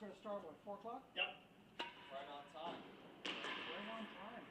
We're going to start, what, 4 o'clock? Yep. Right on time. Right on time.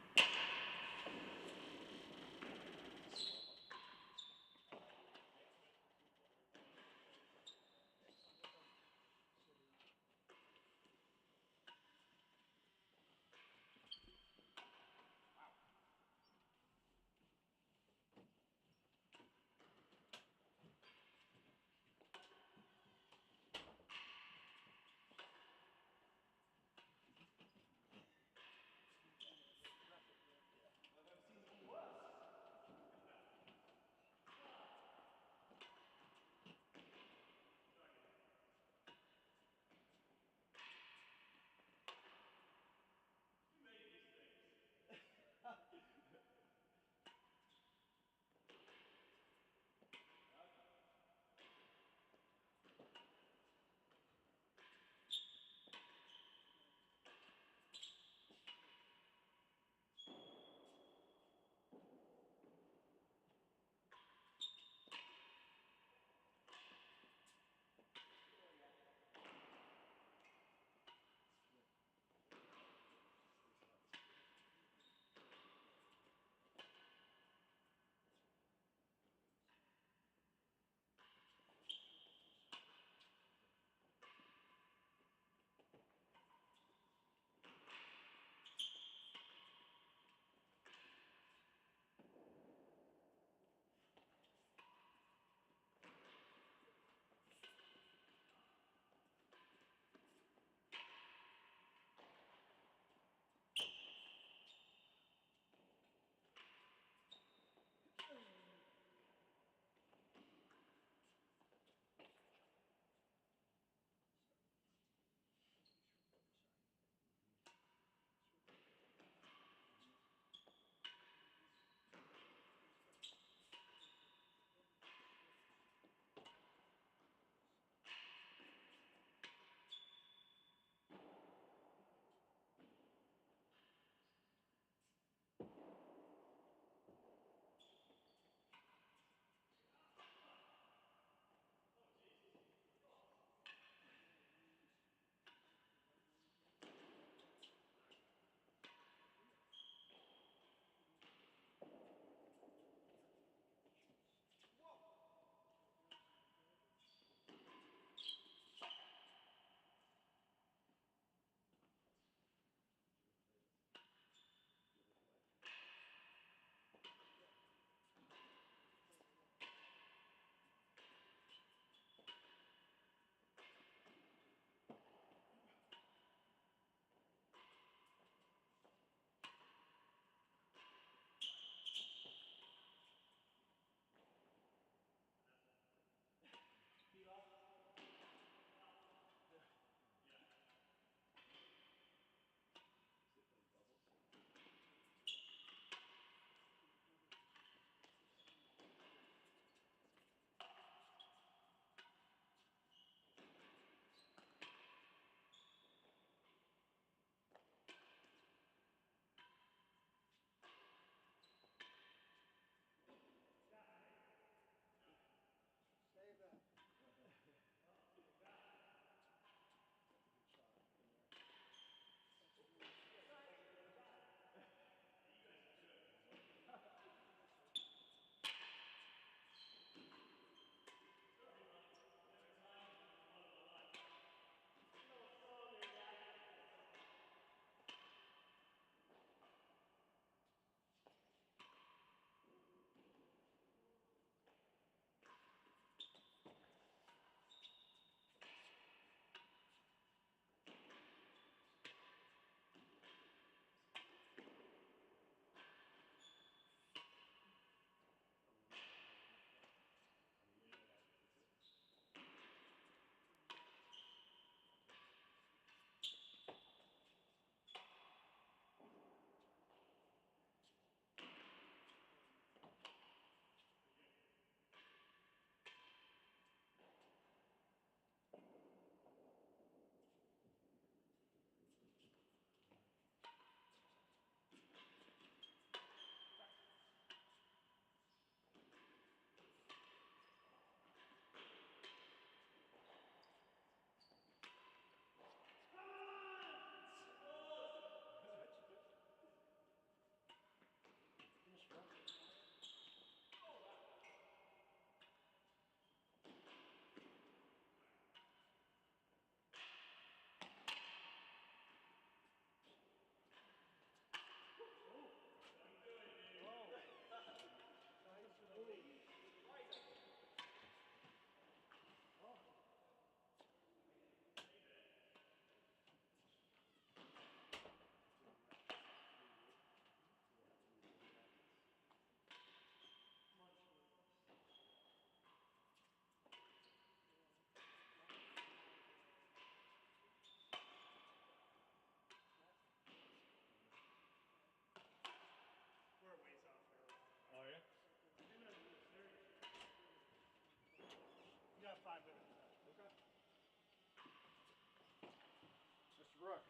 Brooke.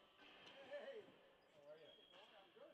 Hey! How are you? Hey, boy, I'm good.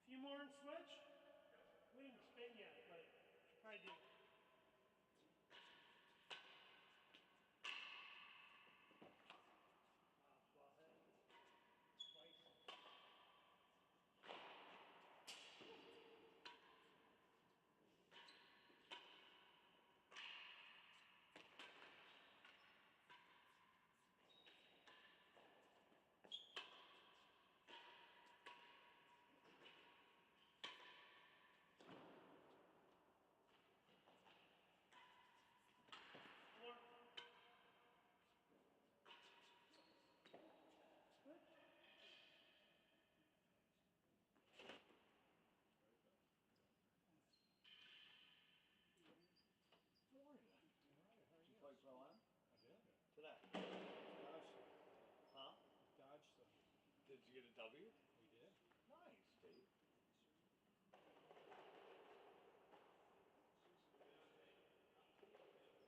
Few more and switch? We didn't spin yet, but should probably do it. Wow, well hit. Twice. More. Switch. How are you? Alright, how are Did you? you play pro am? I did. Today. Dodged them. Huh? Dodged them. Did you get a W? We did. Nice, Steve. Tim is for the first round, is he?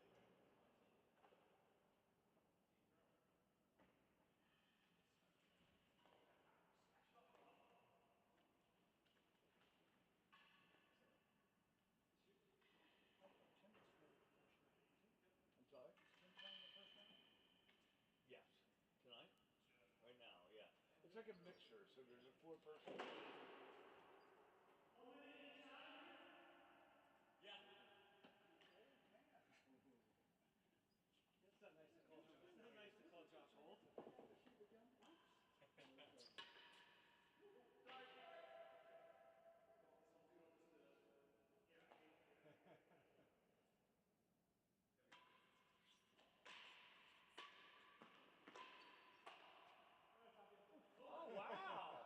I'm sorry? Is Tim playing the first round? Yes. Tonight? Right now, yeah. It's like a mixer, so there's a four-person. Yeah. Old man. It's not nice to call. It's not nice to call Josh old. I got to see the young Bruce. Oh, wow.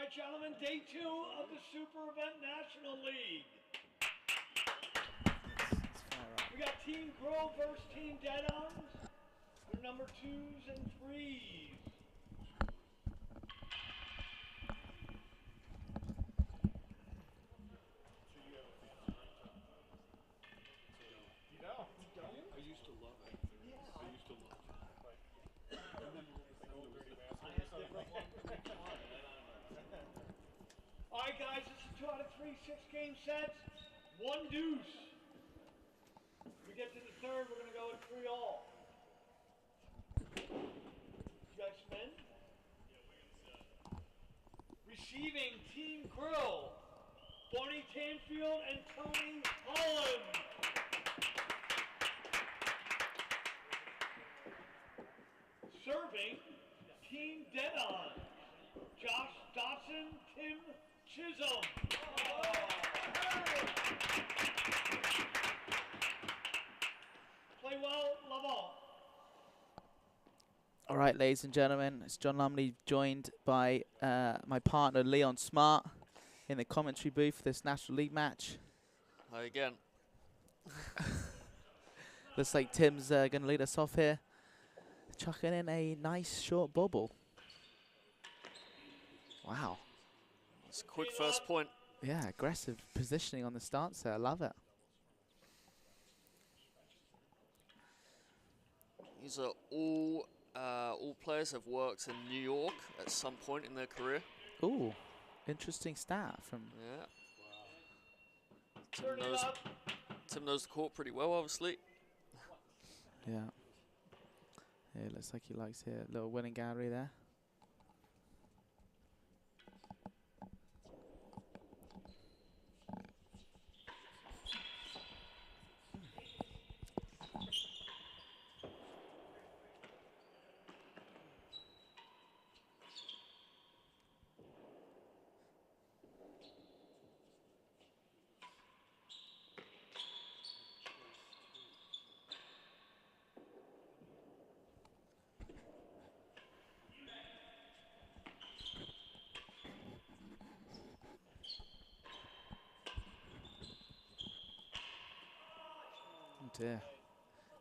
right, gentlemen, day 2 of the Super Event National League. We got Team Grill versus Team Dead-Ons. They're number 2s and 3s. You don't? I used to love it. Yeah. I used to love it. And then all of a sudden there was the I had different ones for each one. All right, guys, this is 2 out of 3 6-game sets. 1 deuce. When we get to the third, we're going to go with 3 all. You guys spin? Receiving Team Grill, Barney Tanfield and Tony Holland. Serving Team Dead-On, Josh Dawson, Tim Chisholm. Play well, love all. All right, ladies and gentlemen, it's John Lumley, joined by my partner Leon Smart in the commentary booth for this National League match. Hi again. Looks like Tim's going to lead us off here, chucking in a nice short bobble. Wow. It's a quick first point. Yeah, aggressive positioning on the stance there. I love it. These are all players have worked in New York at some point in their career. Ooh, interesting stat from... Yeah. Tim knows the court pretty well, obviously. Yeah. Yeah, looks like he likes here. Little winning gallery there. Dear.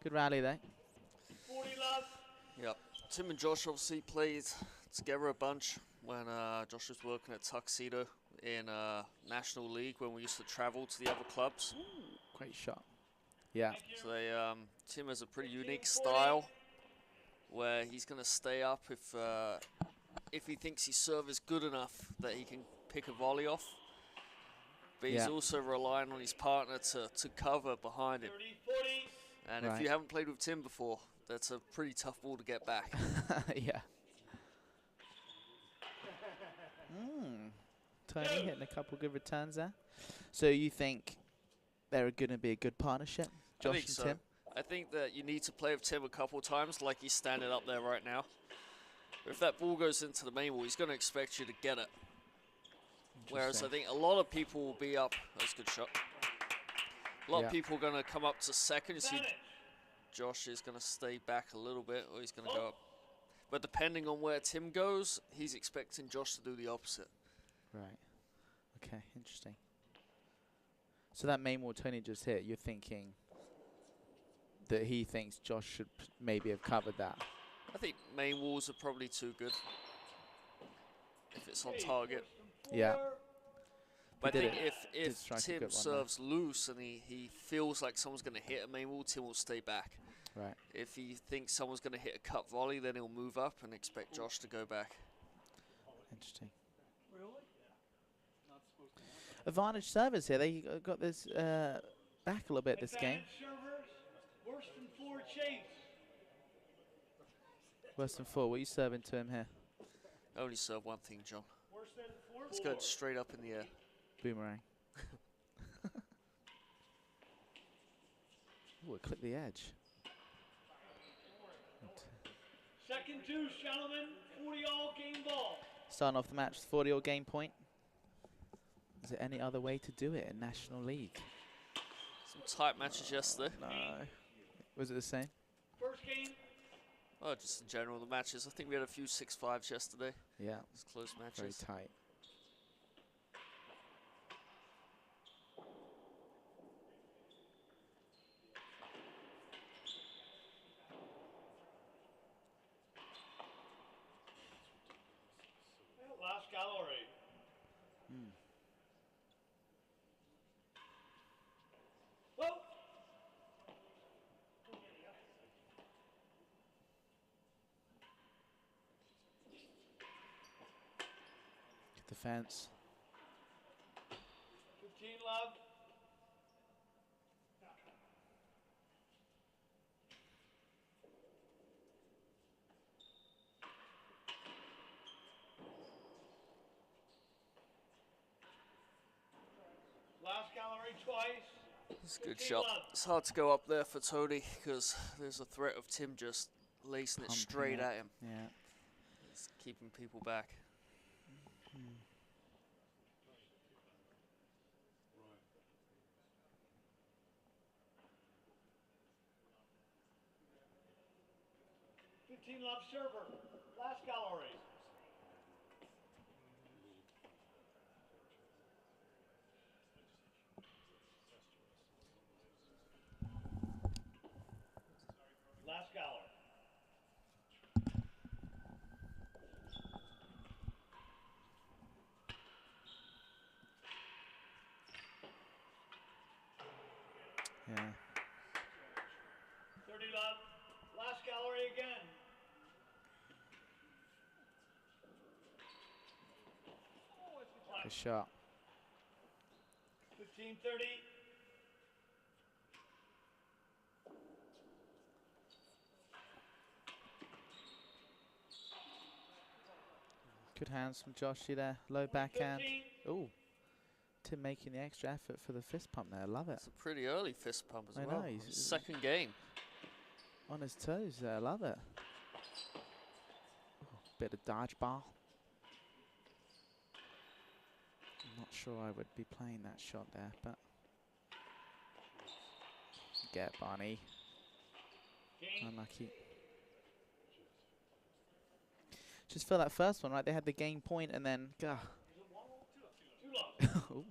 Good rally there. 40 left. Yep. Tim and Josh obviously played together a bunch when Josh was working at Tuxedo in National League when we used to travel to the other clubs. Ooh, great shot. Yeah. So they, Tim has a pretty unique style where he's going to stay up if he thinks his serve is good enough that he can pick a volley off. But he's also relying on his partner to cover behind him. 30, 40. And if you haven't played with Tim before, that's a pretty tough ball to get back. Yeah. Tony hitting a couple good returns there. So you think they're going to be a good partnership, Josh and Tim? I think that you need to play with Tim a couple of times, like he's standing up there right now. But if that ball goes into the main wall, he's going to expect you to get it. Whereas I think a lot of people will be up. That's a good shot. A lot of people are going to come up to second. You see Josh is going to stay back a little bit, or he's going to go up. But depending on where Tim goes, he's expecting Josh to do the opposite. Right. Okay, interesting. So that main wall Tony just hit, you're thinking that he thinks Josh should maybe have covered that? I think main walls are probably too good if it's on target. Yeah. But I think if Tim serves loose and he feels like someone's going to hit a main wall, Tim will stay back. Right. If he thinks someone's going to hit a cut volley, then he'll move up and expect Josh to go back. Interesting. Really? Not supposed to. Advantage servers here. They got this back a little bit this game. Servers, worse than 4 chase. Worse than 4. What are you serving to him here? I only serve one thing, John. Worse than 4. Let's go straight up in the air. Boomerang. Ooh, it clipped the edge. Second deuce, gentlemen. 40-all game ball. Starting off the match with 40-all game point. Is there any other way to do it in National League? Some tight matches yesterday. No. Was it the same? First game. Oh, just in general, the matches. I think we had a few 6-5s yesterday. Yeah. It's close matches. Very tight. defense. 15 love. Last gallery twice. It's a good 15 shot. love. It's hard to go up there for Tony because there's a threat of Tim just lacing it Pumping straight it. at him. Yeah. It's keeping people back. Mm. 15 love server. Last gallery. Last gallery. Yeah. 30 love. Last gallery again. Good shot. 15-30. Good hands from Joshy there. Low backhand. 15. Ooh. Tim making the extra effort for the fist pump there. Love it. It's a pretty early fist pump as I well. know, he's- Second game. On his toes there. Love it. Ooh, bit of dodgeball. I'm not sure I would be playing that shot there, but get Barney. Game. Unlucky. Just feel that first one, right? They had the game point and then, gah. Two love. Ooh.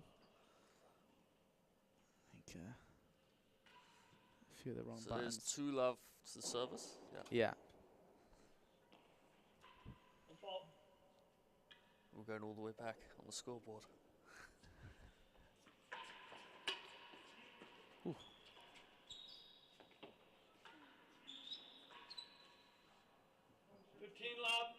I think a few of the wrong So buttons. there's 2 love to the service. Yeah. Yeah. And fault. We're going all the way back on the scoreboard. Ooh. Love.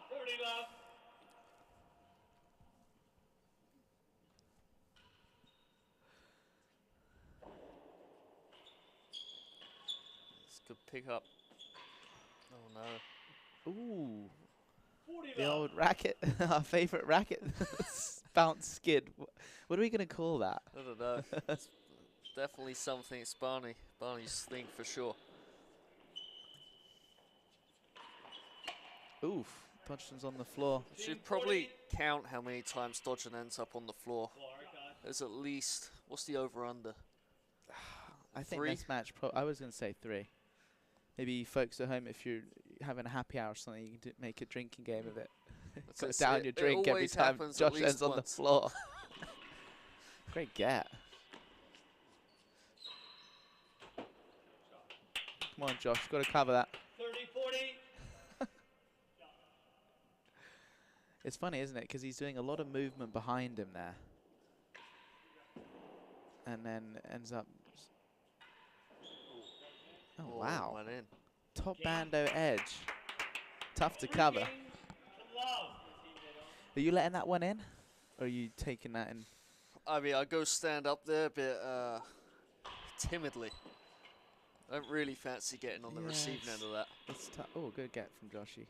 30 love. It's a good pickup. Oh no. Ooh. 40 The love. old racket. Our favorite racket. Bounce skid. What are we going to call that? I don't know. It's definitely something it's Barney's thing for sure. Oof. Dodgson's on the floor. Should probably count how many times Dodgen ends up on the floor. Alright, guys. There's at least, what's the over-under? I think 3? this match, I was going to say 3. Maybe folks at home, if you're having a happy hour or something, you can make a drinking game of it. Go It's- down it- your it drink every always time happens at Josh least ends on the once. floor. Great get. Come on, Josh. Got to cover that. 30, 40. It's funny, isn't it? Because he's doing a lot of movement behind him there. And then ends up... Oh, Oh, wow. went in. Top bando edge. Tough to cover. Love. Are you letting that one in? Or are you taking that in? I mean, I go stand up there a bit timidly. I don't really fancy getting on the receiving Yes. end of that. It's oh, good get from Joshy.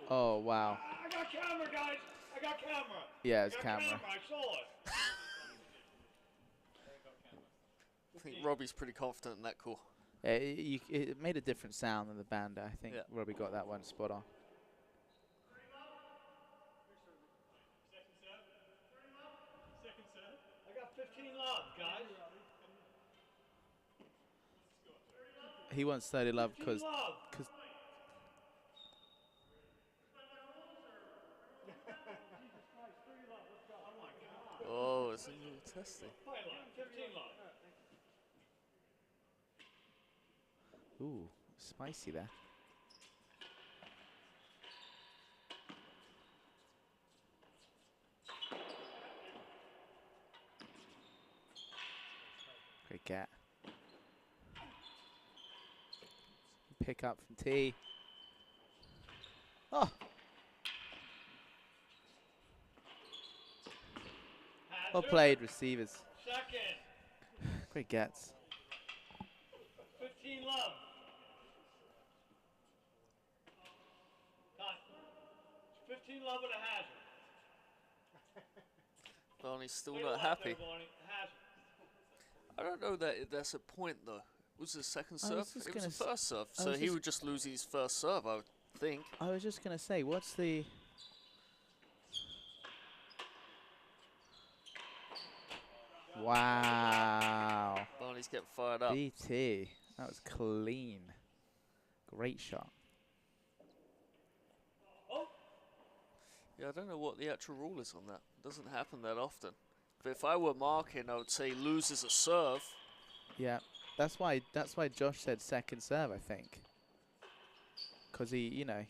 Oh, wow. I got camera, guys. I got camera. Yeah, it's I got camera. I saw it. I think Robbie's pretty confident in that call. Yeah, it made a different sound than the band. I think Yeah. Robbie got that one spot on. I got 15 love, guys. He wants 30 love 15 because love. it's a little testy. Point line, 15 love. Ooh, spicy there. Great get. Pick up from T. Oh! Well played, receivers. Second. Great gets. 15 love. Time. 15 love with a hazard. Barney's still Take a not left happy. there, Barney. Hazard. I don't know that that's a point though. Was it the second I serve? was just It was gonna the first serve, I so was he just- would just lose his first serve, I would think. I was just going to say, what's the... Wow. Barney's getting fired up. BT. That was clean. Great shot. Oh, Yeah, I don't know what the actual rule is on that. It doesn't happen that often. But if I were marking, I would say loses a serve. Yeah. That's why Josh said second serve, I think. Because he, you know...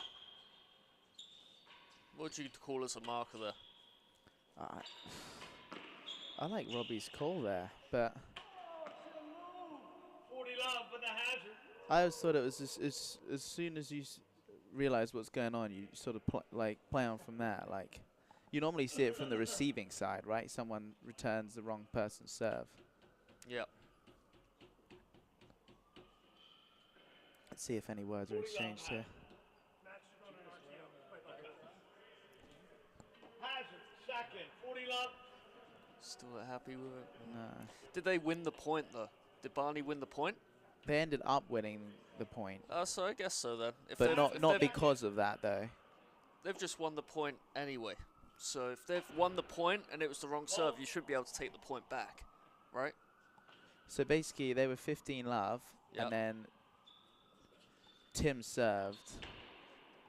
What would you call as a marker there? I like Robbie's call there, but 40 love with the hazard. I always thought it was as soon as you realize what's going on, you sort of play on from there. Like, you normally see it from the receiving side, right? Someone returns the wrong person's serve. Yeah. Let's see if any words are exchanged here. Hazard. Second. 40 love. Still not happy with it. No. Did they win the point though? Did Barney win the point? They ended up winning the point, So I guess so then. If but they've- not if not they've- because of that though. They've just won the point anyway. So if they've won the point and it was the wrong serve, you should be able to take the point back, right? So basically, they were 15 love, Yep. and then Tim served,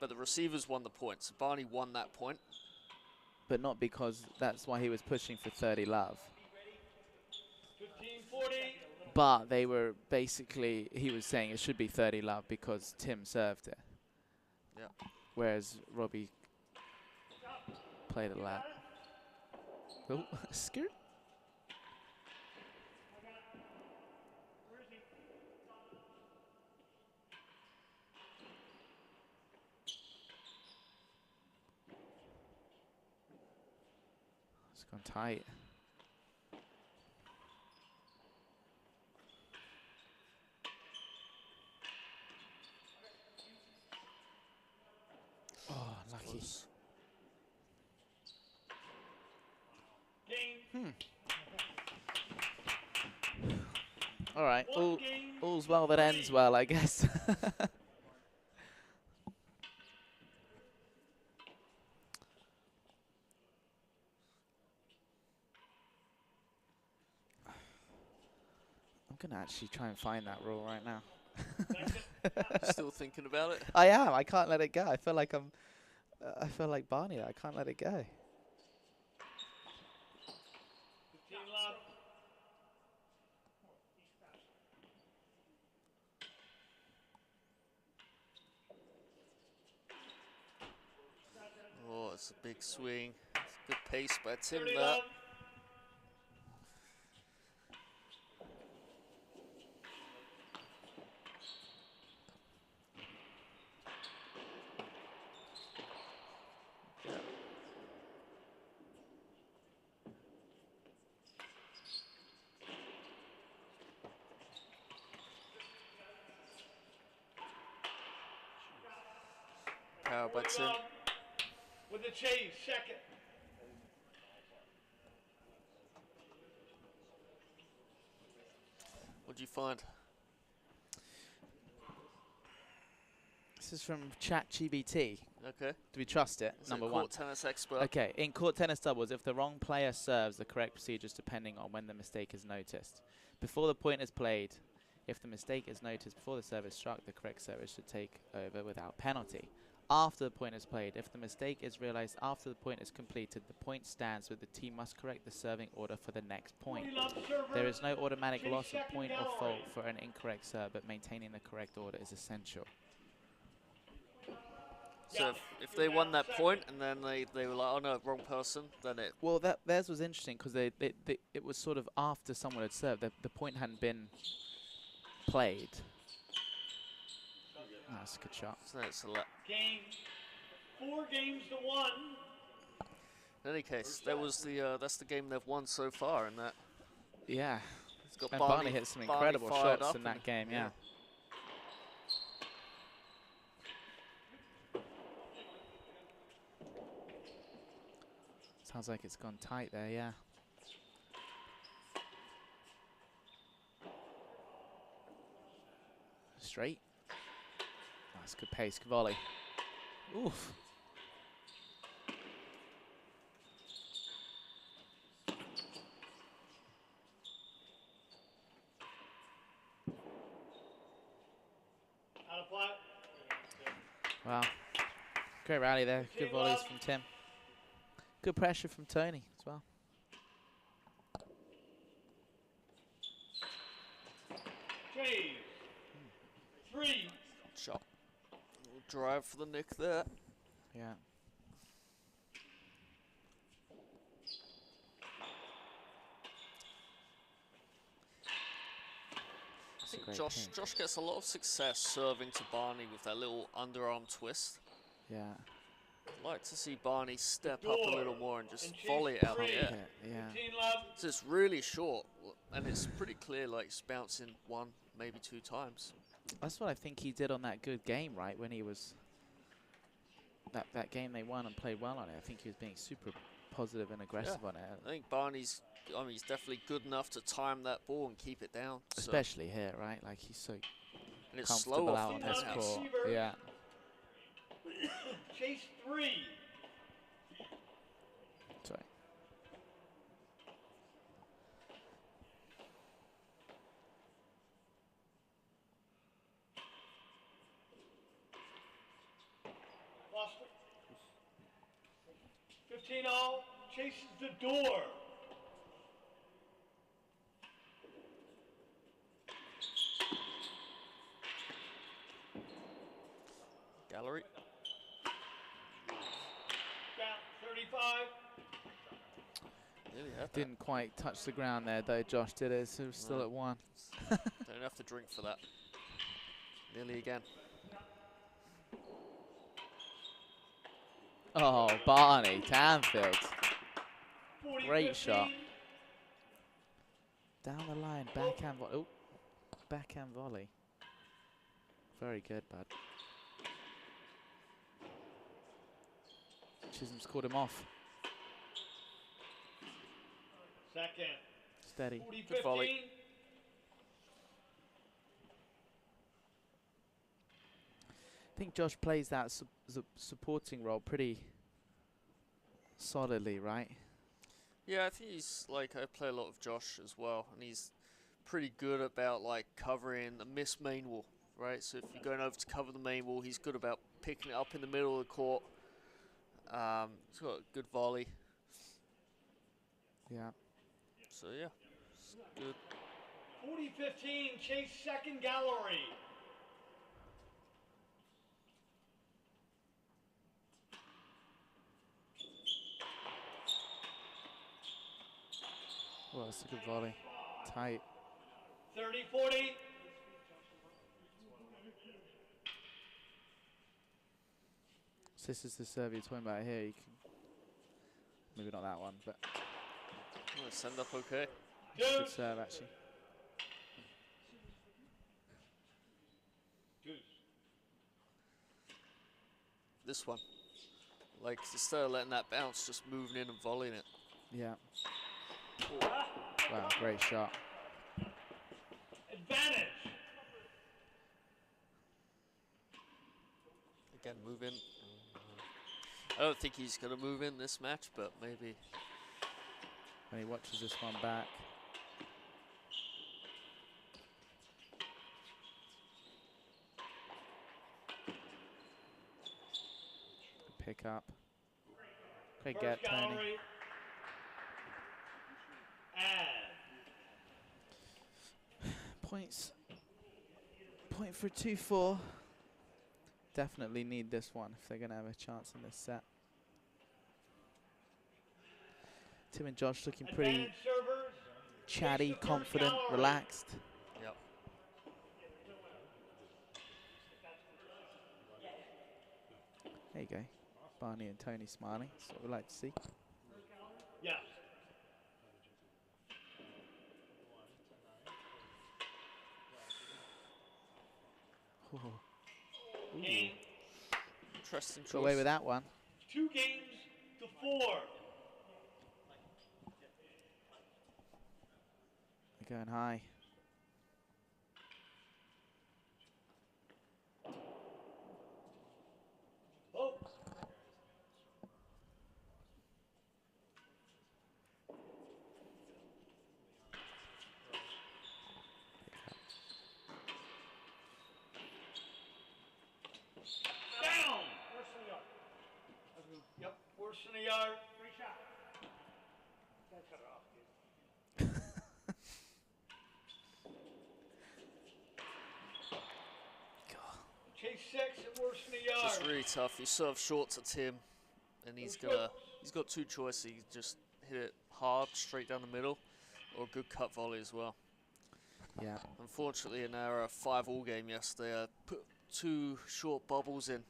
But the receivers won the point, so Barney won that point. but not because that's why he was pushing for 30 love. 15-40. But they were basically, he was saying it should be 30 love because Tim served it. Yeah. Whereas Robbie played a lap. Oh, skirt. It's gone tight. Oh, lucky. Close. Game. All right, One game. all's well that ends well, I guess. I'm gonna actually try and find that rule right now. Still thinking about it? I am. I can't let it go. I feel like I'm. I feel like Barney. I can't let it go. 15 love. Oh, it's a big swing. It's good pace by Tim 30 there. love. Power by 40 Tim. love with the chase. Second. What'd you find? This is from ChatGPT. Okay. Do we trust it? Is it Number a one. court tennis expert? Okay, in court tennis doubles, if the wrong player serves, the correct procedure is depending on when the mistake is noticed. Before the point is played, if the mistake is noticed before the serve is struck, the correct serve should take over without penalty. after the point is played. If the mistake is realized after the point is completed, the point stands, but the team must correct the serving order for the next point. 40 love server. There is no automatic Chase loss of second point or gallery. fault for an incorrect serve, but maintaining the correct order is essential. So Yeah, if you're they won down that second. point and then they were like, oh no, wrong person, then it. Well, theirs was interesting because it was sort of after someone had served. The point hadn't been played. That's a good shot. So it's Game 4 games to 1. in any case, that was the that's the game they've won so far, and that Yeah. it's got And Barney hit some incredible fired shots up in that and- game, yeah. Sounds like it's gone tight there, yeah. Straight. That's good pace, good volley. Oof. Out of play. Wow. Great rally there. Good 15 volleys love. from Tim. Good pressure from Tony as well. Chase 3. shot. Little drive for the nick there. Yeah. I think great Josh ping. Josh gets a lot of success serving to Barney with that little underarm twist. Yeah. I'd like to see Barney step up a little more and just And chase volley it out three. the Yeah. air. Yeah. 15 love. So it's really short, and it's pretty clear like it's bouncing one, maybe two times. That's what I think he did on that good game, right? When he was that game they won and played well on it. I think he was being super positive and aggressive on it, I think Barney's, I mean, he's definitely good enough to time that ball and keep it down. So, especially here, right? Like he's so and it's comfortable slow out off on the this pass. court. Receiver. Yeah. Chase 3. Sorry. Lost it. 15 all. Chases the door. Gallery. Down 35. Nearly had that. Didn't quite touch the ground there though, Josh did it, so we're still No. at 1. Don't have to drink for that. Nearly again. Oh, Barney, Tanfield. 40, Great 15. shot. Down the line, backhand volley. Oh, backhand volley. Very good, bud. Chisholm's caught him off. Second. Steady. 40, Good volley. 15. I think Josh plays that supporting role pretty solidly, right? Yeah, I think he's like, I play a lot of Josh as well, and he's pretty good about like covering a missed main wall, right? So if you're going over to cover the main wall, he's good about picking it up in the middle of the court. He's got a good volley, Yeah. so yeah, it's good. 40, 15. Chase second gallery. Well, that's a good volley. Tight. 30, 40. So this is the serve you're talking about here. You can maybe not that one, but Well, send up okay. good Deuce. serve actually. Deuce. This one, like instead of letting that bounce, just moving in and volleying it. Yeah. Wow, great shot. Advantage. Again, move in. I don't think he's going to move in this match, but maybe. When he watches this one back. pick up. Great First get, Tony. gallery. Add. Points. Point for 2-4. Definitely need this one if they're going to have a chance in this set. Tim and Josh looking pretty Advantage servers. chatty, Face the first confident, gallery. relaxed. Yep. There you go. Barney and Tony smiling. That's what we like to see. Yes. Ooh. Game. Interesting choice. Got away with that one. 2 games to 4. They're going high. Oh. Down. Worse than the yard. Yep. Worse than a yard. Great shot. Gotta cut it off, dude. Chase 6 and worse than a yard. Just really tough. You serve short to Tim, and he's got 2 choices. He can just hit it hard, straight down the middle, or a good cut volley as well. Yeah. Unfortunately, in our 5-all game yesterday, I put 2 short bubbles in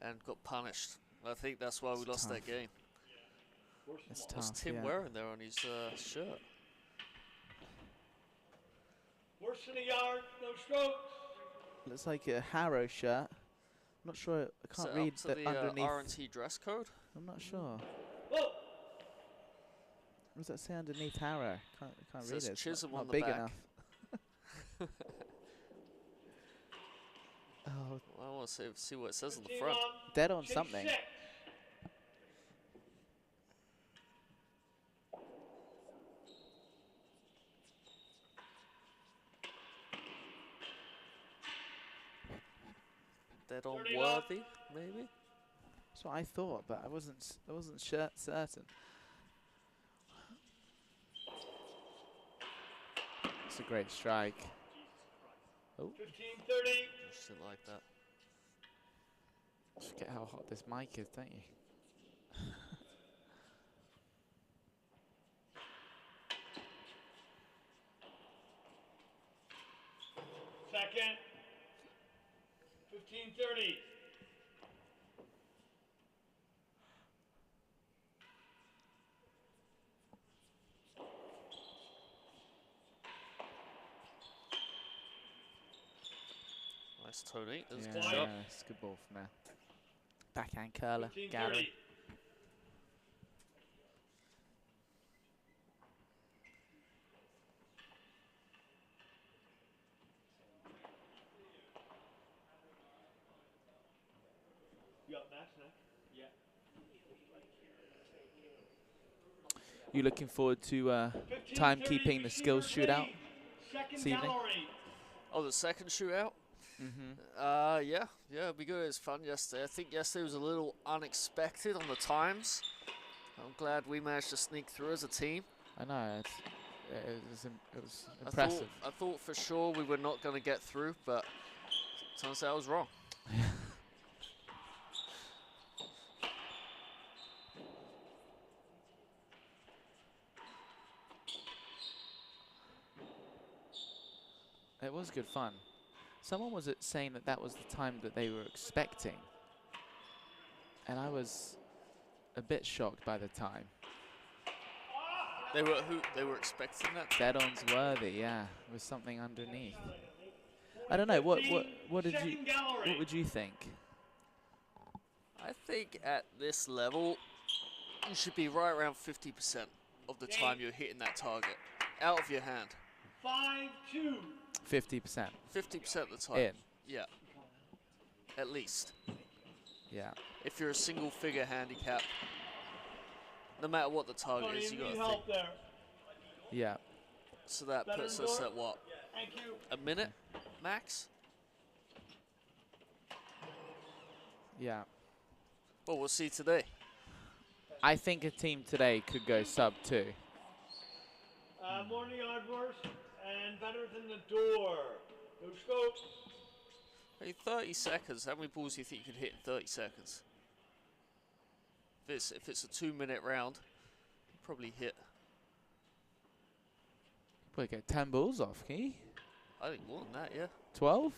and got punished. I think that's why we lost that game. It's What's tough, Tim yeah. wearing there on his shirt? Worse than a yard. No strokes. Looks like a Harrow shirt. I'm not sure. I can't Set read up to the the underneath. R&T dress code. I'm not sure. Whoa. What does that say underneath Harrow? Can't read Says it. It's Chisholm not on the big back. enough. Oh, Well, I want to see what it says on the 15 front. on. dead on Chase something. 6. Dead on 30 worthy, maybe. That's what I thought, but I wasn't certain. It's a great strike. Oh, 15-30. Just didn't like that. forget how hot this mic is, don't you? Second. 15-30. Nice Tony. That's a Yeah, good shot. it's a good ball from there. Backhand curler, 15-30. Gary. You up next, Nick? Yeah. You looking forward to 15-30 timekeeping the skills receiver shootout three, Second this evening? gallery. Oh, the second shootout? Mm-hmm. Yeah, it'd be good. It was fun yesterday. I think yesterday was a little unexpected on the times. I'm glad we managed to sneak through as a team. I know, it was impressive. I thought for sure we were not going to get through, but turns out I was wrong. It was good fun. Someone was saying that that was the time that they were expecting, and I was a bit shocked by the time. They were expecting that. Dead on's worthy, yeah, with something underneath. I don't know. What did you? Second gallery. What would you think? I think at this level, you should be right around 50% of the time you're hitting that target out of your hand. 5-2. 50%. 50% of the time. In. Yeah. At least. Yeah. If you're a single figure handicap, no matter what the target Tony, is, you you got need to think. help there. Yeah. So that Better puts than us Dort? at what? Thank you. A minute max? Yeah. Well, we'll see today. I think a team today could go sub 2. More than the yard worse and better than the door. No scope. Hey, 30 seconds. How many balls do you think you could hit in 30 seconds? If it's a 2-minute round, you'd probably hit. Probably get 10 balls off, can you? I think more than that, yeah. 12?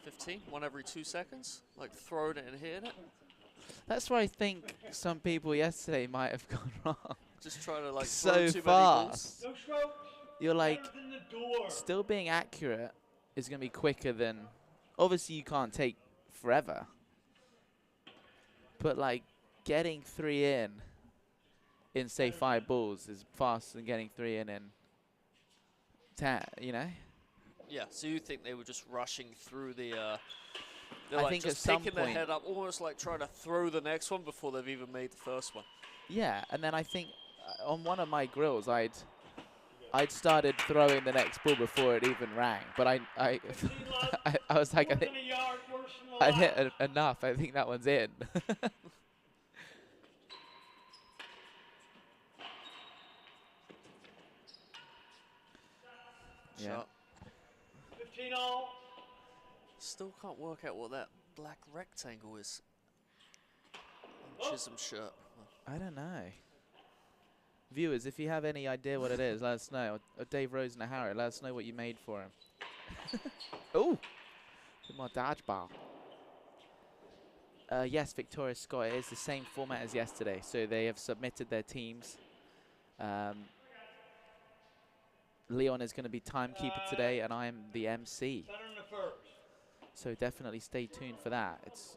15, one every 2 seconds, like throwing it and hitting it. That's where I think some people yesterday might have gone wrong. Just trying to like So throw too many balls. fast. No strokes. You're like, Better than the door. still being accurate is going to be quicker than, obviously you can't take forever. But like getting 3 in say 5 balls is faster than getting 3 in 10, you know? Yeah, so you think they were just rushing through the, they're I like think just at some picking their point- head up, almost like trying to throw the next one before they've even made the first one. Yeah, and then I think on one of my grills I'd started throwing the next ball before it even rang, but I I was like, More than a yard worse than the I last. hit enough. I think that one's in. Yeah. Shot. 15 all. Still can't work out what that black rectangle is. On Chisholm's shirt. I don't know. Viewers, if you have any idea what it is, let us know. Or Dave Rose and Harry, let us know what you made for him. Oh, bit more dodgeball. Yes, Victoria Scott, it is the same format as yesterday. So they have submitted their teams. Leon is going to be timekeeper today, and I am the MC. Better than the first. So definitely stay tuned for that. It's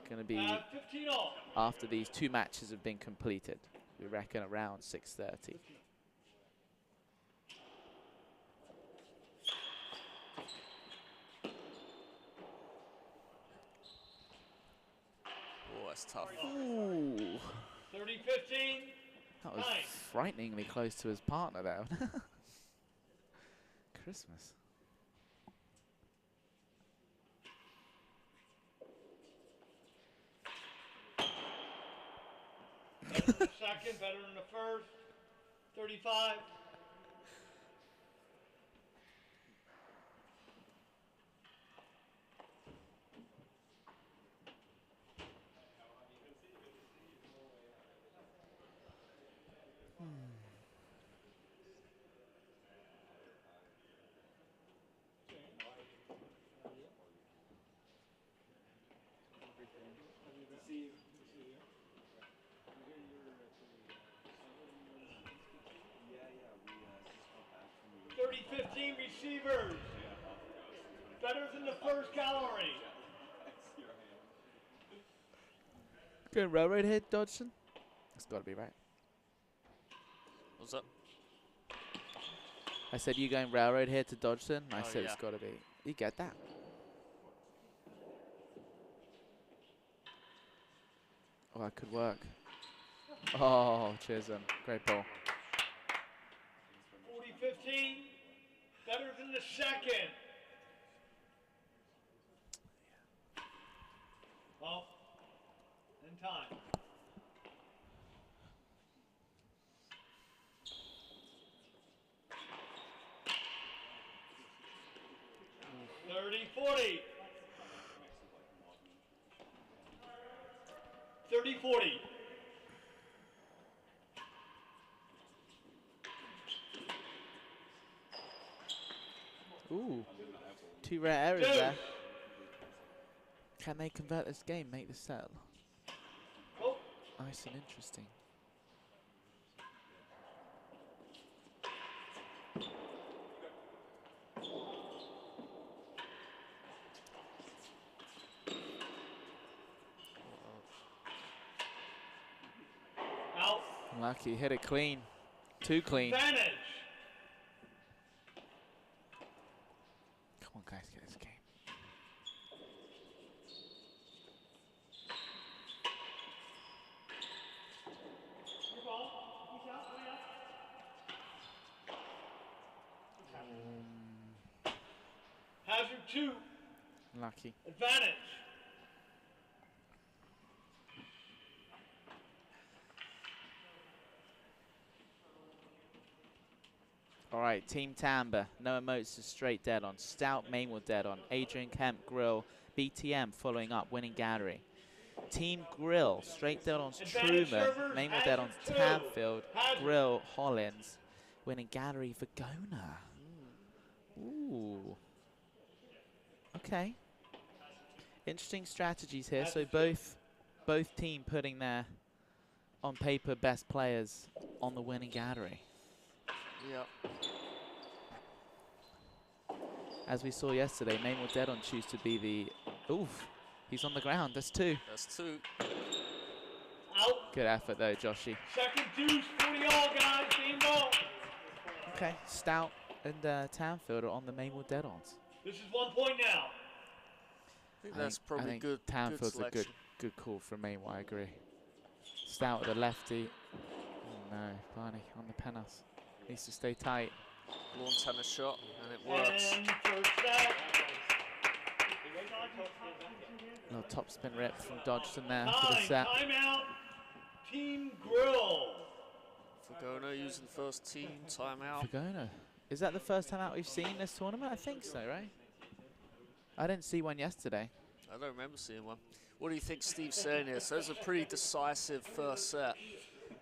going to be 15 all. after these 2 matches have been completed. We reckon around 6:30. Oh, that's tough. Ooh, 30-15. that was Nice. frighteningly close to his partner there. Christmas. Better than the second, better than the first. 35. Receivers. Better than the first gallery. Going railroad here, Dodgson? That's got to be right. What's up? I said, you going railroad here to Dodgson? I Oh, said yeah. it's got to be. You get that? Oh, that could work. Oh, Chisholm. Great ball. 40-15. Better than the second. Well, in time. $30-40. 30-40. Ooh. 2 rare errors Two. there. Can they convert this game, make the set? Oh, Nice and interesting. out. Lucky, hit it clean. Too clean. Advantage. Come on, guys, get this game. Your ball. He's out. Way out. Hazard 2. Lucky. Advantage. All right, Team Tamba, Noah Moats is straight dead on. Stout, Mainwell dead on. Adrian Kemp, Grill, BTM following up, winning gallery. Team Grill, straight dead on Advantage Truman, servers, Mainwell dead on hazard 2. Tanfield, Hazard. Grill, Hollins, winning gallery for Gona. Ooh. Okay. Interesting strategies here. So both team putting their, on paper, best players on the winning gallery. Yep. As we saw yesterday, Mainwell dead on choose to be the, oof, he's on the ground, that's 2. That's 2. Out. Good effort though, Joshy. Second deuce, 40 all, guys. Game ball. Okay, Stout and Tanfield are on the Mainwell dead-ons. This is 1 point now. I think that's probably I think good. Tanfield's good a good call from Mainwell, I agree. Stout with the lefty. Oh, no, Barney on the penalty. Needs to stay tight. Lawn tennis shot, and it works. And first set. Little top spin rip from Dodgson there for the Time. set. Timeout. Team Grill. Fagona using first team timeout. Fagona. Is that the first time out we've seen this tournament? I think so, right? I didn't see one yesterday. I don't remember seeing one. What do you think Steve's saying here? So it's a pretty decisive first set.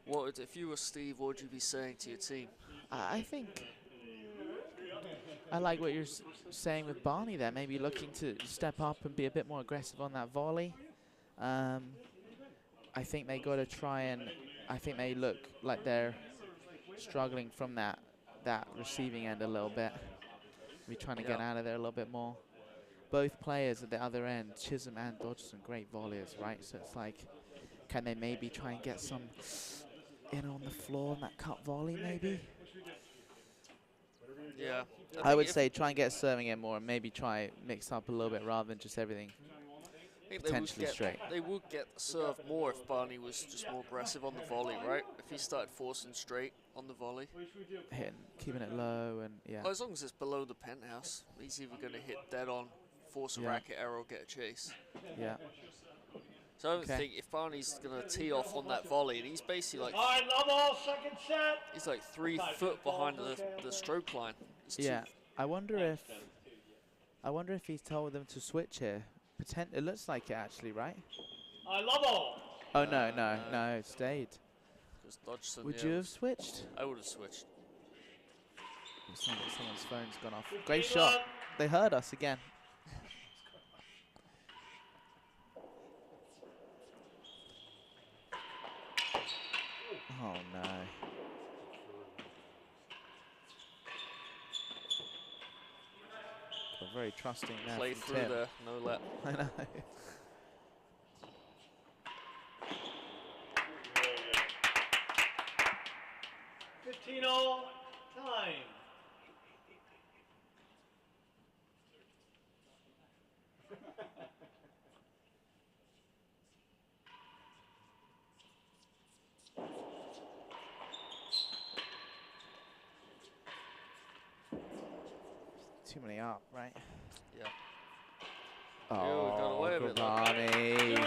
What would, if you were Steve, what would you be saying to your team? I think I like what you're saying with Barney there. Maybe looking to step up and be a bit more aggressive on that volley. I think they got to try and. I think they look like they're struggling from that receiving end a little bit. We're trying to get out of there a little bit more. Both players at the other end, Chisholm and Dodgson, great volleys, right? So it's like, can they maybe try and get some in on the floor on that cut volley, maybe? Yeah. I would say try and get serving in more and maybe try mix up a little bit rather than just everything potentially straight. They would get served more if Barney was just more aggressive on the volley, right? If he started forcing straight on the volley. Hitting, keeping it low and yeah. Well, as long as it's below the penthouse, he's either going to hit dead on, force a racket error, or get a chase. Yeah. So I don't think if Barney's going to tee off on that volley, and he's basically like... All right, love all, second set. He's like 3 foot behind the stroke line. Yeah. I wonder if he's told them to switch here. It looks like it actually, right? I love all. Oh no, it stayed. Dodgson, Would you have switched? I would have switched. Someone's phone's gone off. Great shot. They heard us again. Oh no. Got very trusting there. Play from through Tim. there, no let. I know. 15 all, time. Too many up, right? Yeah. Oh, we got away with it, though. Barney. 2 and 3.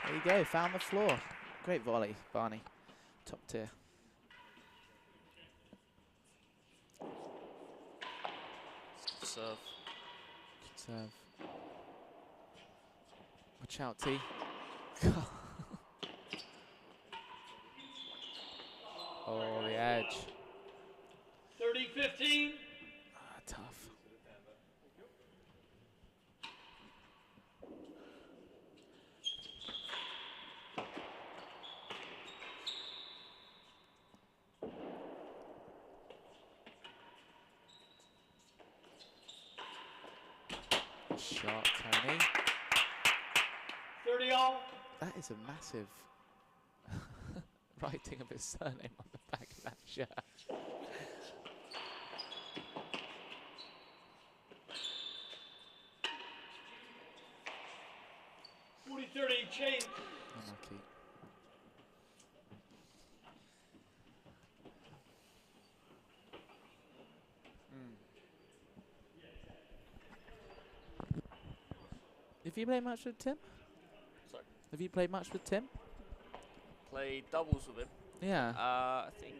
There you go, found the floor. Great volley, Barney. Top tier. Serve. Good serve. Watch out, T. Oh, the edge. 30-15. Tough. Shot, Tony. 30 all. That is a massive writing of his surname on the back of that shirt. Chase. Unlucky. Have you played much with Tim? Sorry. Have you played much with Tim? Played doubles with him. Yeah. I think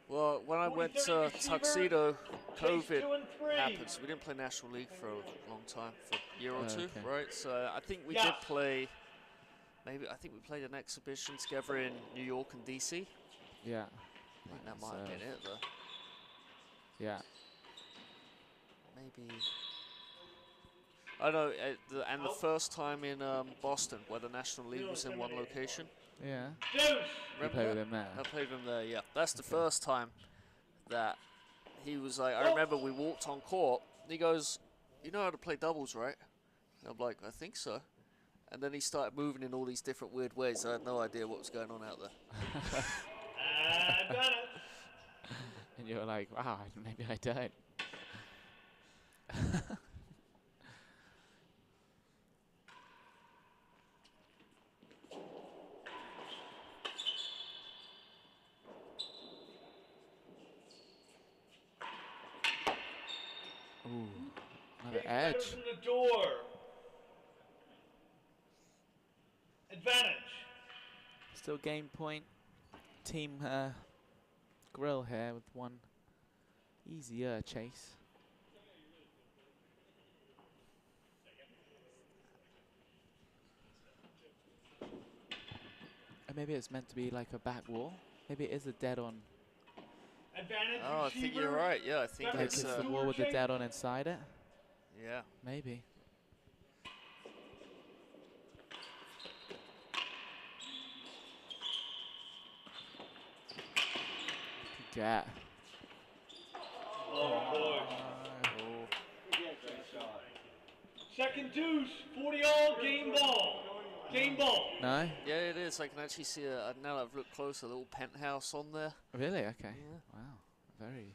Well, when I went 43 to receiver, Tuxedo, Chase COVID 2 and 3. happened, so we didn't play National League for a long time, for a year or two, Okay. right? So I think we Yeah. did play, I think we played an exhibition together in New York and DC. Yeah. I think that might have been it, though. Yeah. Maybe. I know, and the first time in Boston, where the National League was in one location. Yeah. Deuce. You Remember play that? with him there. I played with him there, yeah. That's the Okay. first time that he was like, I remember we walked on court, and he goes, you know how to play doubles, right? And I'm like, I think so. And then he started moving in all these different weird ways. I had no idea what was going on out there. Done it. And you're like, wow, maybe I don't. Ooh, another Big better edge. from the door. Advantage. Still game point. Team Grill here with one easier chase. And maybe it's meant to be like a back wall. Maybe it is a dead on. Advantage Oh, I think you're receiver. right. Yeah, I think Better Like it's, it's from the wall with the Chase. dead on inside it. yeah. Maybe. Good get. Oh, boy. Second deuce. 40 all. Game ball. Game ball. No? Yeah, it is. I can actually see, now that I've looked closer, a little penthouse on there. Really? Okay. Yeah. Wow. Very.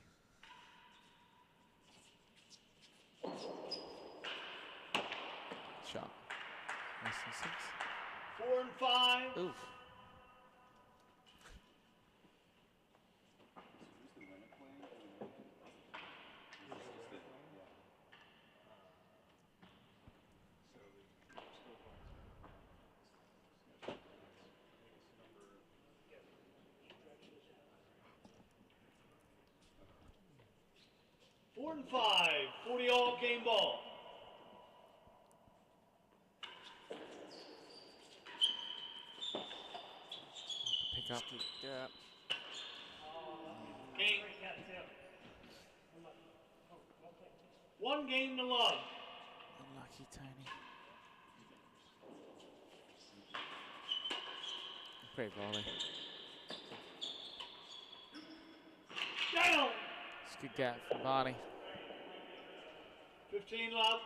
Shot. Less than 6. 4 and 5. Oof. Four and 5. 40 all. Game ball. Pick up. Yeah. Game. One game to love. Unlucky Tony. Great volley. Down. It's a good get from Barney. 15 love.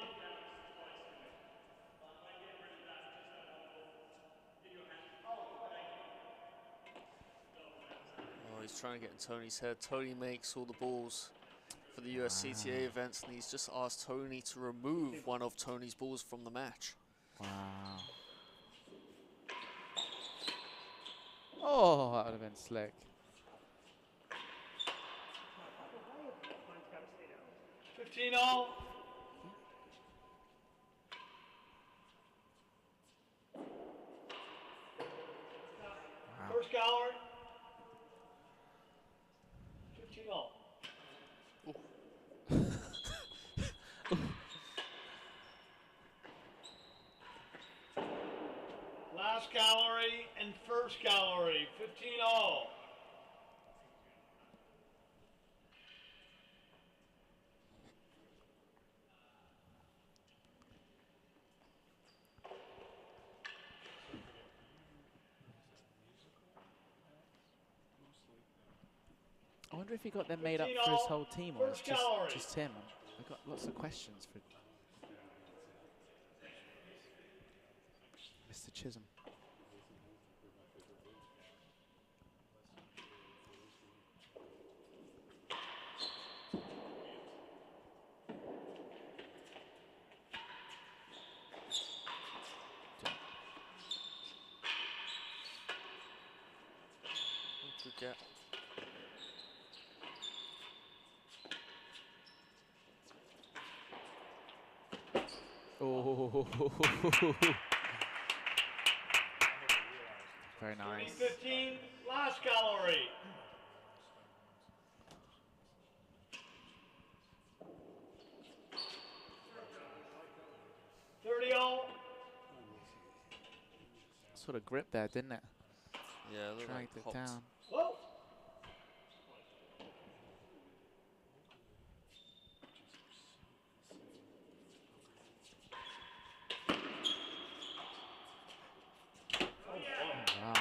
Oh, he's trying to get in Tony's head. Tony makes all the balls for the USCTA events, and he's just asked Tony to remove one of Tony's balls from the match. Wow. Oh, that would have been slick. 15 all. Wow. First gallery. 15 all. Last gallery and first gallery. 15 all. I wonder if he got them made up for his whole team or it's just him. I've got lots of questions for Mr. Chisholm. Good get. Oh, very nice. 15, last gallery. sort of grip there, didn't it? Yeah, it looked like Dragged it popped. down. Whoa. Wow.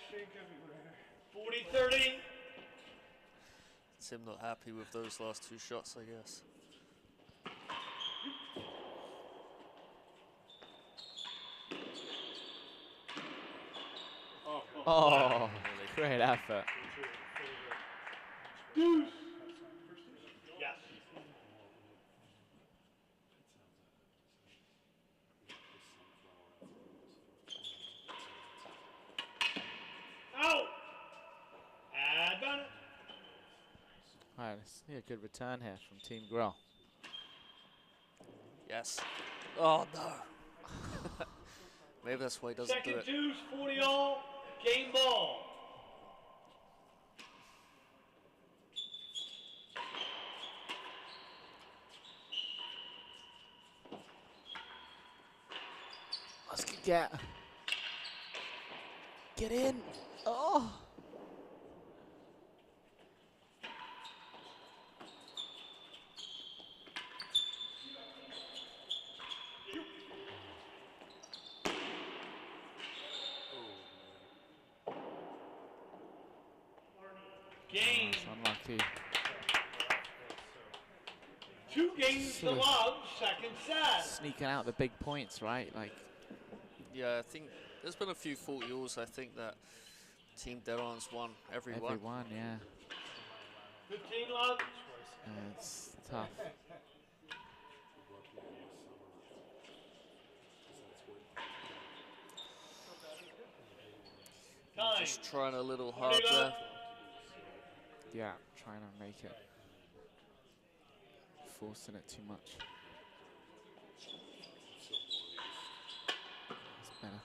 Shake everywhere. 40-30. Tim not happy with those last two shots, I guess. Oh, great effort. Deuce. Yes. Out. Advantage. All right, let's see a good return here from Team Grill. Yes. Oh, no. Maybe that's why he doesn't do Second it. deuce, 40-all. Game ball. Let's get in. Oh. Game. That's unlucky. 2 games to Sort of love. Second set. Sneaking out the big points, right? Like, Yeah, I think there's been a few 40-alls. I think that Team Deron's won every one. everyone, yeah. 15 love. It's tough. Time. Just trying a little 40 hard there. love. Yeah, trying to make it. Forcing it too much. It's better.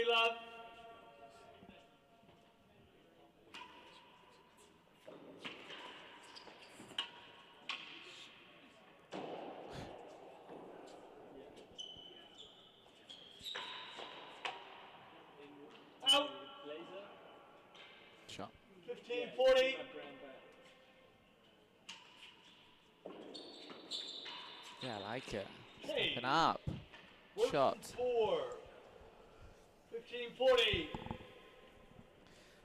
Love. Out. Shot. 15-40. Yeah, I like it. Hey. Stepping up. Working Shot. 4. 15-40.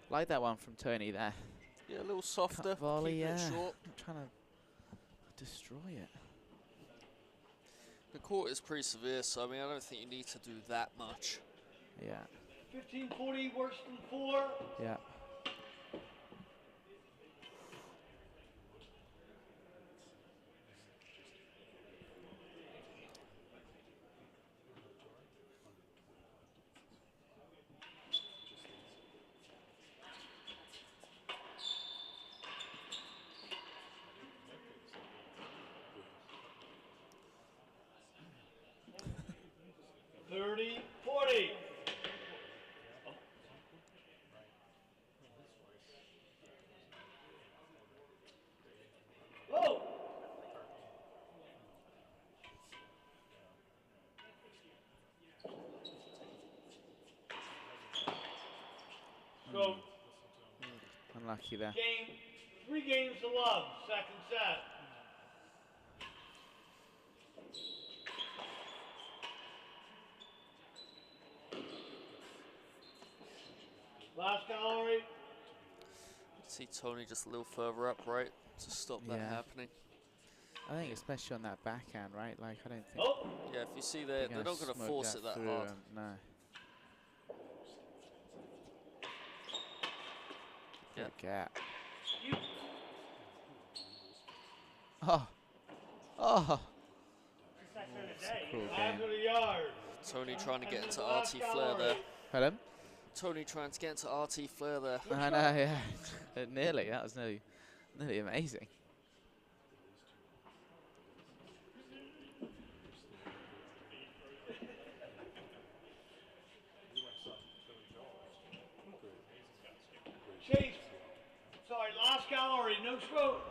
Like that one from Tony there. Yeah, a little softer. Cut volley, keeping yeah. it short. Not trying to destroy it. The court is pretty severe, so I mean, I don't think you need to do that much. Yeah. 15-40, worse than 4. Yeah. Whoa! So, Unlucky there. game, 3 games to love, second set. Last gallery. See Tony just a little further up, right, to stop that Yeah. happening. I think especially on that backhand, right? Like, I don't think Oh, Yeah, if you see they're not going to smoke force it that through hard. and no. Yeah. Good gap. you. Oh. Oh. It's that kind of day. Cool Last game. of the yard. Tony trying to get And into then the last RT Flair there. gallery. Pardon? Tony trying to get into RT Flair there. I know, yeah. Nearly. That was nearly amazing. Chase. Sorry, last gallery. Sorry, no strokes.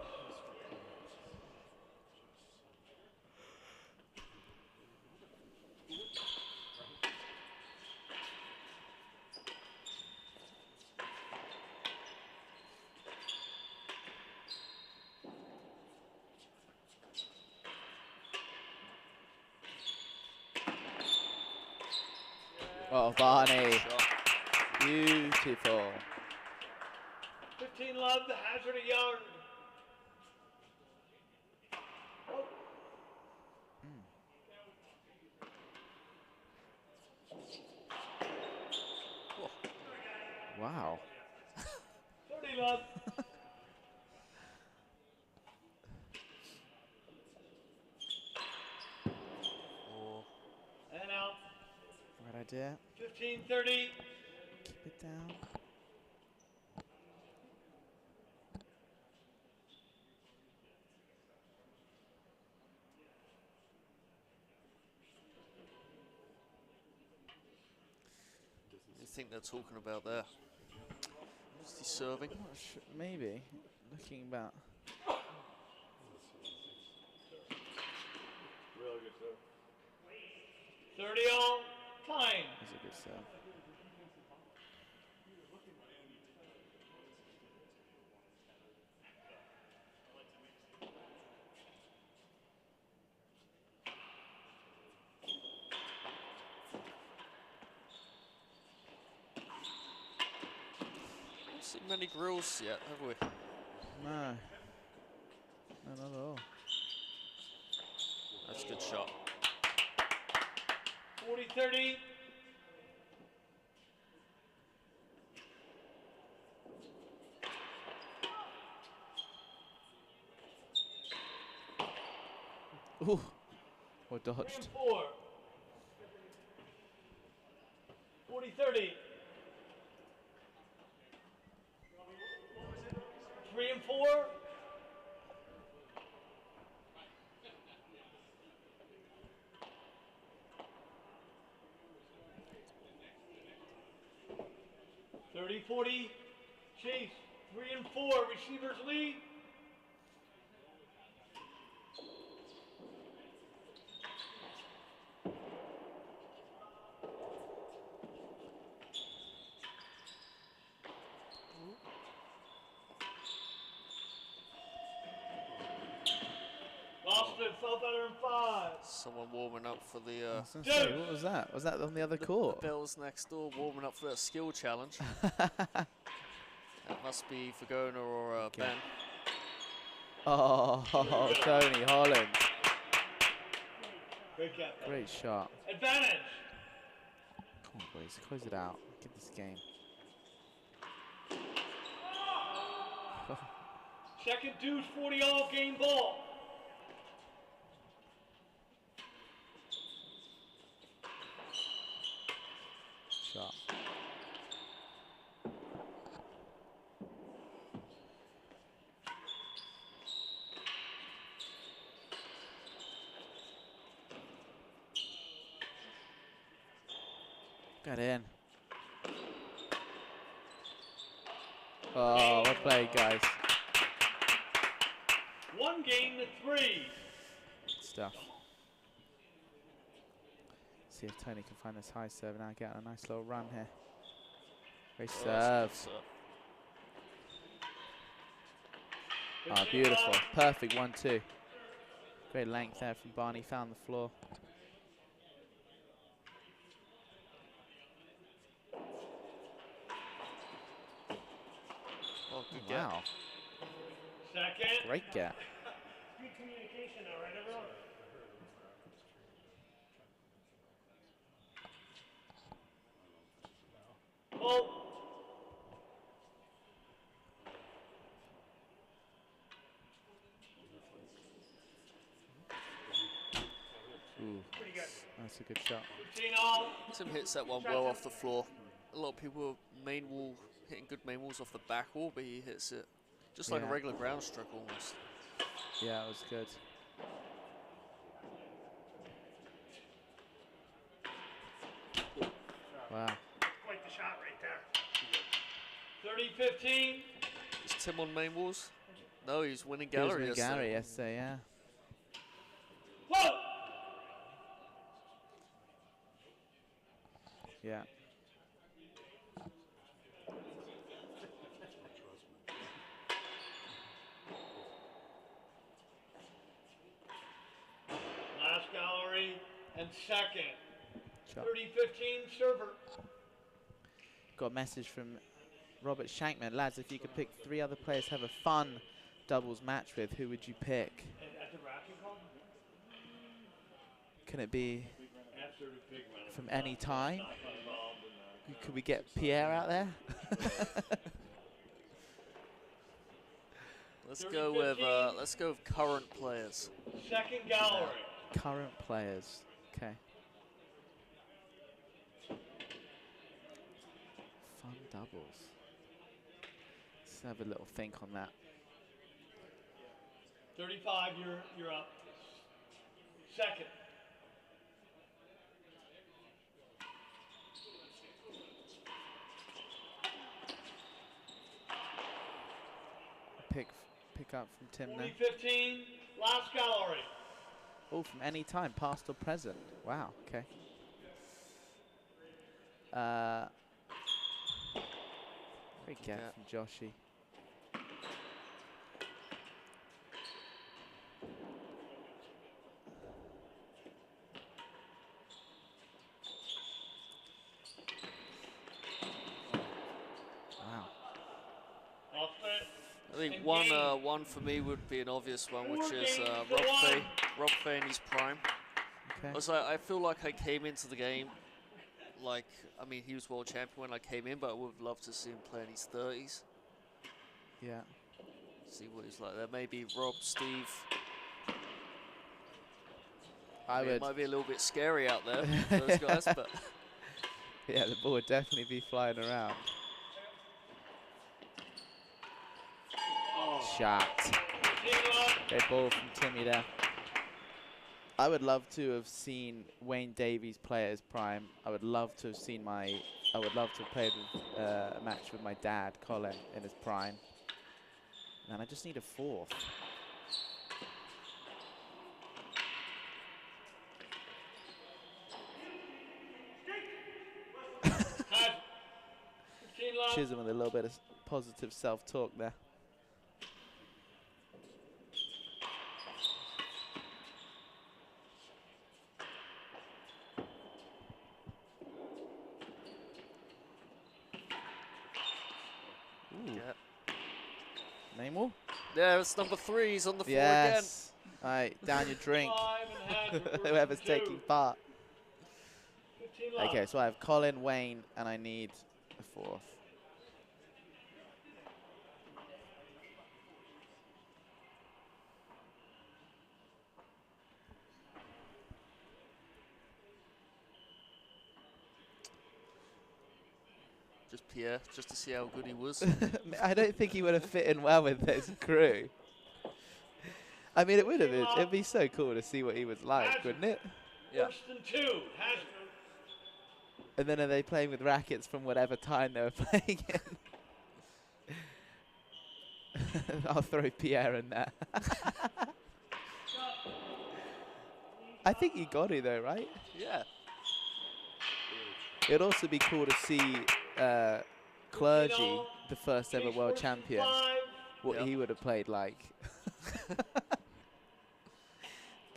Oh, Barney. Shot. Beautiful. 15 love, the hazard a yard. Wow. 30 love. Oh, And out. Right idea. 15-30. Keep it down. what do you think they're talking about there? Is he serving? Not maybe. Looking about. Really good serve. 30 all. Fine. That's a good serve. Haven't seen many grills yet, have we? No. No, not at all. That's a good shot. 40-30. Ooh. Or 3 dodged. and 4. 40-30. 3 and 4. Thirty, 40, chase, 3 and 4, receivers lead. Boston, fell better in 5. Someone warming up for the I was gonna say, what was that? Was that on the other court? Bells next door, warming up for that skill challenge. That must be Fagona or Ben. Oh, Tony Holland. Great cap. Great shot. Advantage. Come on, boys. Close it out. Get this game. Second deuce, 40 all, game ball. Shot. Got in. Oh, well played, guys. 1 game to 3. Good stuff. See if Tony can find this high serve now. Get on a nice little run here. Great serve. Ah, beautiful. Perfect 1-2. Great length there from Barney. Found the floor. Oh, good Wow. Second. Great get. Good communication now, right, everyone? Oh. Ooh, Pretty good. that's a good shot. 15 all. Tim hits that one well off the floor. A lot of people main wall hitting good main walls off the back wall, but he hits it just like a Yeah. regular ground stroke almost. Yeah, it was good. Wow. Quite the shot right there. 30-15. Is Tim on main walls? No, he's winning He was gallery winning yesterday. gallery yesterday, yeah. Whoa! Yeah. Last gallery and second. Shot. 30-15 server. Got a message from Robert Shankman. Lads, if you could pick 3 other players to have a fun doubles match with, who would you pick? At the Racquet Club? Can it be After the big round. from any time? Not involved in that. Could we get Pierre out there? Let's go with current players. Second gallery. Current players. Okay. Fun doubles. Let's have a little think on that. 35, you're up. Second. Pick up from Tim now. 20-15, last gallery. Oh, from any time, past or present. Wow, okay. Great get from Joshy. Wow. Off it. I think one for me would be an obvious one, which is Racquet in his prime. Okay. I feel like I came into the game, like, I mean, he was world champion when I came in, but I would love to see him play in his 30s. Yeah. See what he's like there. Maybe Rob, Steve. It might be a little bit scary out there for those guys, but yeah, the ball would definitely be flying around. Shot. Great ball from Timmy there. I would love to have seen Wayne Davies play at his prime. I would love to have seen I would love to have played with, a match with my dad, Colin, in his prime. And I just need a 4th. Chisholm with a little bit of positive self-talk there. Name all? yeah, it's number 3. He's on the floor Yes. All right, down your drink. Whoever's taking part. Okay, so I have Colin, Wayne, and I need a 4th. Just Pierre, just to see how good he was. I don't think he would have fit in well with this crew. I mean, it would have been. It'd be so cool to see what he was like, wouldn't it? Yeah. Worse than 2. And then are they playing with rackets from whatever time they were playing in? I'll throw Pierre in there. I think you got it though, right? Yeah. It'd also be cool to see Clergy, the first ever world champion, what he would have played like.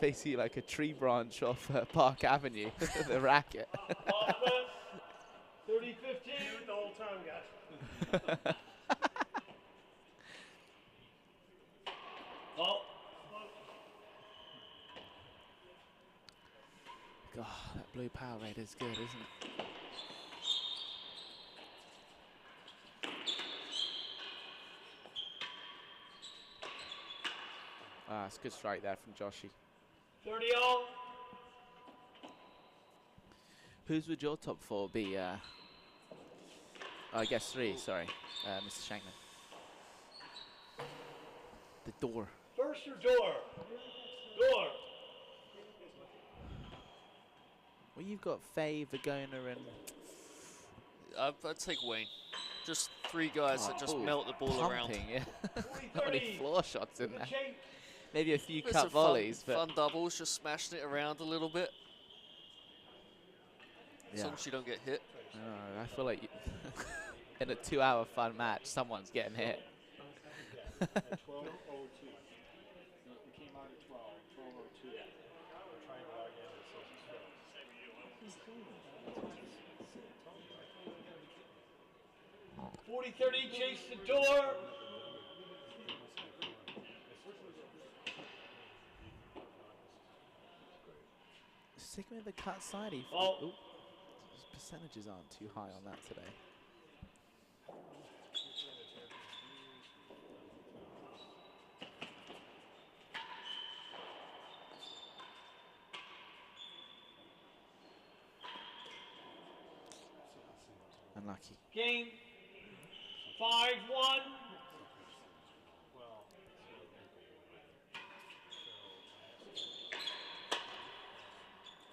Basically like a tree branch off Park Avenue, the racket. 30-15. Do it the whole time, guys. Oh, God, that blue power rate is good, isn't it? Ah, it's a good strike there from Joshy. 30-all. Whose would your top 4 be? Oh, I guess 3, sorry, Mr. Shankman. The door. First or door? Door. Well, you've got Faye, Vagona, and... I'd take Wayne. Just 3 guys that just Ooh, melt the ball around. pumping, yeah. Not many floor shots in there. Chase. Maybe a few Bits cut of volleys, fun but doubles, just smashing it around a little bit. As yeah. long as you don't get hit. I feel like in a 2-hour fun match, someone's getting hit. At 12:02. It came out at 12:02. We're trying to log in, it says it's filled. He's doing it. 40-30, chase the door. Stick with the cut side. Oh. Ooh, his percentages aren't too high on that today. Unlucky. Game 5-1.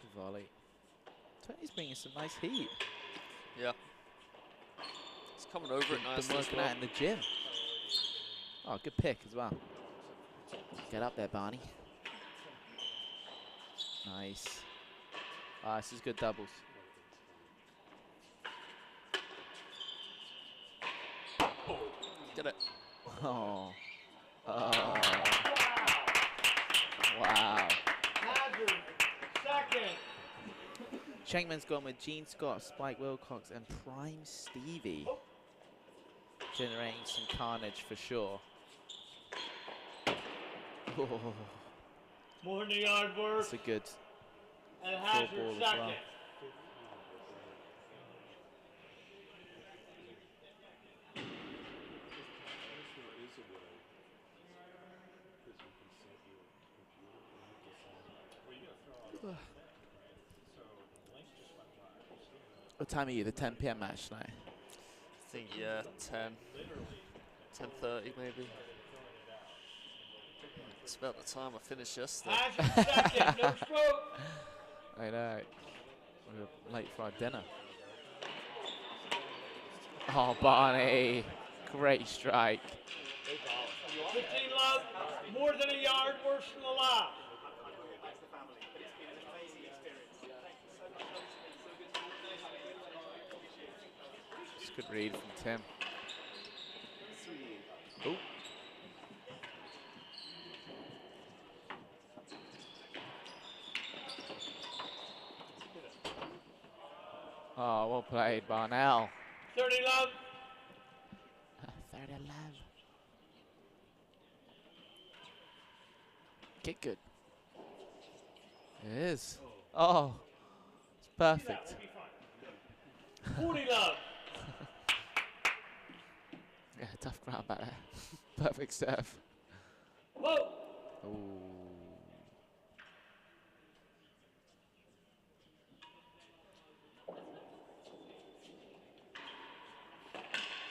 Good volley. Tony's bringing some nice heat. Yeah. It's coming over it Been nicely as working well. out in the gym. Oh, good pick as well. Get up there, Barney. Nice. Ah, this is good doubles. Get it. Oh. Oh. Wow. Hazard, second. Schenkman's gone with Gene Scott, Spike Wilcox, and Prime Stevie. Generating some carnage for sure. Oh, More than the yard work. that's a good And full Hazard, ball as second. well. What time are you? The 10 p.m. match tonight? I think, yeah, 10:30 maybe. It's about the time I finished yesterday. Hazard, second. No stroke. I know. We're late for our dinner. Oh, Barney. Great strike. 15 love. More than a yard, worse than the last. It's a good read from Tim. Oh. Oh, well played, Barnell. 30 love. Third love. Get good. It is. Oh, it's perfect. 40 love. Yeah, tough ground back there. Perfect serve. Whoa. Ooh.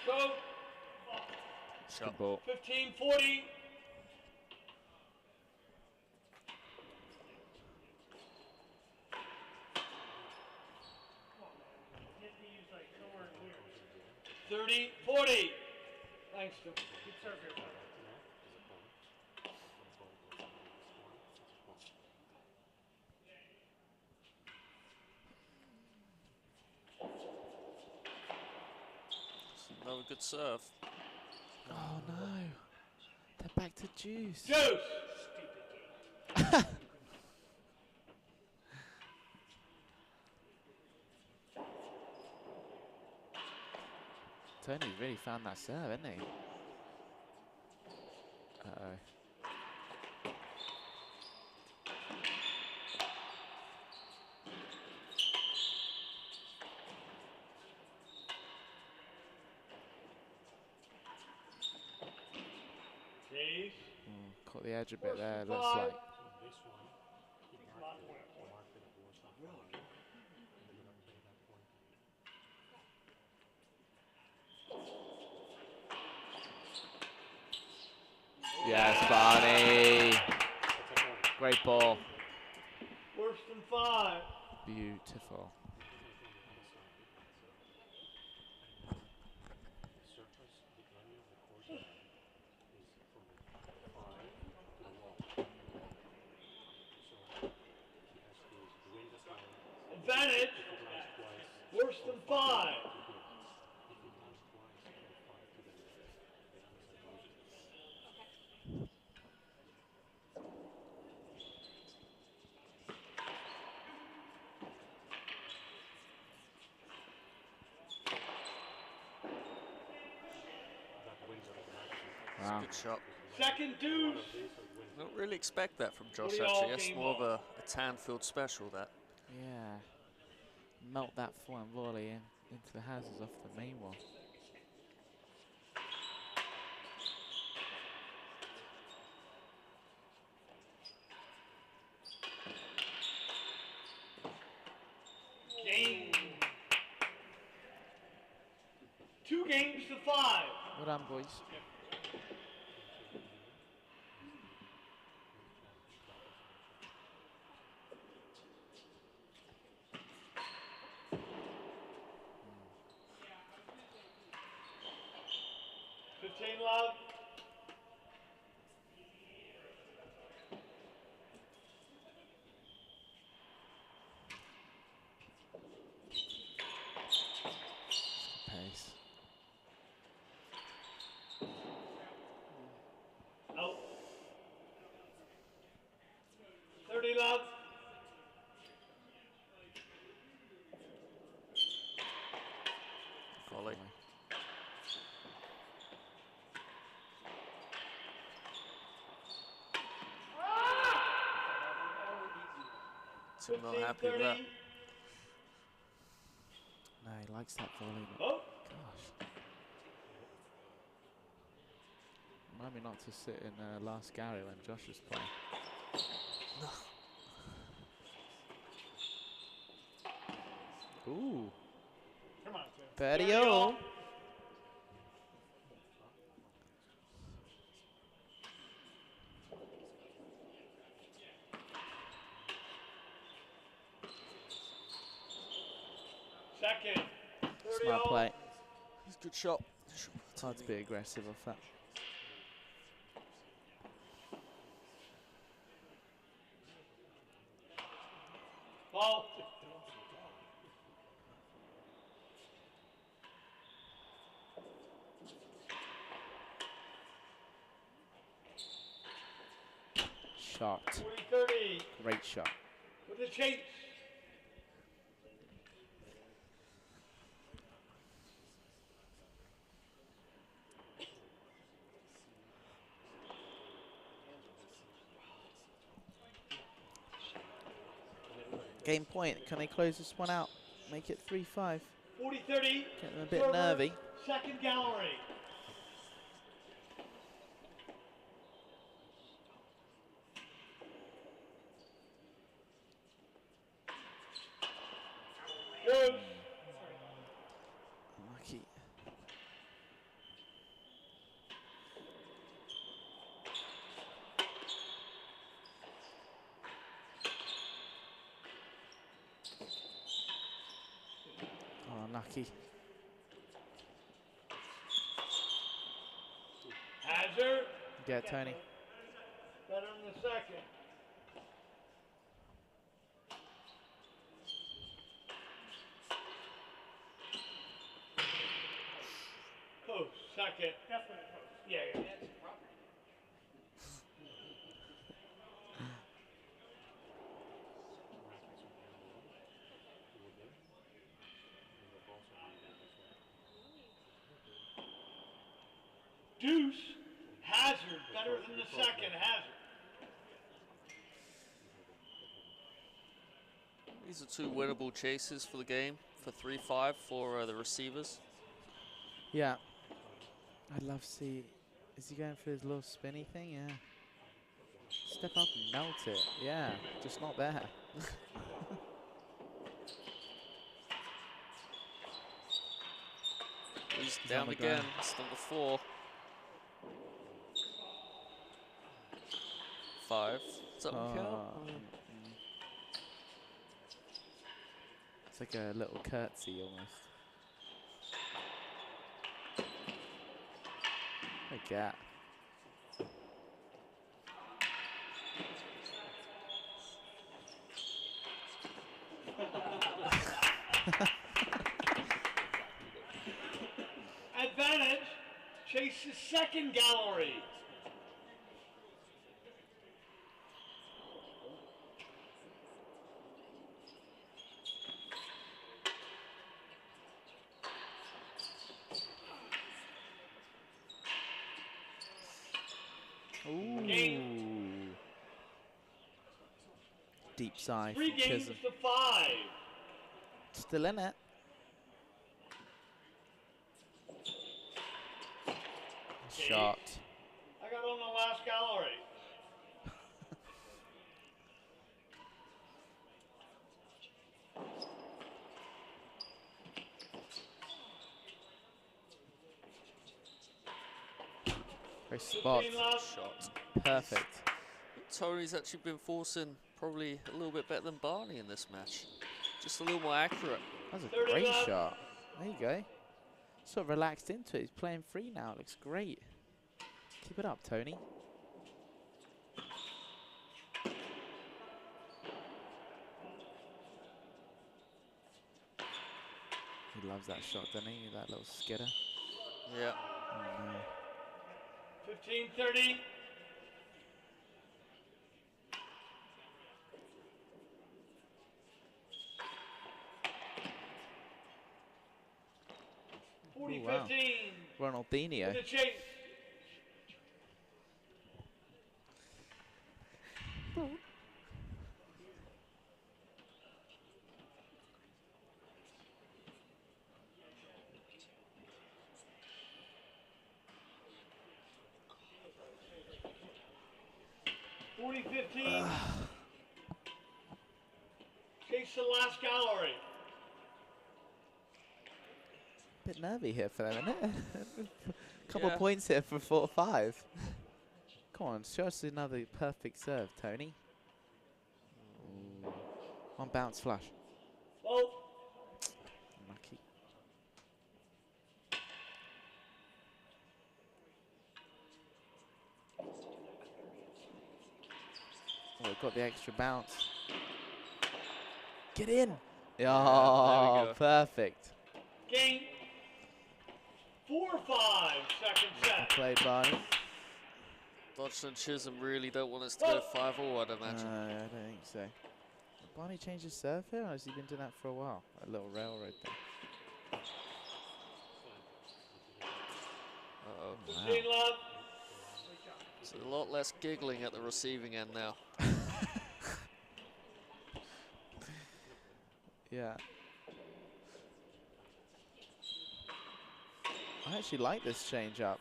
Go. Good ball. 15-40. You have to use like somewhere here. 30-40. Thanks, Tim. Good serve here, bud. Another good serve. Oh no. They're back to juice. Juice. Tony's really found that serve, hasn't he? Uh-oh. Chase. Caught the edge a bit there, and looks five. like. Yes, Barney. Great ball. Worse than 5. Beautiful. advantage. Worse than 5. Wow. Good shot. Second deuce. Don't really expect that from Josh, What do y'all actually. That's game more of ball? a Tanfield special, that. Yeah. Melt that forehand volley into the houses off the main wall. Game. 2 games to 5. Well done, boys. Love. Pace. Out. 30 love. Volley. Tim not happy with that. No, he likes that volley. But Oh. gosh. Remind me not to sit in last gallery when Josh was playing. Ooh. Come on, Tim. Birdie all. Second. 30 Smart all. play. It's a good shot. It's hard to be aggressive off that. Ball. Shot. 40-30. Great shot. With the chase. Game point. Can they close this one out? Make it 3-5. 40-30. Get them a bit Server, nervy. Second gallery. Good. Lucky. Oh, lucky. Hazard. Get Tony. Better in the second. Post. Second. Definitely post. Yeah, yeah. Deuce. Hazard. Better than the second. Hazard. These are 2 winnable chases for the game for 3-5 for the receivers. Yeah. I'd love to see. Is he going for his little spinny thing? Yeah. Step up and melt it. Yeah. Just not there. He's He's down on the again. ground. It's number 4. 5. Is that one count? It's like a little curtsy almost. Like that. Advantage. Chase's second gallery. Ooh. Game. Deep side 3 from games Chisholm. to 5. Still in it. Shot. I got on the last gallery. Very spot. 15 left. Shot. Perfect. Tony's actually been forcing probably a little bit better than Barney in this match. Just a little more accurate. That's a 30 great left. shot. There you go. Sort of relaxed into it. He's playing free now. Looks great. Keep it up, Tony. He loves that shot, doesn't he? That little skidder. Yeah. Oh, no. 15-30. Ooh, 40-15. wow. Ronaldinho. The chase. Chase the last gallery. Bit nervy here for them, isn't it? Couple Yeah. points here for 4-5. Come on, show us another perfect serve, Tony. Ooh. One bounce flush. Oh, Lucky. Oh, we've got the extra bounce. Get in! Oh, go. perfect. game. 4-5, second Well set. played, Barney. Dodgson and Chisholm really don't want us to go 5-all, I'd No, imagine. I don't think so. Barney changed his serve here, or has he been doing that for a while? A little railroad thing. Uh-oh. 15 left. There's a lot less giggling at the receiving end now. Yeah. I actually like this change up.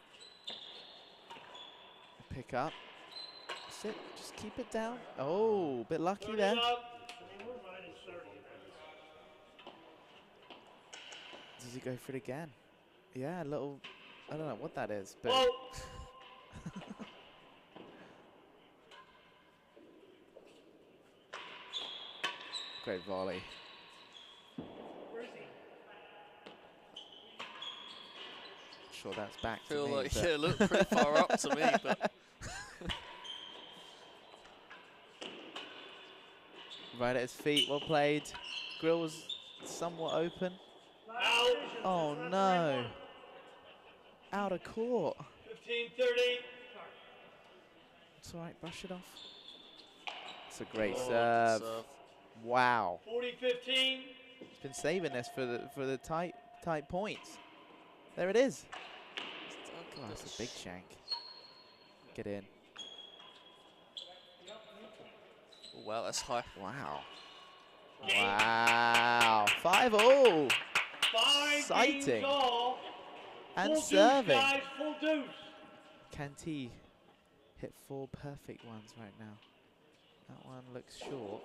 Pick up. Sit. Just keep it down. Oh, bit lucky 30 there. left. I mean, we're minus 30. Does he go for it again? Yeah, a little. I don't know what that is, but. Oh, Great volley. Where is he? Sure, that's back to Feel me. like, but yeah, it looked pretty far up to me, but right at his feet. Well played. Grill was somewhat open. out. Oh no. Out of court. 15-30. It's all right. Brush it off. It's a great Oh, serve. good serve. Wow. 40-15. He's been saving this for the tight points. There it is. Oh, that's a big shank. Get in. Oh, wow, that's high. Wow. Game. Wow. 5-all. 5 Exciting. games all. And Full serving. deuce, guys, full deuce. Canty hit 4 perfect ones right now. That one looks short.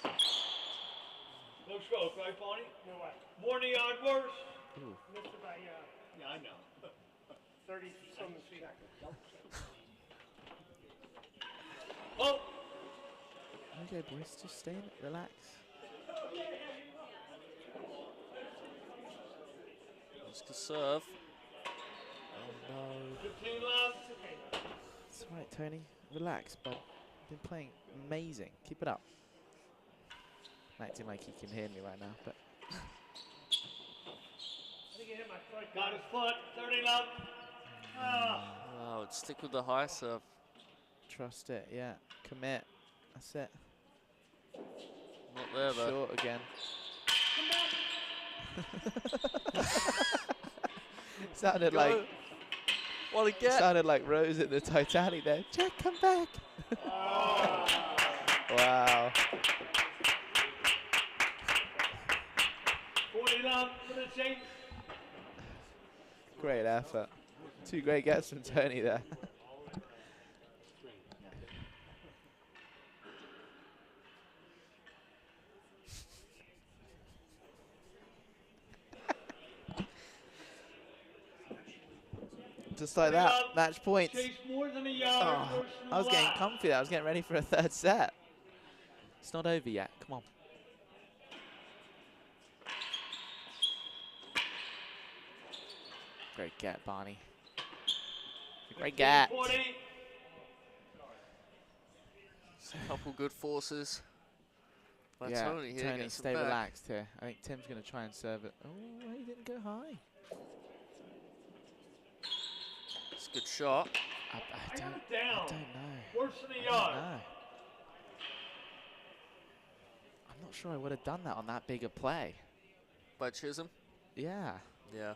No stroke, right, Bonnie? No way. More than the yard worse. Ooh. Missed it by Yeah, I know. 30-something feet. Oh, Okay, boys, just stay in it, relax. That's a good serve. Oh no. 15 left. It's alright, Tony. Relax, bud. You've been playing amazing. Keep it up. acting like he can hear me right now, but I think he hit my foot. Got his foot. 30 love. Oh, would stick with the high serve. trust it. Yeah, commit. That's it. Not there though. Short again. Sounded like What a get! sounded like Rose at the Titanic there. Jack, come back. Wow. 40 love for the chase. Great effort. 2 great gets from Tony there. Just like that, match points. Chase more than a yard. Oh, I was getting comfy there. I was getting ready for a 3rd set. It's not over yet. Come on. Great get, Barney. Great get. 40. A couple good forces. By Yeah, Tony here Tony, gets it stay back. relaxed here. I think Tim's going to try and serve it. Oh, he didn't go high. It's a good shot. I I don't, got it I down. don't know. Worse than a I yard. don't know. I'm not sure I would have done that on that big a play. By Chisholm. Yeah. Yeah.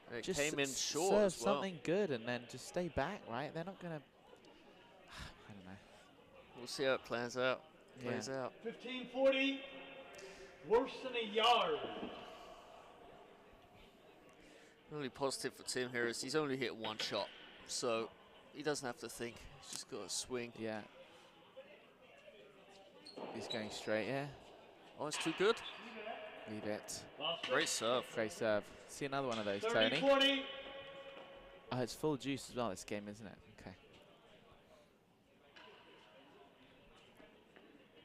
And it Just came in short serve as well. something good and then just stay back, right? They're not going to... I don't know. We'll see how it plans out. Yeah. Plays out. 15-40. Worse than a yard. The only positive for Tim here is he's only hit 1 shot. So he doesn't have to think. He's just got to swing. Yeah. He's going straight here. Oh, it's too good. Leave it. Great serve. Great serve. See another one of those, 30-40. Tony. Oh, it's full juice as well, this game, isn't it? Okay.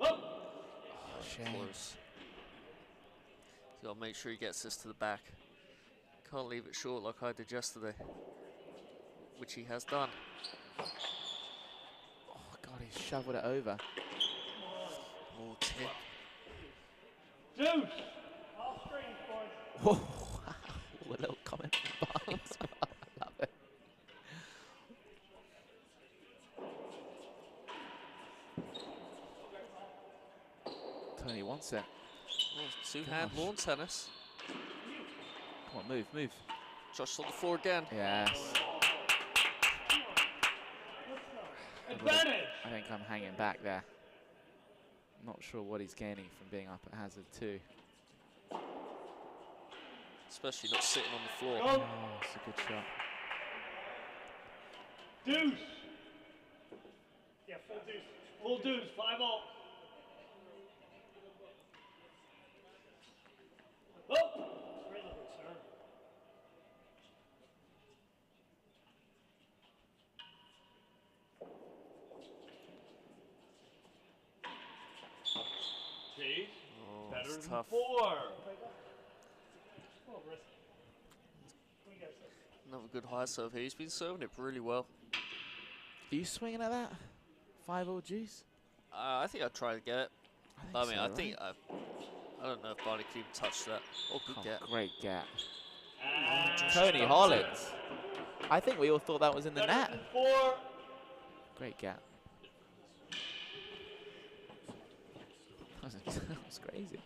Oh. Shame. Close. He's got to make sure he gets this to the back. Can't leave it short like I did yesterday. Which he has done. Oh, God, he shoveled it over. Oh, Tim. Deuce. All strings, boys. Whoa, wow. A little comment from Barney as well. I love it. Tony wants it. Oh, two-hand Gosh. lawn tennis. Come on, move, move. Josh on the floor again. Yes. Advantage. I think I'm hanging back there. Not sure what he's gaining from being up at hazard 2. Especially not sitting on the floor. Go. Oh, it's a good shot. Deuce. Yeah, full deuce. Full deuce. 5-all. Oh. Really good serve. Chase. Oh, Better it's than tough. 4. A little risky. What do you guys think? Another good high serve here. He's been serving it really well. Are you swinging at that? 5-all juice? I think I'd try to get it. I mean, so, I right? think I don't know if Barney can even touch that. Oh, good Oh, get. great get. And Tony Hollins. I think we all thought that was in the better net. than 4. Great get. That was crazy.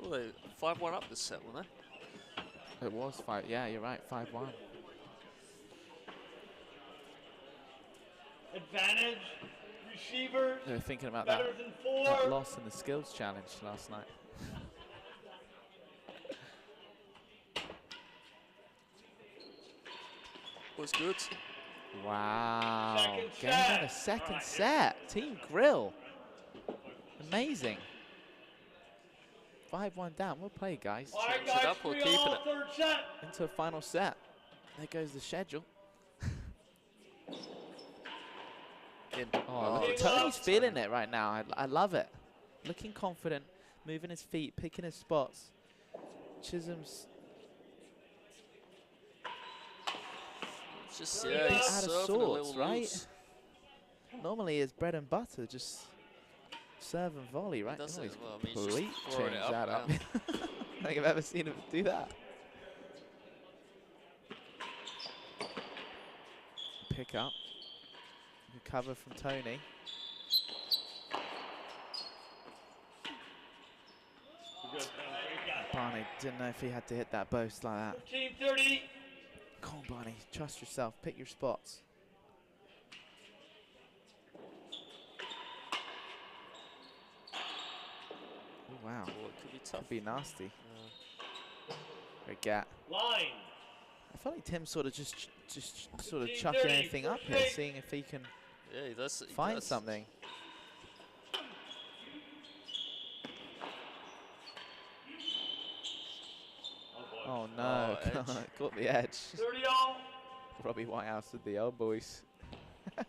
Oh, they 5-1 up this set, weren't they? It was 5. Yeah, you're right. 5-1. Advantage. Receivers. They were thinking about that, Better than 4. that loss in the skills challenge last night. Was good. Wow. Second Game set. in the second set. Team Grill. Amazing. 5-1 down. Well played, guys. All right, Change it guys. up or 3 keeping all. it? 3rd set. Into a final set. There goes the schedule. In. Oh, look, Big Tony's love. feeling it right now. I love it. Looking confident, moving his feet, picking his spots. Chisholm's Just, Big yeah, he's out of serving a sorts, little right? loose. normally his bread and butter. Just serve and volley, right? does Oh, it he's as well. I mean, he's just complete throwing changed it up that up. now. I don't think I've ever seen him do that. Pick up. Recover from Tony. Barney didn't know if he had to hit that post like that. 15-30. Come on, Barney. Trust yourself. Pick your spots. Oh, wow. Oh, it could be tough. Could be nasty. Racquet. Line. I feel like Tim's sort of just sort of 15-30, chucking anything up here, first seeing if he can Yeah, he does. He find does. something. Oh no, Oh, edge. caught the edge. 30-all. Robbie Whitehouse with the old boys. Oh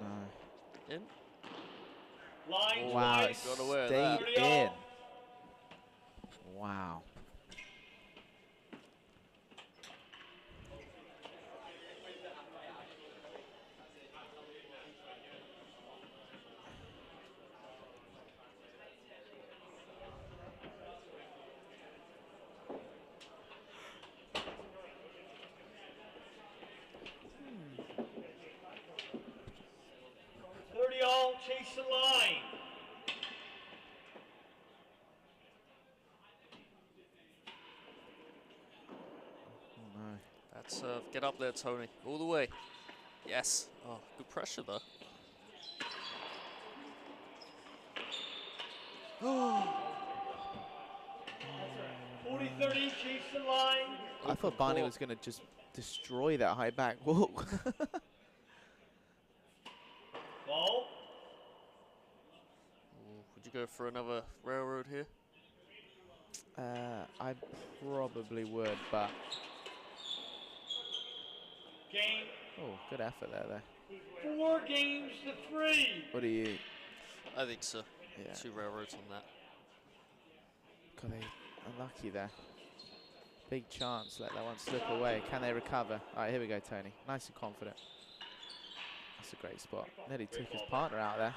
no. In. Line Oh, Wow, it twice. got away with stayed that. 30 in. all. Wow. All chase the line. Oh no. That's get up there, Tony. All the way. Yes. Oh, good pressure though. 40-30, chase the line. I thought Barney was going to just destroy that high back walk. Ball. Would you go for another railroad here? I probably would, but Game. oh, good effort there, though. 4 games to 3. What do you? I think so. Yeah. 2 railroads on that. God, they unlucky there. Big chance, let that one slip away. Can they recover? All right, here we go, Tony. Nice and confident. That's a great spot. Nearly took his partner out there.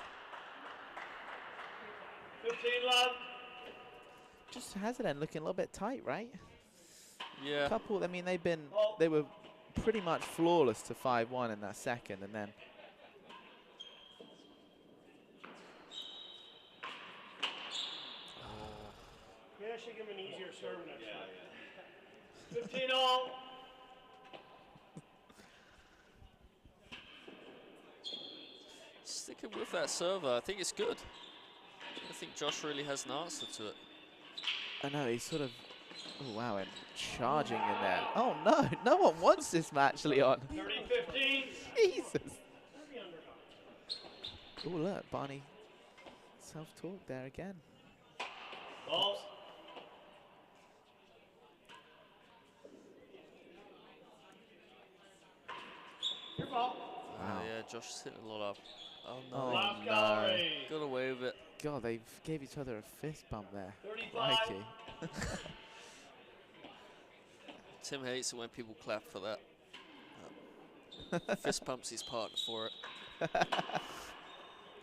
15 love. Just Hazard looking a little bit tight, right? Yeah. Couple. I mean, they were pretty much flawless to 5-1 in that second, and then. Maybe I should give him an easier serve next time. 15 all. Sticking with that server, I think it's good. I think Josh really has an answer to it. I know, he's sort of. Oh, wow, and charging in there. Oh, no. No one wants this match, Leon. 30-15. Jesus. Oh, look, Barney. Self-talk there again. Ball. Your ball. Wow. Yeah, Josh is hitting a lot up. Oh no. Oh, Last no. gallery. Got away with it. God, they gave each other a fist bump there. 35. Crikey. Tim hates it when people clap for that. Fist pumps his partner for it.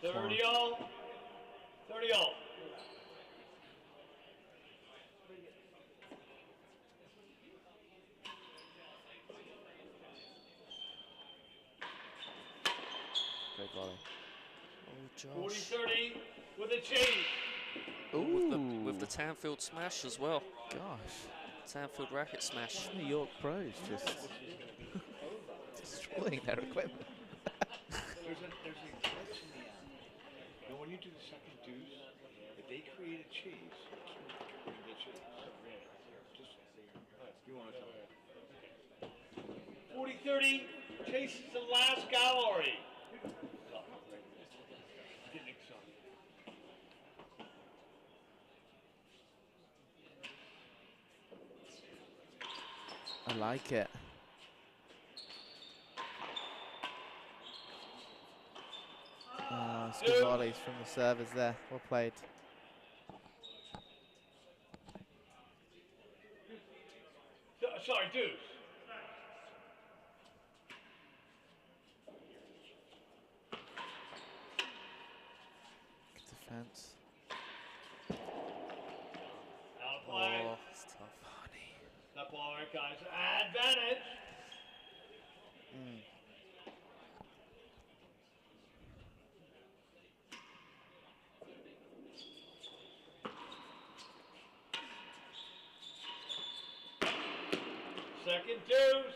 30 all. 30 all. Great volley. Oh, Josh. 40-30 with a chase. Ooh. With the Tanfield smash as well. Gosh. Tanfield racket smash. New York pros just destroying their equipment. There's a glitch in the end. And when you do the second deuce, if they create a chase, you can't get chase. Just, you want to tell me. 40-30 chases the last gallery. Getting excited. I like it. It's good volleys from the servers there. Well played. Sorry, dude. defense. Out of play. Oh, it's tough. That ball, right, guys. Advantage. Second deuce.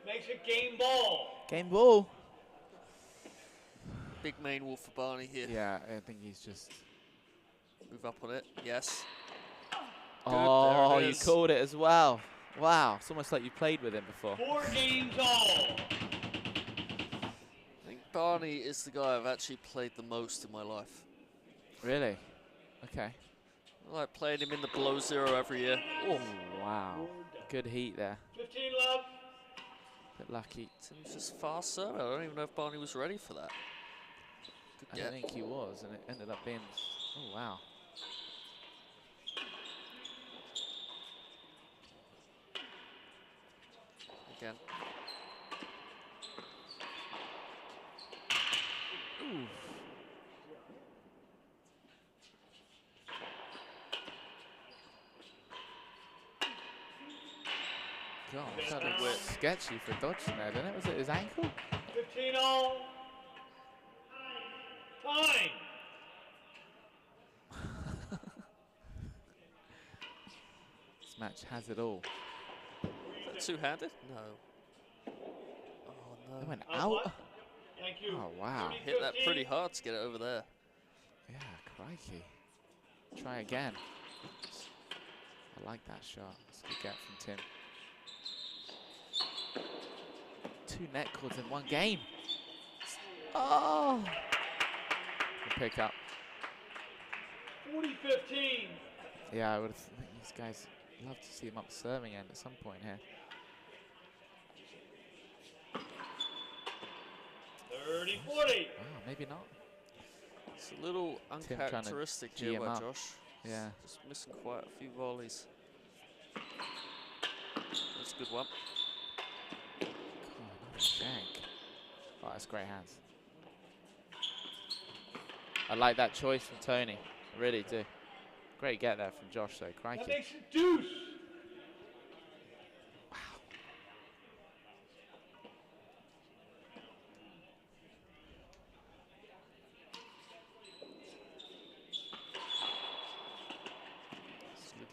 Makes it game ball. Game ball. Big main wall for Barney here. Yeah, I think he's just. Move up on it. Yes. Oh, there it you is. called it as well. Wow, it's almost like you played with him before. 4 games all. I think Barney is the guy I've actually played the most in my life. Really? Okay. I like playing him in the below 0 every year. Oh, wow. Good heat there. 15 left. Bit lucky. He was just fast serve. I don't even know if Barney was ready for that. Good I get. don't think he was, and it ended up being. Oh, wow. Again. Ooh. God, that Big looked whip. sketchy for dodging there, didn't it? Was it his ankle? 15 all. Time. This match has it all. Is that two-handed? No. Oh, They no. went Out out. what? Thank you. Oh, wow. Hit that pretty hard to get it over there. Yeah, crikey. Try again. I like that shot. That's a good get from Tim. 2 net cords in 1 game. Oh! Good pick up. 40-15. Yeah, I would have. These guys love to see him up the serving end at some point here. 30-40. Wow, maybe not. It's a little Tim trying to uncharacteristic G here him by up. Josh. Yeah. Just missing quite a few volleys. That's a good one. Oh, nice shank. Oh, that's great hands. I like that choice from Tony. I really do. Great get there from Josh, though. That Crikey. makes it deuce.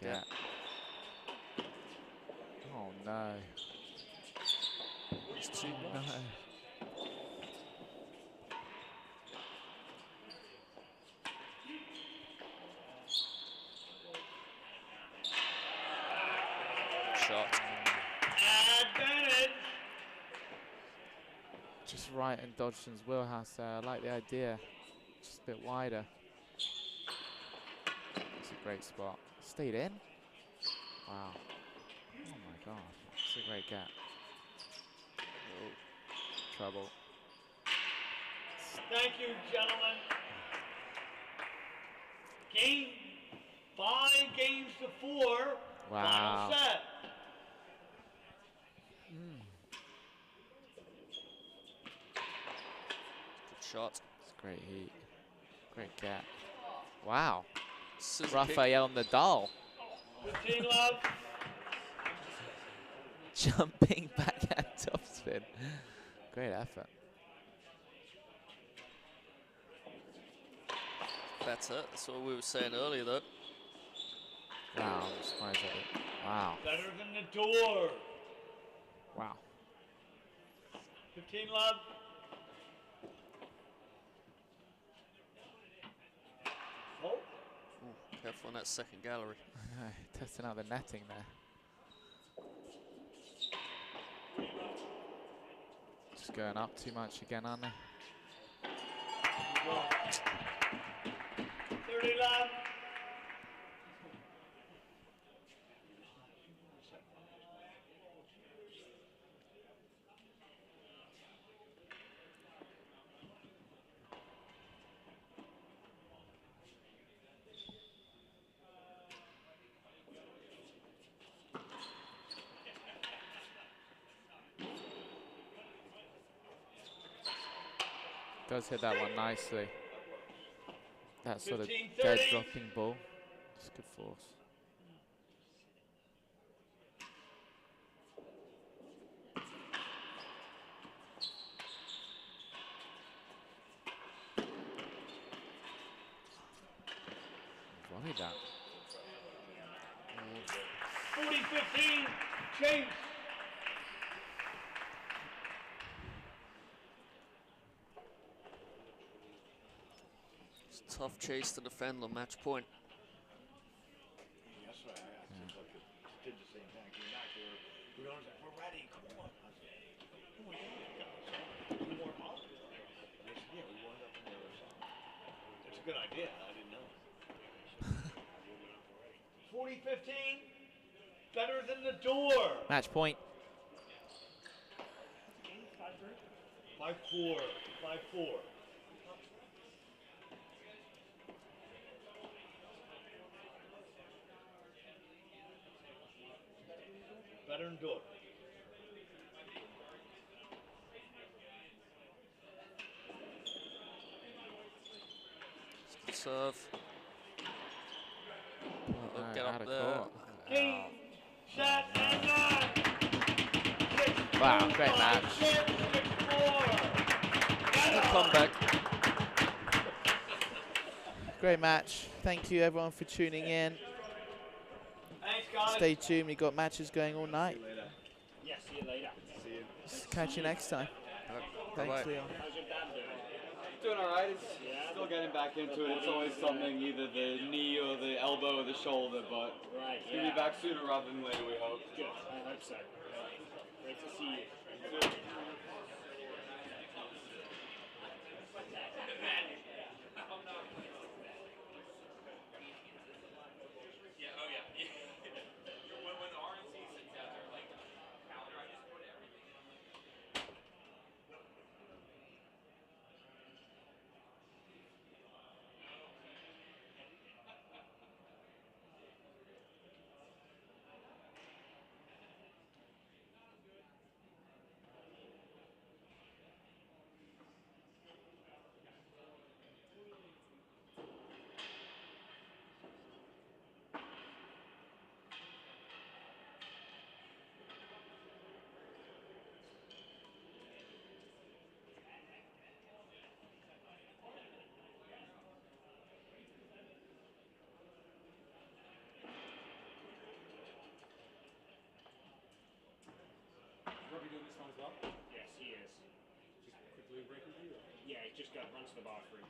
Good get. Oh, no. It's too No. much. Shot. Advantage. Just right in Dodgson's wheelhouse there. I like the idea. Just a bit wider. It's a great spot. Stayed in. Wow. Oh my god. It's a great get. Oh. Trouble. Thank you, gentlemen. Game 5 games to 4. Wow. Final set. Good shot. It's great heat. Great get. Wow. Scissor kick. Rafael Nadal 15 left. jumping backhand topspin. Great effort. Better. That's what we were saying earlier, though. Wow, I'm surprised at it. Wow. Better than the door. Wow. 15 left. Oh, Ooh, careful on that second gallery. I know, testing out the netting there. Just going up too much again, aren't they? 30 left. Does hit that one nicely. That sort of 15, dead 30. dropping ball. It's good force. Volley that. 40-15, chase. It's a tough chase to defend on match point. That's why I asked him, like, did the same thing. Came back, we're ready, come on. I said, come on, guys, two more up. They said, yeah, we warmed up on the other side. It's a good idea, I didn't know. 40-15, better than the door. Match point. 5-4, 5-4. Better than door. Serve. No, Get out up of there. court. Game, set, and 9. Wow, great match. 6-4. Good comeback. Great match. Thank you everyone for tuning in. Thanks, guys. Stay tuned. We've got matches going all night. Yeah, see you later. See you. Catch you next time. Thanks, Bye-bye. Leon. How's your dad doing? Doing alright, it's still getting back into it. It's always something, either the knee or the elbow or the shoulder, but Right, it's gonna be back sooner rather than later, we hope. Good, I hope so. Great to see you. Robbie doing this one as well? Yes, he is. Just quickly break review. Yeah, he's just got to run to the bathroom.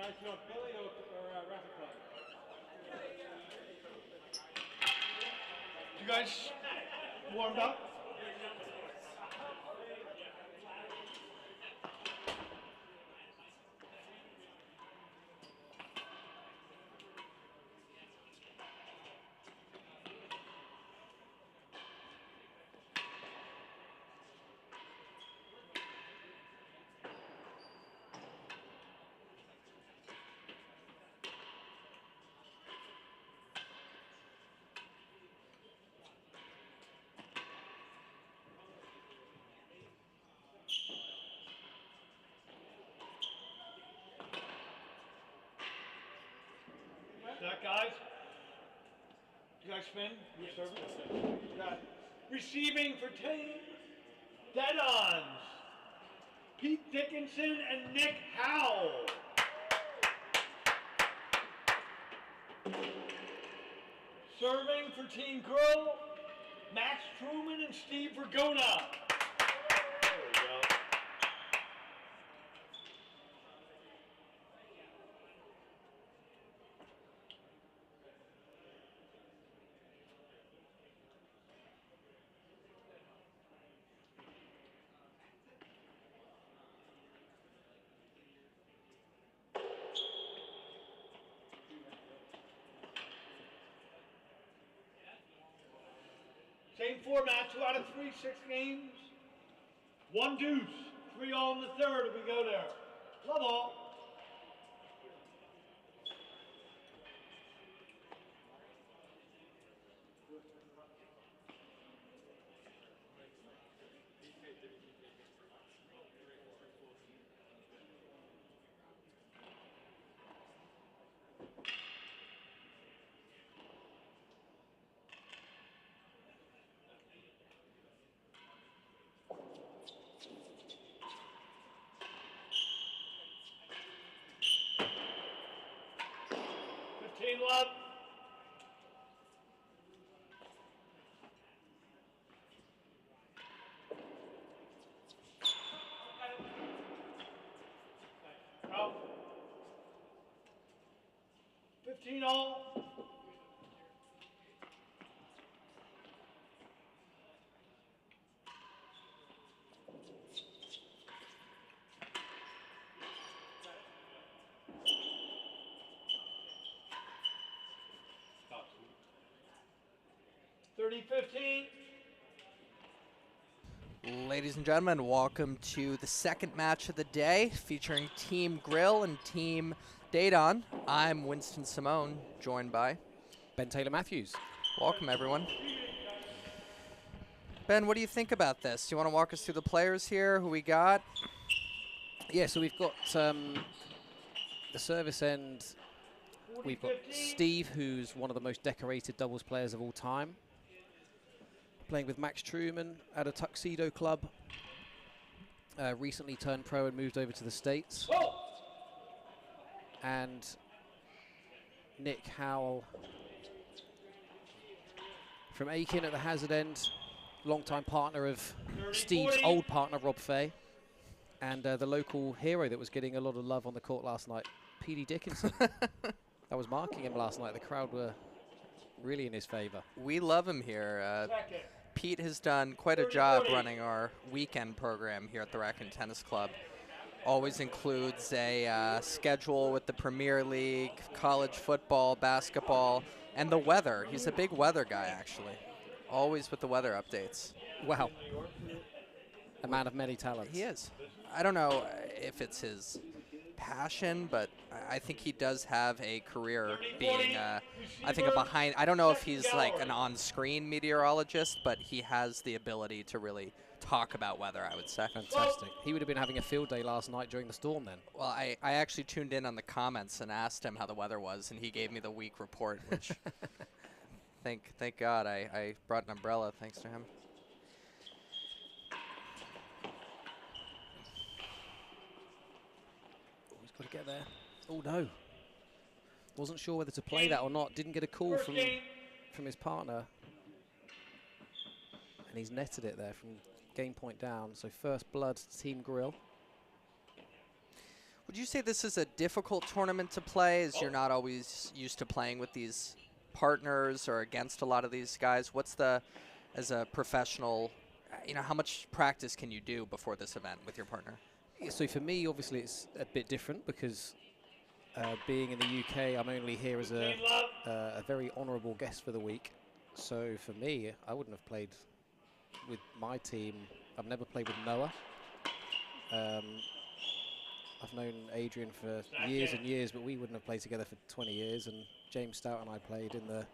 Guys, you want Billy or Racquet Club? You guys warmed up? That guys? You guys spin? You service? You got it. Receiving for team Dead-Ons, Pete Dickinson and Nick Howell. Serving for Team Grill, Max Truman and Steve Vergona. There we go. Same format, 2 out of 3, 6 games. 1 deuce, 3 all in the third if we go there. Love all. Love. Out. 15 all. Stop. 30-15. Ladies and gentlemen, welcome to the second match of the day featuring Team Grill and Team Dead-On. I'm Winston Simone, joined by Ben Taylor Matthews. Welcome, everyone. Ben, what do you think about this? Do you want to walk us through the players here, who we got? Yeah, so we've got the service end. We've got Steve, who's one of the most decorated doubles players of all time, playing with Max Truman at a Tuxedo Club. Recently turned pro and moved over to the States. And Nick Howell from Aiken at the hazard end, longtime partner of Steve's old partner, Rob Fay, and the local hero that was getting a lot of love on the court last night, P.D. Dickinson. That was marking him last night. The crowd were really in his favor. We love him here. Pete has done quite a job running our weekend program here at the Racquet Tennis Club. Always includes a schedule with the Premier League, college football, basketball, and the weather. He's a big weather guy, actually. Always with the weather updates. Wow. A man of many talents. He is. I don't know if it's his passion, but I think he does have a career being, I think, I don't know if he's like an on-screen meteorologist, but he has the ability to really talk about weather, I would say. Fantastic. He would have been having a field day last night during the storm then. Well, I actually tuned in on the comments and asked him how the weather was, and he gave me the week report, which thank God I brought an umbrella thanks to him. Oh, he's got to get there. Oh, no. Wasn't sure whether to play that or not. Didn't get a call from his partner. And he's netted it there from game point down. So first blood to Team Grill. Would you say this is a difficult tournament to play, as you're not always used to playing with these partners or against a lot of these guys? What's the, as a professional, how much practice can you do before this event with your partner? Yeah, so for me, obviously, it's a bit different because being in the UK, I'm only here as a very honourable guest for the week. So for me, I wouldn't have played with my team. I've never played with Noah. I've known Adrian for years and years, but we wouldn't have played together for 20 years. And James Stout and I played in the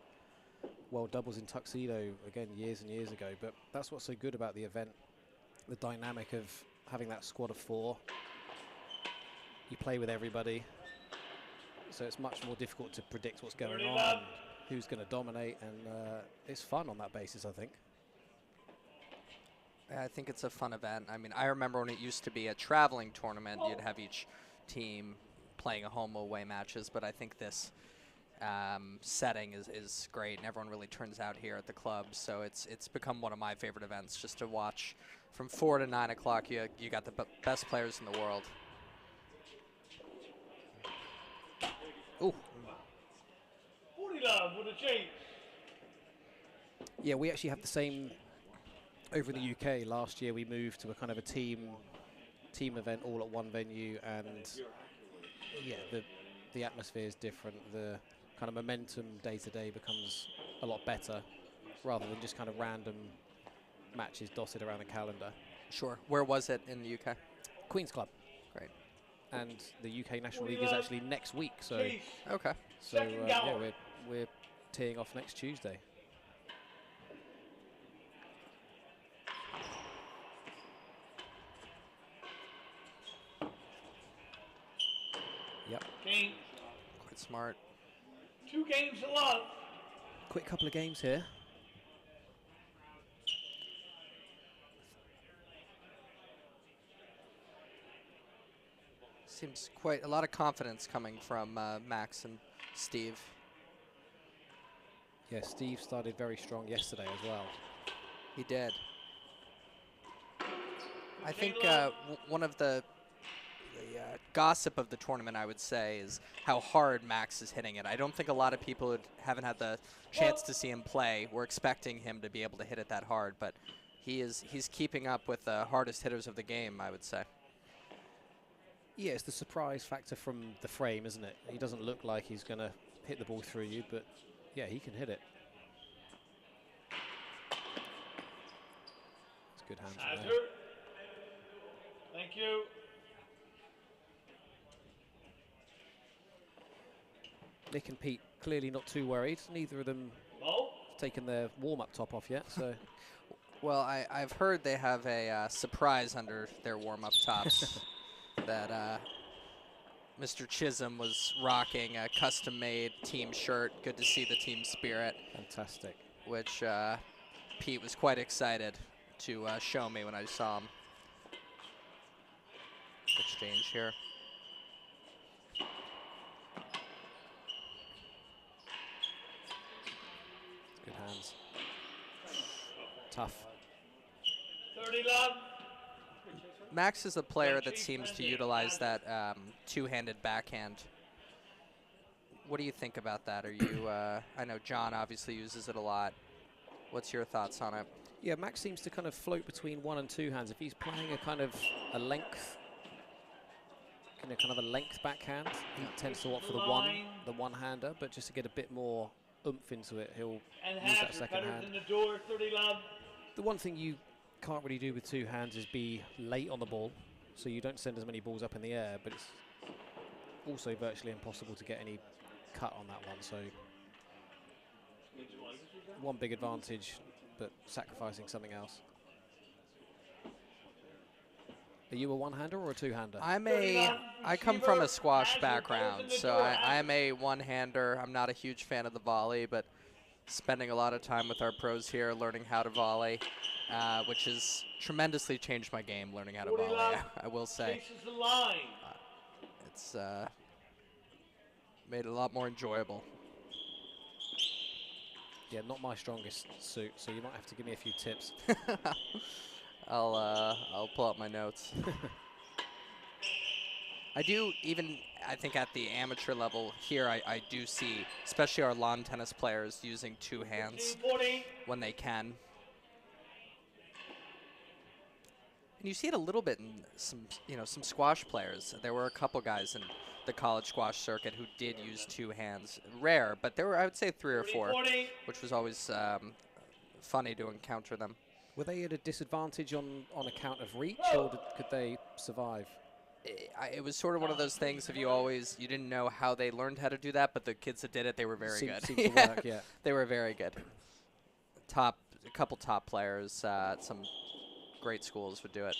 World Doubles in Tuxedo, again, years and years ago. But that's what's so good about the event, the dynamic of having that squad of 4. You play with everybody, so it's much more difficult to predict what's going on and who's going to dominate, and it's fun on that basis, I think. I think it's a fun event. I mean, I remember when it used to be a traveling tournament, you'd have each team playing a home away matches, but I think this setting is great, and everyone really turns out here at the club, so it's become one of my favorite events just to watch. From 4 to 9 o'clock, you got the best players in the world. Ooh. 40 love with a chase. Yeah, we actually have the same over in the UK. Last year we moved to a kind of a team event all at one venue, and yeah, the atmosphere is different. The kind of momentum day to day becomes a lot better rather than just kind of random matches dotted around the calendar. Sure. Where was it in the UK? Queen's Club. Great. And the UK National League is actually next week, so okay. So yeah, we're teeing off next Tuesday. Yep. Game. Quite smart. 2 games to love. Quick couple of games here. Seems quite a lot of confidence coming from Max and Steve. Yeah, Steve started very strong yesterday as well. He did. I think one of the gossip of the tournament, I would say, is how hard Max is hitting it. I don't think a lot of people who haven't had the chance to see him play were expecting him to be able to hit it that hard, but he's keeping up with the hardest hitters of the game, I would say. Yeah, it's the surprise factor from the frame, isn't it? He doesn't look like he's going to hit the ball through you, but yeah, he can hit it. It's good hands. Thank you. Nick and Pete clearly not too worried. Neither of them have taken their warm-up top off yet, so... Well, I've heard they have a surprise under their warm-up tops. That Mr. Chisholm was rocking a custom-made team shirt. Good to see the team spirit. Fantastic. Which Pete was quite excited to show me when I saw him. Exchange here. Good hands. Tough. 30 love. Max is a player that seems to utilize that two-handed backhand. What do you think about that? Are you? I know John obviously uses it a lot. What's your thoughts on it? Yeah, Max seems to kind of float between one and two hands. If he's playing a kind of a length, kind of a length backhand, he tends to opt for the one-hander. But just to get a bit more oomph into it, he'll use that second hand. The one thing you can't really do with two hands is be late on the ball, so you don't send as many balls up in the air, but it's also virtually impossible to get any cut on that one, so one big advantage, but sacrificing something else. Are you a one-hander or a two-hander? I come from a squash background, so I am a one-hander. I'm not a huge fan of the volley, but spending a lot of time with our pros here learning how to volley, which has tremendously changed my game, learning how to volley, I will say. It's made it a lot more enjoyable. Yeah, not my strongest suit, so you might have to give me a few tips. I'll pull out my notes. I do, even I think at the amateur level here, I do see, especially our lawn tennis players, using two hands 40. when they can. And you see it a little bit in some squash players. There were a couple guys in the college squash circuit who did use two hands. Rare, but there were, I would say, 3 or 4, 40. which was always funny to encounter them. Were they at a disadvantage on account of reach, or could they survive? It was sort of one of those things if you didn't know how they learned how to do that, but the kids that did it, they were very good. Seemed to work, yeah. They were very good. A couple top players at some great schools would do it.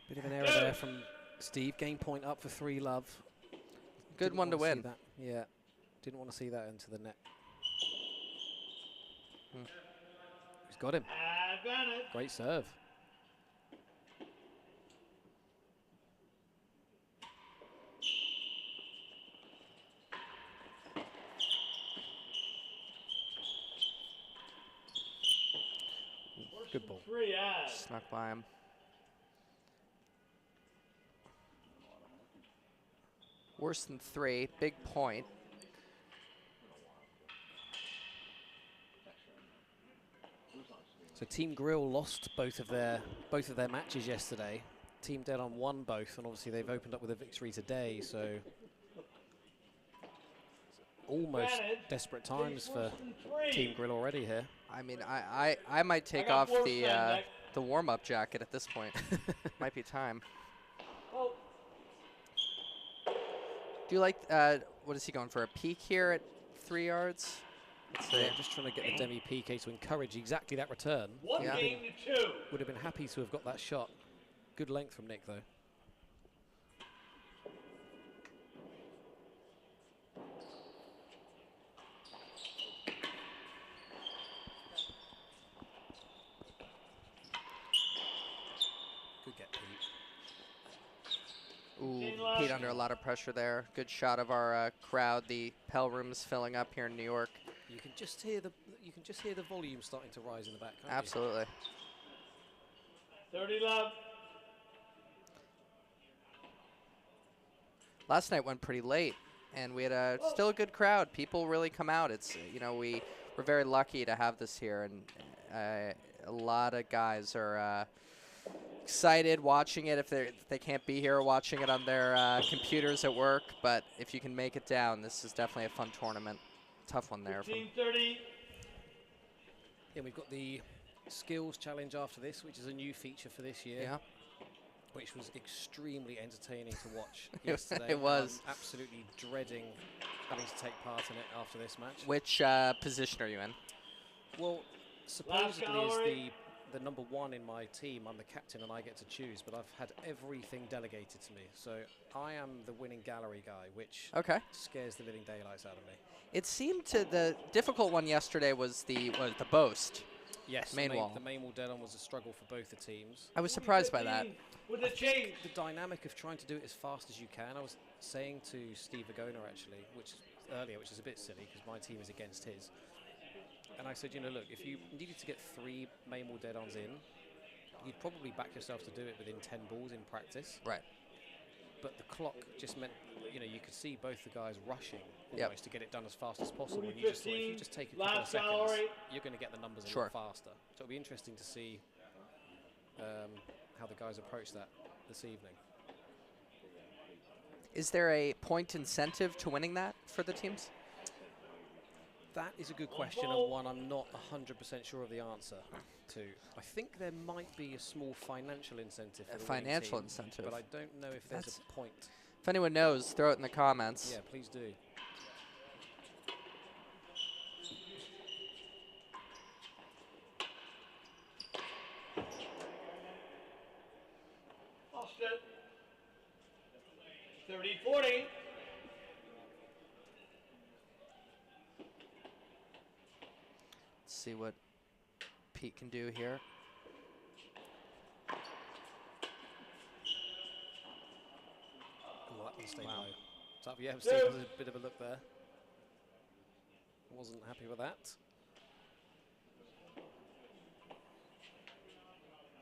Bit of an error there from Steve. Game point up for 3-love. Good one to win. That. Yeah, didn't want to see that into the net. He's got him. Great serve. Good ball. Snuck by him. Worse than 3. Big point. So Team Grill lost both of their matches yesterday. Team Dead on won both, and obviously they've opened up with a victory today. So almost desperate times for Team Grill already here. I mean, I might take off the warm-up jacket at this point. Might be time. Do you like, what is he going for, a peak here at 3 yards? Yeah, just trying to get the demi PK to encourage exactly that return. One game to 2. Would have been happy to have got that shot. Good length from Nick, though. Good get, Pete. Ooh, Pete under a lot of pressure there. Good shot of our crowd. The Pell Room's filling up here in New York. You can just hear the volume starting to rise in the back. Can't Absolutely. 30-love. Last night went pretty late, and we had still a good crowd. People really come out. It's we're very lucky to have this here, and a lot of guys are excited watching it. If they can't be here, watching it on their computers at work. But if you can make it down, this is definitely a fun tournament. Tough one there. 15-30. Yeah, we've got the skills challenge after this, which is a new feature for this year. Yeah. Which was extremely entertaining to watch yesterday. It was. I'm absolutely dreading having to take part in it after this match. Which position are you in? Well, supposedly as the number 1 in my team, I'm the captain and I get to choose, but I've had everything delegated to me. So I am the winning gallery guy, which scares the living daylights out of me. It seemed the difficult one yesterday was the boast. Yes, main wall. The main wall dead-on was a struggle for both the teams. I was surprised by that. With the change. The dynamic of trying to do it as fast as you can. I was saying to Steve Agona actually, which is a bit silly because my team is against his. And I said, look, if you needed to get 3 main wall dead-ons in, you'd probably back yourself to do it within 10 balls in practice. Right. But the clock just meant, you could see both the guys rushing almost to get it done as fast as possible. And you just thought, if you just take a couple of seconds, you're going to get the numbers a lot faster. So it'll be interesting to see how the guys approach that this evening. Is there a point incentive to winning that for the teams? That is a good question, and one I'm not 100% sure of the answer to. I think there might be a small financial incentive for the financial team, incentive, but I don't know if there's a point. If anyone knows, throw it in the comments. Yeah, please do. Lost it. 30-40. See what Pete can do here. Ooh, that one stayed low. Tough, yeah, Steve has a bit of a look there. Wasn't happy with that.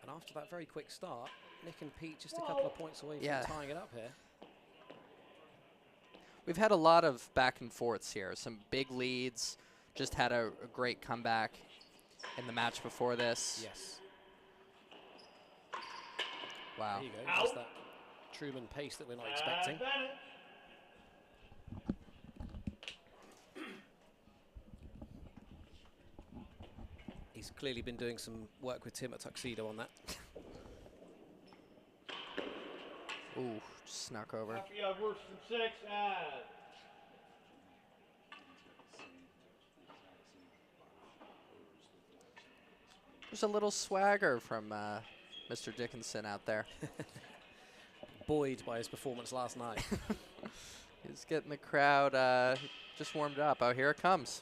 And after that very quick start, Nick and Pete just a couple of points away from tying it up here. We've had a lot of back and forths here. Some big leads. Just had a great comeback in the match before this. Yes. Wow. There you go. Just that Truman pace that we're not expecting. He's clearly been doing some work with Tim at Tuxedo on that. Ooh, just snuck over. After you have works from 6, There's a little swagger from Mr. Dickinson out there. Buoyed by his performance last night. He's getting the crowd just warmed up. Oh, here it comes.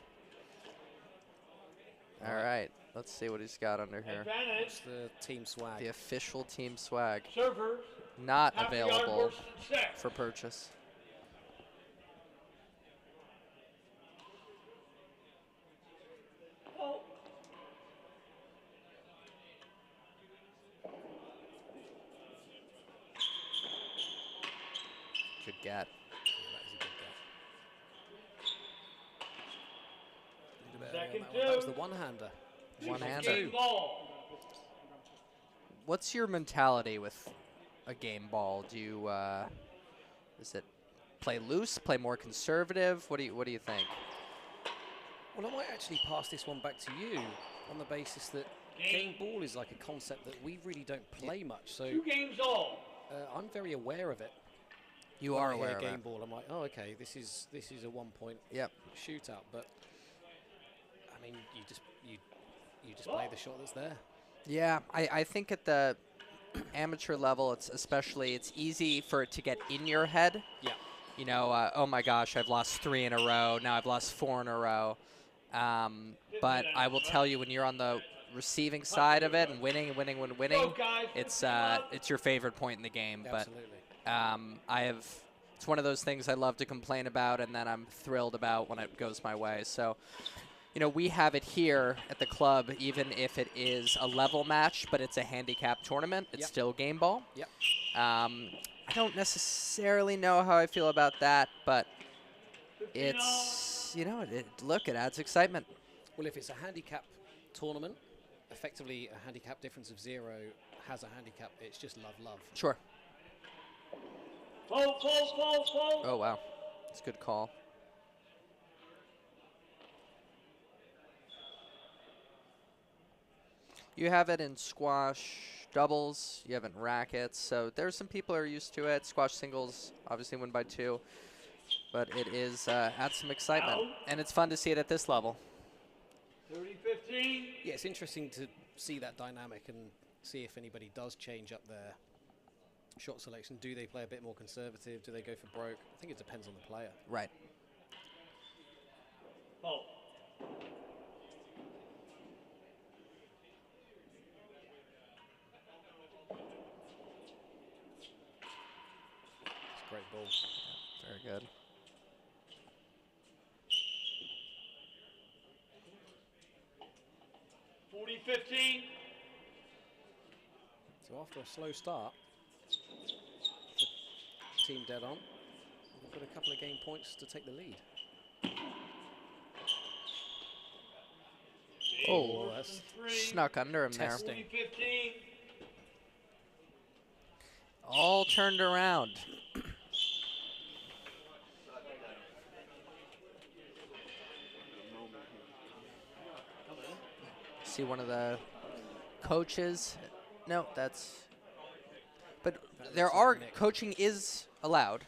All right, let's see what he's got under here. It's the team swag. The official team swag. server. Not available for purchase. Oh. Good get. That was the one-hander. One-hander. What's your mentality with a game ball? Do you is it play loose, play more conservative? What do you think? Well, I might actually pass this one back to you on the basis that game ball is like a concept that we really don't play much. So 2 games all. I'm very aware of it. You When are I hear aware of game it. ball. I'm like, oh, okay, this is a 1-point shootout. But I mean, you just play the shot that's there. Yeah, I think at the amateur level, it's easy for it to get in your head. Yeah. You know, oh my gosh, I've lost 3 in a row. Now I've lost 4 in a row. But I will tell you, when you're on the receiving side of it and winning, it's your favorite point in the game. Absolutely. But it's one of those things I love to complain about, and then I'm thrilled about when it goes my way. So, you know, we have it here at the club, even if it is a level match, but it's a handicap tournament. It's still game ball. Yep. I don't necessarily know how I feel about that, but it's, you know, look, it adds excitement. Well, if it's a handicap tournament, effectively a handicap difference of 0 has a handicap. It's just love. Sure. Fall. Oh, wow. That's a good call. You have it in squash doubles, you have it in rackets, so there's some people who are used to it. Squash singles obviously win by 2, but it is adds some excitement, and it's fun to see it at this level. 30-15. Yeah, it's interesting to see that dynamic and see if anybody does change up their shot selection. Do they play a bit more conservative? Do they go for broke? I think it depends on the player. Right. Oh. It's a great ball. Very good. $40-15. So after a slow start, the team dead on. We've got a couple of game points to take the lead. Oh, that's snuck under him there. testing. 40-15. All turned around. See one of the coaches. No, that's. But there are coaching is allowed.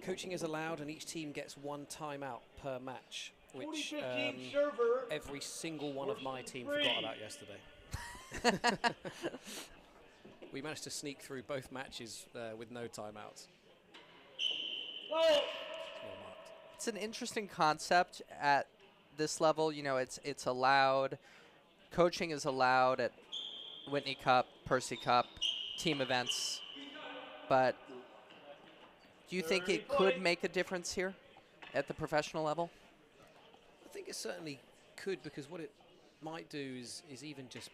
Coaching is allowed, and each team gets 1 timeout per match, which 40-15 server. every single one of my team forgot about yesterday. We managed to sneak through both matches with no timeouts. Oh. It's an interesting concept at this level. You know, it's allowed. Coaching is allowed at Whitney Cup, Percy Cup, team events, but Do you think it could make a difference here at the professional level? I think it certainly could, because what it might do is even just,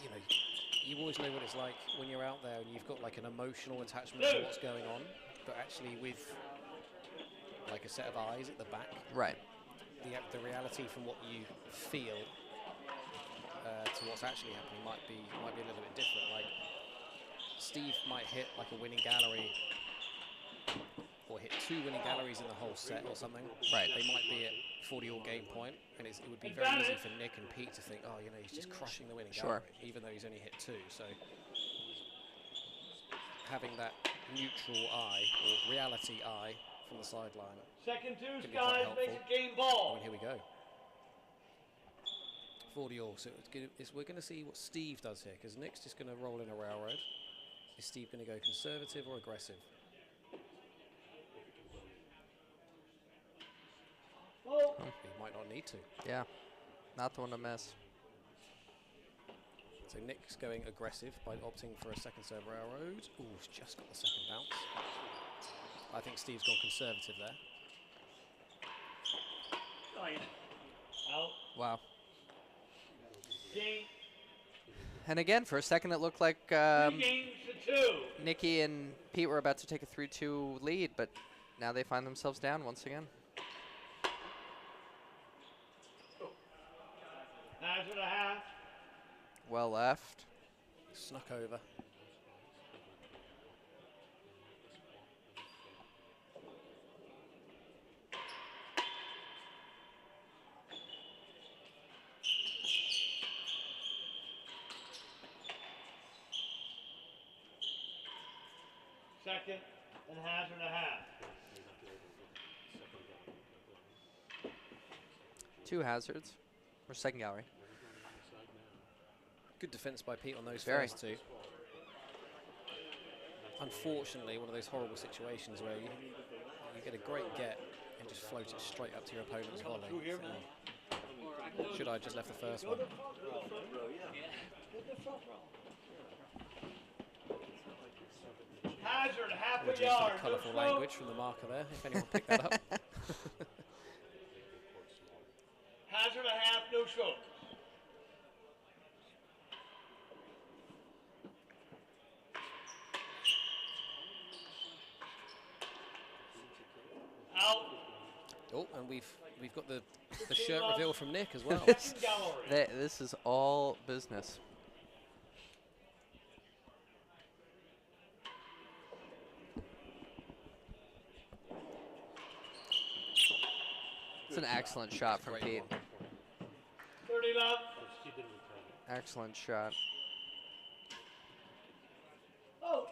you know, you always know what it's like when you're out there and you've got like an emotional attachment to what's going on, but actually with like a set of eyes at the back, Right. the reality from what you feel to what's actually happening might be a little bit different. Like Steve might hit like a winning gallery, or hit 2 winning galleries in the whole set or something. Right. They might be at 40-all game point, and it would be very easy for Nick and Pete to think, oh, you know, he's just crushing the winning gallery, even though he's only hit 2. So having that neutral eye or reality eye from the sideline. Second deuce, Can be quite guys, helpful. makes a game ball. Oh, and here we go. 40-all. So we're going to see what Steve does here, because Nick's just going to roll in a railroad. Is Steve going to go conservative or aggressive? Oh. He might not need to. Yeah, not the one to miss. So Nick's going aggressive by opting for a second serve railroad. Ooh, he's just got the second bounce. I think Steve's gone conservative there. Out. Wow. Game. And again, for a second, it looked like 3 games to 2. Nikki and Pete were about to take a 3-2 lead, but now they find themselves down once again. Hazard a half. Well left. Snuck over. Second and hazard a half. 2 hazards. Or second gallery. Good defense by Pete on those Very. first 2. Unfortunately, one of those horrible situations where you get a great get and just float it straight up to your opponent's volley. Should I have just left the first one? Hazard half a Apologies for yard. the colourful No language from the marker there, if anyone picked that up. Hazard a half, no stroke. Out. Oh, and we've got the shirt reveal from Nick as well. Second gallery. This is all business. It's an excellent shot from Great Pete. one. 30 left. Excellent shot. Oh.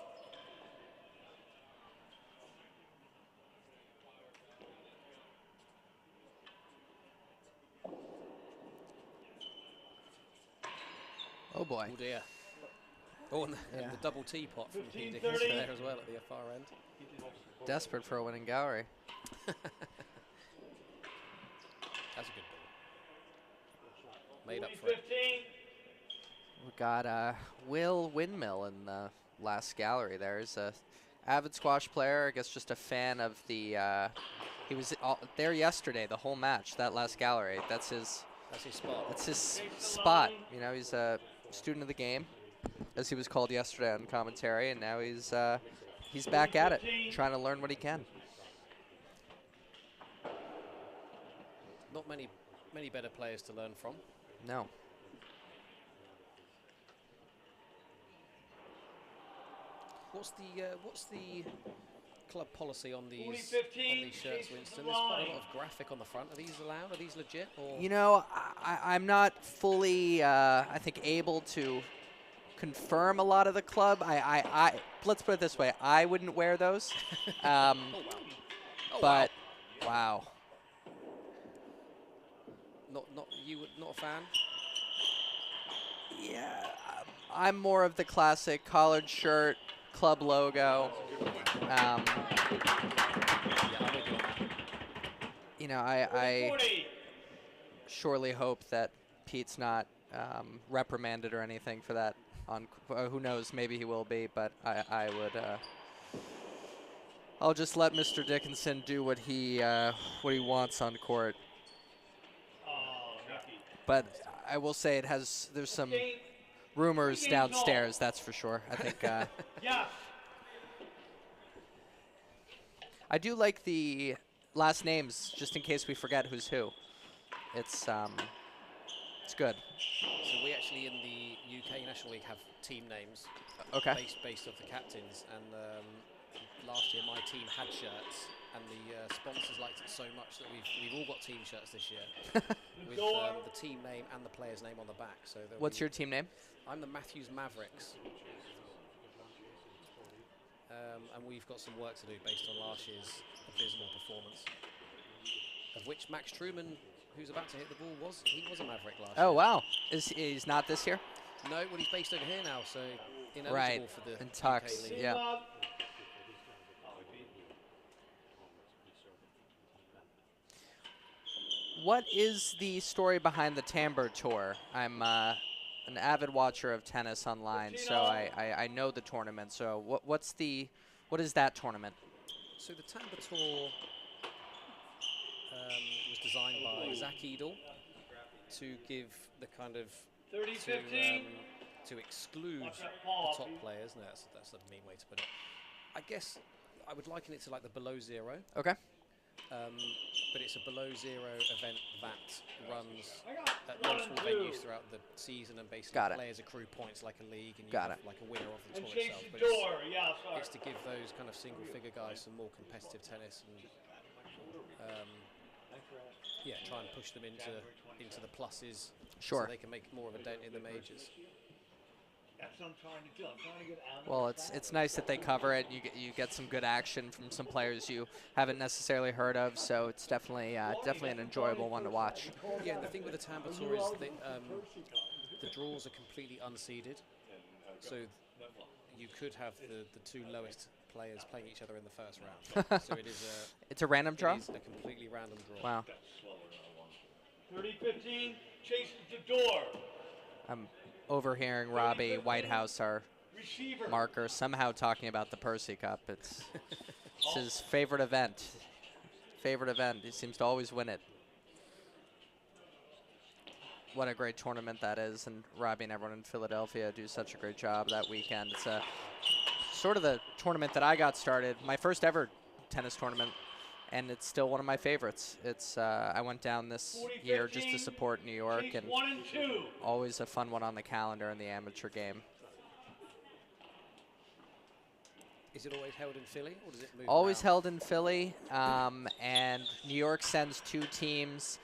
Oh boy. Oh dear. Oh, and the double teapot from Pete 15-30. Dickinson there as well at the far end. Desperate for a winning gallery. That's a good ball. Made up for it. 15. We got Will Windmill in the last gallery. There's a avid squash player, I guess just a fan of the, he was there yesterday, the whole match, that last gallery. That's his spot. That's his spot. You know, he's a student of the game, as he was called yesterday on commentary, and now he's back at it, trying to learn what he can. Not many better players to learn from. No. What's the club policy on these 40-15, shirts, chase Winston? the There's quite a line. lot of graphic on the front. Are these allowed? Are these legit? Or You know, I'm not fully, I think, able to confirm a lot of the club. Let's put it this way: I wouldn't wear those. Oh, But wow. Not a fan. Yeah, I'm more of the classic collared shirt, club logo. Yeah, I'm with you on that. You know, I 40. surely hope that Pete's not reprimanded or anything for that. On who knows, maybe he will be, but I would I'll just let Mr. Dickinson do what he wants on court. But I will say there's some rumors downstairs, that's for sure. I think Yeah. I do like the last names, just in case we forget who's who. It's good. So we actually in the UK National League have team names. Okay. Based off the captains, and last year my team had shirts, and the sponsors liked it so much that we've all got team shirts this year with the team name and the player's name on the back. So what's your team name? I'm the Matthews Mavericks, and we've got some work to do based on last year's abysmal performance, of which Max Truman, who's about to hit the ball, was a Maverick last year. Oh wow, he's not this year? No, well he's based over here now, so ineligible right. for the in UK Tux, League. yeah. What is the story behind the Timbre Tour? I'm an avid watcher of tennis online, so I know the tournament. So what is that tournament? So the Timbre Tour was designed by Zach Edel to give the kind of to exclude the top players. No, that's a mean way to put it. I guess I would liken it to like the below zero. Okay. But it's a below zero event that runs at multiple venues throughout the season, and basically players accrue points like a league, and you have like a winner of the tour itself. But it's to give those kind of single figure guys some more competitive tennis, and try and push them into the pluses, so they can make more of a dent in the majors. That's what I'm trying to do. I'm trying to get out. Well, it's nice that they cover it. You get some good action from some players you haven't necessarily heard of, so it's definitely an enjoyable one to watch. Yeah, and the thing with the Timbre Tour is that the draws are completely unseeded, so you could have the two lowest players playing each other in the first round. So it's a random draw? It is a completely random draw. Wow. 30-15, chases the door. I'm overhearing Robbie Whitehouse, our marker, somehow talking about the Percy Cup. It's his favorite event. He seems to always win it. What a great tournament that is, and Robbie and everyone in Philadelphia do such a great job that weekend. It's a sort of the tournament that I got started, my first ever tennis tournament, and it's still one of my favorites. It's I went down this year just to support New York, and always a fun one on the calendar in the amateur game. Is it always held in Philly, or does it move Always around? held in Philly, and New York sends 2 teams.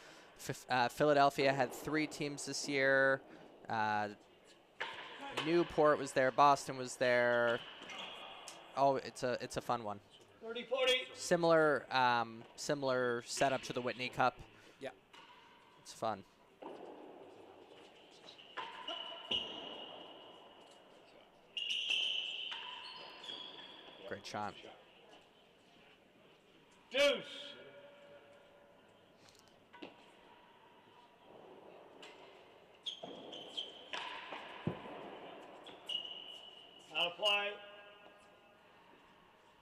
Philadelphia had 3 teams this year. Newport was there, Boston was there. Oh, it's a fun one. 30-40. Similar setup to the Whitney Cup. Yeah. It's fun. Great shot. Deuce. Out of play.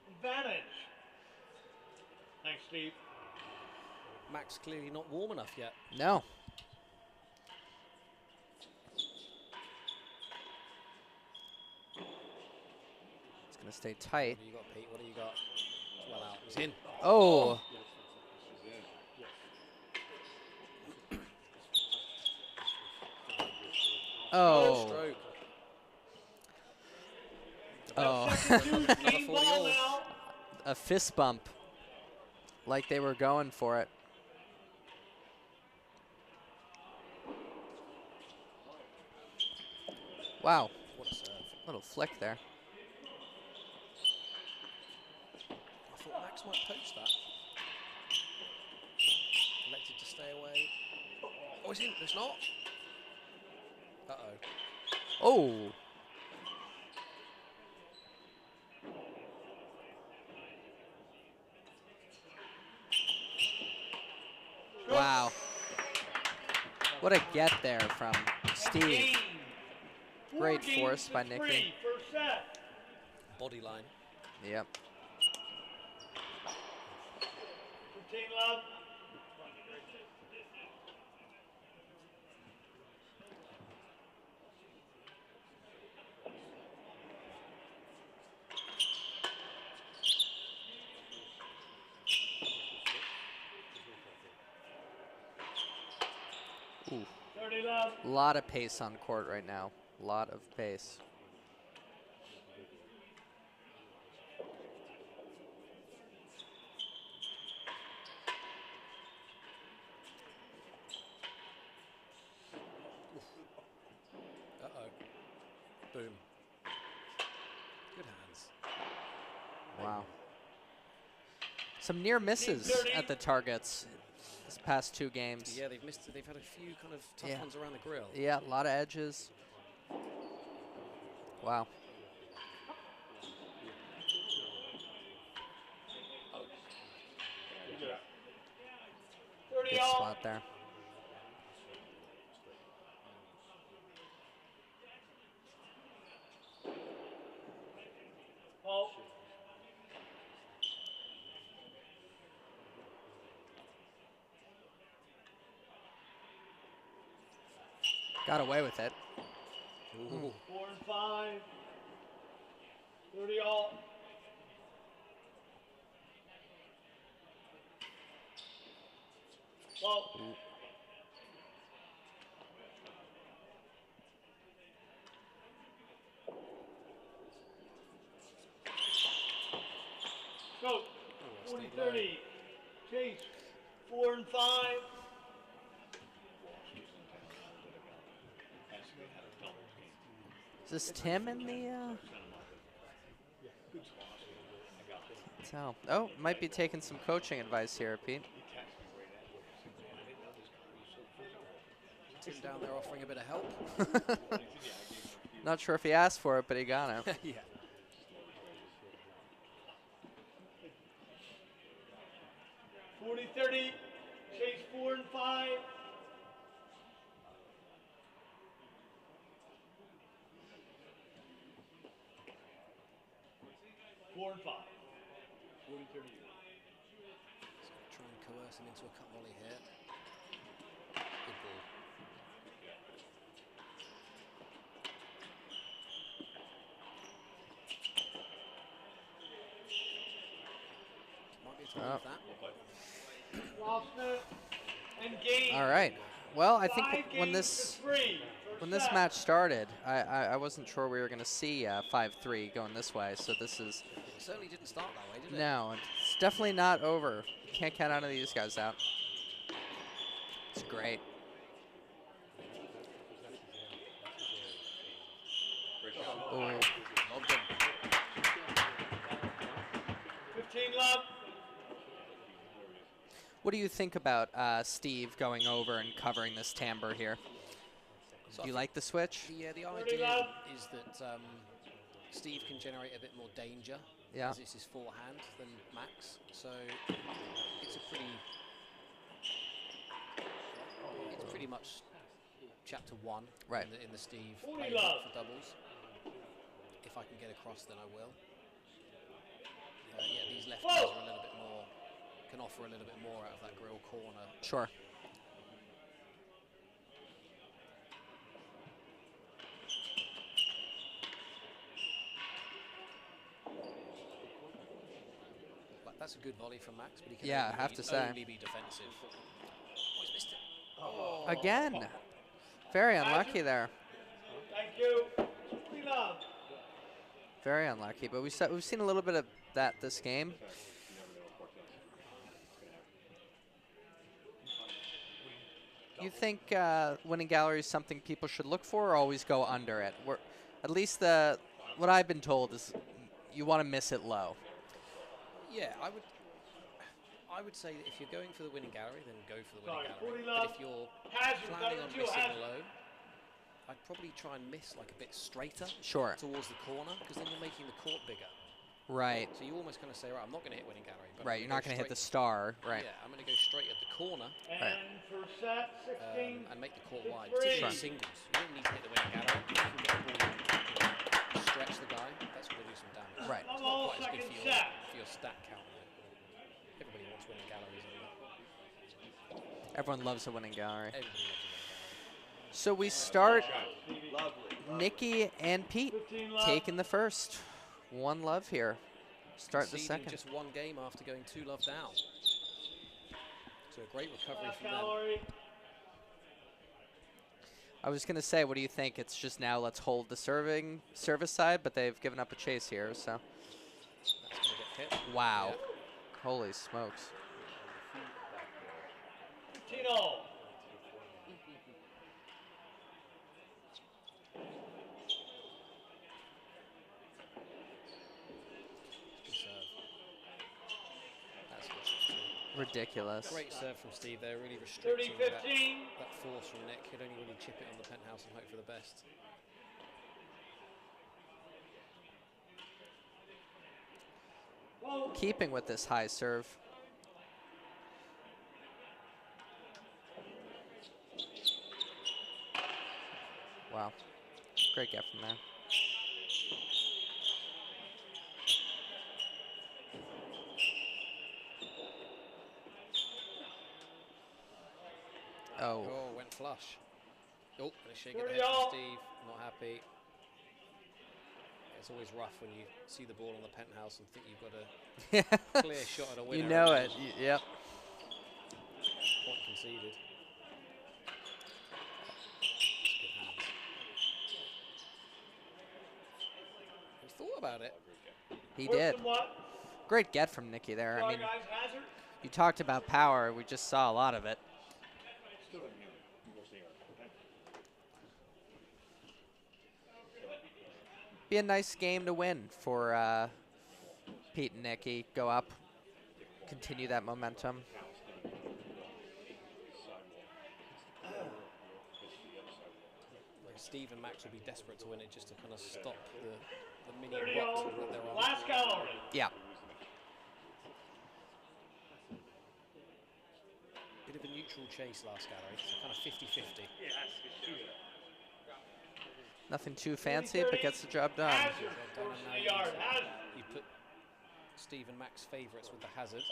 Advantage. Thanks, Steve. Max clearly not warm enough yet. No. It's going to stay tight. What do you got, Pete? What do you got? It's well out. It's in. Oh. Oh. Stroke. Oh. A fist bump. Like they were going for it. Wow. What a serve. Little flick there. I thought Max might poach that. Elected to stay away. Oh, it's in. It's not. Uh-oh. Oh. Wow. What a get there from Steve. Great force by Nikki. Body line. Yep. 15 love. Ooh. 30 love. A lot of pace on court right now. A lot of pace. Uh-oh. Boom. Good hands. Wow. Some near misses at the targets this past 2 games. Yeah, they've missed. They've had a few kind of tough ones around the grill. Yeah, a lot of edges. Wow. Good spot there. Oh. Got away with it. Ooh. 4 and 5. 30 all. Well. Go. 40, 30. Chase. 4 and 5. Is this Tim in the? Tell. Oh, might be taking some coaching advice here, Pete. Tim down there offering a bit of help. Not sure if he asked for it, but he got it. Yeah. Forty, 30. Chase 4 and 5. Four and 5. 40, 30. Try and coerce him into a cut volley here. Good ball. Might be a time with that. Lost it. And game. All right. Well, I think 5 when games this to 3. when this match started, I wasn't sure we were going to see 5-3 going this way. So this is It certainly didn't start that way, did it? no, it's definitely not over. Can't count any of these guys out. It's great. Oh. Logged him. 15 love. What do you think about Steve going over and covering this timbre here? So Do you I like the switch? think the idea is that Steve can generate a bit more danger. Yeah. Because it's his forehand than Max. So it's pretty much chapter 1 Right. in the Steve 40 playbook love. for doubles. If I can get across, then I will. Yeah, these left hands are a little bit more, can offer a little bit more out of that grill corner. Sure. Like, that's a good volley from Max, but he can Yeah, only I have be, to say. only be defensive. Oh, he's missed it. Oh. Again. Very unlucky there. Thank you. 3 love. Very unlucky, but we've seen a little bit of that this game. You think winning gallery is something people should look for, or always go under it? At least what I've been told is you want to miss it low. Yeah, I would say that if you're going for the winning gallery, then go for the winning Sorry, 40 gallery. love. But if you're Hazard, planning on got it, missing hazard. low, I'd probably try and miss like a bit straighter Sure. towards the corner, because then you're making the court bigger. Right. So you almost kind of say, right, I'm not going to hit winning gallery. But Right. You're not going to hit the star. Right. Yeah, I'm going to go straight at the corner Right. And for set 16. and make the court wide. Three. Particularly singles. You don't need to hit the winning gallery. You can get the ball, stretch the guy. That's going to do some damage. Right. It's not quite as good for your stat count. Everybody wants winning galleries. Everyone loves a winning gallery. Everybody loves a winning gallery. So we start Lovely. Nikki and Pete 15 love. taking the first. 1 love here. Start the Conceding second. just 1 game after going 2 love down. So a great recovery Last from them. gallery. I was going to say, what do you think? It's just now let's hold the service side, but they've given up a chase here, so. That's going to get hit. Wow. Yeah. Holy smokes. 15-0. Good serve. That's good serve too. Ridiculous. Great serve from Steve there, really restricting 30-15. that force from Nick. He'd only really chip it on the penthouse and hope for the best. Keeping with this high serve. Wow. Great get from there. Oh. Oh, went flush. Oh, and a shake at the head from Steve. Not happy. It's always rough when you see the ball on the penthouse and think you've got a clear shot at a winner. You know it. Yep. Point conceded. Good hands. He thought about it. He did. What? Great get from Nikki there. I Sorry, mean, guys, hazard. you talked about power. We just saw a lot of it. Still immune. We'll see her. Be a nice game to win for Pete and Nikki. Go up, continue that momentum. Like Steve and Max will be desperate to win it just to kind of stop the mini 30 rot all. that they're on. Last gallery. Yeah. Bit of a neutral chase last gallery, so kind of 50-50. Nothing too fancy, but gets the job done. Hazard. Well done, First and to now the you- yard. Hazard. You put Steve and Max favourites with the hazard.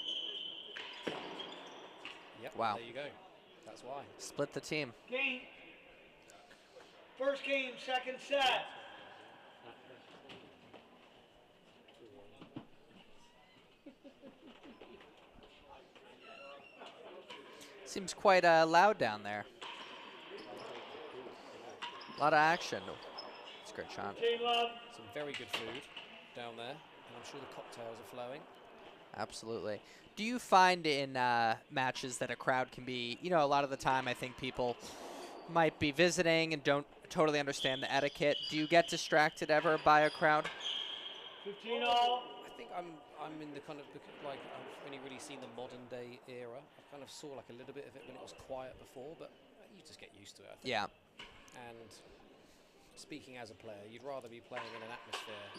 Yep, Wow. there you go. That's why. Split the team. Game. First game, second set. Seems quite loud down there. A lot of action. It's a great shot. 15 love. Some very good food down there, and I'm sure the cocktails are flowing. Absolutely. Do you find in matches that a crowd can be, you know, a lot of the time I think people might be visiting and don't totally understand the etiquette. Do you get distracted ever by a crowd? 15 all. I think I'm in the kind of, like, I've only really seen the modern day era. I kind of saw like a little bit of it when it was quiet before, but you just get used to it, I think. Yeah. And speaking as a player, you'd rather be playing in an atmosphere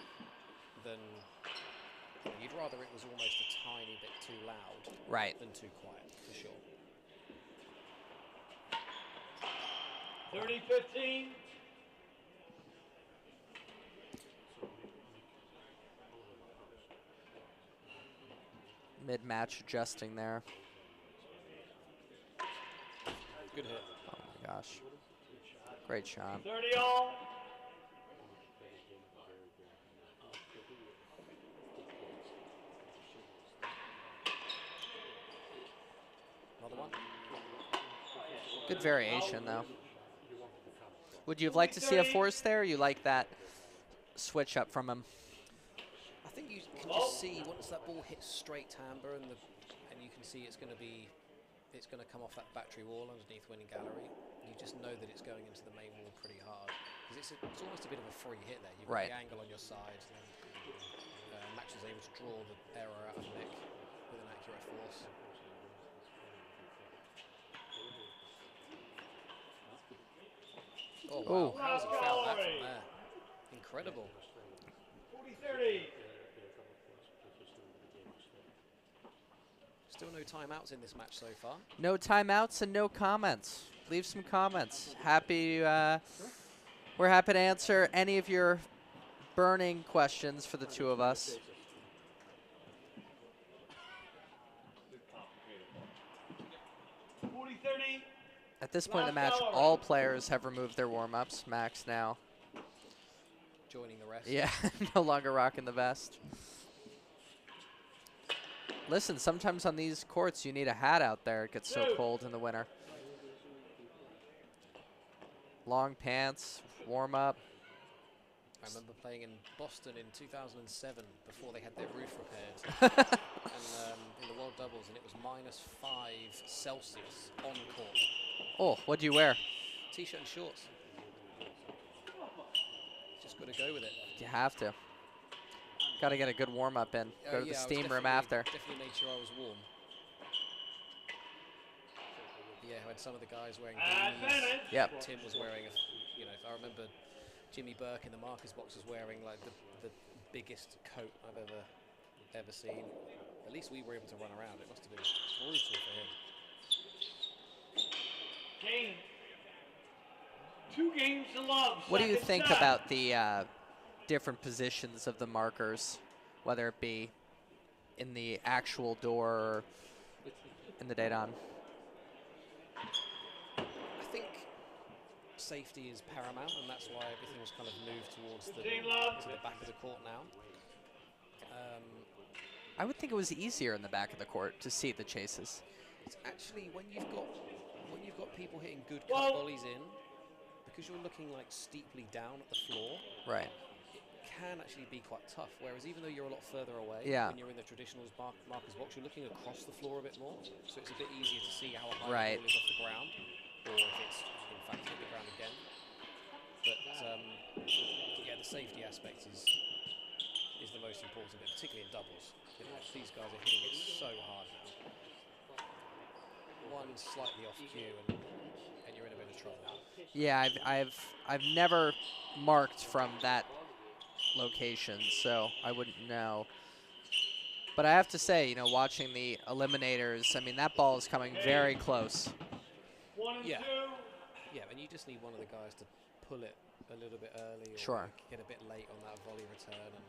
than, you'd rather it was almost a tiny bit too loud Right. than too quiet, for sure. 30-15. Mid-match adjusting there. Good hit. Oh my gosh. Great shot. 30 all. Another one. Good variation though. Would you have liked to see a force there? Or you like that switch up from him? I think you can just see once that ball hits straight timbre and you can see it's going to come off that battery wall underneath winning gallery. You just know that it's going into the main wall pretty hard because it's almost a bit of a free hit there. You've got the angle on your side. And, Max was able to draw the error out of Nick with an accurate force. Oh wow! How's he found that from there? Incredible. 40-30. Still no timeouts in this match so far. No timeouts and no comments. Leave some comments. We're happy to answer any of your burning questions for the two of us. 40-30 At this point in the match, all players have removed their warm-ups. Max now. Joining the rest. Yeah, no longer rocking the vest. Listen, sometimes on these courts you need a hat out there. It gets so cold in the winter. Long pants, warm up. I remember playing in Boston in 2007 before they had their roof repaired. And in the World Doubles, and it was -5 Celsius on court. Oh, what do you wear? T-shirt and shorts. Just got to go with it. You have to. Got to get a good warm up in. Go to the steam room after. Definitely made sure I was warm. Yeah, I had some of the guys wearing beanies. Yep. Tim was wearing, I remember Jimmy Burke in the Marcus box was wearing like the biggest coat I've ever seen. At least we were able to run around. It must have been brutal for him. Game. 2 games to love. What do you think about the different positions of the markers, whether it be in the actual door or in the date on? I think safety is paramount, and that's why everything was kind of moved towards to the back of the court now. I would think it was easier in the back of the court to see the chases. It's actually when you've got people hitting good cut volleys in, because you're looking like steeply down at the floor. Right. It can actually be quite tough. Whereas even though you're a lot further away, when you're in the traditional marker's box, you're looking across the floor a bit more, so it's a bit easier to see how high the ball is off the ground, or if it's in fact hit the ground again. But yeah, the safety aspect is the most important bit, particularly in doubles. These guys are hitting it so hard now. One slightly off cue and you're in a bit of trouble. Yeah, I've never marked from that location, so I wouldn't know. But I have to say, watching the eliminators, I mean, that ball is coming very close. 1 and 2. Yeah, and you just need one of the guys to pull it a little bit early, or get a bit late on that volley return, and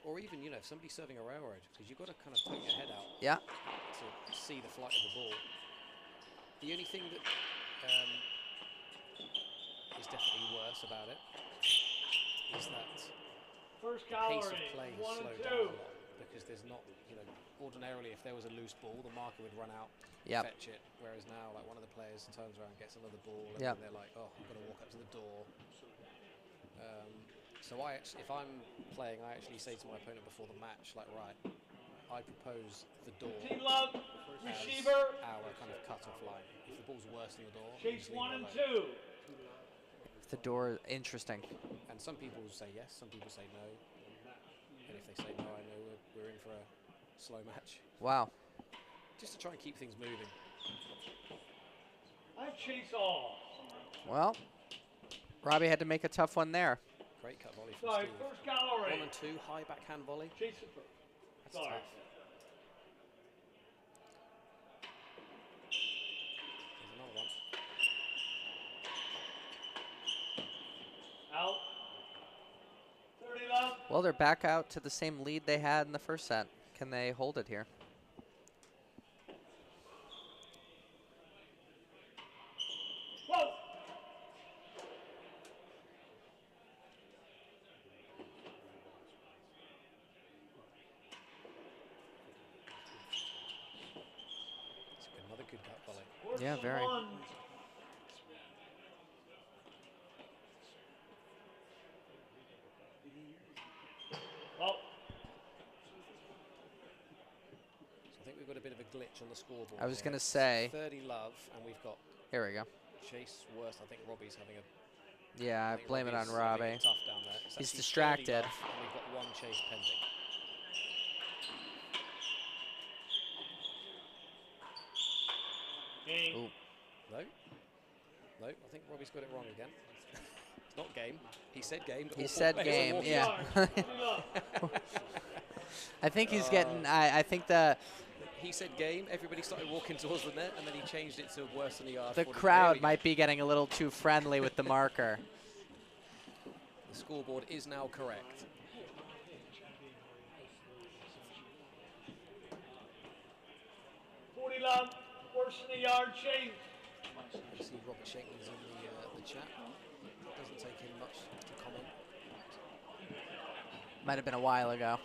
or even if somebody's serving a railroad, because you've got to kind of poke your head out to see the flight of the ball. The only thing that is definitely worse about it is that First the pace of gallery, play 1 has and slowed 2. down a lot, because there's not, ordinarily if there was a loose ball, the marker would run out, fetch it, whereas now like one of the players turns around, gets another ball, and then they're like, oh, I've got to walk up to the door. So if I'm playing, I actually say to my opponent before the match, like, right, I propose the door Team love, as receiver. our kind of cut-off line. If the ball's worse than the door, Chase 1 and 2. The door, interesting. And some people say yes, some people say no. And if they say no, I know we're in for a slow match. Wow. Just to try and keep things moving. I chase all. Well, Robbie had to make a tough one there. Great cut volley from Sorry, Steve. first gallery. 1 and 2, high backhand volley. Chase it first. That's Sorry. tough. There's another one. Out. 30 love. Well, they're back out to the same lead they had in the first set. Can they hold it here? Whoa. Another good cut volley. Yeah, very. One. Well, So I think we've got a bit of a glitch on the scoreboard. I was here. going to say. 30 love, and we've got Here we go. Chase worst. I think Robbie's having a. Yeah, I think blame it on Robbie's having Robbie. it tough down there. It's He's actually 30 distracted. love, and we've got 1 chase pending. game. Ooh. No, I think Robbie's got it wrong again. It's not game. He said game. But He all 4 said players are game, walking yeah. out. I think he's getting. I think the He said game. Everybody started walking towards the net, and then he changed it to worse than the yard. the 40. crowd might be getting a little too friendly with the marker. The scoreboard is now correct. Love, First in the yard chase. I see Robert Shankman's in the chat. It doesn't take him much to comment. Might have been a while ago.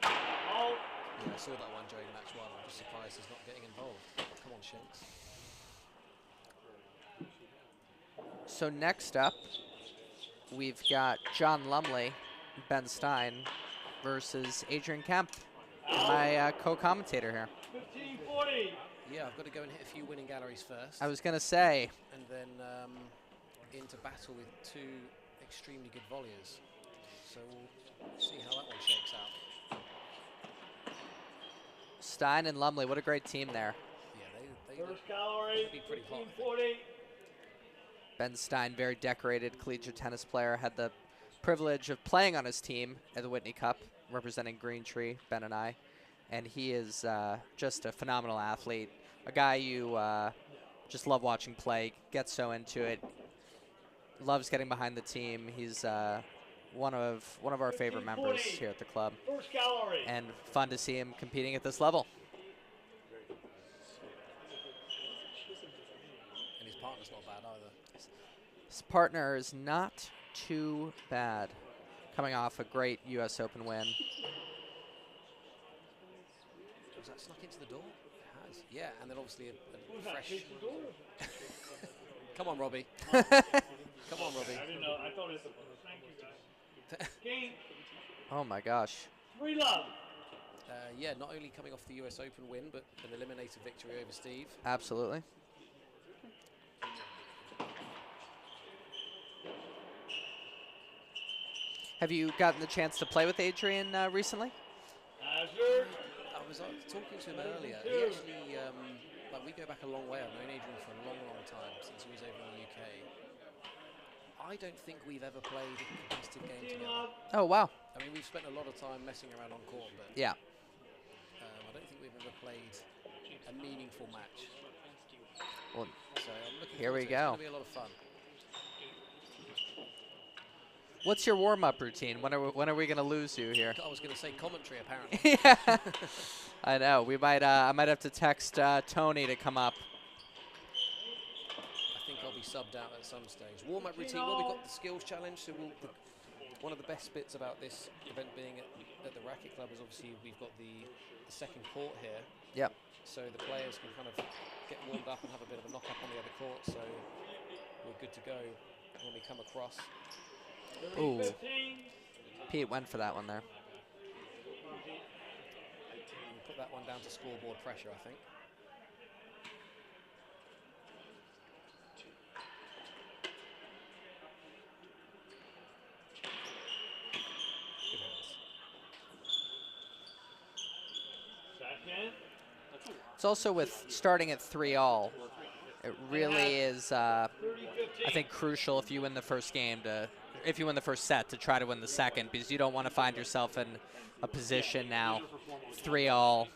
Oh, Yeah, I saw that one during match one. I'm just surprised he's not getting involved. Come on, Shanks. So next up, we've got John Lumley, Ben Stein versus Adrian Kemp, my co-commentator here. 15-40. Yeah, I've got to go and hit a few winning galleries first. I was going to say, And then into battle with two extremely good volleyers. So we'll see how that one shakes out. Stein and Lumley, what a great team there. Yeah, they First gallery. be pretty hot, I think. 15-40. Ben Stein, very decorated collegiate tennis player, had the privilege of playing on his team at the Whitney Cup, representing Green Tree, Ben and I. And he is just a phenomenal athlete, a guy you just love watching play, gets so into it, loves getting behind the team. He's one of our favorite members here at the club, First gallery. and fun to see him competing at this level. And his partner's not bad either. His partner is not too bad, coming off a great U.S. Open win. Was that snuck into the door? It has. Yeah, and then obviously a fresh. Come on, Robbie. Come on, Robbie. I didn't know. I thought it was. Thank you, guys. Game. Oh my gosh. 3-love. Yeah, not only coming off the US Open win, but an eliminator victory over Steve. Absolutely. Have you gotten the chance to play with Adrian recently? Hazard. I was talking to him earlier. He actually, like, we go back a long way. I've known Adrian for a long, long time, since he was over in the UK. I don't think we've ever played a competitive game together. Oh, wow. I mean, we've spent a lot of time messing around on court, but Yeah. I don't think we've ever played a meaningful match. Well, So I'm looking here we forward to it. It's go. going to be a lot of fun. What's your warm-up routine? When are we gonna lose you here? I was going to say commentary, apparently. Yeah. I know. We might. I might have to text Tony to come up. I think I'll be subbed out at some stage. Warm-up routine. Well, we've got the skills challenge. So one of the best bits about this event being at the Racquet Club is obviously we've got the second court here. Yep. So the players can kind of get warmed up and have a bit of a knock-up on the other court. So we're good to go when we come across. Ooh. Pete went for that one there. Put that one down to scoreboard pressure, I think. Good hands. Second. It's also with starting at 3-all. It really is, I think, crucial if you win the first game if you win the first set to try to win the second, because you don't want to find yourself in a position now 3-all.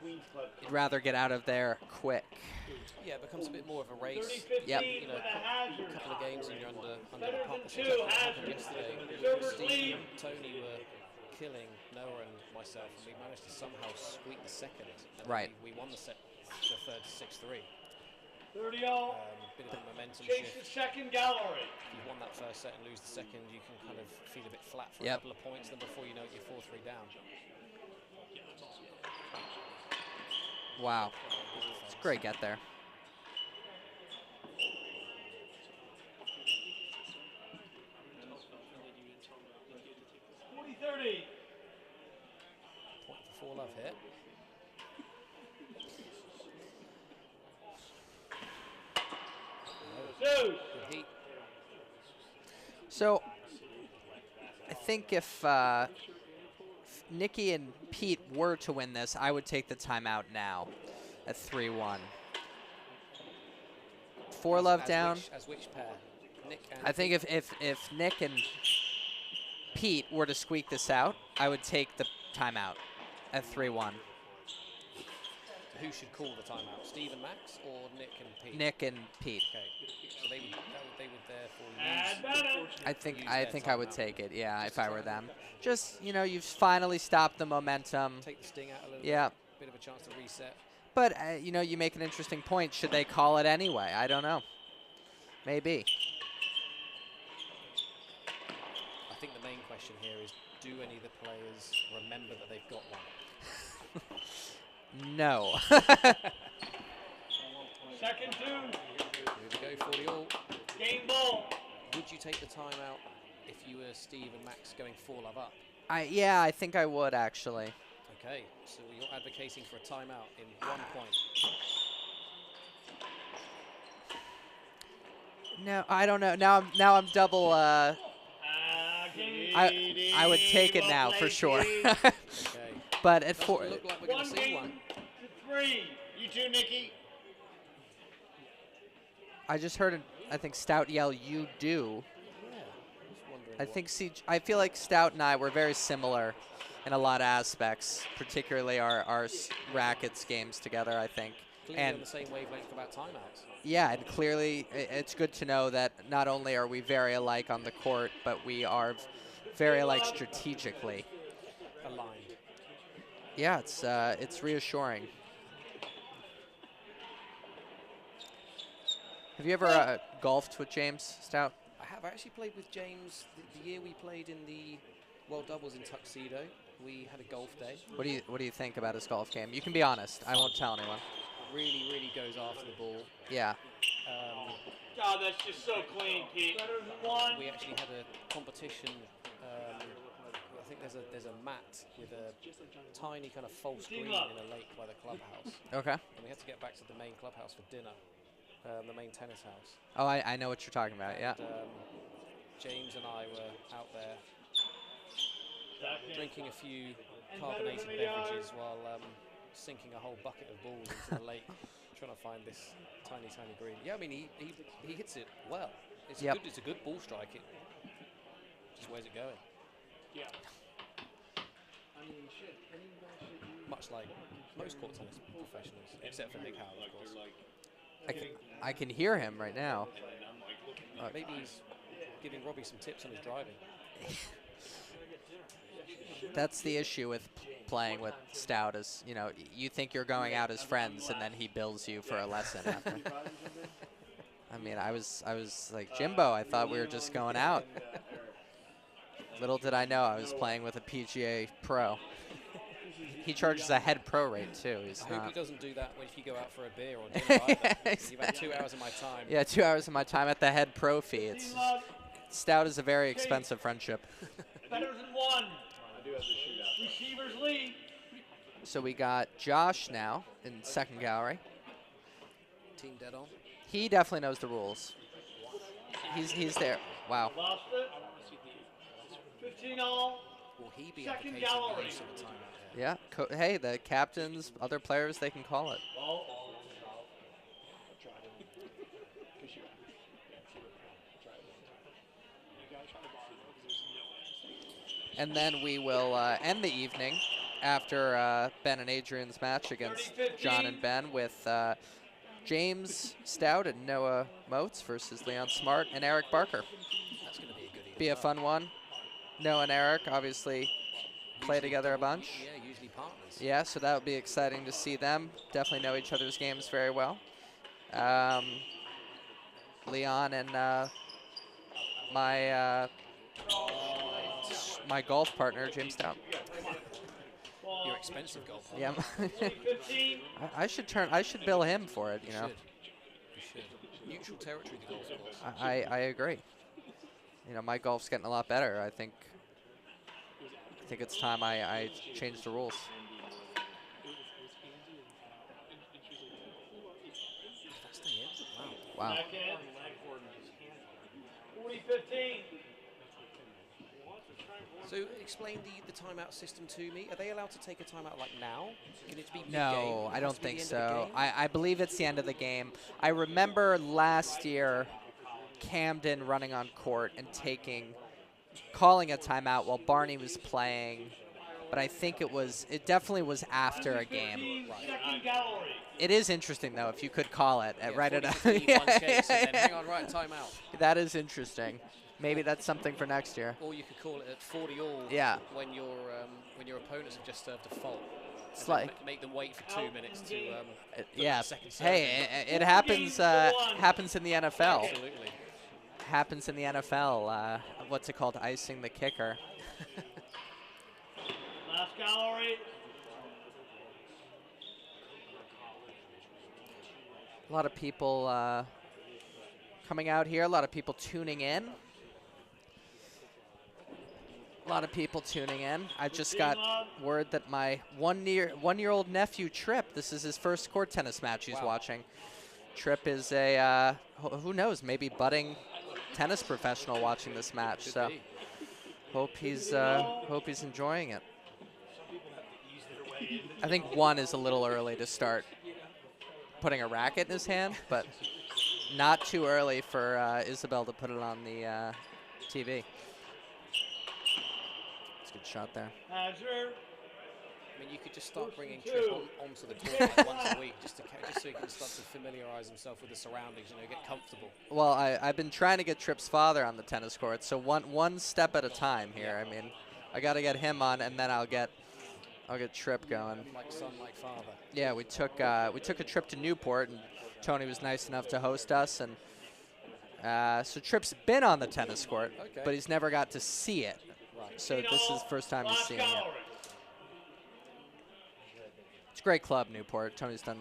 You'd rather get out of there quick. Yeah, it becomes a bit more of a race. Yep. You know, a couple of games and you're under the pump. That's exactly what happened yesterday. Steve and Tony were killing Noah and myself, and we managed to somehow squeak the second. And Right. We won the set, the third 6-3. 30-all. Bit of a momentum Chase shift. the second gallery. If you won that first set and lose the second, you can kind of feel a bit flat for a Yep. couple of points. Then before you know it, you're 4-3 down. Wow. It's a great get there. Point for 4-love here. Good heat. So, I think if Nikki and Pete were to win this, I would take the timeout now at 3-1. 4-love down. As which pair? Nick and I think if Nick and Pete were to squeak this out, I would take the timeout at 3-1. Who should call the timeout? Steve and Max or Nick and Pete? Nick and Pete. Okay. So they would therefore use. I think I would take it. Yeah, if I were them. Just, you know, you've finally stopped the momentum. Take the sting out a little yeah. bit. Bit of a chance to reset. But, you know, you make an interesting point. Should they call it anyway? I don't know. Maybe. I think the main question here is, do any of the players remember that they've got one? No. Second two. Here we go, 40 all. Game ball. Would you take the timeout if you were Steve and Max going 4-love up? Yeah, I think I would, actually. Okay, so you're advocating for a timeout in 1 point. No, I don't know. Now I'm double. I would take it now for sure. Okay. But at Doesn't 4, look like we're going to see one. To 3. You too, Nikki. I just heard, I think Stout yell, "You do." Yeah, just wondering I think I feel like Stout and I were very similar in a lot of aspects, particularly our rackets games together, I think. clearly And on the same wavelength about timeouts. yeah, and clearly it's good to know that not only are we very alike on the court, but we are very alike strategically. Aligned. Yeah, it's reassuring. Have you ever golfed with James Stout? I have actually played with James the year we played in the World Doubles in Tuxedo. We had a golf day. What do you think about his golf game? You can be honest. I won't tell anyone. Really, really goes after the ball. Yeah. God, that's just so clean, Pete. We actually had a competition. I think there's a mat with a tiny kind of false green in a lake by the clubhouse. Okay. And we had to get back to the main clubhouse for dinner, the main tennis house. Oh, I know what you're talking about. Yeah. And, James and I were out there drinking a few carbonated beverages while sinking a whole bucket of balls into the lake, trying to find this tiny, tiny green. Yeah, I mean he hits it well. It's a good ball strike. It just where's it going? Yeah. Much like most court tennis professionals, except for Nick Howell, of course. I can hear him right now. Maybe he's giving Robbie some tips on his driving. That's the issue with playing with Stout is, you know, you think you're going out as friends, and then he bills you for a lesson after. I mean, I was like, Jimbo, I thought we were just going out. Little did I know I was playing with a PGA pro. He charges a head pro rate, too. I hope he doesn't do that if you go out for a beer or dinner either. You've had 2 hours of my time. Yeah, 2 hours of my time at the head pro fee. Stout is a very expensive friendship. Better than 1. I do have the shootout. Receivers lead. So we got Josh now in second gallery. Team dead on. He definitely knows the rules. He's there. Wow. Lost it. 15 all. Will he be Second advocating gallery. the use of a timeout here? Yeah. Hey, the captains, other players, they can call it. And then we will end the evening after Ben and Adrian's match against John and Ben with James Stout and Noah Moats versus Leon Smart and Eric Barker. That's going to be a good evening. Be a fun one. Noah and Eric obviously play together a bunch. Yeah, usually partners. Yeah, so that would be exciting to see them. Definitely know each other's games very well. Leon and my golf partner, James Stout. Your expensive golf. Yeah. I should bill him for it, you know. You should. Neutral territory, the golf course. I agree. You know, my golf's getting a lot better. I think it's time I change the rules. Wow. 40-15. So explain the timeout system to me. Are they allowed to take a timeout like now? Can it be mid-game? No, I It has don't to be think the end of the so. game? I believe it's the end of the game. I remember last year Camden running on court and calling a timeout while Barney was playing, but I think it definitely was after a game. Second gallery. It is interesting though if you could call it right at 40-15, one chase, and then hang on, right, timeout. That is interesting. Maybe that's something for next year. Or you could call it at 40 all. Yeah. When your opponents have just served a fault. It's And then like, make them wait for 2 minutes to Yeah. second serve. Hey, it happens. Happens in the NFL. Absolutely. Happens in the NFL. What's it called? Icing the kicker. Last gallery. A lot of people coming out here. A lot of people tuning in. A lot of people tuning in. I just got word that my one-year-old nephew Trip. This is his first court tennis match he's watching. Trip is a who knows, maybe budding tennis professional watching this match. So hope he's enjoying it. I think one is a little early to start putting a racket in his hand, but not too early for Isabel to put it on the TV. It's a good shot there. Hazard. I mean, you could just start bringing Trip onto the court like once a week, just so he can start to familiarise himself with the surroundings, get comfortable. Well, I've been trying to get Trip's father on the tennis court, so one step at a time here. I mean, I got to get him on, and then I'll get Trip going. Like son, like father. Yeah, we took a trip to Newport, and Tony was nice enough to host us, and so Trip's been on the tennis court, but he's never got to see it. Right. So this is the first time he's seeing it. It's a great club, Newport. Tony's done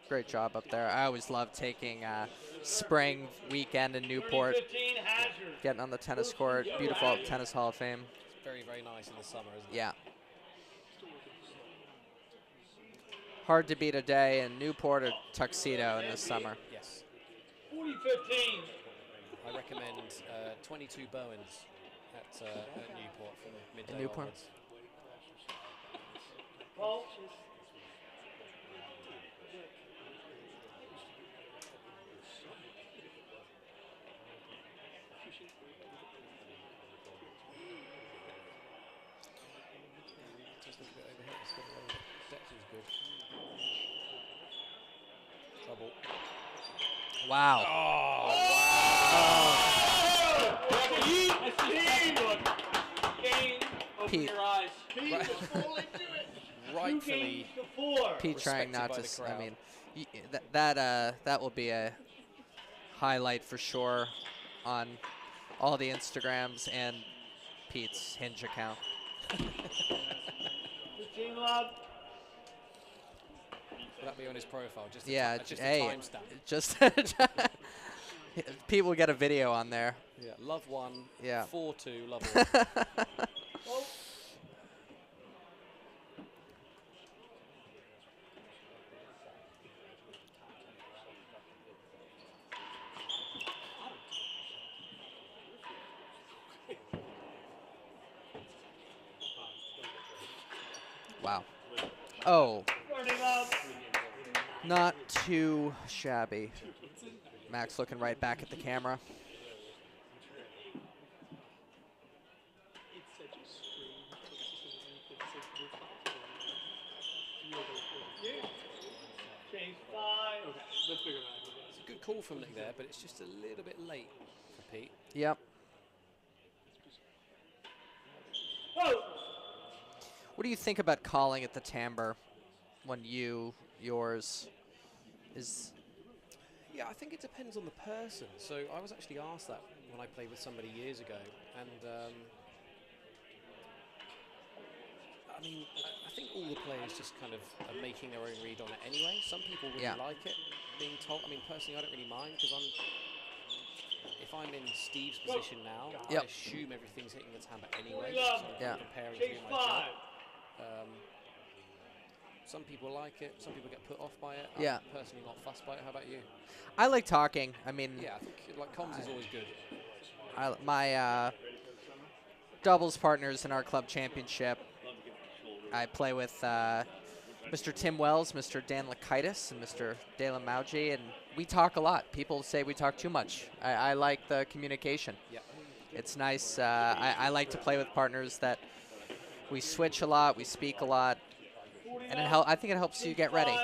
a great job up there. I always love taking spring weekend in Newport, getting on the tennis court. Beautiful tennis Hall of Fame. It's very, very nice in the summer, isn't it? Yeah. Hard to beat a day in Newport or Tuxedo in the summer. Yes. 40-15. I recommend 22 Bowens at Newport from midday Newport? onwards. Well, Just look a bit overhead. It's got a little depth is good. Trouble. Wow. Pete. Rightfully. Pete trying not respected by to. the crowd. I mean, that will be a highlight for sure on all the Instagrams and Pete's Hinge account. 15 love. Will that be on his profile? Just Yeah, just a hey, timestamp. just Pete will get a video on there. Yeah, love 1, Yeah. 4-2, love 1. Oh. Wow. Oh, 30 love. not too shabby. Max looking right back at the camera. Chase 5. It's a good call from Nick there, but it's just a little bit late for Pete. Yep. Oh. What do you think about calling at the timbre when yours is? Yeah, I think it depends on the person. So I was actually asked that when I played with somebody years ago, and I mean, I think all the players just kind of are making their own read on it anyway. Some people really like it being told. I mean, personally, I don't really mind because if I'm in Steve's position now, I assume everything's hitting the timbre anyway. So I'm preparing to do my job. Some people like it. Some people get put off by it. I'm personally not fussed by it. How about you? I like talking. I mean, yeah, I think like comms is always good. My doubles partners in our club championship, I play with Mr. Tim Wells, Mr. Dan Lakaitis, and Mr. Dalen Mauji, and we talk a lot. People say we talk too much. I like the communication. Yeah. It's nice. I like to play with partners that we switch a lot, we speak a lot, and I think it helps you get ready.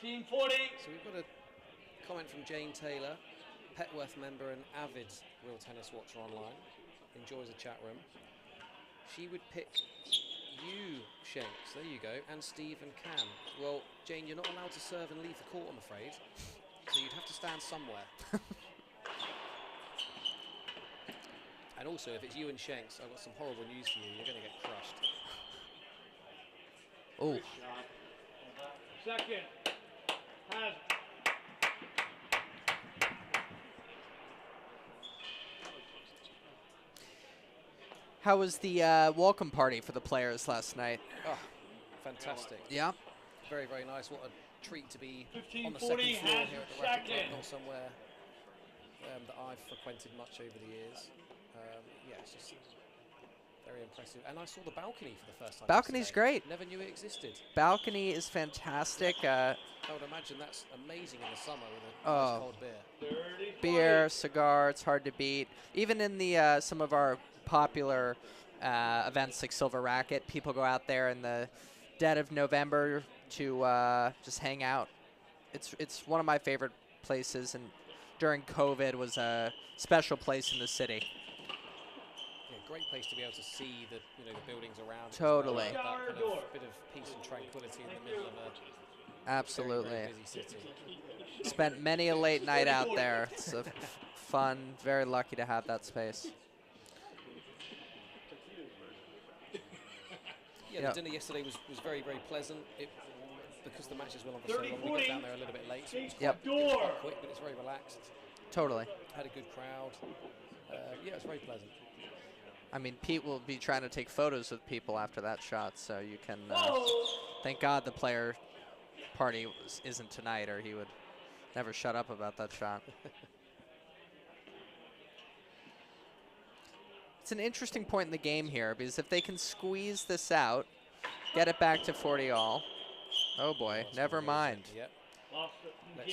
15-40. So we've got a comment from Jane Taylor, Petworth member and avid Real Tennis Watcher online. Enjoys the chat room. She would pick you, Shanks, there you go, and Steve and Cam. Well, Jane, you're not allowed to serve and leave the court, I'm afraid. So you'd have to stand somewhere. And also, if it's you and Shanks, I've got some horrible news for you. You're going to get crushed. Oh. Second. Has How was the welcome party for the players last night? Oh, fantastic. Yeah. Very, very nice. What a treat to be on the 15-40 second floor has here at the Racquet Club, second. not somewhere that I've frequented much over the years. Yeah, it's just very impressive. And I saw the balcony for the first time. Balcony's yesterday. great. Never knew it existed. Balcony is fantastic. I would imagine that's amazing in the summer with a nice cold beer. 30-40. Beer, cigar, it's hard to beat. Even in the some of our popular events like Silver Racquet, people go out there in the dead of November to just hang out. It's one of my favorite places, and during COVID was a special place in the city. Yeah, great place to be able to see the the buildings around. Totally. That kind of bit of peace and tranquility in the middle of a Absolutely. very, very busy city. Spent many a late night out there. It's fun. Very lucky to have that space. Yeah, Yep. the dinner yesterday was very, very pleasant. Because the matches went on for so long, we got down there a little bit late. So it's Yep. quite quick, but it's very relaxed. Totally. Had a good crowd. Yeah, it's very pleasant. I mean, Pete will be trying to take photos with people after that shot, so you can thank God the player party isn't tonight, or he would never shut up about that shot. It's an interesting point in the game here, because if they can squeeze this out, get it back to 40 all. Oh boy, never mind. Yep. Let's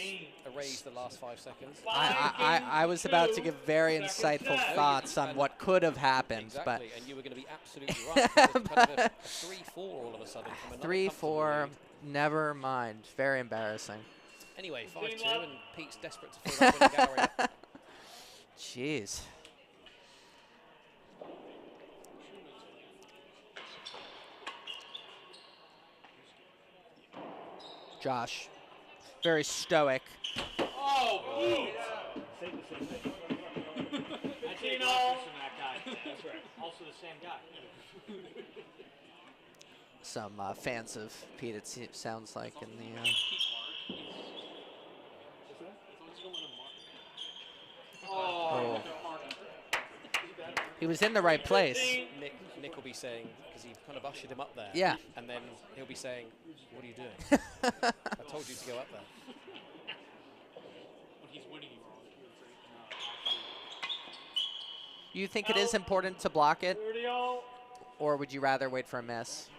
erase the last 5 seconds. I was about to give very insightful thoughts on what could have happened, exactly, and you were going to be absolutely right. It was kind of a 3-4 all of a sudden. From another 3-4, never mind. Very embarrassing. Anyway, 5-2, and Pete's desperate to fill that winning gallery up. Jeez. Josh, very stoic. Oh, Pete! Say the same thing. I take Latino. reference from that guy. That's right. Also the same guy. Some fans of Pete, it sounds like, in the. Oh. He was in the right place. Nick will be saying, because he kind of ushered him up there. Yeah. And then he'll be saying, what are you doing? I told you to go up there. You think it is important to block it, 30 all. or would you rather wait for a miss?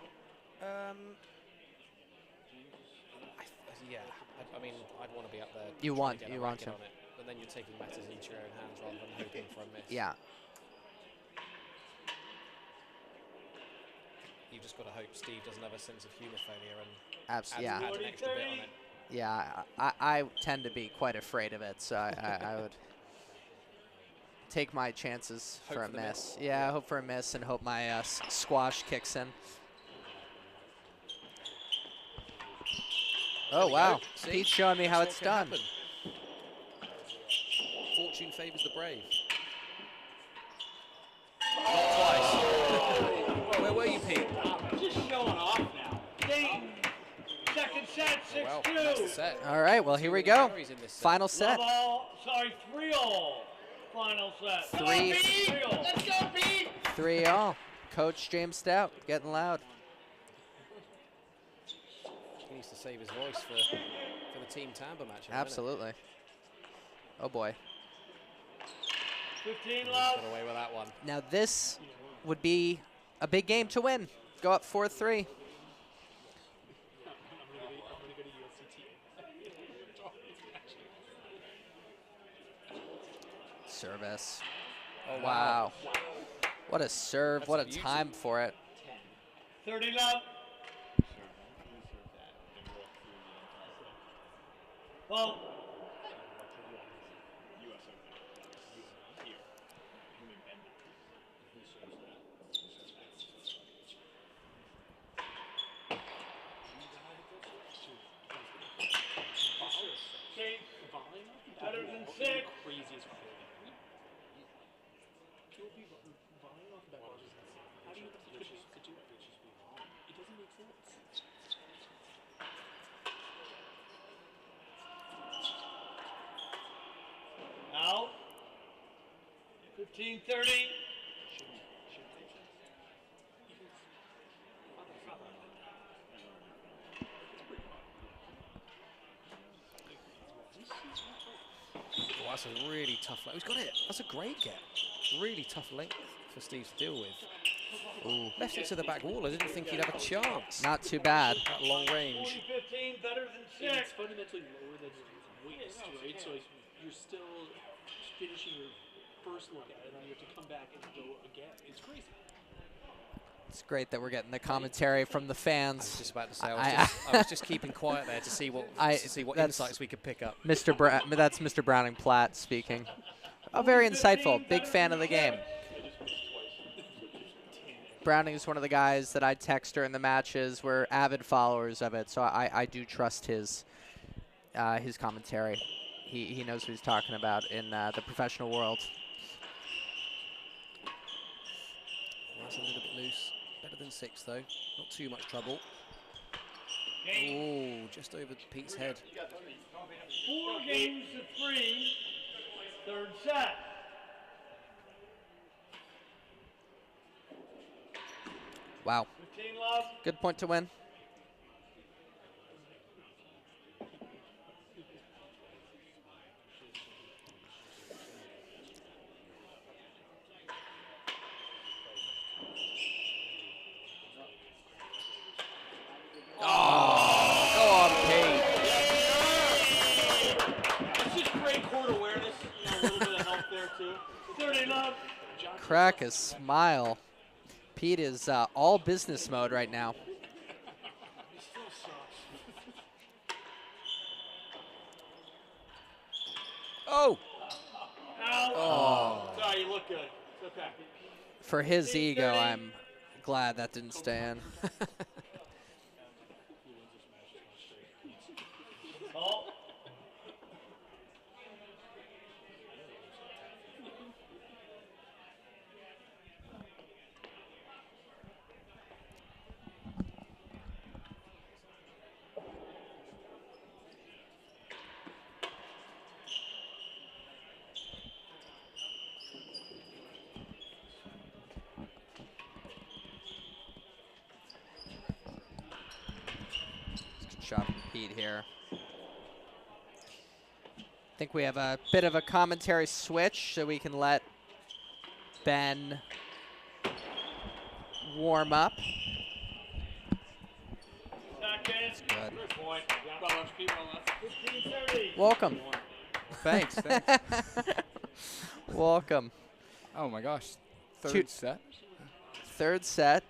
Yeah, I mean, I'd want to be up there. You trying want- to get you a want racket to. on it, but then you're taking matters into your own hands rather than hoping for a miss. Yeah. You've just got to hope Steve doesn't have a sense of humour failure and Absolutely. add Yeah. an extra bit on it. Yeah. I tend to be quite afraid of it, so I would take my chances Hope for a for the miss. miss. Yeah, hope for a miss and hope my squash kicks in. Oh, we wow. go. See? Pete's showing me how That's it's what can done. happen. Fortune favours the brave. Not twice. Where were you, Pete? Just showing off now. Dayton. Second set, 6-2. Well, that's the set. All right, well, here we go. Galleries in this set. Final set. Love all. Sorry, 3-all. Final set. Three. Come on, Pete. 3-all. Let's go, Pete. 3-all. Coach James Stout getting loud. He needs to save his voice for the Team Tamba match. in a minute. Absolutely. Oh, boy. 15 Got love. away with that one. Now, this would be a big game to win. Go up 4-3. Service. Oh, Wow. What a serve. That's What a a beauty. time for it. 30 love. Well, Chase, better than 6. Craziest thing. People be volleying off the back bars is insane. How do you have the chance to do it? It doesn't make sense. Out. 15-30. Oh, that's a really tough length. He's got it. That's a great get. Really tough length for Steve to deal with. Ooh, Left it to the back wall. I didn't think he'd have a chance. not too bad. At long range. 40-15, better than 6. It's fundamentally lower than your waist, right? So you're still finishing your first look at it, and then you have to come back and go again. It's crazy. It's great that we're getting the commentary from the I was fans. just about to say, I was just keeping quiet there to see what that's insights we could pick up. That's Mr. Browning Platt speaking. Oh, very insightful. Big fan of the game. Browning is one of the guys that I text during the matches. We're avid followers of it, so I do trust his commentary. He knows what he's talking about in the professional world. That's a little bit loose. Better than 6, though. Not too much trouble. Oh, just over Pete's head. 4 games to 3. Third set. Wow. 15 love. Good point to win. Crack a smile. Pete is all business mode right now. Oh! Oh. Sorry, you look good. It's okay. For his ego, I'm glad that didn't stay in. Oh. Shot from Pete here. I think we have a bit of a commentary switch so we can let Ben warm up. That's good. good. Welcome. Thanks. Welcome. Oh my gosh. Third set. Third set.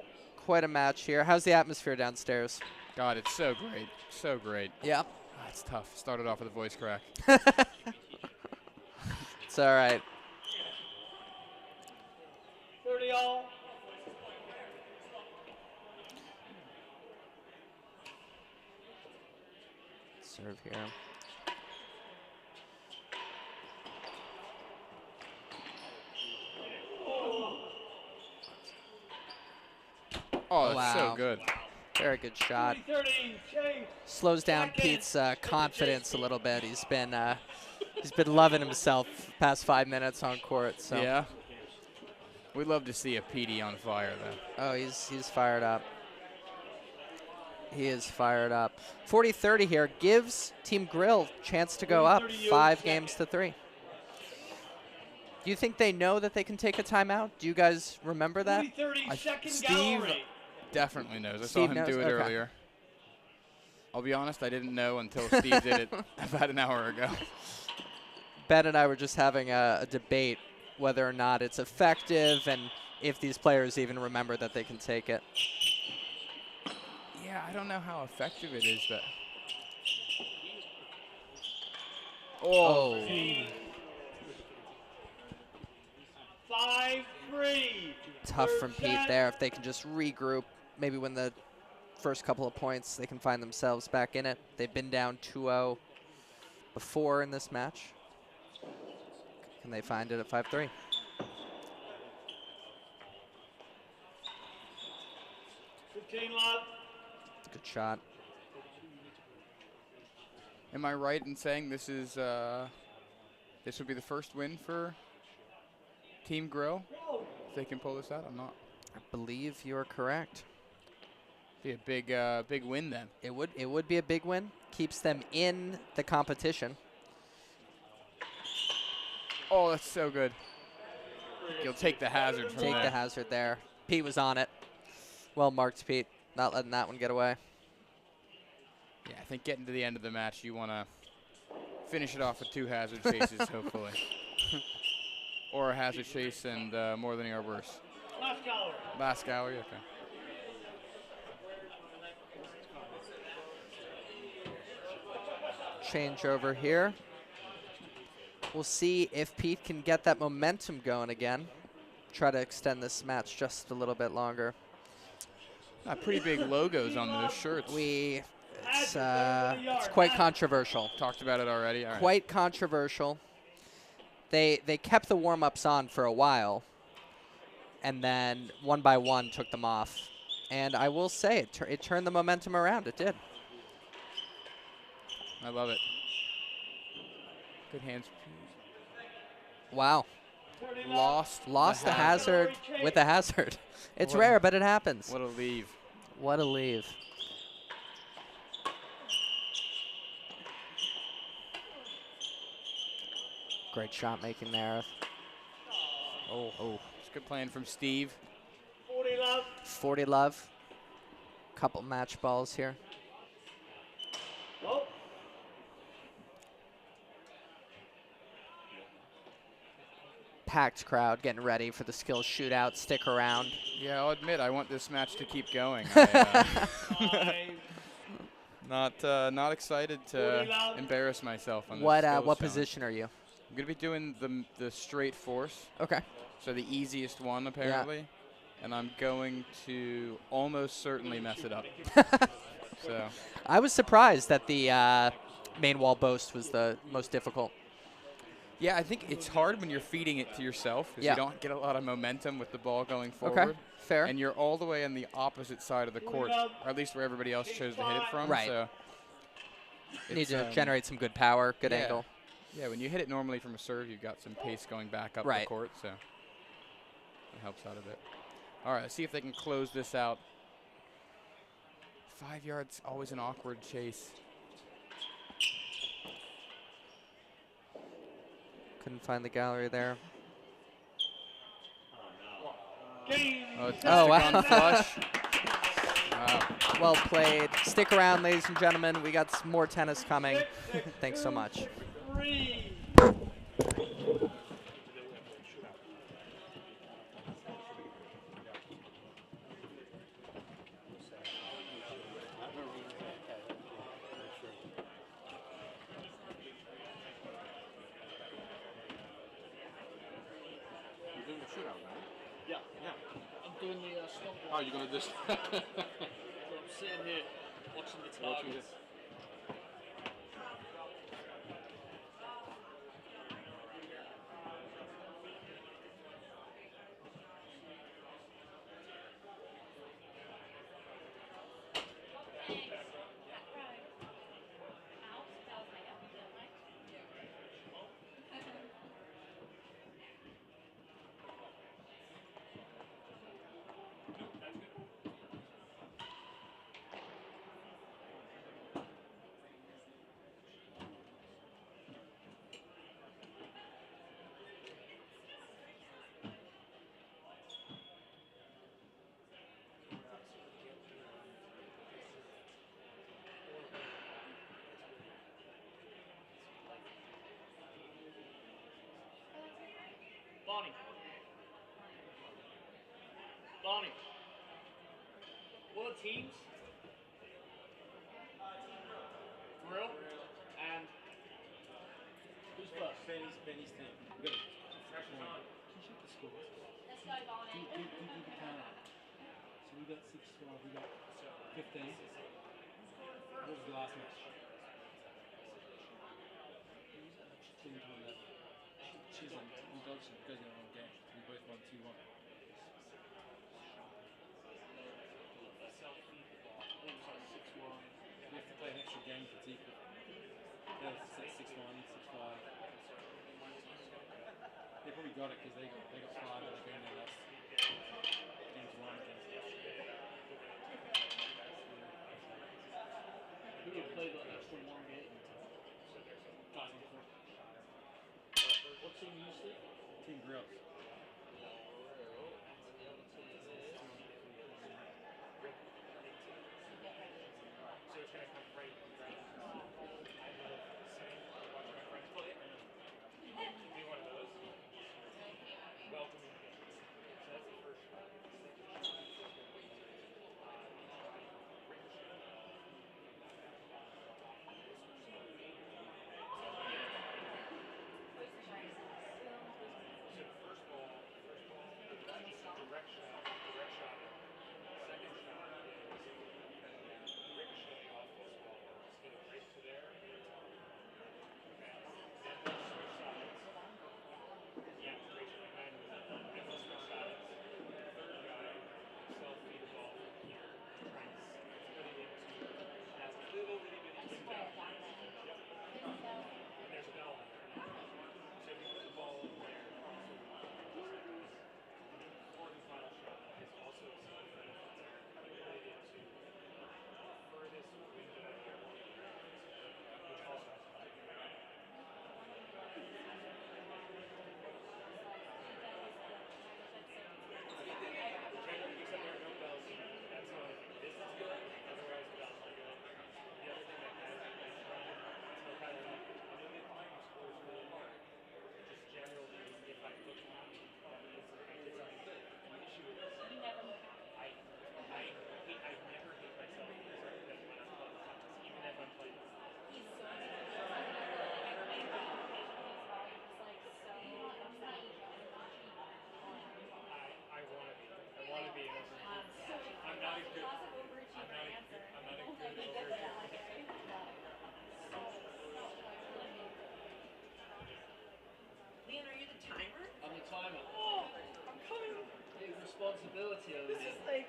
Quite a match here. How's the atmosphere downstairs? God, it's so great. So great. Yeah. Oh, it's tough. Started off with a voice crack. It's all right. 30 all. Serve here. Oh, that's wow. so good. Very good shot. 30, Chase. Slows down Pete's confidence a little bit. He's been loving himself past 5 minutes on court. So yeah. We'd love to see a PD on fire, though. Oh, he's fired up. He is fired up. 40-30 here gives Team Grill chance to go up 5 games to 3. Do you think they know that they can take a timeout? Do you guys remember that? Steve definitely knows. I saw him do it earlier. I'll be honest, I didn't know until Steve did it about an hour ago. Ben and I were just having a debate whether or not it's effective and if these players even remember that they can take it. Yeah, I don't know how effective it is, but Oh. 5-3. Tough Third from Pete set. there. If they can just regroup, maybe win the first couple of points, they can find themselves back in it. They've been down 2-0 before in this match. Can they find it at 5-3? Good shot. Am I right in saying this is this would be the first win for Team Grill? If they can pull this out, I'm not. I believe you're correct. Be a big big win then. It would be a big win. Keeps them in the competition. Oh, that's so good. You'll take the hazard from Take there. the hazard there. Pete was on it. Well marked, Pete. Not letting that one get away. Yeah, I think getting to the end of the match, you want to finish it off with 2 hazard chases, hopefully. Or a hazard chase and more than or worse. Last gallery, okay. Change over here. We'll see if Pete can get that momentum going again. Try to extend this match just a little bit longer. Pretty big logos on those shirts. It's quite controversial. Talked about it already. All right. Quite controversial. They kept the warm-ups on for a while, and then one by one took them off. And I will say, it turned the momentum around. It did. I love it. Good hands. Wow. Lost the hazard with a hazard. It's rare, but it happens. What a leave. What a leave. Great shot making there. Oh. It's good playing from Steve. 40 love. Couple match balls here. Packed crowd getting ready for the skills shootout. Stick around. Yeah, I'll admit I want this match to keep going. Not excited to embarrass myself on this. What position are you? I'm gonna be doing the straight force. Okay. So the easiest one apparently, yeah. And I'm going to almost certainly mess it up. So. I was surprised that the main wall boast was the most difficult. Yeah, I think it's hard when you're feeding it to yourself because you don't get a lot of momentum with the ball going forward. Okay, fair. And you're all the way on the opposite side of the court, or at least where everybody else chose to hit it from. Right. So you need to generate some good power, good angle. Yeah, when you hit it normally from a serve, you've got some pace going back up the court, so it helps out a bit. All right, let's see if they can close this out. 5 yards, always an awkward chase. Couldn't find the gallery there. Oh, wow. Flush. Wow. Well played. Stick around, ladies and gentlemen. We got some more tennis coming. Thanks so much. Doing the stop. Oh, you're going to just... So I'm sitting here watching the targets. Barney. What are teams? Grill and first? Benny's team. We've got a fresh one. Can you check the scores? Do the count. So we got 6-12, we got 15. What was the last match? 15 to 11. Chisholm and Dodson goes in one game. We both won 2-1. We have to play an extra game for Tika. Yeah, it's like 6-1, 6-5. They probably got it because they got 5 out of the game they lost. Game to 1 against us. Who would play the extra one game? Guys on the court. What team you see? Team Grills. Responsibility over This is like.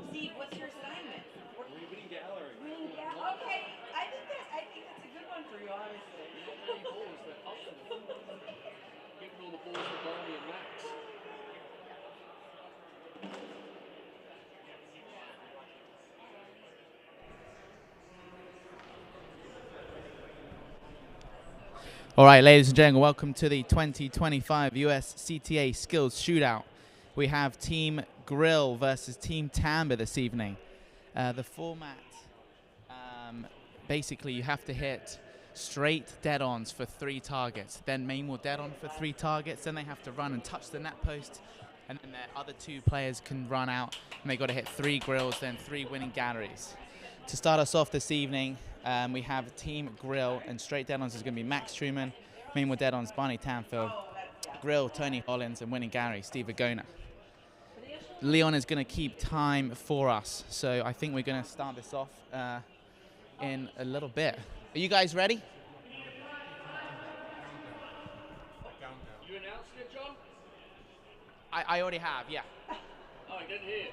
Steve, what's your assignment? Winning gallery. Winning gallery. Okay, I think that's a good one for you, honestly. Not many balls that up to them. Giving all the balls to Barney and Max. All right, ladies and gentlemen, welcome to the 2025 USCTA Skills Shootout. We have Team Grill versus Team Tamber this evening. The format, basically you have to hit straight dead-ons for 3 targets, then main will dead-on for 3 targets, then they have to run and touch the net post, and then the other 2 players can run out, and they got to hit 3 grills, then 3 winning galleries. To start us off this evening, we have Team Grill, and straight dead-ons is going to be Max Truman, main will dead-ons Barney Tanfield, Grill Tony Hollins, and winning gallery Steve Agona. Leon is going to keep time for us, so I think we're going to start this off in a little bit. Are you guys ready? You announced it, John? I already have, yeah. Oh, I didn't hear.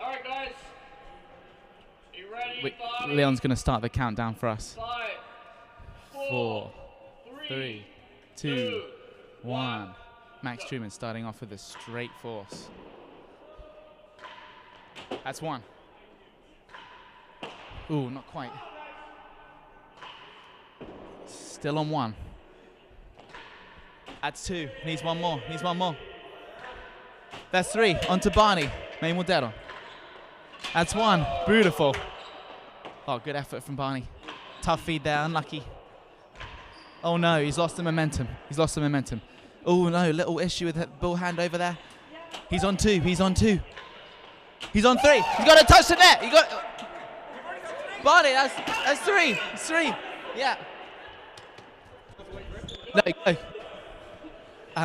All right, guys. Are you ready? Leon's going to start the countdown for us. 5, 4, 3, 2, 1. Max Truman starting off with a straight force. That's 1. Ooh, not quite. Still on 1. That's 2. Needs 1 more. Needs 1 more. That's 3. On to Barney. Main will dead on. That's 1. Beautiful. Oh, good effort from Barney. Tough feed there. Unlucky. Oh no, he's lost the momentum. He's lost the momentum. Oh no, little issue with that ball hand over there. He's on 2. He's on 2. He's on 3. He's got to touch the net. He got. Barney, that's three. It's three. Yeah. No, go.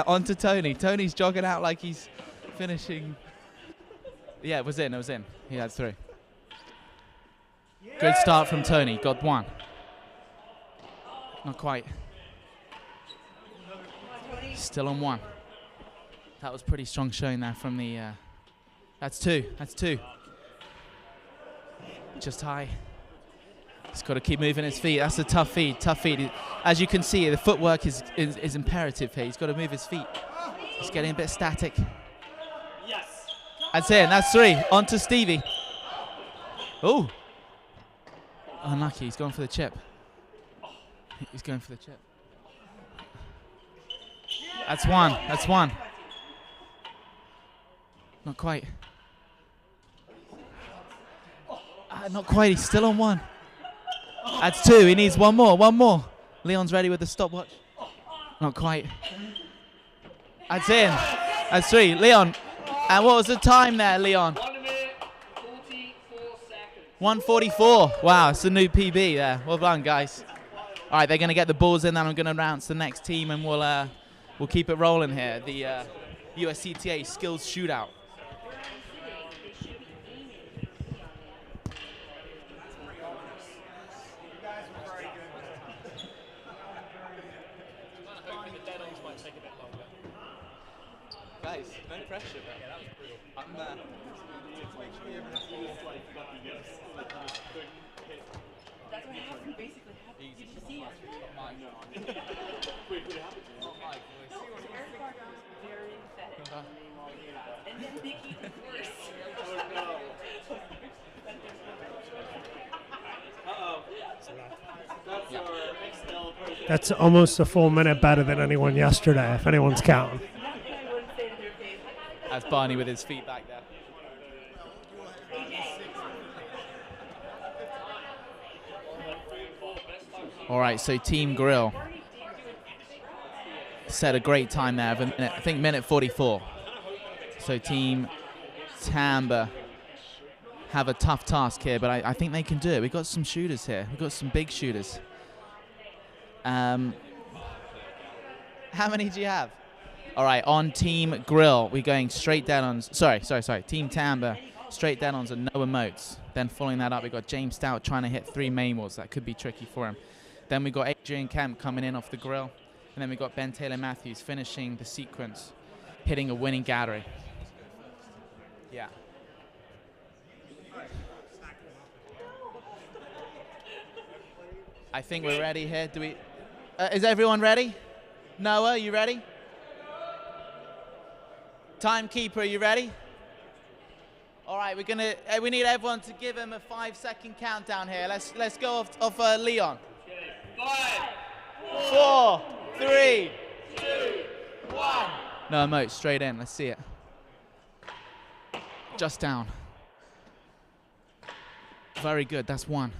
On to Tony. Tony's jogging out like he's finishing. Yeah, it was in. It was in. He had three. Good start from Tony. Got one. Not quite. Still on one. That was pretty strong showing there from the. That's two. That's two. Just high. He's got to keep moving his feet. That's a tough feed. Tough feed. As you can see, the footwork is imperative here. He's got to move his feet. He's getting a bit static. Yes. That's it. That's three. On to Stevie. Oh. Unlucky. He's going for the chip. He's going for the chip. That's one. That's one. Not quite. Not quite. He's still on one. That's two. He needs one more. One more. Leon's ready with the stopwatch. Not quite. That's in. That's three. Leon. And what was the time there, Leon? 1 minute, 44 seconds. 1:44. Wow, it's a new PB there. Well done, guys. All right, they're going to get the balls in, then I'm going to announce the next team, and we'll keep it rolling here. The USCTA Skills Shootout. Guys, no pressure. I'm That's what happened, basically. Did you see it? Eric Bardon's very pathetic. And then Nikki did worse. That's almost a full minute better than anyone yesterday, if anyone's counting. That's Barney with his feet back there. All right, so Team Grill set a great time there of a minute, I think minute 44. So Team Tamba have a tough task here, but I think they can do it. We've got some shooters here. We've got some big shooters. How many do you have? All right, on Team Grill, we're going straight down on, sorry. Team Tamba, straight down on no emotes. Then following that up, we've got James Stout trying to hit 3 main walls. That could be tricky for him. Then we've got Adrian Kemp coming in off the grill. And then we've got Ben Taylor Matthews finishing the sequence, hitting a winning gallery. Yeah. I think we're ready here. Do we? Is everyone ready? Noah, you ready? Timekeeper, are you ready? All right, we're gonna. We need everyone to give him a 5-second countdown here. Let's go off Leon. 5, 4, 3, 2, 1. No emote, straight in. Let's see it. Just down. Very good. That's one.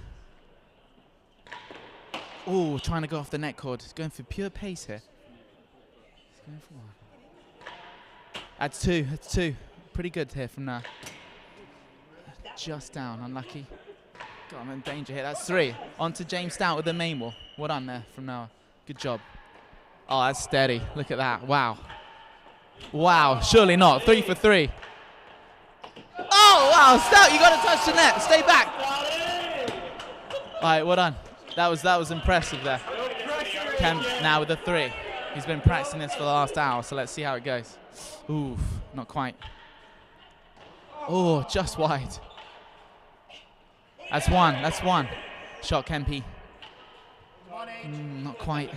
Oh, trying to go off the net cord. He's going for pure pace here. He's going for one. That's two. That's two. Pretty good here from now. Just down. Unlucky. God, I'm in danger here. That's three. On to James Stout with the main wall. Well done there from now. Good job. Oh, that's steady. Look at that. Wow. Wow. Surely not. 3 for 3. Oh, wow. Stout, you got to touch the net. Stay back. All right, well done. That was impressive there. Kemp now with the 3. He's been practicing this for the last hour, so let's see how it goes. Ooh, not quite. Oh, just wide. That's one. That's one. Shot Kempy. Not quite.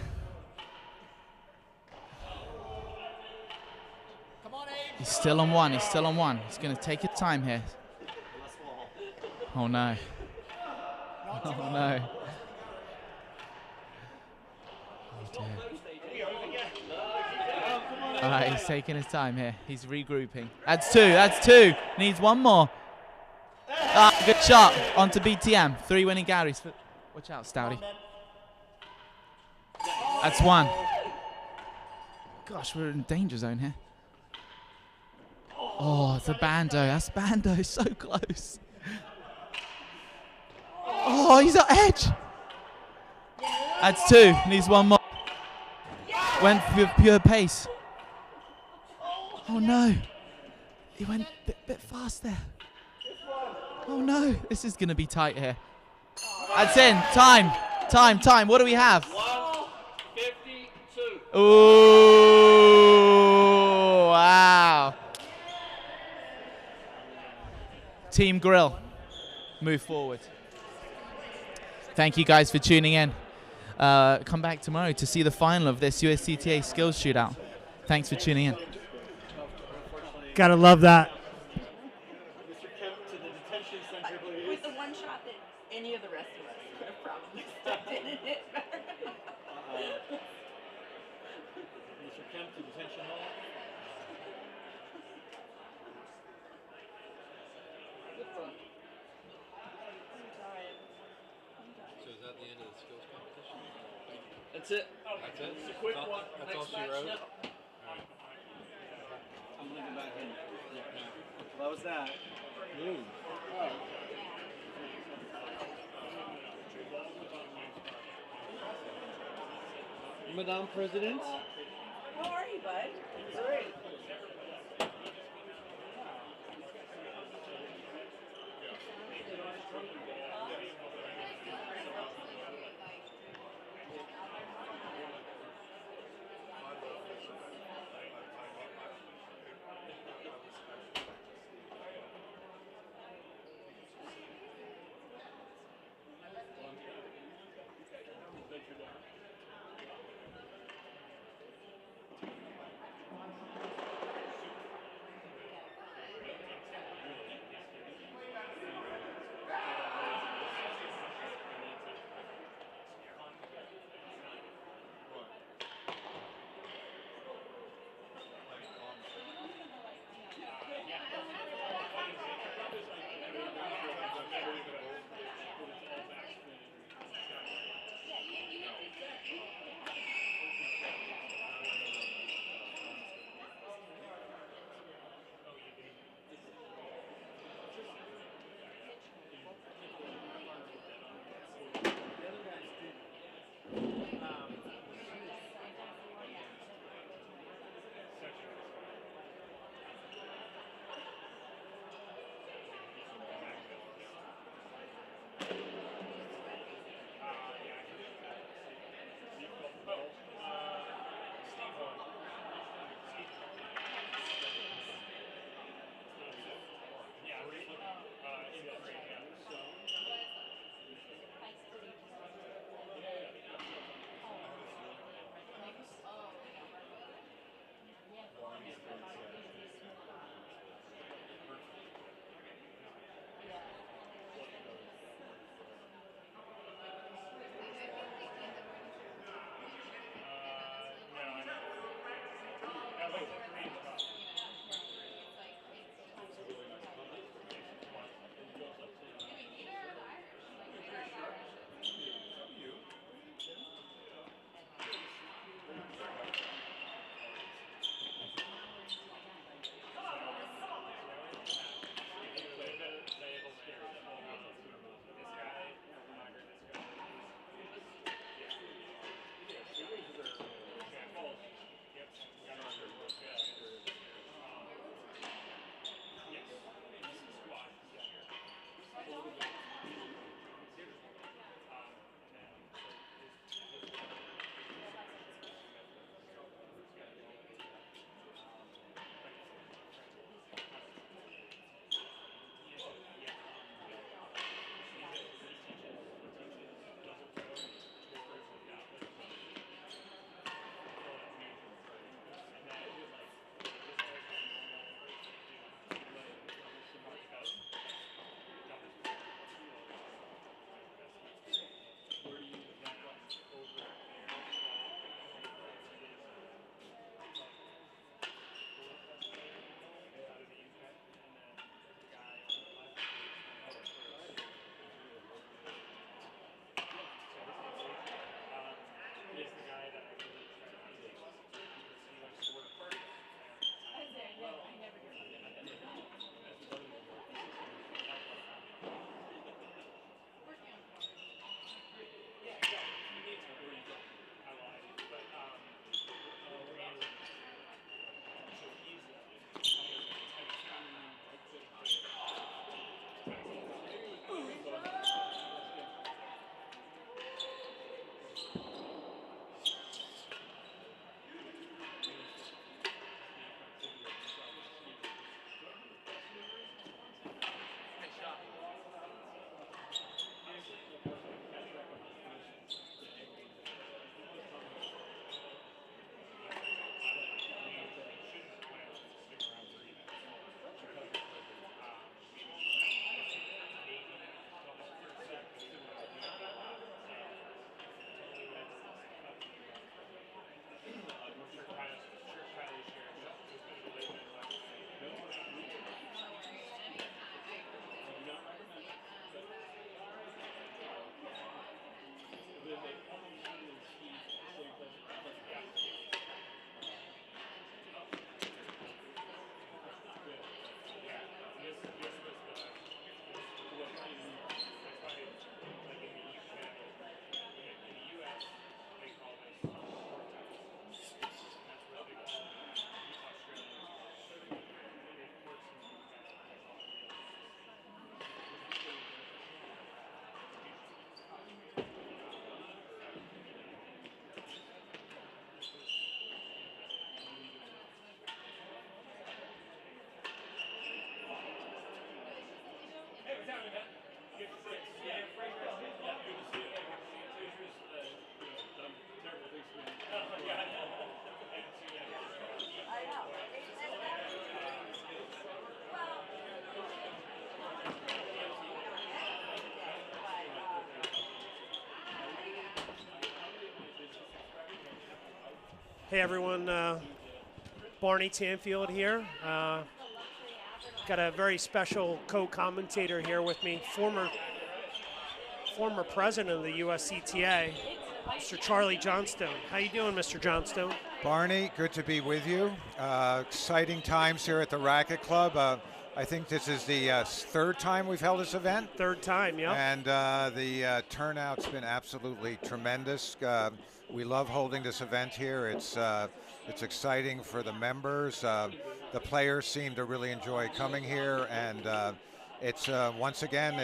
He's still on one. He's still on one. He's going to take his time here. Oh, no. Oh, no. Oh, dear. All right, he's taking his time here. He's regrouping. That's two. That's two. Needs one more. Ah, good shot. On to BTM. 3 winning galleries. Watch out, Stouty. That's one. Gosh, we're in danger zone here. Oh, it's a Bando. That's Bando. So close. Oh, Oh, he's at edge. That's 2. Needs 1 more. Went for pure pace. Oh no. He went a bit fast there. Oh no. This is going to be tight here. That's in. Time. What do we have? 1:52. Ooh. Wow. Team Grill. Move forward. Thank you guys for tuning in. Come back tomorrow to see the final of this USCTA skills shootout. Thanks for tuning in. Gotta love that. Mr. Kemp to the detention center, please. With the one shot that any of the rest of us could have probably stepped in and hit better. Mr. Kemp to detention hall. So is that the end of the skills competition? That's it. That's it? It's a quick one. That's all Next she match, wrote? yep. I'm gonna go back in. Well, that was that. Madame President. How are you, bud? Great. Hey everyone, Barney Tanfield here. Got a very special co-commentator here with me, former president of the USCTA, Mr. Charlie Johnstone. How you doing, Mr. Johnstone? Barney, good to be with you. Exciting times here at the Racquet Club. I think this is the third time we've held this event. Third time, yeah. And the turnout's been absolutely tremendous. We love holding this event here. It's exciting for the members. The players seem to really enjoy coming here, and it's once again,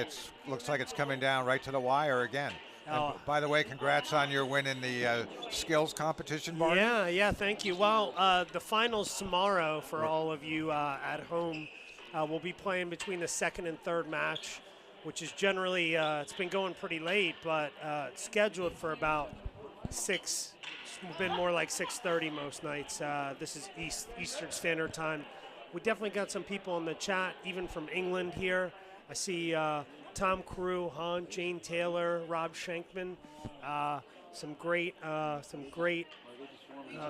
looks like it's coming down right to the wire again. And by the way, congrats on your win in the skills competition, Barney. Yeah, thank you. Well, the finals tomorrow for all of you at home. We'll be playing between the second and third match, which is generally, it's been going pretty late, but it's scheduled for about 6. It's been more like 6:30 most nights. This is Eastern Standard Time. We definitely got some people in the chat, even from England here. I see Tom Carew, Han, Jane Taylor, Rob Shankman, some great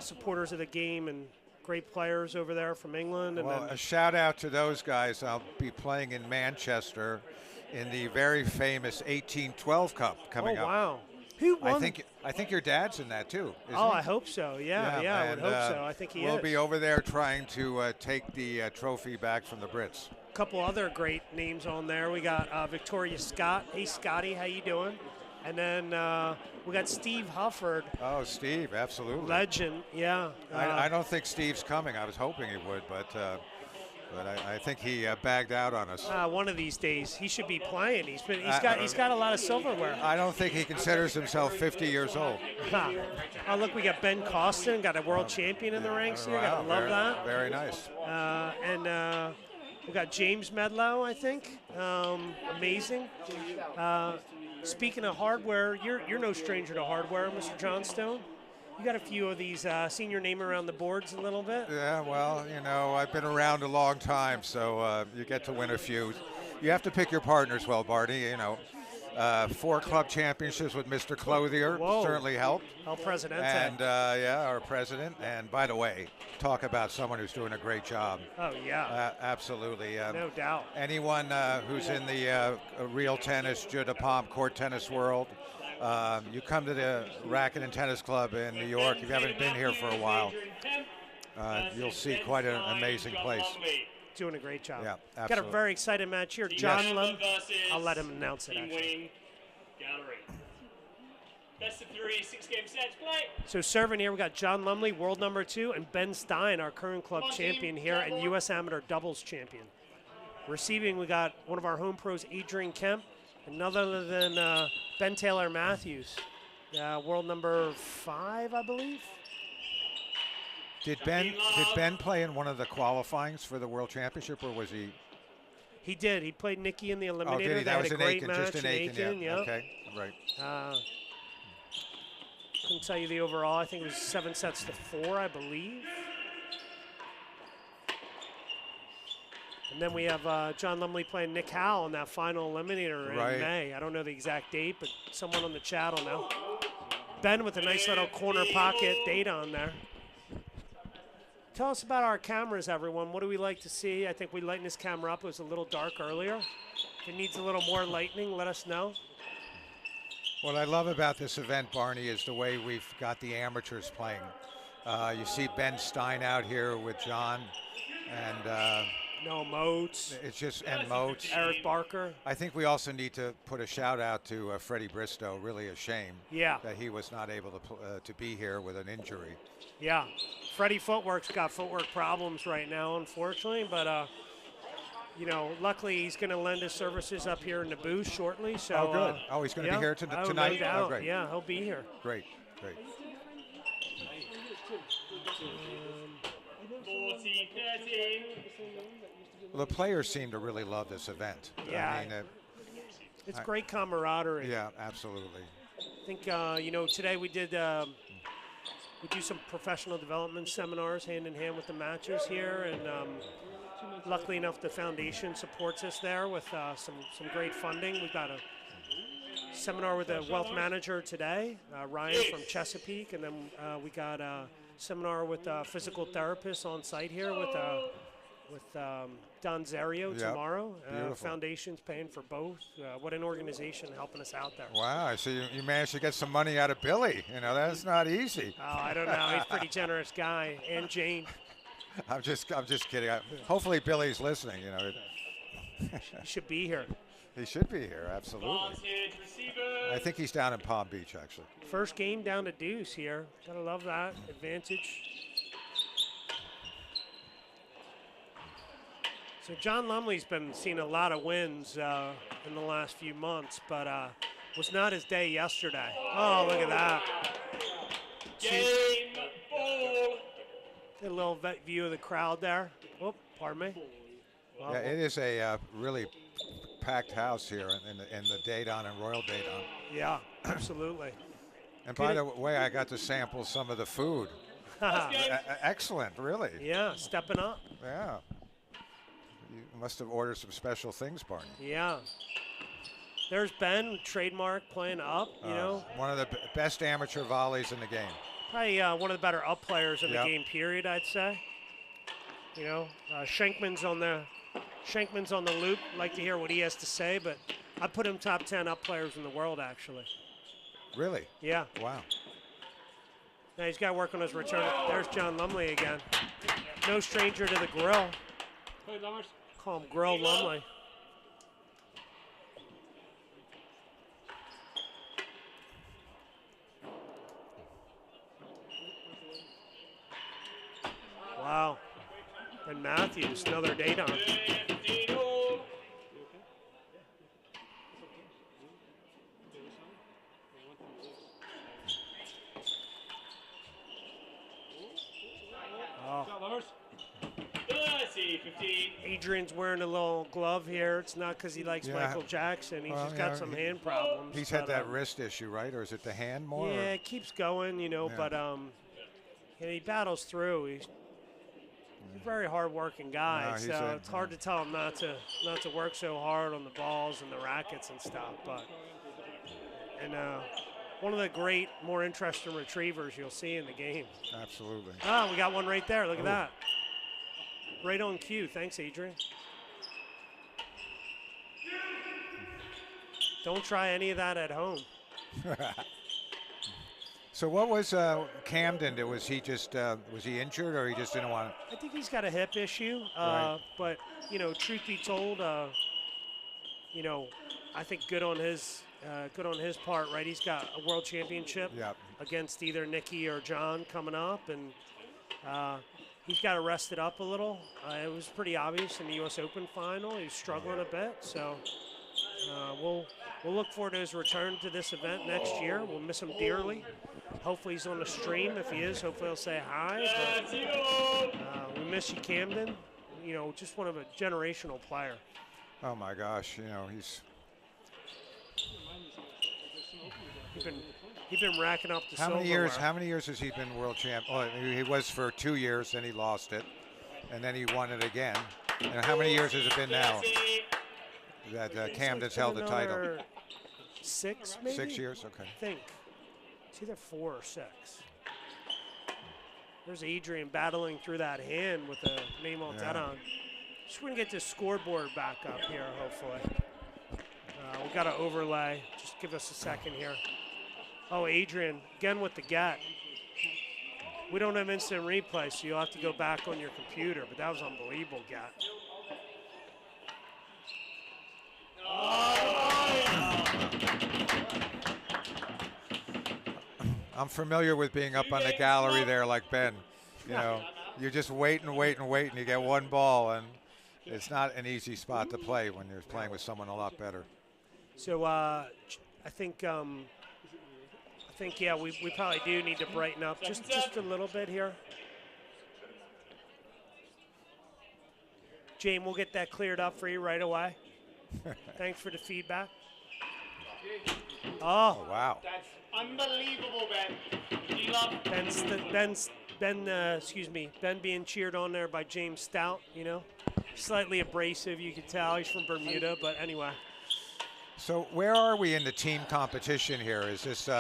supporters of the game and great players over there from England. And well, a shout out to those guys. I'll be playing in Manchester in the very famous 1812 Cup coming up. Oh, wow. Who won? I think your dad's in that too. Isn't Oh, he? I hope so. Yeah, I would hope so. I think he We'll is. be over there trying to take the trophy back from the Brits. A couple other great names on there. We got Victoria Scott. Hey, Scotty, how you doing? And then we got Steve Hufford. Oh, Steve, absolutely. Legend, yeah. I don't think Steve's coming. I was hoping he would, but I think he bagged out on us. One of these days, he should be playing. He's got a lot of silverware. I don't think he considers himself 50 years old. Oh, look, we got Ben Costin, got a world champion in the ranks here. Gotta love that. Very nice. And we got James Medlow, I think. Amazing. Speaking of hardware, you're no stranger to hardware, Mr. Johnstone. You got a few of these. Seen your name around the boards a little bit? Yeah, well, I've been around a long time, so you get to win a few. You have to pick your partners well, Barney. 4 club championships with Mr. Clothier certainly helped. El Presidente. And, our president. And by the way, talk about someone who's doing a great job. Oh, yeah. Absolutely. No doubt. Anyone who's in the real tennis, jeu de paume, court tennis world, you come to the Racquet and Tennis Club in New York, if you haven't been here for a while, you'll see quite an amazing place. Doing a great job. Yeah, Got absolutely. a very exciting match here. John Lem. I'll let him announce it, actually. Gallery. Best of 3, 6-game sets, play. So serving here, we got John Lumley, world number 2, and Ben Stein, our current club champion here and U.S. Amateur doubles champion. Receiving, we got one of our home pros, Adrian Kemp, and none other than Ben Taylor Matthews, world number 5, I believe. Did Ben play in one of the qualifyings for the World Championship, or was he? He did. He played Nikki in the Eliminator. Oh, did he? They That had was a in great Aiken, match just in Aiken, yeah. yep. Okay, right. Couldn't tell you the overall. I think it was 7 sets to 4, I believe. And then we have John Lumley playing Nick Howell in that final Eliminator in May. I don't know the exact date, but someone on the chat will know. Ben with a nice little corner pocket date on there. Tell us about our cameras, everyone. What do we like to see? I think we lightened this camera up. It was a little dark earlier. If it needs a little more lightening, let us know. What I love about this event, Barney, is the way we've got the amateurs playing. You see Ben Stein out here with John, and no Moats. It's just and Moats. Eric Barker. I think we also need to put a shout out to Freddie Bristow. Really a shame that he was not able to be here with an injury. Yeah, Freddie Footwork's got footwork problems right now, unfortunately, but luckily he's going to lend his services up here in the booth shortly. So, oh, good. He's going to be here tonight? No doubt. Oh, great. Yeah, he'll be here. Great. Well, the players seem to really love this event. Yeah. I mean, it's great camaraderie. Yeah, absolutely. I think, today we did we do some professional development seminars hand in hand with the matches here, and luckily enough the foundation supports us there with some great funding. We've got seminar with the wealth manager today, Ryan from Chesapeake, and then we got a seminar with a physical therapist on site here with Don Zario Yep. tomorrow. Beautiful. Foundation's paying for both. What an organization helping us out there. Wow, I see you managed to get some money out of Billy. You know, that's not easy. Oh, I don't know. He's a pretty generous guy. And Jane. I'm just kidding. Hopefully Billy's listening, you know. He should be here. He should be here, absolutely. I think he's down in Palm Beach, actually. First game down to deuce here. Gotta love that advantage. So John Lumley's been seeing a lot of wins in the last few months, but was not his day yesterday. Oh, look at that. Game ball. Get a little view of the crowd there. Whoop, pardon me. Wow. Yeah, it is a really packed house here in the Dayton and Royal Dayton. Yeah, absolutely. And by the way, I got to sample some of the food. Excellent, really. Yeah, stepping up. Yeah. You must have ordered some special things, Barney. Yeah. There's Ben, trademark, playing up, you know. One of the best amateur volleys in the game. Probably one of the better up players in the game, period, I'd say. You know, Schenkman's on the loop. Like to hear what he has to say, but I put him top 10 up players in the world, actually. Really? Yeah. Wow. Now he's got to work on his return. There's John Lumley again. No stranger to the grill. Call him Grill Lumley. Wow. And Matthews, another Dayton. Oh. Adrian's wearing a little glove here. It's not because he likes Michael Jackson. He's just got some hand problems. He's had that wrist issue, right? Or is it the hand more? Yeah, it keeps going, you know, but and he battles through. He's a very hard-working guy, so it's hard to tell him not to work so hard on the balls and the rackets and stuff. But one of the great, more interesting retrievers you'll see in the game. Absolutely. Ah, we got one right there. Look at that. Right on cue. Thanks, Adrian. Don't try any of that at home. So what was Camden? Was he just was he injured or he just didn't want it? I think he's got a hip issue. Right. But you know, truth be told, you know, I think good on his part, right? He's got a world championship against either Nikki or John coming up, and he's got to rest it up a little. It was pretty obvious in the U.S. Open final. He's struggling a bit, so we'll look forward to his return to this event next year. We'll miss him dearly. Hopefully he's on the stream. If he is, hopefully he'll say hi. But, we miss you, Camden. You know, just one of a generational player. Oh my gosh, you know, he's been racking up the How many years has he been world champ? Oh, he was for 2 years, then he lost it, and then he won it again. And how many years has it been now that Camden's held the title? 6, maybe? 6 years, okay. I think. It's either 4 or 6. There's Adrian battling through that hand with the name on that on. Just want to get this scoreboard back up here, hopefully. We got to overlay. Just give us a second here. Oh, Adrian, again with the get. We don't have instant replay, so you'll have to go back on your computer, but that was unbelievable get. I'm familiar with being up on the gallery there like Ben. You know, you just wait and wait and wait, and you get one ball, and it's not an easy spot to play when you're playing with someone a lot better. So I think yeah, we probably do need to brighten up just a little bit here. Jane, we'll get that cleared up for you right away. Thanks for the feedback. Oh, wow. That's unbelievable, Ben. Ben being cheered on there by James Stout, you know. Slightly abrasive, you could tell. He's from Bermuda, but anyway. So where are we in the team competition here? Is this?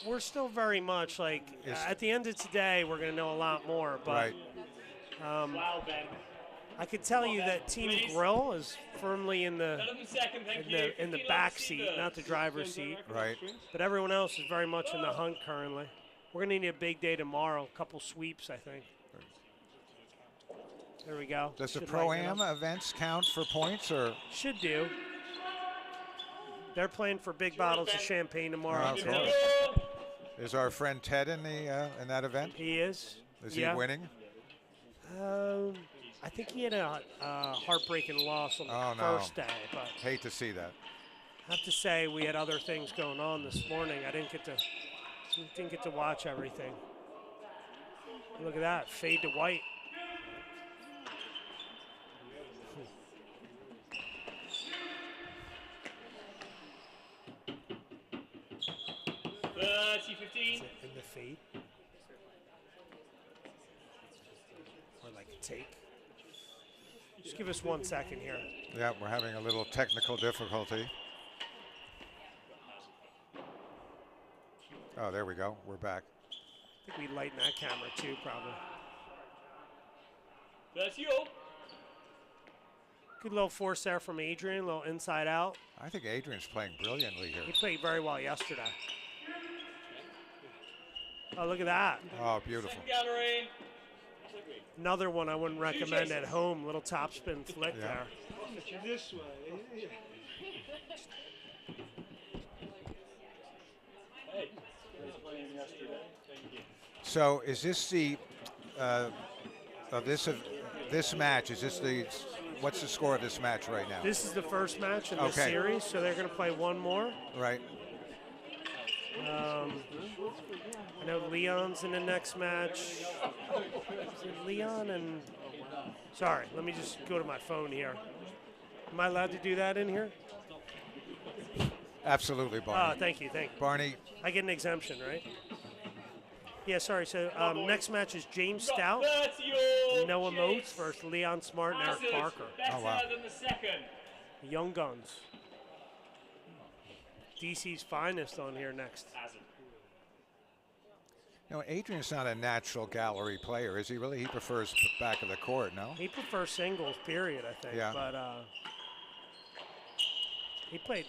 We're still very much like at the end of today, we're going to know a lot more. But Right. I could tell you that Team Grill is firmly in the back seat, not the driver's seat. Right. But everyone else is very much in the hunt currently. We're going to need a big day tomorrow. A couple sweeps, I think. There we go. Does the Should Pro-Am lighten it up. events count for points, or? Should do. They're playing for big bottles of champagne tomorrow. Of course. Is our friend Ted in that event? He is. Is he winning? I think he had a heartbreaking loss on the first day. But hate to see that. I have to say we had other things going on this morning. I didn't get to watch everything. Look at that, fade to white. C15. In the fade. Or like a take. Just give us 1 second here. Yeah, we're having a little technical difficulty. Oh, there we go. We're back. I think we lighten that camera too, probably. That's you. Good little force there from Adrian, a little inside out. I think Adrian's playing brilliantly here. He played very well yesterday. Oh, look at that. Oh, beautiful. Gallery. Another one I wouldn't recommend at home. Little topspin flick there. This way. Hey, playing yesterday. Thank you. So, is this the this match? Is this the what's the score of this match right now? This is the first match in the series, so they're going to play one more. Right. I know Leon's in the next match. Is it Leon and... Sorry, let me just go to my phone here. Am I allowed to do that in here? Absolutely, Barney. Oh, thank you. Barney. I get an exemption, right? Yeah, sorry. So next match is James Stout and Noah Moats versus Leon Smart and Eric Barker. Oh, wow. Than the second. Young Guns. DC's finest on here next. You know, Adrian's not a natural gallery player, is he really? He prefers the back of the court, no? He prefers singles, period, I think. Yeah. But he played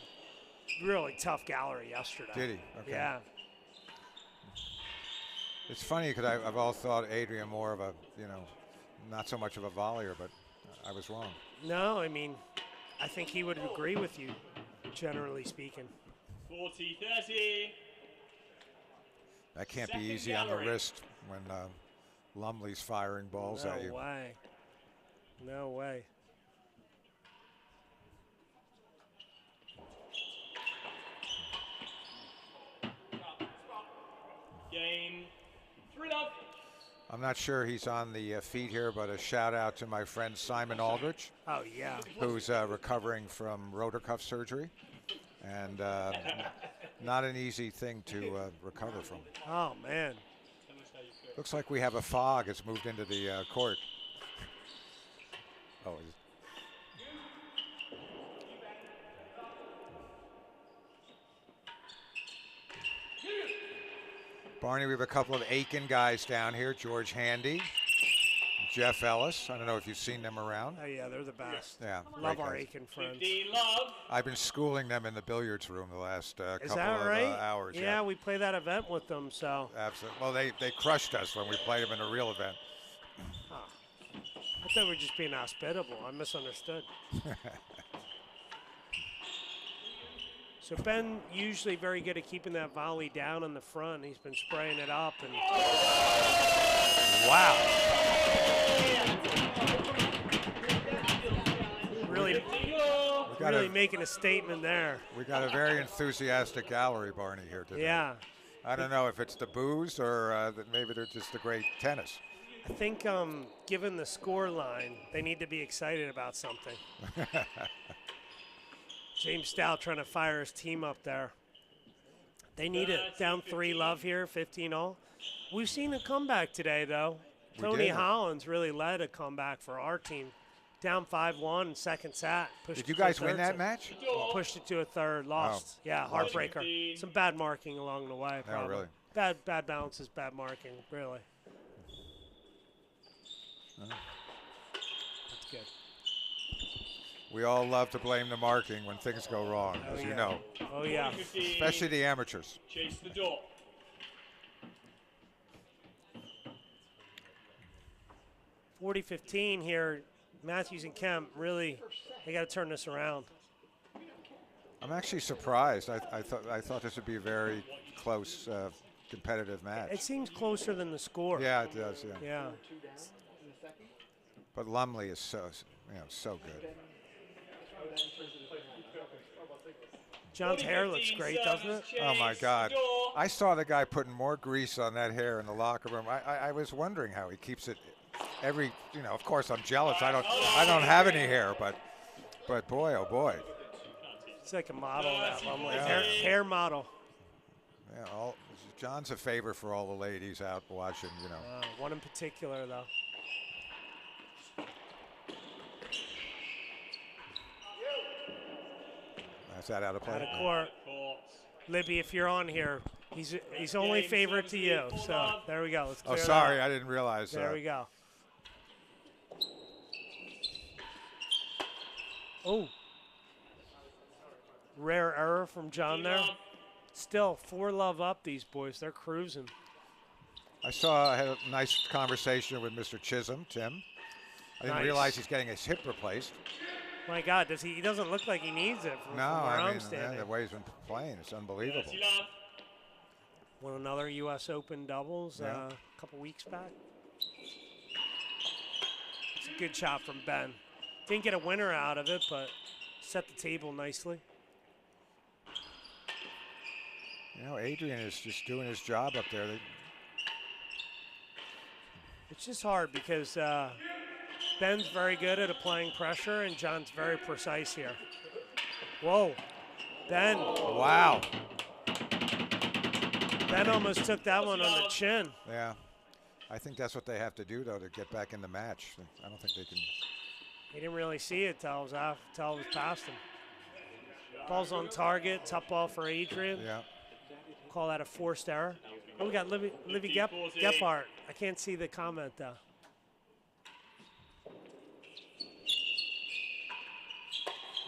really tough gallery yesterday. Did he? Okay. Yeah. It's funny because I've all thought Adrian more of a, not so much of a volleyer, but I was wrong. No, I mean, I think he would agree with you, generally speaking. 40-30. That can't be easy on the wrist when Lumley's firing balls at you. No way. No way. Game 3-love. I'm not sure he's on the feet here, but a shout out to my friend Simon Aldrich. Oh, yeah. Who's recovering from rotor cuff surgery. And not an easy thing to recover from. Oh, man. Looks like we have a fog. It's moved into the court. Oh, Barney, we have a couple of Aiken guys down here. George Handy, Jeff Ellis. I don't know if you've seen them around. Oh, yeah, they're the best. Yeah. Love our Aiken friends. 15 love. I've been schooling them in the billiards room the last couple of hours. Yeah, we play that event with them, so. Absolutely. Well, they crushed us when we played them in a real event. Huh. I thought we were just being hospitable. I misunderstood. So Ben usually very good at keeping that volley down in the front. He's been spraying it up and wow. Really making a statement there. We got a very enthusiastic gallery, Barney, here today. Yeah. I don't know if it's the booze or that maybe they're just the great tennis. I think given the score line, they need to be excited about something. James Stout trying to fire his team up there. They need it. Down 3-love here, 15-all. We've seen a comeback today, though. Tony Hollins really led a comeback for our team down 5-1, second set. Did you guys win that match? Pushed it to a third, lost. Yeah, heartbreaker. Some bad marking along the way. Oh, really? Bad balances, bad marking, really. That's good. We all love to blame the marking when things go wrong, as you know. Oh, yeah. Especially the amateurs. Chase the door. (40-15) here. Matthews and Kemp really, they got to turn this around. I'm actually surprised. I thought this would be a very close, competitive match. It seems closer than the score. Yeah, it does. Yeah. Yeah. But Lumley is so good. John's hair looks great, doesn't it? Oh my God! I saw the guy putting more grease on that hair in the locker room. I was wondering how he keeps it. Of course, I'm jealous. I don't have any hair, but boy, oh boy. It's like a model, that Lumley. Yeah. Hair model. Yeah, John's a favor for all the ladies out watching. One in particular, though. Is that out of play? Out of court. Libby, if you're on here, he's only favorite to you. So there we go. Let's clear sorry, that. I didn't realize. There we go. Oh. Rare error from John there. Still 4-love up, these boys. They're cruising. I had a nice conversation with Mr. Chisholm, Tim. I didn't realize he's getting his hip replaced. My God, he doesn't look like he needs it from where I'm standing. The way he's been playing, it's unbelievable. Won another U.S. Open doubles a couple weeks back. It's a good shot from Ben. Didn't get a winner out of it, but set the table nicely. Adrian is just doing his job up there. It's just hard because Ben's very good at applying pressure, and John's very precise here. Whoa, Ben. Wow. Ben almost took that one on the chin. Yeah. I think that's what they have to do, though, to get back in the match. I don't think they can. He didn't really see it till it was past him. Ball's on target. Tough ball for Adrian. Yeah. Call that a forced error. Oh, we got Livy Gephardt. I can't see the comment, though.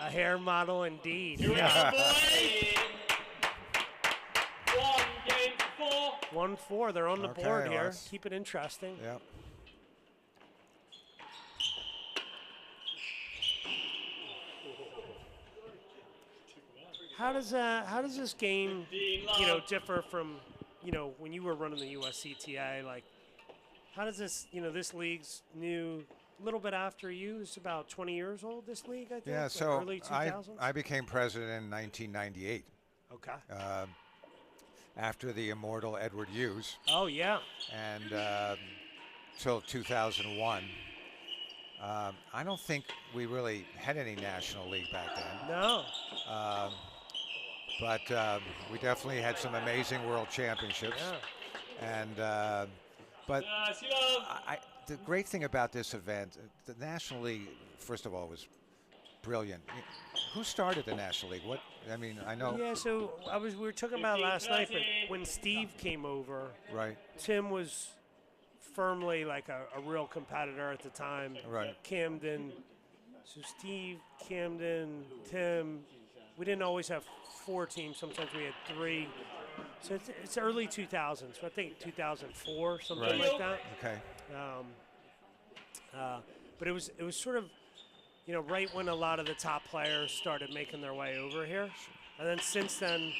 A hair model indeed. Yeah. 1-4. They're on the board here. Keep it interesting. Yep. How does this game, differ from, when you were running the USCTA? Like, how does this, this league's new, a little bit after you. It's about 20 years old, this league, I think. Yeah, like so early 2000s? I became president in 1998. Okay. After the immortal Edward Hughes. Oh, yeah. And till 2001. I don't think we really had any National League back then. No. But we definitely had some amazing world championships. Yeah. And but the great thing about this event, the National League, first of all, was brilliant. Who started the National League? I know. Yeah, so we were talking about it last night, but when Steve came over, right, Tim was firmly like a real competitor at the time. Right. Camden. So Steve, Camden, Tim. We didn't always have 4 teams. Sometimes we had 3. So it's early 2000s. So I think 2004, something like that. Okay. But it was sort of, right when a lot of the top players started making their way over here. And then since then,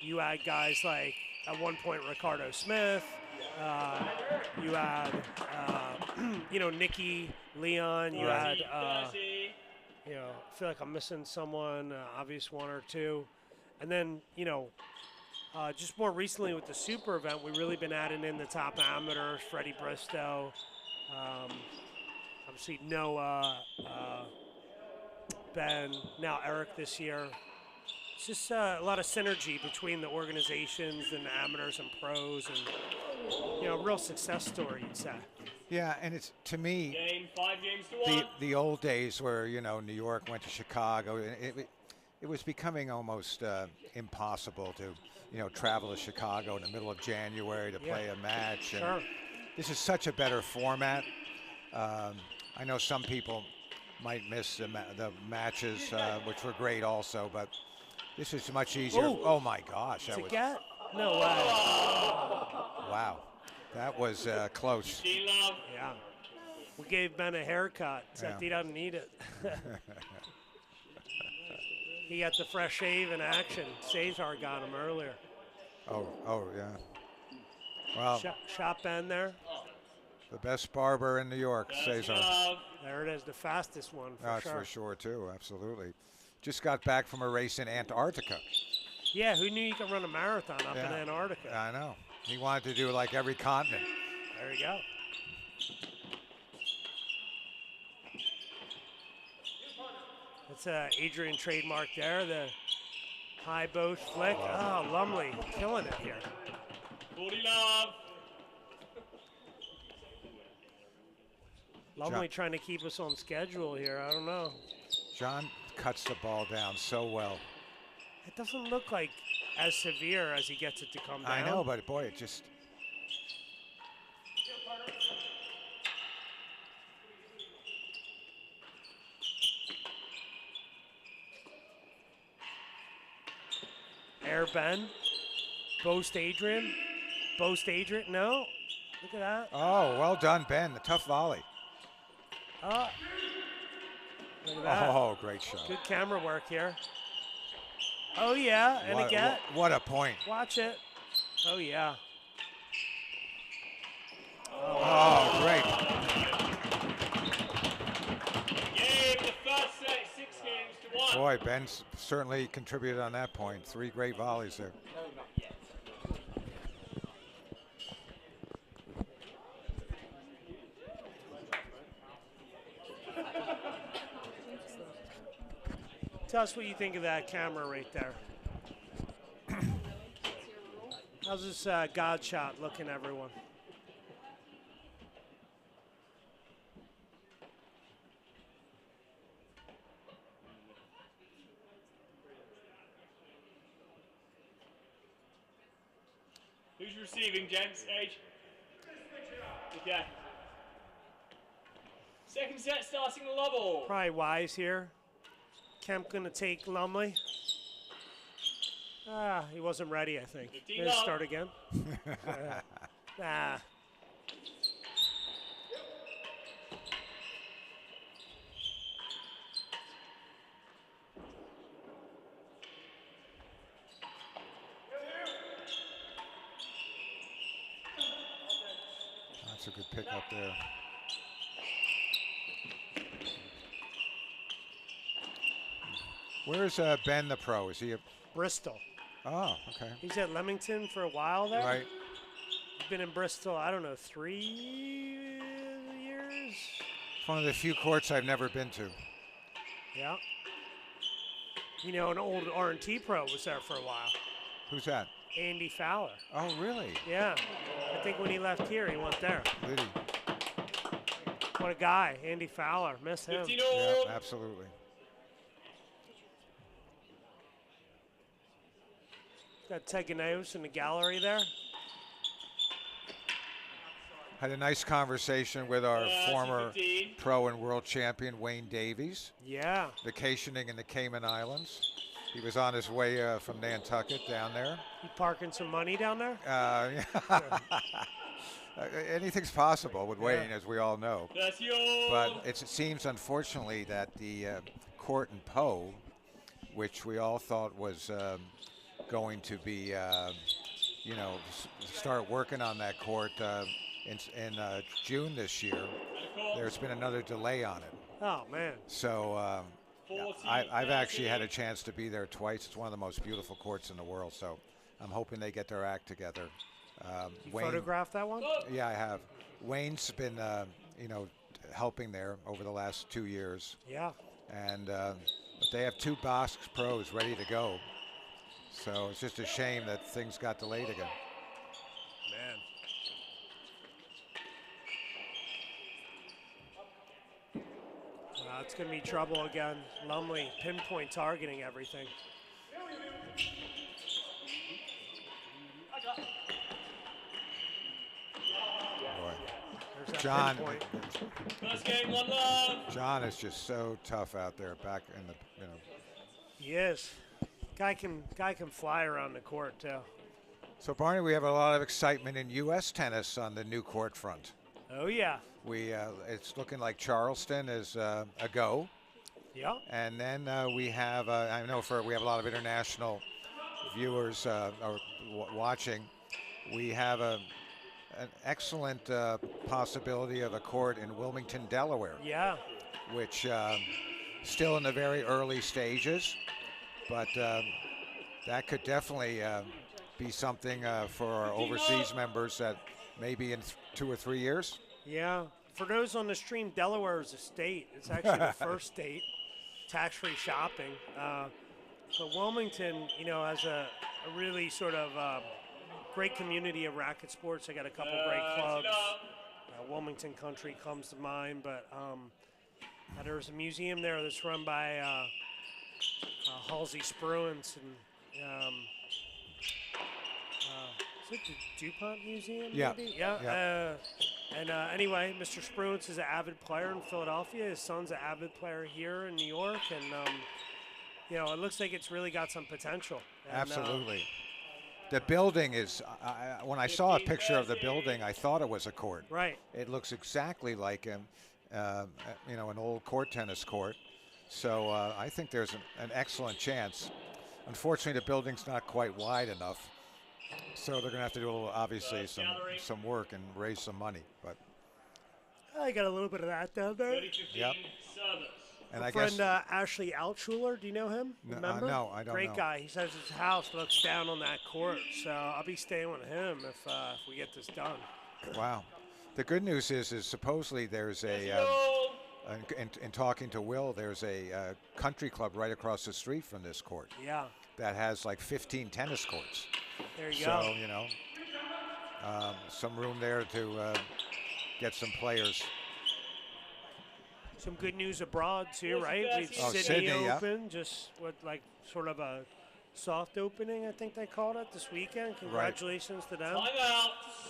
you had guys like, at one point, Ricardo Smith. You had, Nicky, Leon. You had, I feel like I'm missing someone, obvious one or two. And then, just more recently with the super event, we've really been adding in the top amateurs, Freddie Bristow, obviously Noah, Ben, now Eric this year. It's just a lot of synergy between the organizations and the amateurs and pros, and, a real success story, you'd say. Yeah, and it's, to me, Game, 5 games to 1. the old days where, you know, New York went to Chicago, it was becoming almost impossible to, you know, travel to Chicago in the middle of January to play a match. And Sure. this is such a better format. I know some people might miss the matches, which were great also, but this is much easier. Ooh. Oh my gosh, that was Get? No way. wow. That was close. Yeah. We gave Ben a haircut, except he doesn't need it. He got the fresh shave in action. Cesar got him earlier. Oh yeah. Well, Shot Ben there. the best barber in New York, Cesar. There it is, the fastest one for That's sure. for sure too, absolutely. Just got back from a race in Antarctica. Yeah, who knew you could run a marathon up in Antarctica? I know. He wanted to do like every continent. There you go. That's Adrian trademark there, the high bow flick. Oh, Lumley killing it here. 40 love. Lumley trying to keep us on schedule here. I don't know. John cuts the ball down so well. It doesn't look like as severe as he gets it to come down. I know, but boy, it just. Air Ben. Boast Adrian. Boast Adrian. No. Look at that. Oh, well done, Ben. The tough volley. Oh. Look at that. Oh, great shot. Good camera work here. Oh, yeah. And again. What a point. Watch it. Oh, yeah. Oh, great. Game, the first set, 6 games to 1. Boy, Ben certainly contributed on that point. 3 great volleys there. Tell us what you think of that camera right there. How's this God shot looking, everyone? Who's receiving, gents? Stage. Okay. Second set starting level. Probably wise here. Kemp gonna take Lumley. He wasn't ready, I think. Let's start again. Nah. That's a good pickup there. Where's Ben the pro? Is he at Bristol? Oh, okay. He's at Leamington for a while there. Right. He's been in Bristol, I don't know, 3 years? It's one of the few courts I've never been to. Yeah. You know, an old R&T pro was there for a while. Who's that? Andy Fowler. Oh, really? Yeah. I think when he left here, he went there. Did he? What a guy. Andy Fowler. Miss him. Yeah, absolutely. Got Teganeos in the gallery there. Had a nice conversation with our former pro and world champion, Wayne Davies. Yeah. Vacationing in the Cayman Islands. He was on his way from Nantucket down there. You parking some money down there? Anything's possible with Wayne, as we all know. But it seems, unfortunately, that the court in Poe, which we all thought was going to be, start working on that court in June this year, there's been another delay on it. Oh, man. So I've actually had a chance to be there twice. It's one of the most beautiful courts in the world, so I'm hoping they get their act together. You Wayne, photographed that one? Yeah, I have. Wayne's been, helping there over the last 2 years. Yeah. And but they have 2 Basques pros ready to go. So it's just a shame that things got delayed again. Man. It's going to be trouble again. Lumley pinpoint targeting everything. Boy. John. First game, one love. John is just so tough out there back in the, He is. Guy can fly around the court too. So Barney, we have a lot of excitement in U.S. tennis on the new court front. Oh yeah. It's looking like Charleston is a go. Yeah. And then we have, we have a lot of international viewers watching. We have an excellent possibility of a court in Wilmington, Delaware. Yeah. Which still in the very early stages, but that could definitely be something for our overseas members that maybe in 2 or 3 years. Yeah. For those on the stream, Delaware is a state. It's actually the first state. Tax-free shopping. But Wilmington, has a really sort of great community of racket sports. They got a couple great clubs. Wilmington Country comes to mind, but there's a museum there that's run by Halsey Spruance, and is it the DuPont Museum? Yeah. Maybe? Yeah. Anyway, Mr. Spruance is an avid player in Philadelphia. His son's an avid player here in New York, and it looks like it's really got some potential. And, Absolutely. The building is, when I saw a picture of the building, I thought it was a court. Right. It looks exactly like an old court tennis court. So I think there's an excellent chance. Unfortunately, the building's not quite wide enough. So they're going to have to do obviously some work and raise some money. But I got a little bit of that down there. Yep. And My friend Ashley Altschuler, do you know him? Remember? No, I don't Great know. guy. He says his house looks down on that court, so I'll be staying with him if we get this done. Wow. The good news is supposedly there's in talking to Will, there's a country club right across the street from this court. Yeah. That has like 15 tennis courts. There you go. So, some room there to get some players. Some good news abroad too, right? Sydney Open, just sort of a soft opening, I think they called it this weekend. Congratulations to them.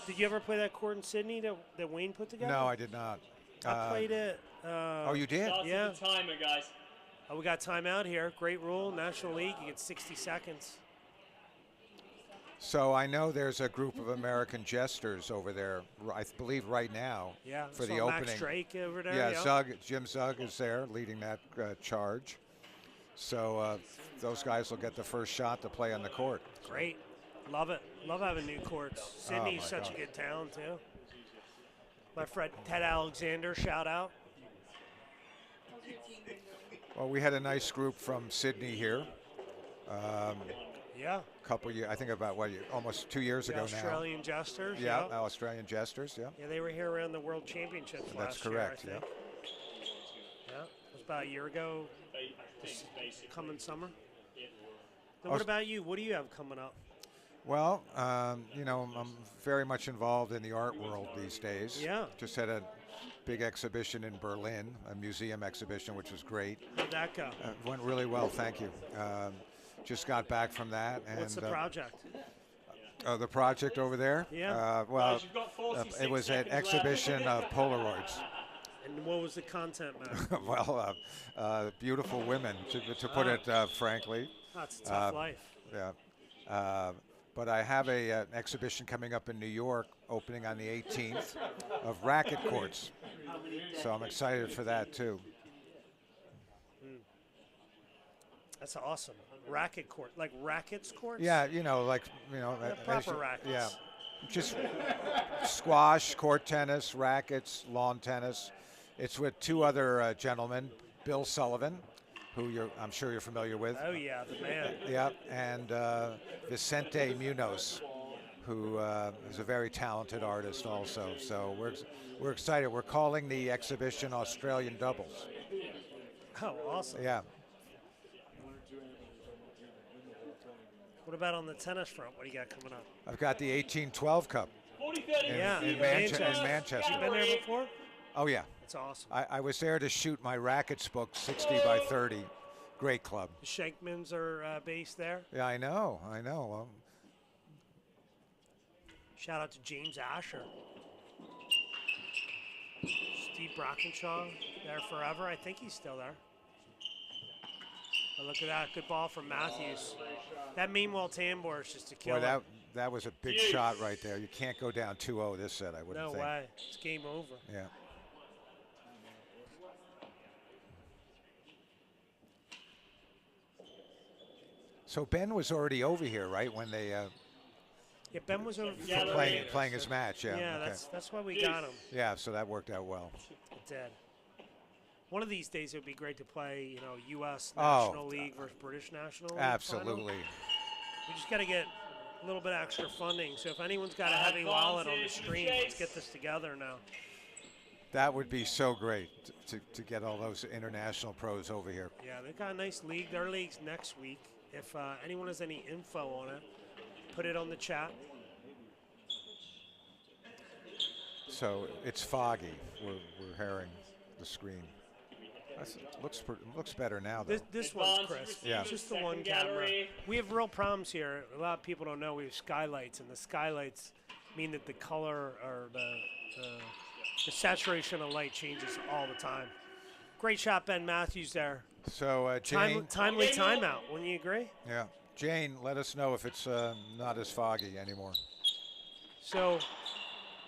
Did you ever play that court in Sydney that Wayne put together? No, I did not. I played it. Oh, you did? Yeah. Timer, guys. We got timeout here. Great rule, National League. You get 60 seconds. So I know there's a group of American jesters over there, I believe right now, for the opening. Max Drake over there. Yeah, Jim Zug is there leading that charge. So those guys will get the first shot to play on the court. Great. Love it. Love having new courts. Sydney's such a good town, too. My friend Ted Alexander, shout out. Well, we had a nice group from Sydney here. Yeah. Couple years, I think about almost 2 years ago now. Australian Jesters. Yeah, Australian Jesters. Yeah. Yeah, they were here around the World Championships last year. That's correct. I think. Yeah, it was about a year ago. This coming summer. Then what about you? What do you have coming up? Well, I'm very much involved in the art world these days. Yeah. Just had a big exhibition in Berlin, a museum exhibition, which was great. How'd that go? Went really well, thank you. Just got back from that. And, what's the project? The project over there? Yeah. It was an exhibition of Polaroids. And what was the content, man? Well, beautiful women, to put it frankly. That's a tough life. Yeah. But I have an exhibition coming up in New York, opening on the 18th, of racket courts. So I'm excited for that, too. That's awesome. Racket court, like rackets courts? Yeah, proper rackets. Yeah, just squash, court tennis, rackets, lawn tennis. It's with two other gentlemen, Bill Sullivan, who I'm sure you're familiar with. Oh yeah, the man. Yeah, and Vicente Munoz, who is a very talented artist also. So we're excited. We're calling the exhibition Australian Doubles. Oh, awesome. Yeah. What about on the tennis front? What do you got coming up? I've got the 1812 Cup in Manchester. You been there before? Oh, yeah. That's awesome. I was there to shoot my Rackets book, 60 by 30. Great club. The Shankmans are based there. Yeah, I know. Shout out to James Asher. Steve Brockenshaw there forever. I think he's still there. But look at that. Good ball from Matthews. That main wall tambor is just a killer. Boy, that was a big shot right there. You can't go down 2-0 this set, I wouldn't think. No way. It's game over. Yeah. So Ben was already over here, right, when they Yeah, Ben was over playing his match. Yeah. Yeah, okay. that's why we got him. Yeah, so that worked out well. It did. One of these days it would be great to play, U.S. National League versus British National League. Absolutely. Final. We just got to get a little bit extra funding. So if anyone's got a heavy wallet on the screen, let's get this together now. That would be so great to get all those international pros over here. Yeah, they've got a nice league. Their league's next week. If anyone has any info on it, put it on the chat. So it's foggy. We're hearing the screen. Looks better now, though. This one's crisp. Yeah. Just the one camera. We have real problems here. A lot of people don't know we have skylights, and the skylights mean that the color or the saturation of light changes all the time. Great shot, Ben Matthews there. So Jane, timely timeout. Wouldn't you agree? Yeah, Jane, let us know if it's not as foggy anymore. So,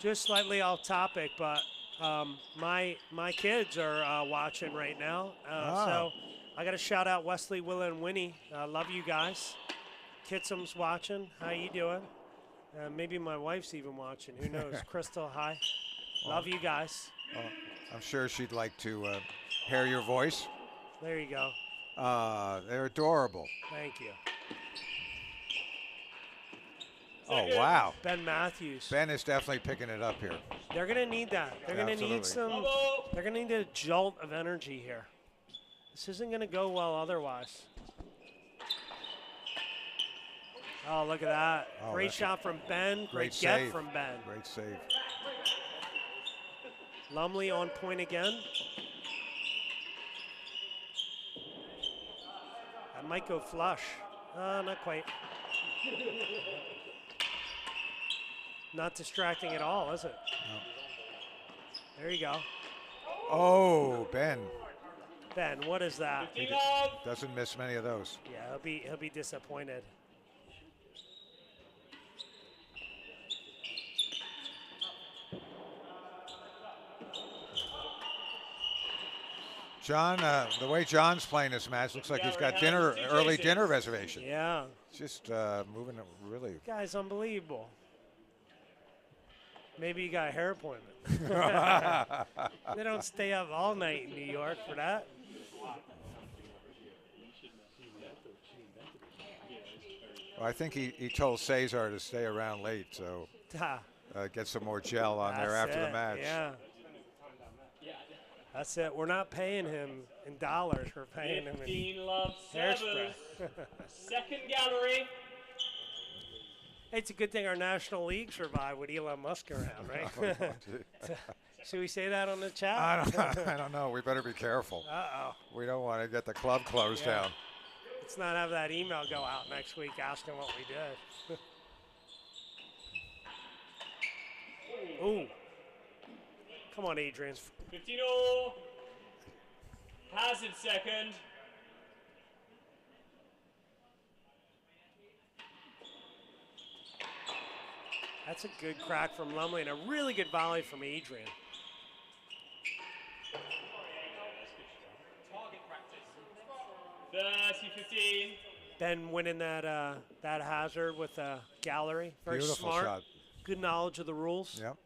just slightly off topic, but my kids are watching right now. So I got to shout out Wesley, Willa, and Winnie. Love you guys. Kitsum's watching. How you doing? Maybe my wife's even watching. Who knows? Crystal, hi. Love you guys. I'm sure she'd like to hear your voice. There you go. They're adorable. Thank you. Oh, wow. Ben Matthews. Ben is definitely picking it up here. They're going to need that. They're going to need they're going to need a jolt of energy here. This isn't going to go well otherwise. Oh, look at that. Great shot from Ben. Great get from Ben. Great save. Lumley on point again. That might go flush. Not quite. Not distracting at all, is it? No. There you go. Oh, Ben. Ben, what is that? He doesn't miss many of those. Yeah, he'll be disappointed. John, the way John's playing this match, looks like he's got early dinner reservation. Yeah. Just moving it really. Guy's unbelievable. Maybe you got a hair appointment. They don't stay up all night in New York for that. Well, I think he told Cesar to stay around late, so get some more gel on there after the match. Yeah. That's it. We're not paying him in dollars. We're paying him in hairspray. Second gallery. Hey, it's a good thing our National League survived with Elon Musk around, right? Should we say that on the chat? I don't know. We better be careful. Uh-oh. We don't want to get the club closed down. Let's not have that email go out next week asking what we did. Ooh. Come on, Adrian. 15-0. Hazard second. That's a good crack from Lumley and a really good volley from Adrian. Target practice. 30-15. Ben winning that hazard with a gallery. Very Beautiful smart. shot. Good knowledge of the rules. Yep.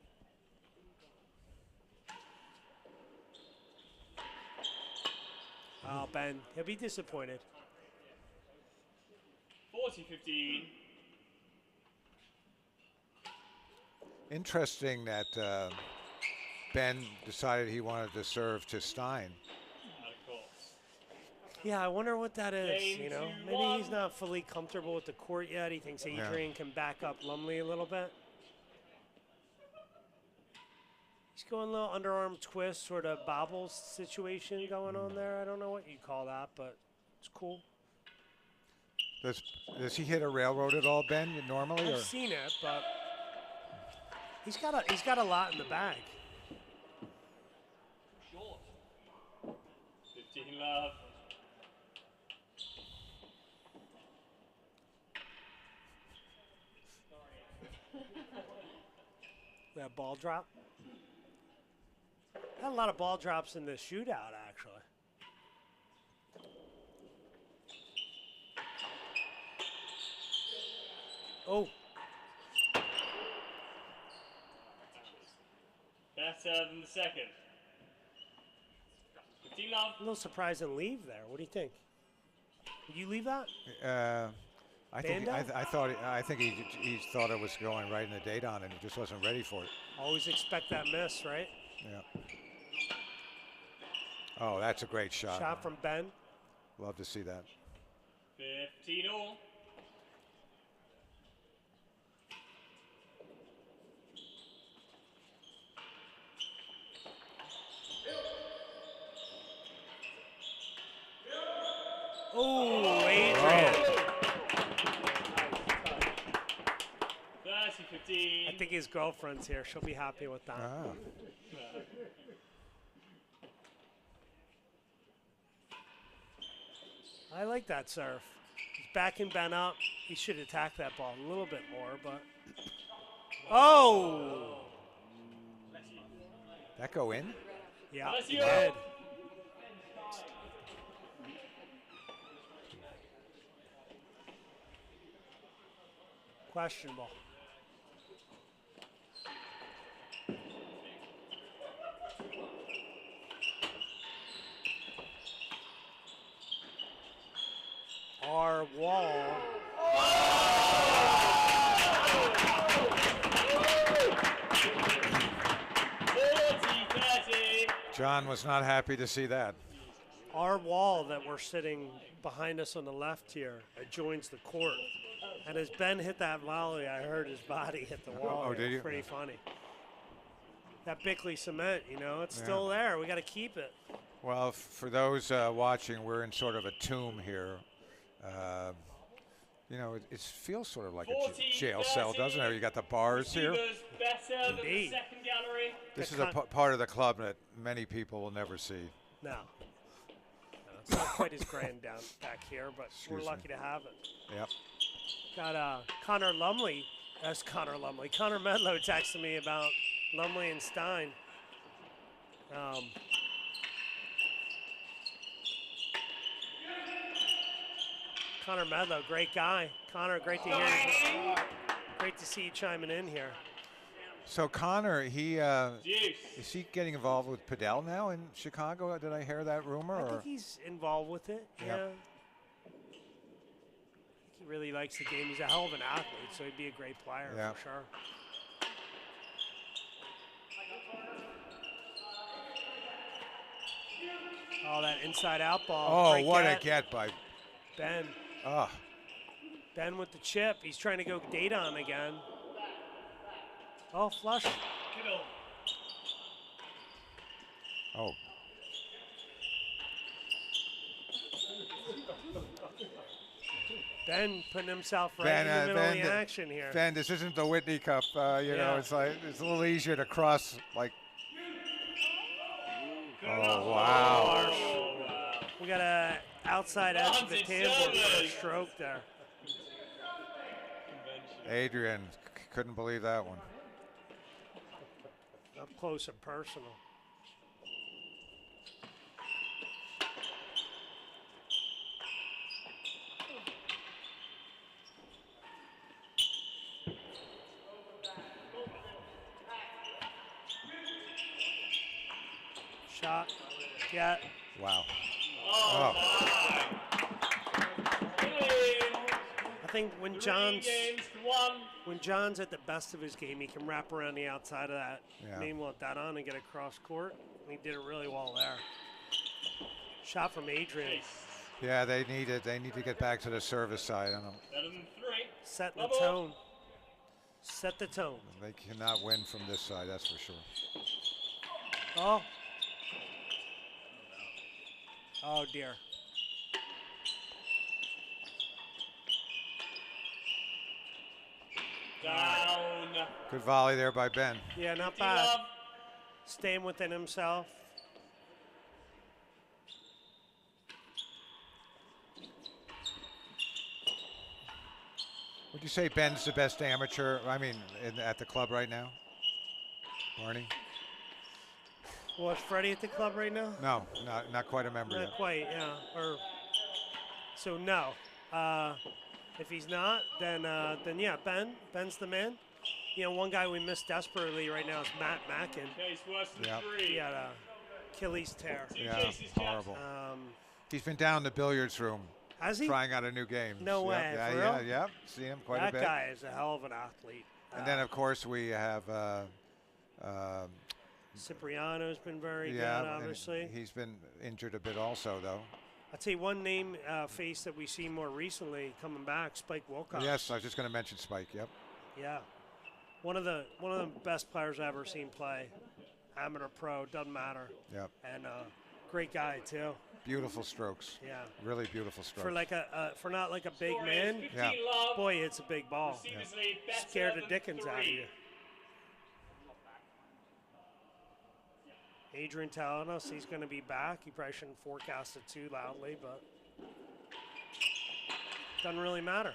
Oh, Ben, he'll be disappointed. 40-15. Interesting that Ben decided he wanted to serve to Stein. Yeah, I wonder what that is, Game you know. 2-1. Maybe he's not fully comfortable with the court yet. He thinks Adrian can back up Lumley a little bit. He's He's going a little underarm twist, sort of bobble situation going on there. I don't know what you call that, but it's cool. Does he hit a railroad at all, Ben? Normally, I've seen it, but he's got a lot in the bag. Short. 15 love. That ball drop. Had a lot of ball drops in the shootout, actually. Oh. Better than the second. 15 love. A little surprise and leave there. What do you think? Did you leave that? I think I think he thought it was going right in the date on, and he just wasn't ready for it. Always expect that miss, right? Yeah. Oh, that's a great shot. Shot from Ben. Love to see that. 15 all. Oh, Adrian. 30-15. I think his girlfriend's here. She'll be happy with that. I like that serve. He's backing Ben up. He should attack that ball a little bit more, but. Oh! That go in? Yeah, it did. Questionable. Our wall. John was not happy to see that. Our wall that we're sitting behind us on the left here adjoins the court. And as Ben hit that volley, I heard his body hit the wall. Oh, did you? Pretty funny. That Bickley cement, you know, it's still there. We got to keep it. Well, for those watching, we're in sort of a tomb here. You know, it feels sort of like a jail cell, doesn't it? You got the bars here. Indeed. This is a part of the club that many people will never see. No. It's not quite as grand down back here, but we're lucky to have it. Yep. Got Connor Lumley. That's Connor Lumley. Connor Medlow texted me about Lumley and Stein. Connor Medlow, great guy. Connor, great to hear you. Great to see you chiming in here. So Connor, is he getting involved with Padel now in Chicago? Did I hear that rumor? I think he's involved with it. Yeah. I think he really likes the game. He's a hell of an athlete, so he'd be a great player for sure. Oh, that inside-out ball. Oh, great what a get by Ben. Oh. Ben with the chip. He's trying to go data on again. Oh, flush. Oh. Ben putting himself right in the middle of the action here. Ben, this isn't the Whitney Cup. You know, it's like it's a little easier to cross. Like. Oh wow. We got a outside edge of the table for a stroke there. Adrian couldn't believe that one. Up close and personal. Shot. Yeah. Wow. Oh. I think when John's at the best of his game, he can wrap around the outside of that. Yeah. Name want that on and get across court. He did it really well there. Shot from Adrian. Yeah, they need it. They need to get back to the service side. I don't know. Set the tone. Set the tone. They cannot win from this side, that's for sure. Oh. Oh, dear. Down. Good volley there by Ben. Yeah, not bad. Staying within himself. Would you say Ben's the best amateur, at the club right now? Barney? Well, is Freddie at the club right now? No, not quite a member Not yet. quite, yeah. So no. If he's not, then yeah, Ben's the man. You know, one guy we miss desperately right now is Matt Mackin. Case worse than Yep. 3. He had a Achilles tear. Yeah, horrible. He's been down in the billiards room. Has he? Trying out a new game. No Yep, way. Yeah, For yeah, real? yeah. See him quite a That bit. guy is a hell of an athlete. And then, of course, we have Cipriano's been very good, and obviously. he's been injured a bit also, though. I'd say one name face that we see more recently coming back, Spike Wilcox. Yes, I was just going to mention Spike. Yep. Yeah. One of the best players I've ever seen play. Amateur, pro, doesn't matter. Yep. And great guy too. Beautiful strokes. Yeah. Really beautiful strokes. For like for not like a big man. Yeah. Boy, it's a big ball. Yeah. Scared the dickens out of you. Adrian telling us he's going to be back. He probably shouldn't forecast it too loudly, but doesn't really matter.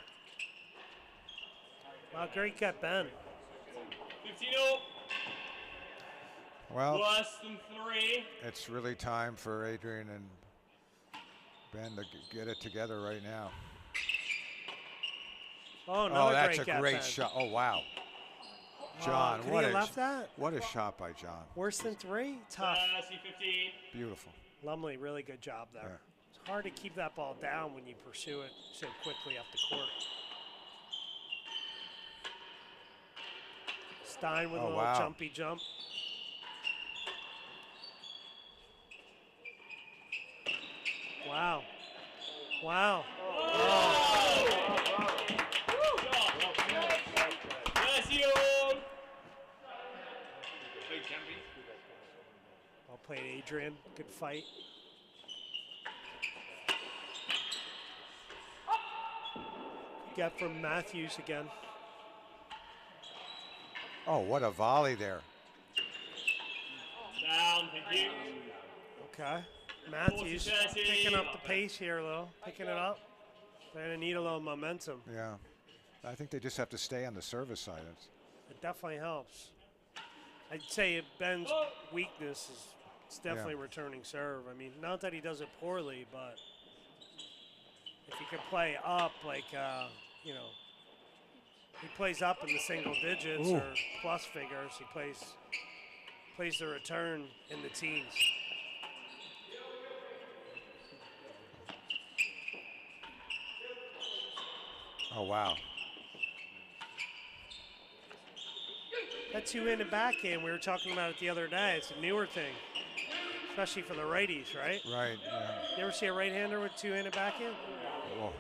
Well, great get, Ben. 15-0. Well, Worse than 3. it's really time for Adrian and Ben to get it together right now. Oh, another that's great a get, great Ben. shot. Oh, wow. John, could what he have a left that? What a shot by John. Worse than 3? Tough. C15. Beautiful. Lumley, really good job there. Yeah. It's hard to keep that ball down when you pursue it so quickly up the court. Stein with a Oh, little wow. jumpy jump. Wow. Wow. Well played, Adrian. Good fight. Get from Matthews again. Oh, what a volley there. Down, thank you. Okay. Matthews 40-30. picking up the pace here, though. Picking it up. They're going to need a little momentum. Yeah. I think they just have to stay on the service side. It definitely helps. I'd say Ben's weakness is it's definitely returning serve. I mean, not that he does it poorly, but if he can play up, like, you know, he plays up in the single digits or plus figures. He plays the return in the teens. Oh, wow. That two-handed backhand, we were talking about it the other day. It's a newer thing, especially for the righties, right? Right, yeah. You ever see a right-hander with two-handed backhand? Whoa.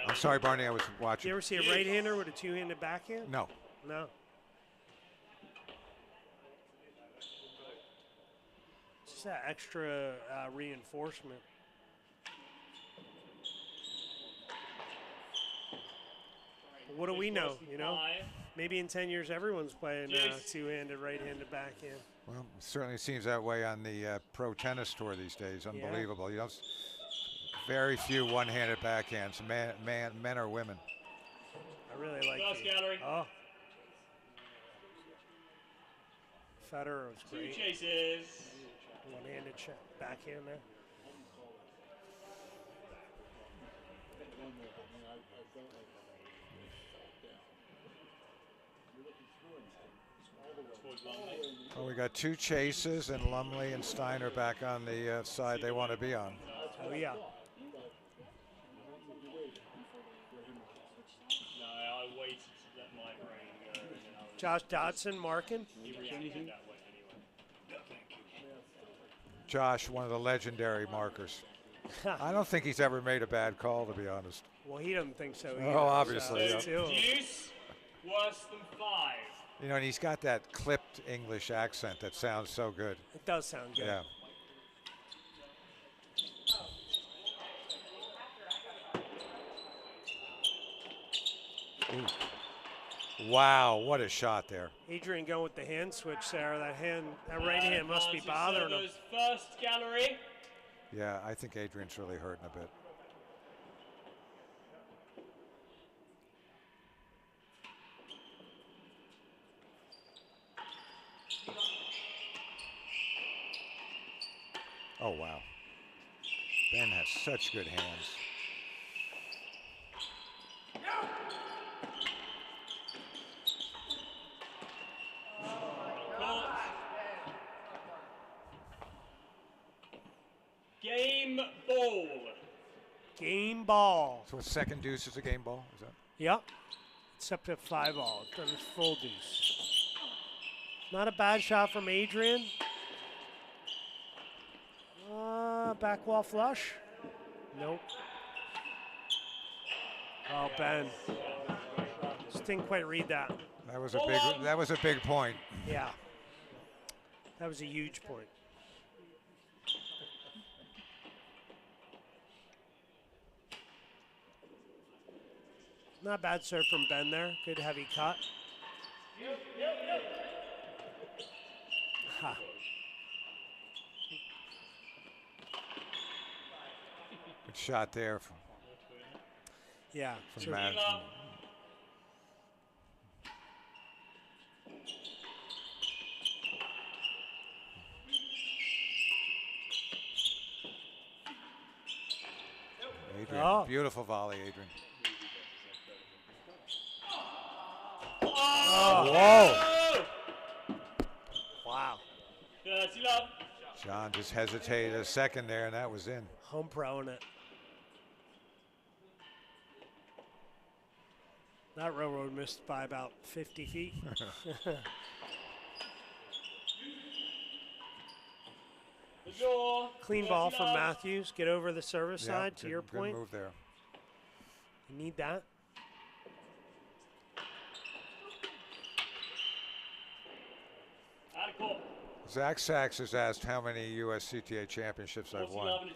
I'm sorry, Barney, I was watching. You ever see a right-hander with a two-handed backhand? No. No. Just that extra reinforcement. But what do we know, you know? Maybe in 10 years everyone's playing two-handed, right-handed backhand. Well, it certainly seems that way on the pro tennis tour these days. Unbelievable. You know, very few one-handed backhands, men or women. I really like First the, gallery. Oh. Federer was Two great. chases. One-handed backhand there. Well, we got two chases, and Lumley and Steiner back on the side they want to be on. Oh, yeah. No, I waited to let my brain go. And then I was Josh Dodson marking. he reacted that way anyway. Josh, one of the legendary markers. I don't think he's ever made a bad call, to be honest. Well, he doesn't think so Oh, either. obviously, So, yeah. too. Deuce, worse than 5. You know, and he's got that clipped English accent that sounds so good. It does sound good. Yeah. Ooh. Wow, what a shot there. Adrian going with the hand switch there. That right hand must be bothering him. First gallery. Yeah, I think Adrian's really hurting a bit. Oh, wow. Ben has such good hands. Game ball. Game ball. So a second deuce is a game ball? Is that? Yep. It's up to 5-all. Then it's full deuce. Not a bad shot from Adrian. Back wall flush. Nope. Oh, Ben. Just didn't quite read that. That was a big point. Yeah. That was a huge point. Not bad serve from Ben there. Good heavy cut. Ha. Good shot there. Yeah. From Matt. Adrian, beautiful volley, Adrian. Oh. Whoa! Wow. John just hesitated a second there, and that was in. Home pro in it. That railroad missed by about 50 feet. Clean ball from Matthews. Get over the service side, to your point. Good move there. You need that. Zach Sachs has asked how many USCTA championships I've won.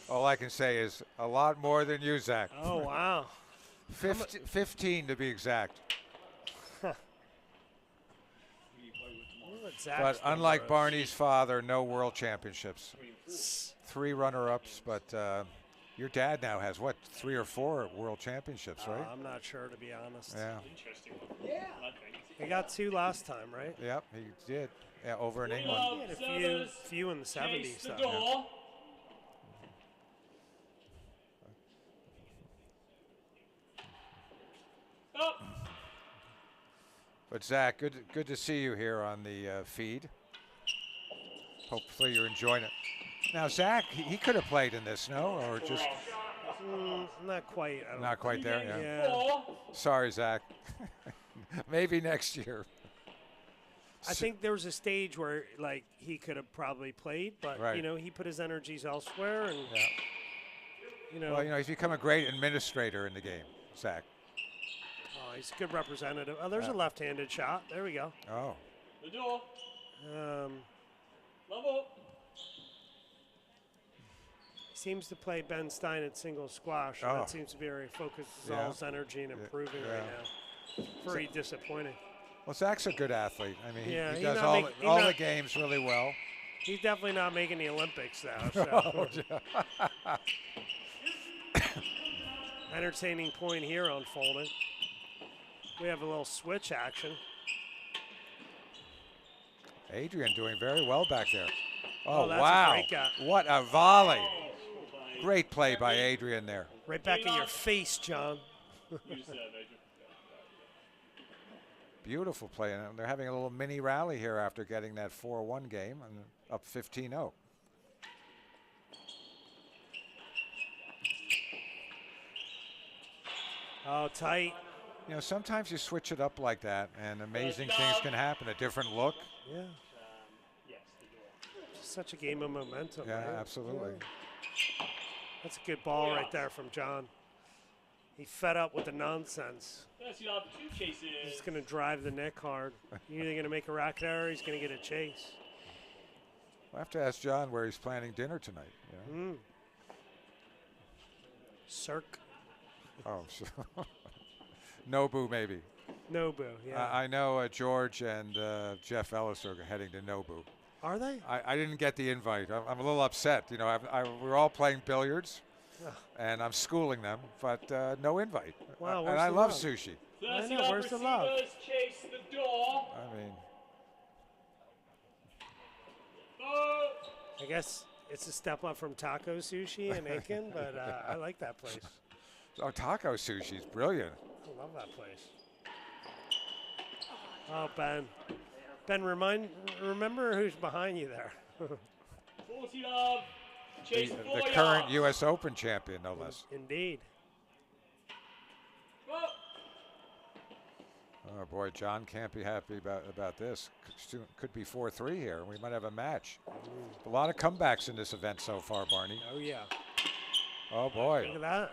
All I can say is a lot more than you, Zach. Oh, wow. 15 to be exact. But unlike Barney's father, no world championships. 3 runner-ups, but your dad now has, what, 3 or 4 world championships, right? I'm not sure, to be honest. Yeah. Yeah. He got 2 last time, right? Yep, he did. Yeah, over in England. He had a few in the 70s. Though. But Zach, good to see you here on the feed. Hopefully you're enjoying it. Now Zach, he could have played in this, no, or just not quite. Not quite there. Yeah. Sorry, Zach. Maybe next year. I think there was a stage where like he could have probably played, but you know he put his energies elsewhere, and you know. Well, you know he's become a great administrator in the game, Zach. Oh, he's a good representative. Oh, there's a left-handed shot. There we go. Oh. The door. Level. Seems to play Ben Stein at single squash. And that seems to be where he focuses all his energy and improving right now. Very disappointing. Well, Zach's a good athlete. I mean, he he's does all the games really well. He's definitely not making the Olympics now. So. Entertaining point here unfolding. We have a little switch action. Adrian doing very well back there. Oh, that's wow. a great guy. What a volley. Great play by Adrian there. Right back in your face, John. Beautiful play. And they're having a little mini rally here after getting that 4-1 game and up 15-0. Oh, tight. You know, sometimes you switch it up like that and amazing things can happen. A different look. Yeah. Such a game of momentum. Yeah, right? absolutely. That's a good ball right there from John. He fed up with the nonsense. First, you have 2 chases. He's just going to drive the neck hard. You're either going to make a racket error or he's going to get a chase. We'll have to ask John where he's planning dinner tonight. You know? Cirque. Oh, so Nobu maybe. Nobu, yeah. I know George and Jeff Ellis are heading to Nobu. Are they? I didn't get the invite. I'm a little upset. You know, we're all playing billiards, and I'm schooling them, but no invite. Wow, and I love sushi. I know, where's the love? Chase the door. I mean, I guess it's a step up from taco sushi in Aiken, but I like that place. oh, taco sushi is brilliant. I love that place. Oh, Ben. Ben, remember who's behind you there. 40 love. Chase The current U.S. Open champion, no less. Indeed. Oh boy, John can't be happy about this. Could be 4-3 here, and we might have a match. A lot of comebacks in this event so far, Barney. Oh yeah. Oh boy. Look at that.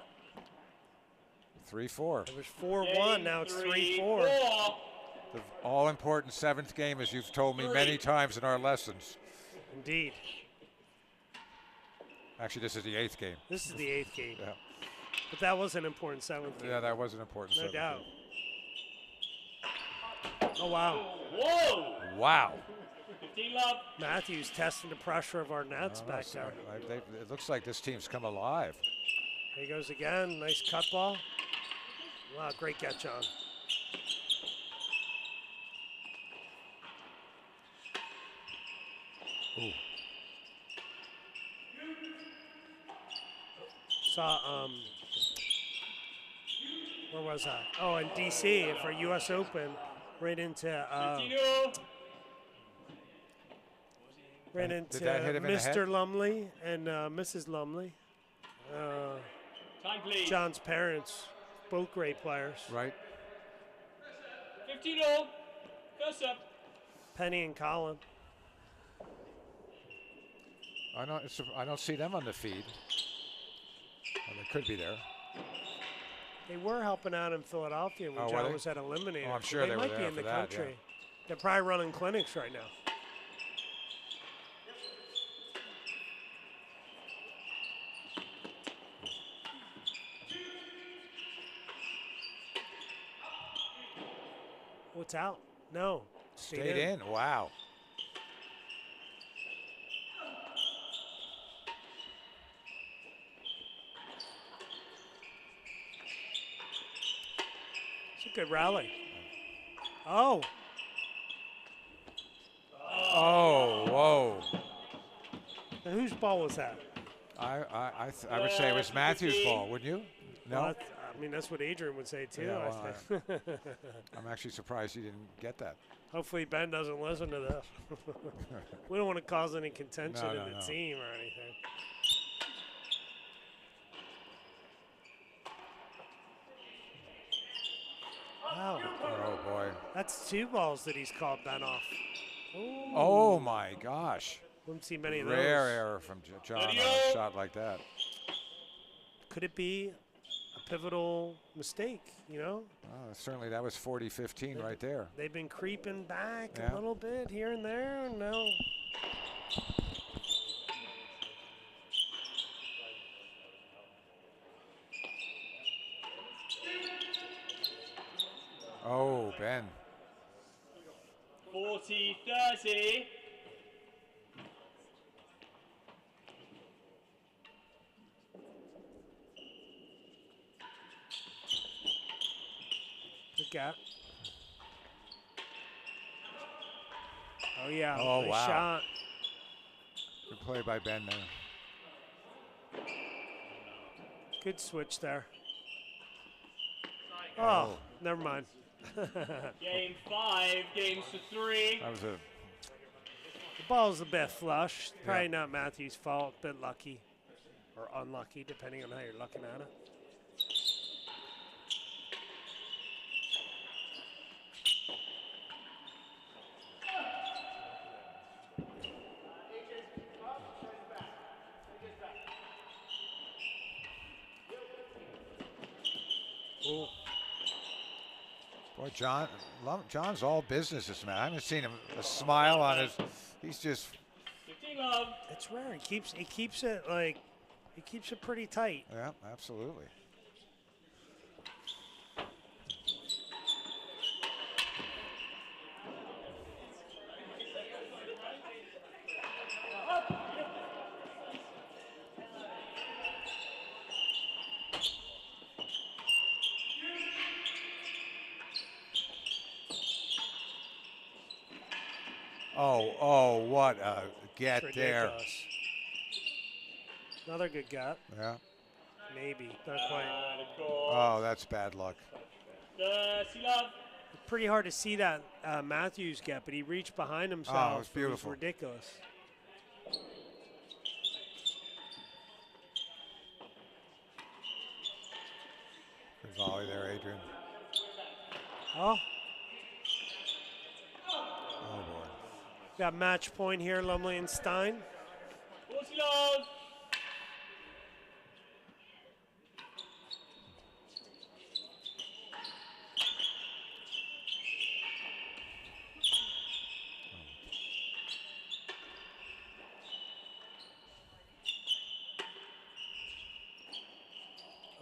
3-4. It was 4-1. Now it's 3-4. The all-important 7th game, as you've told me many times in our lessons. Indeed. Actually, this is the 8th game. This is the 8th game. Yeah. But that was an important 7th game. Yeah, that was an important 7th No doubt. game. Oh, wow. Whoa! Wow. 15 love. Matthews testing the pressure of our nets back so there. it looks like this team's come alive. Here he goes again. Nice cut ball. Wow, great catch on. Ooh. Saw, where was I? Oh, in DC for US Open, right into, Did that hit him in the head? Mr. Lumley and Mrs. Lumley. Time, please. John's parents, both great players. Right. 15 all. First up. Penny and Colin. I don't see them on the feed. Well, they could be there. They were helping out in Philadelphia when Oh, were John they? was at Eliminator. Oh, I'm so sure they were might be there in the for that, country. yeah. They're probably running clinics right now. What's out? No. Stayed in. Wow. It's a good rally. Oh. Oh, whoa. Now, whose ball was that? I would say it was Matthews' ball, wouldn't you? No? Well, I mean, that's what Adrian would say, too. Yeah, I well, think. I'm actually surprised you didn't get that. Hopefully Ben doesn't listen to this. We don't want to cause any contention No, in no, the no. team or anything. Wow. Oh, boy. That's 2 balls that he's called Ben off. Ooh. Oh, my gosh. Wouldn't see many of Rare those. error from John on a shot like that. Could it be a pivotal mistake, you know? Certainly that was 40-15 right there. They've been creeping back Yeah. a little bit here and there, and now Oh, Ben. 40-30. good gap. Oh yeah, Oh, nice wow. shot. Good play by Ben there. Good switch there. Oh, never mind. Game 5, games to 3. That was a... The ball's a bit flush. Probably not Matthews' fault. Bit lucky or unlucky, depending on how you're looking at it. Ooh. Boy, John's all business this man. I haven't seen him a smile on his. He's just. It's rare. He keeps it pretty tight. Yeah, absolutely. Oh, what a get there. Ridiculous. Another good get. Yeah. Maybe. Not quite. Oh, that's bad luck. Pretty hard to see that Matthews get, but he reached behind himself. Oh, it was beautiful. It was ridiculous. Good volley there, Adrian. Oh. Oh, boy. Got match point here, Lumley and Stein.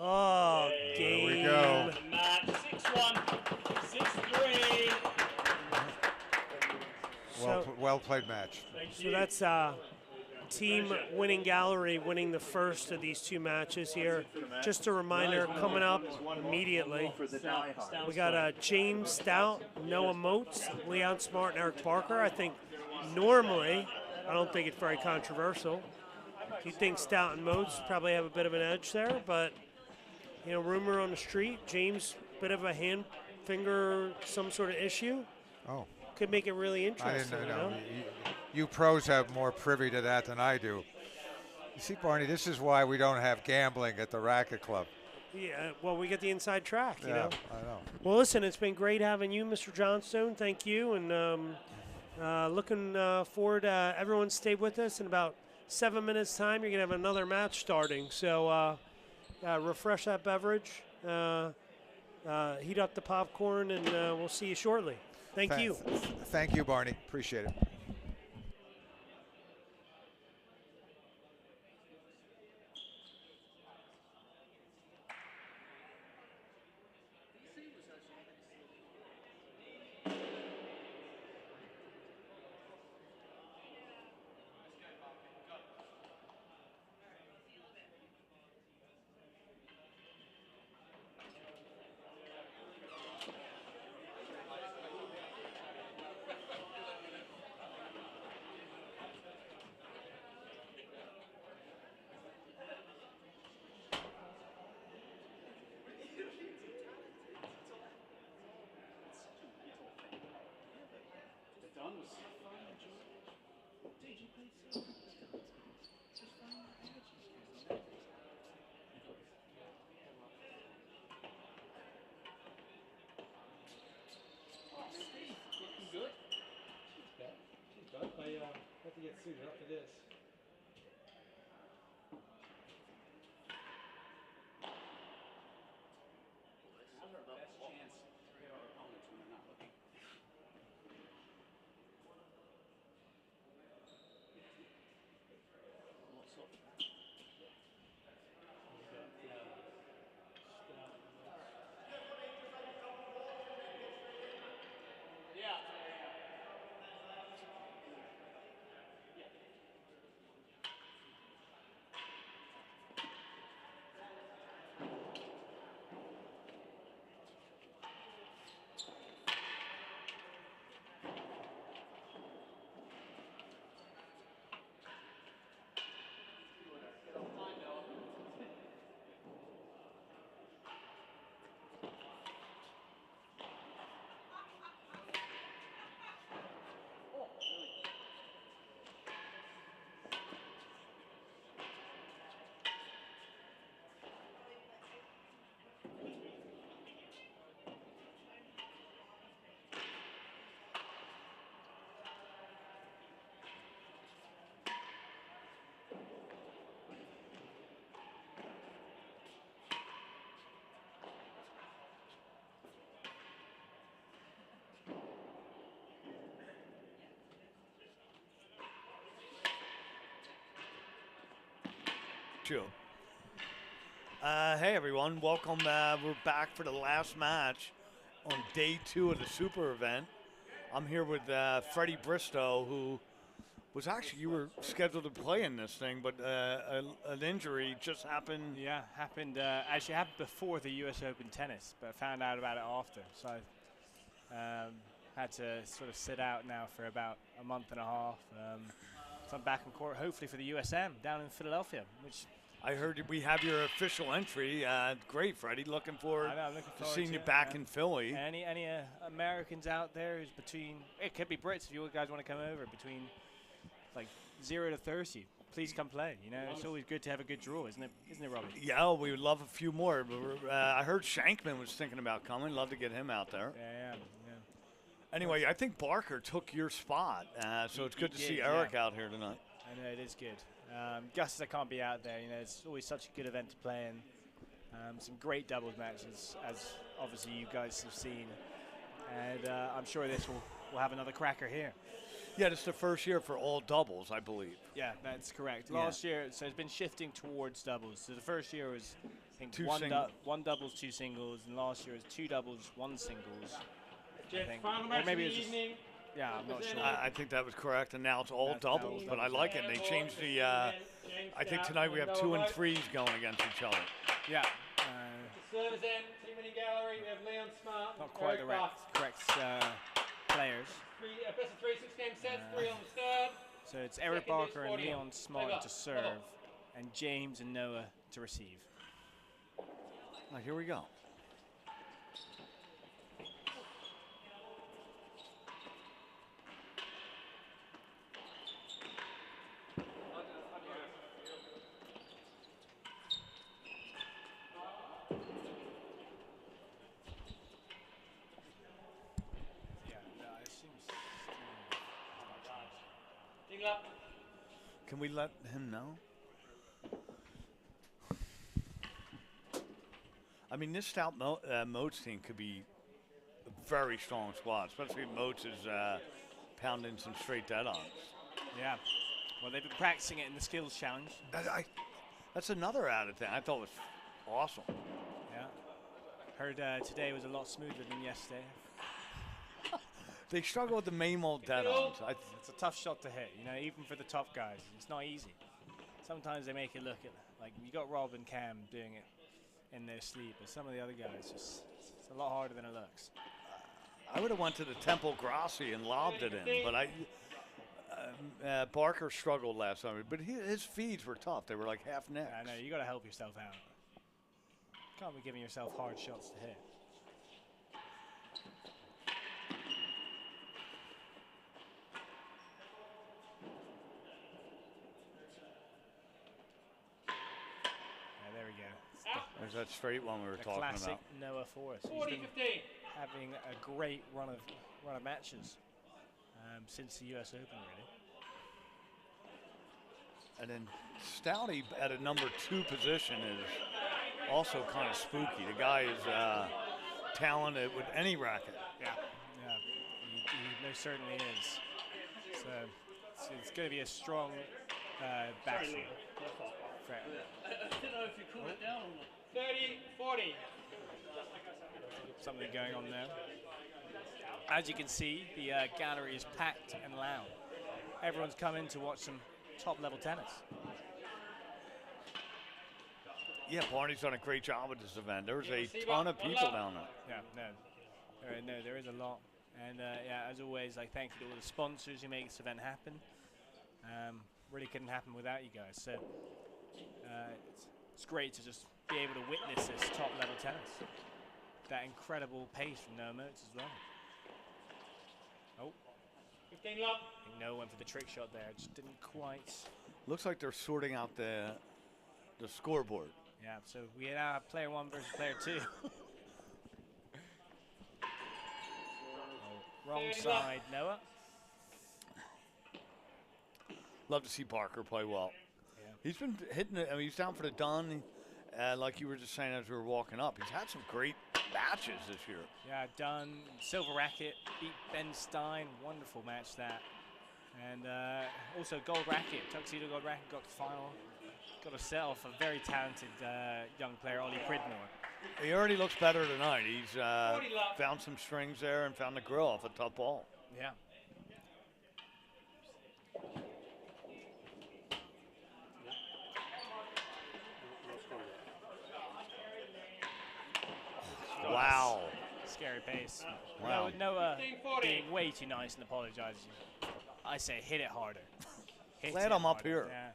Oh, game. There we go. Match 6-1, 6-3. Well played match. So that's team winning gallery winning the first of these two matches here. Just a reminder, coming up immediately, we got James Stout, Noah Moats, Leon Smart, and Eric Barker. I think normally, I don't think it's very controversial. You think Stout and Moats probably have a bit of an edge there, but you know, rumor on the street, James, bit of a hand, finger, some sort of issue. Oh. Could make it really interesting. I didn't know. You know? You pros have more privy to that than I do. You see, Barney, this is why we don't have gambling at the Racquet Club. Yeah, well, we get the inside track, you Yeah, know. I know. Well, listen, it's been great having you, Mr. Johnstone. Thank you, and looking forward. Everyone stay with us. In about 7 minutes' time, you're going to have another match starting. So refresh that beverage, heat up the popcorn, and we'll see you shortly. Thank you. Thank you, Barney. Appreciate it. at you. Hey everyone, welcome. We're back for the last match on day 2 of the Super event. I'm here with Freddie Bristow, who was actually, you were scheduled to play in this thing, but an injury just happened. Yeah, actually happened before the US Open tennis, but I found out about it after. So I had to sort of sit out now for about a month and a half. So I'm back in court, hopefully for the USM down in Philadelphia, which I heard we have your official entry. Great, Freddie. Looking forward, I'm looking to forward seeing you it, back in Philly. Any Americans out there who's between, it could be Brits if you guys want to come over, between like 0 to 30, please come play. You know, it's always good to have a good draw, isn't it, Robbie? Yeah, we would love a few more. I heard Shankman was thinking about coming. Love to get him out there. Yeah. Anyway, I think Barker took your spot, so it's good to see Eric out here tonight. I know, it is good. Gus's I can't be out there. You know, it's always such a good event to play in. Some great doubles matches, as obviously you guys have seen. And I'm sure this will have another cracker here. Yeah, this is the first year for all doubles, I believe. Yeah, that's correct. Last year, so it's been shifting towards doubles. So the first year was, I think, one doubles, 2 singles, and last year was 2 doubles, 1 singles. Final match maybe of the evening. Yeah, I'm not sure. I think that was correct, and now it's all doubles, but I like it. They changed the, I think tonight we have 2 and 3s going against each other. Yeah. Service end, team winning gallery, we have Leon Smart. Not quite the correct players. Best of 3 6-game sets, 3 on the third. So it's Eric Barker and Leon Smart to serve, and James and Noah to receive. Now here we go. Can we let him know? I mean, this stout Moats team could be a very strong squad, especially if Moats is pounding some straight dead-ons. Yeah. Well, they've been practicing it in the skills challenge. That's another added thing I thought was awesome. Yeah. Heard today was a lot smoother than yesterday. They struggle with the main old dead-ons. It's a tough shot to hit, you know, even for the top guys. It's not easy. Sometimes they make it look like you got Rob and Cam doing it in their sleep, but some of the other guys, it's a lot harder than it looks. I would have went to the Temple Grassi and lobbed it in, but Barker struggled last summer. But his feeds were tough. They were like half necks. I know, you got to help yourself out. Can't be giving yourself hard shots to hit. There's that straight one we were talking about. Classic Noah Forrest. He's been having a great run of matches since the US Open, really. And then Stouty at a number 2 position is also kind of spooky. The guy is talented with any racket. Yeah, he most certainly is. So it's going to be a strong backfield. I don't know if you call it down or not. 30-40. Something going on there. As you can see, the gallery is packed and loud. Everyone's come in to watch some top-level tennis. Yeah, Barney's done a great job with this event. There's a ton of people down there. Yeah, no, there is a lot. And yeah, as always, I thank you to all the sponsors who make this event happen. Really couldn't happen without you guys. So it's great to just be able to witness this top-level tennis. That incredible pace from Noah Moats as well. Oh. 15 love. I think Noah went for the trick shot there. Just didn't quite. Looks like they're sorting out the scoreboard. Yeah, so we now have player 1 versus player 2. Wrong side, Noah. Love to see Barker play well. Yeah. He's been hitting it. I mean, he's down for the Dunn. Like you were just saying as we were walking up, he's had some great matches this year. Yeah, Dunn, Silver Racquet, beat Ben Stein. Wonderful match that. And also Gold Racquet, Tuxedo Gold Racquet got the final. got to set off a very talented young player, Ollie Pridmore. He already looks better tonight. He's found some strings there and found the grill off a tough ball. Yeah. Wow. Scary pace. Wow. Noah being way too nice and apologizing. I say hit it harder. Glad I'm up here. Yeah.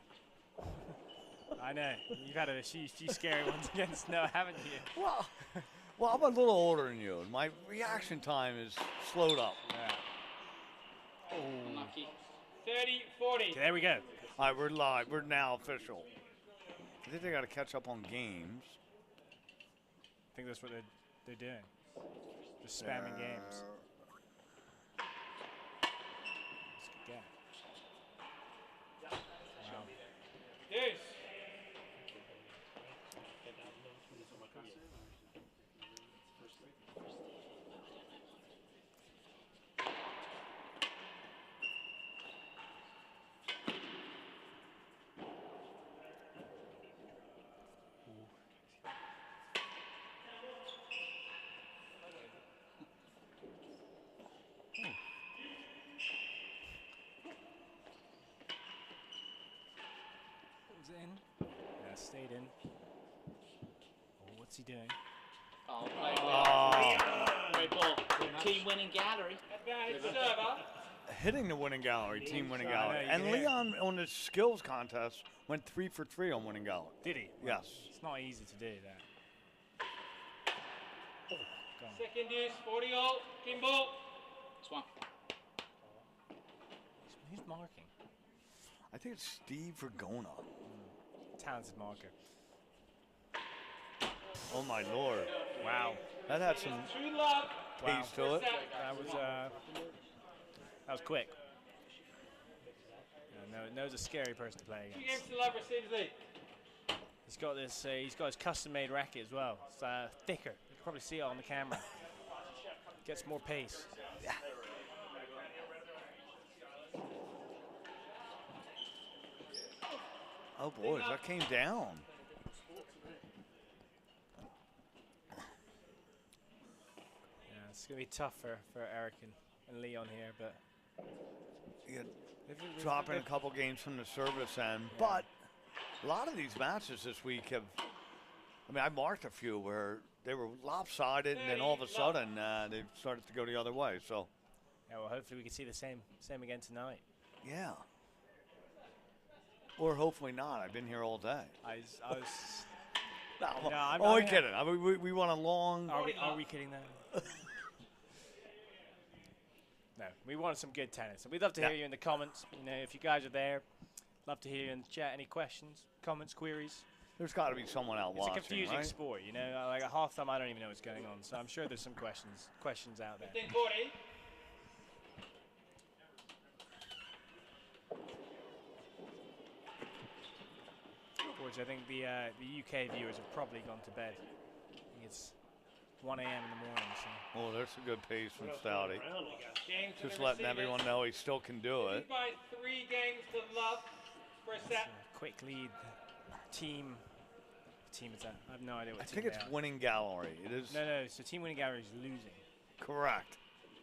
I know. You've had a few scary ones against Noah, haven't you? Well, I'm a little older than you. My reaction time is slowed up. Yeah. Unlucky. 30-40. There we go. All right, we're live. We're now official. I think they got to catch up on games. I think that's what they're doing. They're spamming games. That's a good game. Wow. Yes. In. Yeah, stayed in. Oh, what's he doing? Oh, great ball. Team winning gallery. Advantage server. Hitting the winning gallery, team winning gallery. And Leon on the skills contest went 3 for 3 on winning gallery. Did he? Yes. It's not easy to do that. Oh, second use, 40 all. Team ball. Swan. Who's marking? I think it's Steve Vergona. Talented marker. Oh my lord! Wow, that had some pace to it. That was quick. Yeah, Noah's a scary person to play against. 2 games to love, Mercedes lead. He's got this. He's got his custom-made racket as well. It's thicker. You can probably see it on the camera. Gets more pace. Yeah. Oh boy, that came down. Yeah, it's gonna be tough for Eric and Leon here, but dropping a couple games from the service end. Yeah. But a lot of these matches this week have. I mean, I marked a few where they were lopsided, and then all of a sudden they started to go the other way. So. Yeah, well, hopefully we can see the same again tonight. Yeah. Or hopefully not. I've been here all day. I was no, I'm only kidding. I mean, we want a long. Are we kidding though? No, we want some good tennis. We'd love to hear you in the comments. You know, if you guys are there, love to hear you in the chat. Any questions, comments, queries? There's got to be someone out watching. It's a confusing right? sport, you know. Like half the time, I don't even know what's going on. So I'm sure there's some questions out there. 15-40. I think the UK viewers have probably gone to bed. I think it's 1 a.m. in the morning. So. Oh, there's a good pace from Stouty. Just letting everyone know he still can do it. By 3 games to love for a set. Quick lead. Team is that? I have no idea what I think it's winning gallery. It is. No. So team winning gallery is losing. Correct.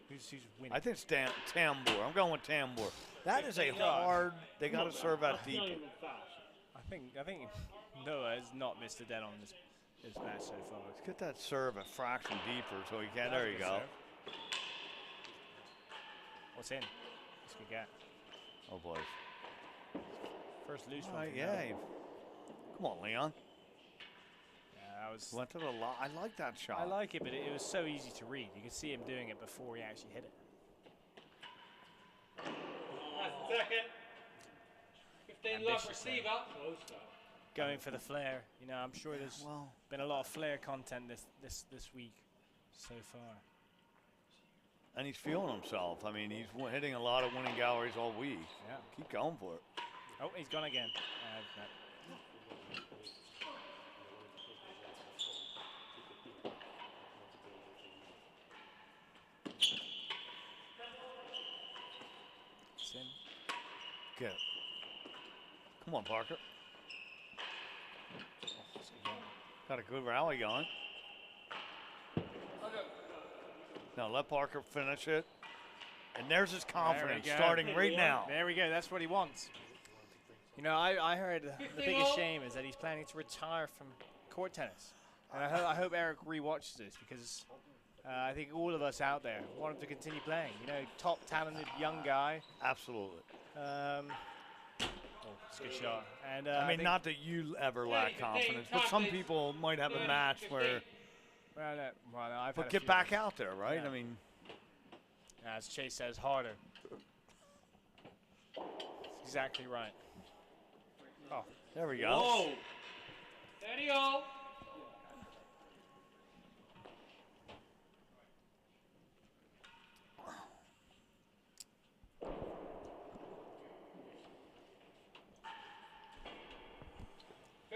Who's winning? I think it's Tambour. I'm going with Tambour. That is a hard. They got to serve out deep. I think Noah has not missed a dead on this match so far. Let's get that serve a fraction deeper so he can. There you go. Serve. What's in? Let's go get. Oh boy. First loose one. Yeah. Come on, Leon. Yeah, I was. Went to the lot. I like that shot. I like it, but it was so easy to read. You could see him doing it before he actually hit it. That's the second. 15 love receiver. Going for the flare. You know, I'm sure there's been a lot of flare content this week so far. And he's feeling himself. I mean, he's hitting a lot of winning galleries all week. Yeah. Keep going for it. Oh, he's gone again. Get it. Come on, Parker. Got a good rally going. Now let Parker finish it. And there's his confidence starting right now. There we go. That's what he wants. You know, I heard the biggest shame is that he's planning to retire from court tennis. And I hope Eric re-watches this because I think all of us out there want him to continue playing. You know, top talented young guy. Absolutely. It's a good shot. And I mean, not that you ever lack confidence, but some people might have a match where. But get back out there, right? Yeah. I mean, as Chase says, harder. That's exactly right. Oh, there we go. Whoa. Steady, go.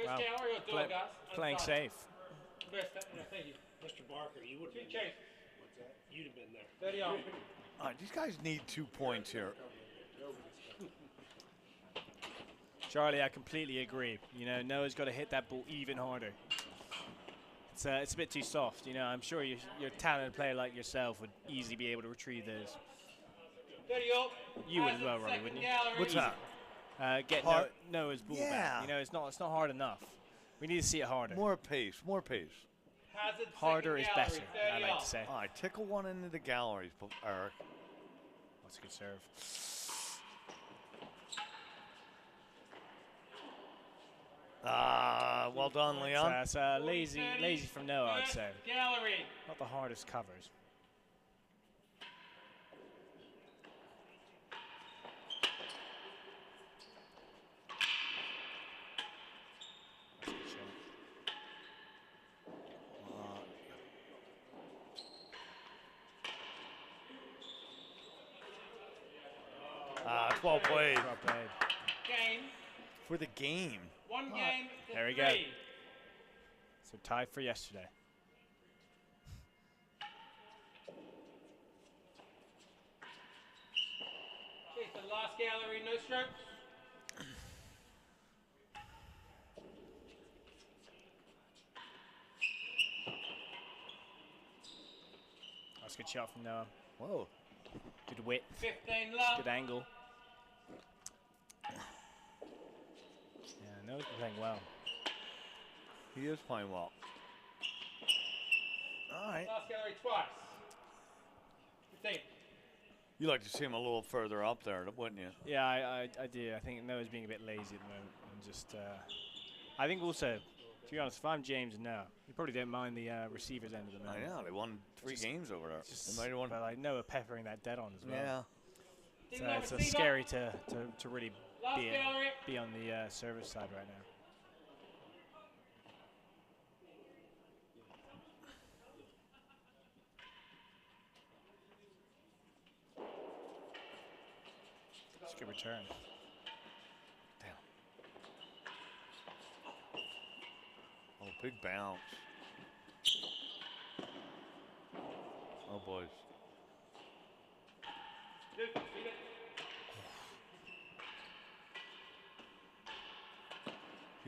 Wow. Playing safe. Thank you. Mr. Barker, you would have been there. What's that? You'd have been there. Steady on. All right, these guys need 2 points here. Charlie, I completely agree. You know, Noah's got to hit that ball even harder. It's a bit too soft. You know, I'm sure your talented player like yourself would easily be able to retrieve those. Steady up. You would as well, Robbie, wouldn't you? What's that? Get Noah's ball back. You know, it's not hard enough. We need to see it harder. More pace, more pace. Harder is better, I like to say. All right, tickle one into the galleries, Eric. That's a good serve. Well done, Leon. That's lazy from Noah, I'd say. Gallery. Not the hardest covers. Well played. Well played. Game. For the game. One game. There we go. So tied for yesterday. Okay, the last gallery, no strokes. That's a good shot from Noah. Whoa. Good width. 15 love. Good angle. Yeah, Noah's been playing well. He is playing well. All right. Last gallery twice. 15. You like to see him a little further up there, wouldn't you? Yeah, I do. I think Noah's being a bit lazy at the moment. And just, I think also, to be honest, if I'm James and Noah, you probably don't mind the receiver's end of the moment. I know. They won 3 games over there. They might have won. But I know peppering that dead on as well. Yeah. So it's scary to really be on the service side right now. It's a good return. Damn. Oh, big bounce. Oh, boys.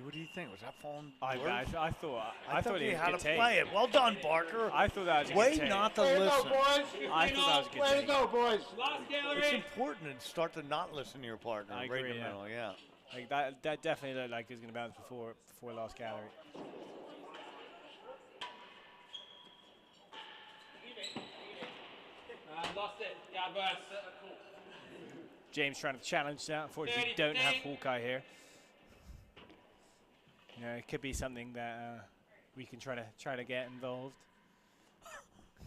What do you think? Was that falling? I thought he was had good to take. play it. Well done, Barker. I thought that was a good Way take. not to listen. I thought that was a good Way take. to go, boys. Last gallery. It's important to start to not listen to your partner. I right agree, in the yeah. middle, yeah. Like that definitely looked like it was going to bounce before last gallery. Lost it. Gabas. James trying to challenge that. Unfortunately, we don't have Hawkeye here. You know, it could be something that we can try to get involved.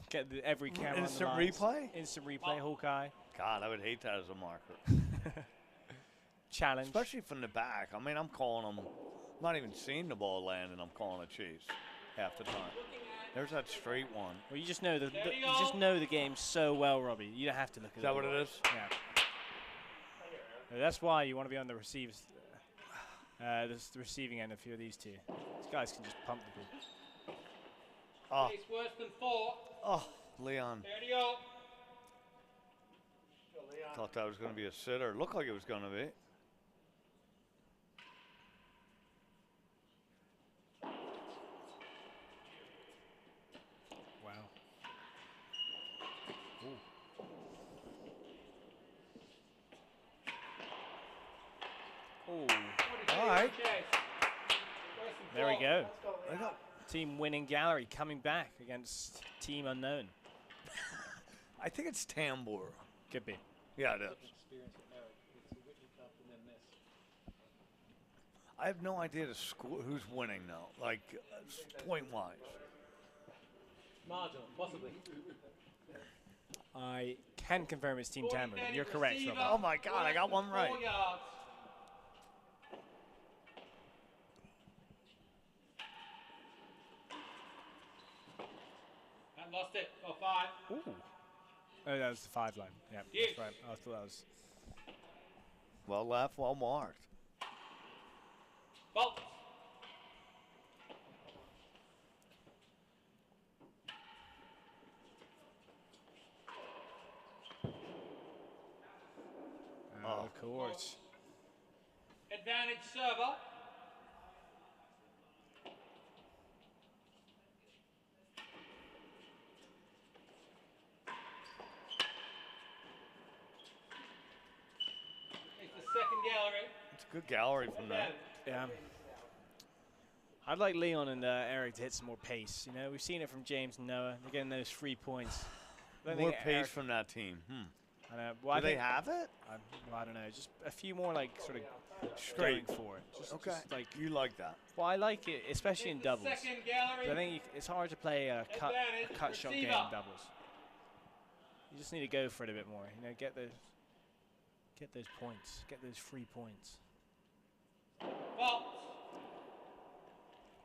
Get every camera on the Instant lines. replay? Instant replay, Hawkeye. God, I would hate that as a marker. Challenge. Especially from the back. I mean, I'm calling them, not even seeing the ball land, and I'm calling a chase half the time. There's that straight one. Well, you just know you just know the game so well, Robbie. You don't have to look at it. Is that what it is? Yeah. That's why you want to be on the receivers. The receiving end of a few of these two. These guys can just pump the ball. Oh. It's worse than 4. Oh, Leon. There you go. Thought that was going to be a sitter. Looked like it was going to be. right. There we go. Team winning gallery coming back against Team Unknown. I think it's Tambor. Could be. Yeah, it is. I have no idea the score, who's winning now, like point-wise. Marginal, possibly. I can confirm it's Team Tambo. You're correct, Robert. Oh my God, I got one right. And lost it. Oh, 5. Ooh. Oh, that was the 5 line. Yeah, that's right. I thought that was. Well left, well marked. Fault. Of course. Advantage server. It's the second gallery. It's a good gallery from that. Yeah. I'd like Leon and Eric to hit some more pace. You know, we've seen it from James and Noah. They're getting those 3 points. More pace from that team. I know. Well, Do they have it? I don't know. Just a few more, like, sort of Straight. going for it. Just like you like that. Well, I like it, especially in doubles. Second gallery. I think it's hard to play a cut shot game in doubles. You just need to go for it a bit more. You know, get those points, get those 3 points. Fault.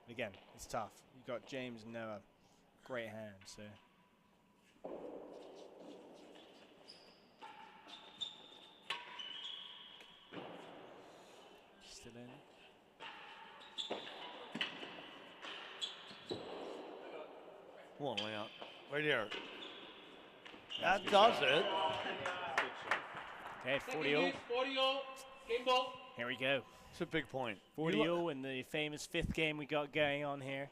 Again, it's tough. You've got James and Noah, great hands. So. Still in. Come on, Leon. Right here. That does it. Okay, 40-0. 40-0. Game ball. Here we go. It's a big point. 40-0 in the famous 5th game we got going on here.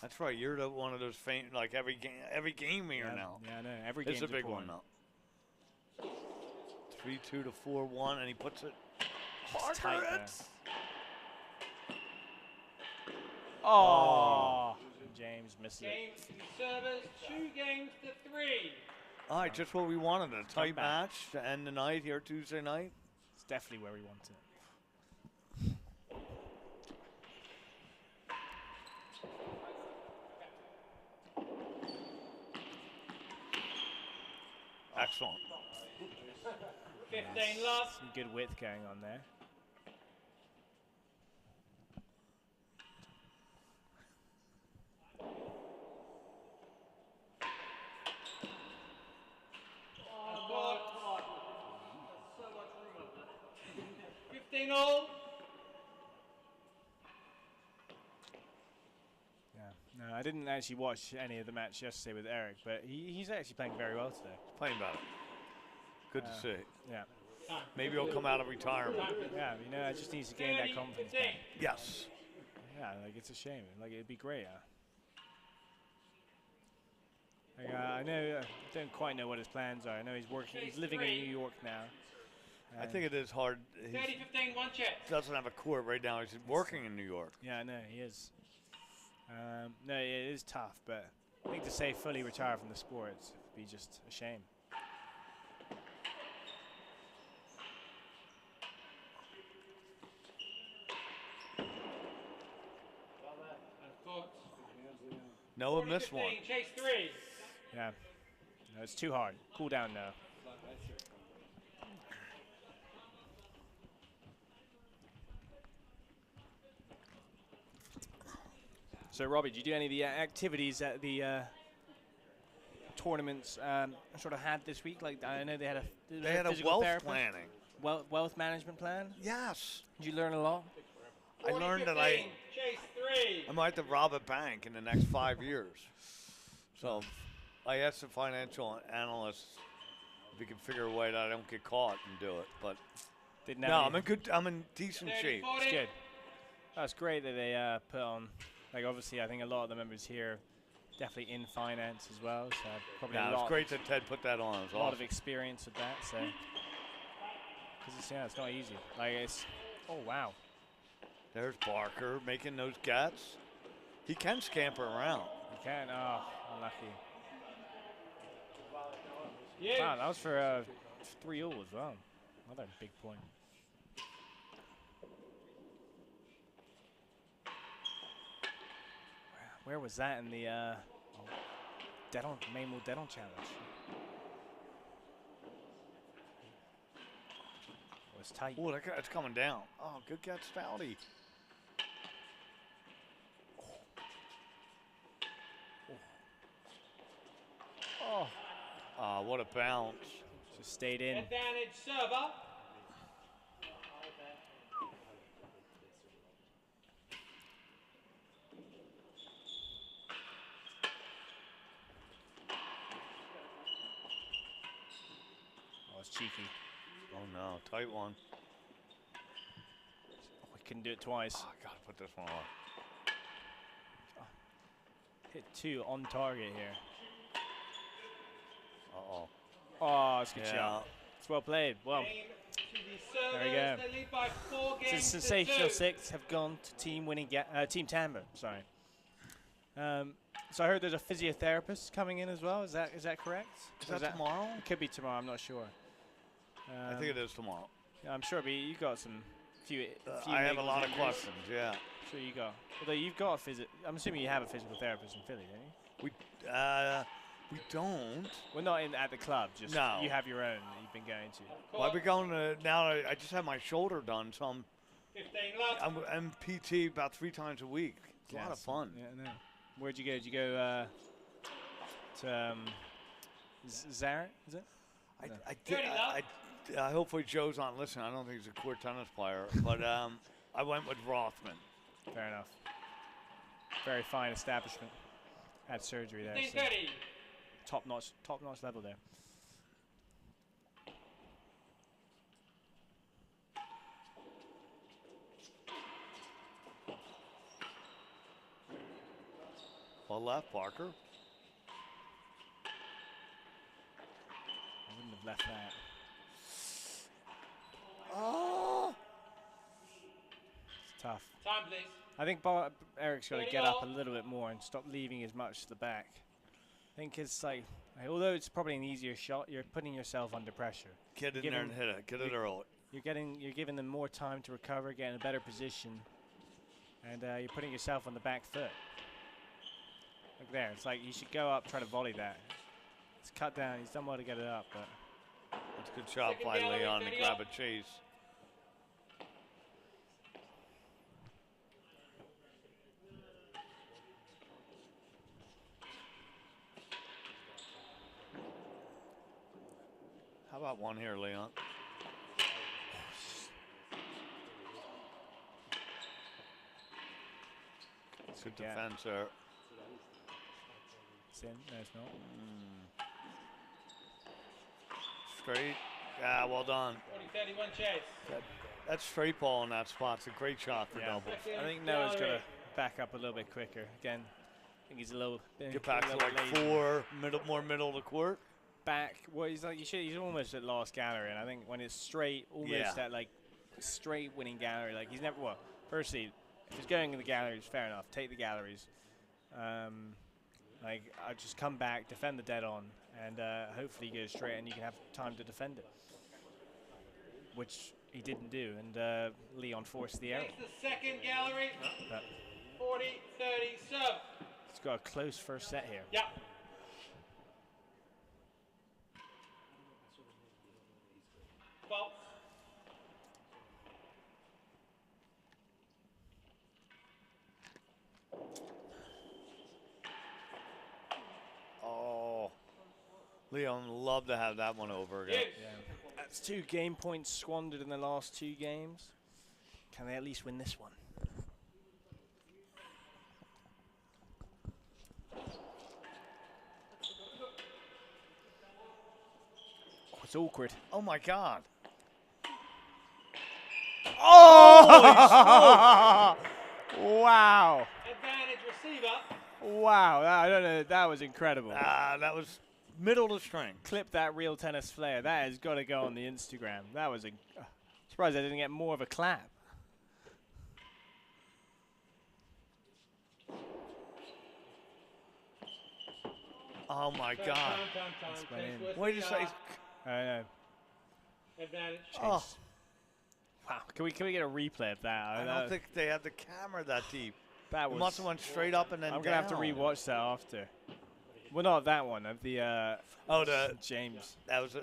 That's right. You're one of those famous, like every game here now. Yeah, I know. Every game's It's a big one now. 3-2 to 4-1, and he puts it. It's tight there. Oh. James missed it. Game servers 2 games to 3. All right, just what we wanted. A tight match to end the night here Tuesday night. It's definitely where we want it. Excellent. 15 love. Some good width going on there. Oh, 15 all. No, I didn't actually watch any of the match yesterday with Eric, but he's actually playing very well today. Playing better. Good to see. Yeah. Maybe he'll come out of retirement. Yeah, you know, I just needs to gain that confidence back. Yes. Yeah, like it's a shame. Like it'd be great. Like, I know. I don't quite know what his plans are. I know he's working. He's living in New York now. I think it is hard. He 30-15, 1 check. doesn't have a court right now. He's working in New York. Yeah, I know he is. No, it is tough, but I think to say fully retire from the sport would be just a shame. Noah missed one. Chase 3. Yeah, no, it's too hard. Cool down now. So, Robbie, do you do any of the activities at the tournaments sort of had this week? Like, I know they had a a wealth planning. Wealth management plan? Yes. Did you learn a lot? I learned that I might have to rob a bank in the next 5 years. So I asked the financial analyst if he can figure a way that I don't get caught and do it. But no, I'm in decent shape. It's good. That's great that they put on. Like obviously, I think a lot of the members here definitely in finance as well. So probably Yeah, a lot. it's great that Ted put that on. It's A lot awesome. of experience with that. So because it's not easy. Like it's oh wow. There's Barker making those gets. He can scamper around. He can. Oh, unlucky. Wow, that was for 3-all as well. Another big point. Where was that in the Maymore Dedon challenge? It was tight. Oh, it's coming down. Oh, good catch, Stouty. Oh, what a bounce. Just stayed in. Advantage server. Oh, it's cheeky. Oh, no. Tight one. Oh, we couldn't do it twice. Oh, I got to put this one on. Hit 2 on target here. Uh-oh. Oh, it's a good shot. It's well played. Well, there we go. So the sensational 6 have gone to Team Tambo. Sorry. So I heard there's a physiotherapist coming in as well. Is that correct? Is that tomorrow? It could be tomorrow. I'm not sure. I think it is tomorrow. Yeah, I'm sure. But you got some few. I have a lot of questions. Yeah. Sure you got. Although you've got a I'm assuming you have a physical therapist in Philly, don't you? We don't. We're not at the club. Just no. You have your own that you've been going to. Well, I've been going to now. I just had my shoulder done, so I'm PT about 3 times a week. It's a lot of fun. Yeah, no. Where'd you go? Did you go to Zaret? Is it? I did. Hopefully Joe's not listening. I don't think he's a court tennis player, but I went with Rothman. Fair enough. Very fine establishment. Had surgery there. So top notch level there. Well left, Barker. I wouldn't have left that. Oh. It's tough. Time, please. I think Eric's got to get up a little bit more and stop leaving as much to the back. I think it's like, although it's probably an easier shot, you're putting yourself under pressure. Get in there and hit it. Get it early. You're giving them more time to recover, get in a better position, and you're putting yourself on the back foot. Look there. It's like you should go up, try to volley that. It's cut down. He's done well to get it up, but it's a good shot by Leon to grab a chase. How about one here, Leon? Good defense there. It's in. No, it's not. Straight. Yeah, well done. 40-31 chase. That's straight ball in that spot. It's a great shot for double. I think Noah's got to back up a little bit quicker. Again, I think he's a little bit. Get back to like lazy. 4, more middle of the court. Back. Well, he's like he's almost at last gallery, and I think when it's straight, almost at like straight winning gallery, like he's never. Well, firstly, if he's going in the galleries, fair enough. Take the galleries. Like I just come back, defend the dead on, and hopefully he goes straight, and you can have time to defend it, which he didn't do, and Leon forced the error. Takes the second gallery. 40-30 serve. He's got a close first set here. Yep. Well. Oh, Leon love to have that one over again. Yeah. That's 2 game points squandered in the last 2 games. Can they at least win this one? Oh, it's awkward. Oh my God. Oh! Wow. Advantage receiver. Wow. I don't know. That was incredible. That was middle to string. Clip that real tennis flair. That has got to go on the Instagram. That was surprised I didn't get more of a clap. Oh my God. That's went in. Wait a second. I know. Advantage. Oh. Wow. Can we get a replay of that? I don't think they have the camera that deep. That It was. must have went straight up and then I'm gonna have to down. rewatch that after. Well, not that one. Of the. The James. That was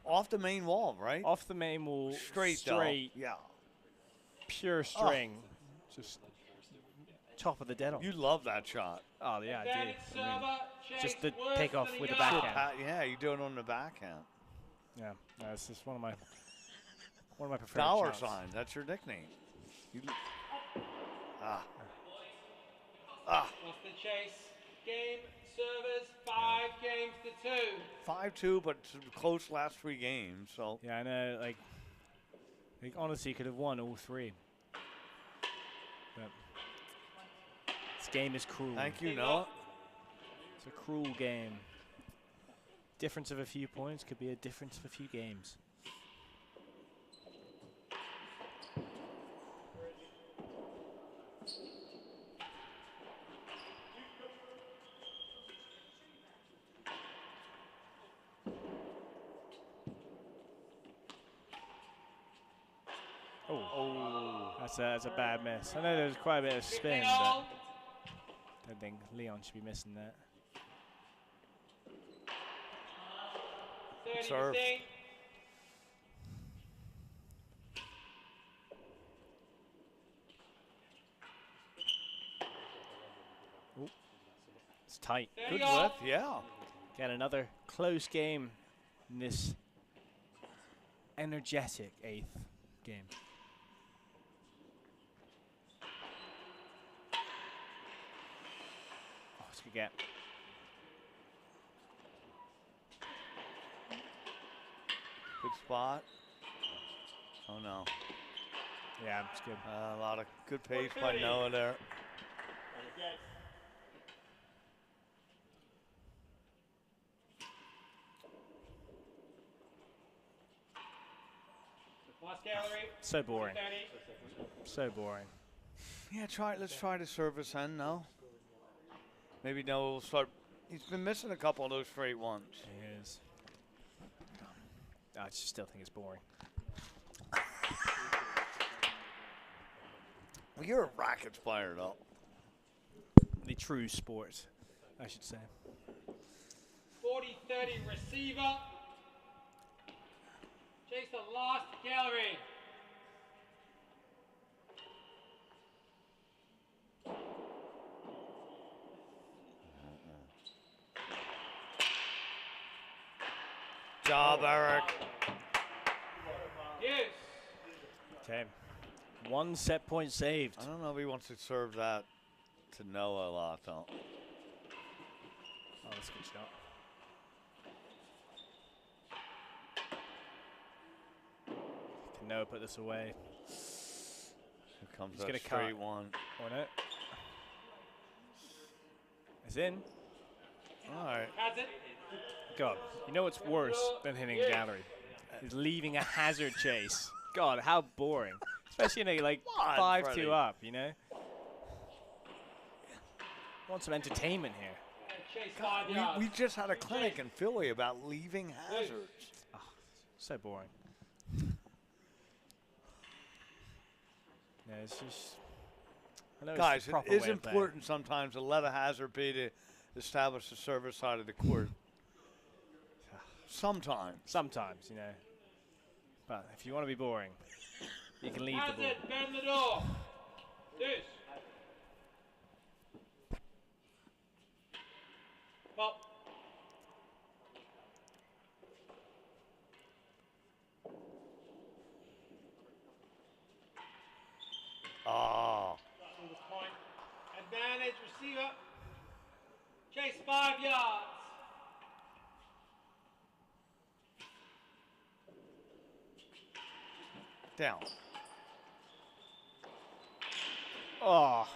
off the main wall, right? Off the main wall. Straight. Straight. Though. Yeah. Pure string. Just top of the dead on. You love that shot. Oh yeah, I do. I mean, just the takeoff with the backhand. Yeah, you do it on the backhand. Yeah, that's just one of my preferred Dollar shots. sign. That's your nickname. Lost the chase. Game servers 5 games to 2. 5-2, but close last 3 games. So yeah, I know. Like honestly, could have won all 3. But this game is cruel. Thank you, Noah. It's a cruel game. Difference of a few points could be a difference of a few games. Oh, that's a bad miss. I know there was quite a bit of spin, but I don't think Leon should be missing that. Serve. Ooh. It's tight. Good whip, yeah. Got another close game in this energetic 8th game. Oh, it's a good gap. Good spot. Oh no. Yeah, it's good. A lot of good pace by Noah there. So boring. So boring. Yeah, let's try the service end now. Maybe Noah will start. He's been missing a couple of those straight ones. He is. I just still think it's boring. Well, you're a rackets player, though. The true sport, I should say. 40-30 receiver. Chase the last gallery. Job, Eric. Yes. Okay. 1 set point saved. I don't know if he wants to serve that to Noah a lot, though. Oh, that's a good shot. Can Noah put this away? Here comes He's that gonna straight cut. one. Or no? It's in. All right. Has it? God, you know what's worse than hitting gallery? Is leaving a hazard chase. God, how boring. Especially in a like 5-2 up, you know? Want some entertainment here. Chase 5 yards. We just had a clinic in Philly about leaving hazards. Oh, so boring. Yeah, it's just. I know Guys, it's the proper it is way of playing. important sometimes to let a hazard be to establish the service side of the court. Sometimes. Sometimes, you know. But if you want to be boring, you can leave the ball. Hazard, bend the door. Deuce. Well. Oh. Point. Advantage receiver. Chase 5 yards. Down. Oh.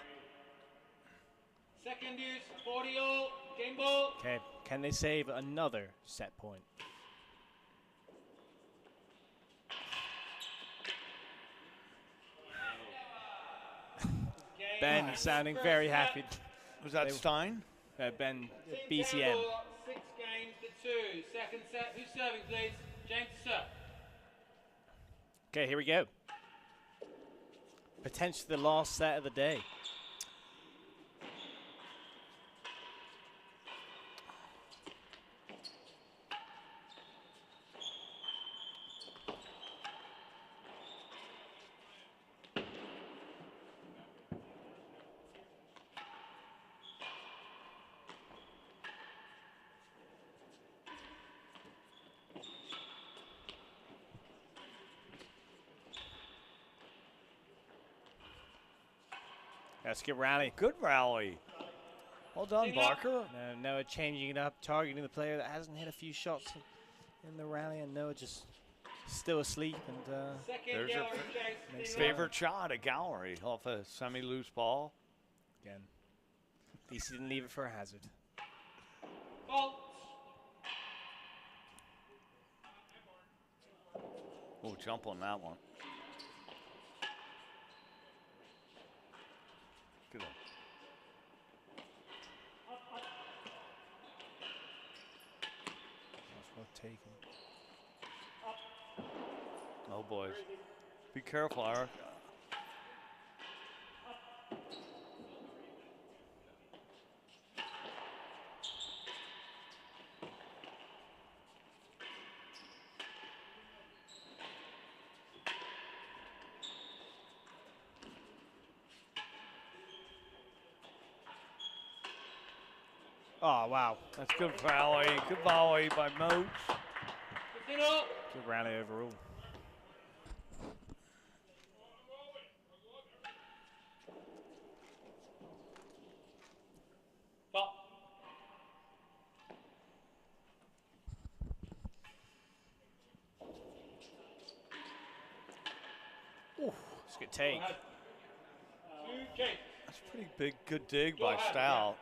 Second deuce, 40 all, game ball. Okay, can they save another set point? Ben sounding very happy. Was that Stein? Ben, Team BCM. Campbell, 6 games to 2. Second set. Who's serving, please? James to serve. Okay, here we go. Potentially the last set of the day. Let's get rally. Good rally. Well done, Barker. Noah changing it up, targeting the player that hasn't hit a few shots in the rally, and Noah just still asleep. And there's your favorite shot, a gallery off a semi-loose ball. Again, at least he didn't leave it for a hazard. Fault. Oh, jump on that one. Good one. That's well taken. Oh, boys. Be careful, Eric. Oh, wow. That's good volley. Good volley by Moats. Good rally overall. Ooh, that's a good take. That's a pretty big, good dig by Stout.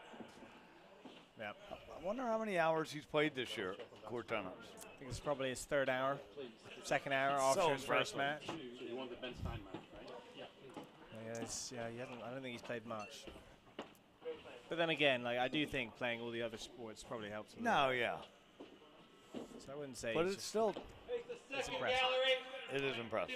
Yep. I wonder how many hours he's played this year, court tennis. I think it's probably his third hour, second hour It's after so his first impressive. match. So you won the Ben Stein match, right? Yeah. He hasn't. I don't think he's played much. But then again, like I do think playing all the other sports probably helps him. No, yeah. So I wouldn't say. But he's it's just- still, it's impressive. it is impressive.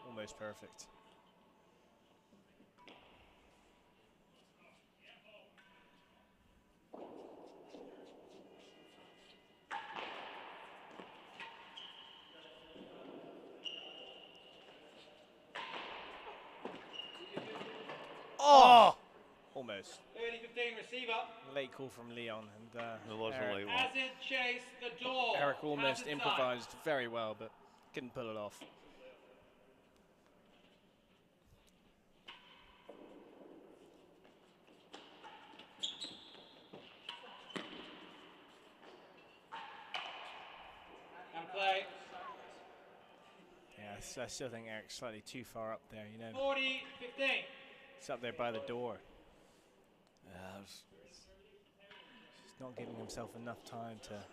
Almost perfect. Oh! Almost. 30-15 receiver. Late call from Leon. And It was a Eric, late one. Hazard chase the door. Eric almost Hazard improvised very well, but couldn't pull it off. And play. Yeah, I still think Eric's slightly too far up there, you know. 40-15. He's up there by the door. Yeah, it was- He's not giving himself enough time to...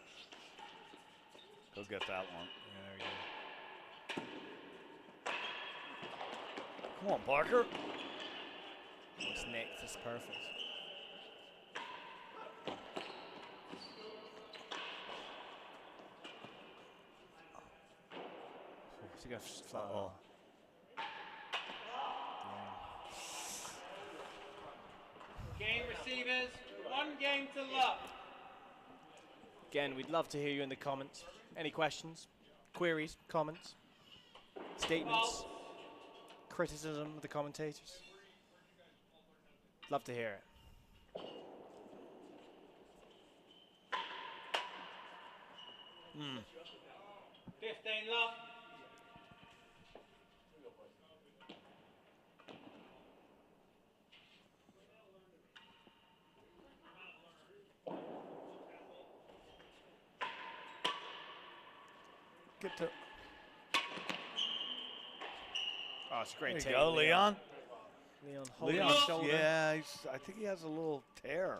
Go get that one. Yeah, there we go. Come on, Barker. It's nicked. That's perfect. He goes flat. Uh-oh. Game receivers. 1 game to love. Again, we'd love to hear you in the comments. Any questions, queries, comments, statements, criticism of the commentators? Love to hear it. 15 love. Get to. Oh, it's a great There take. you go, Leon. Leon holding Leon, his shoulder. yeah, I think he has a little tear.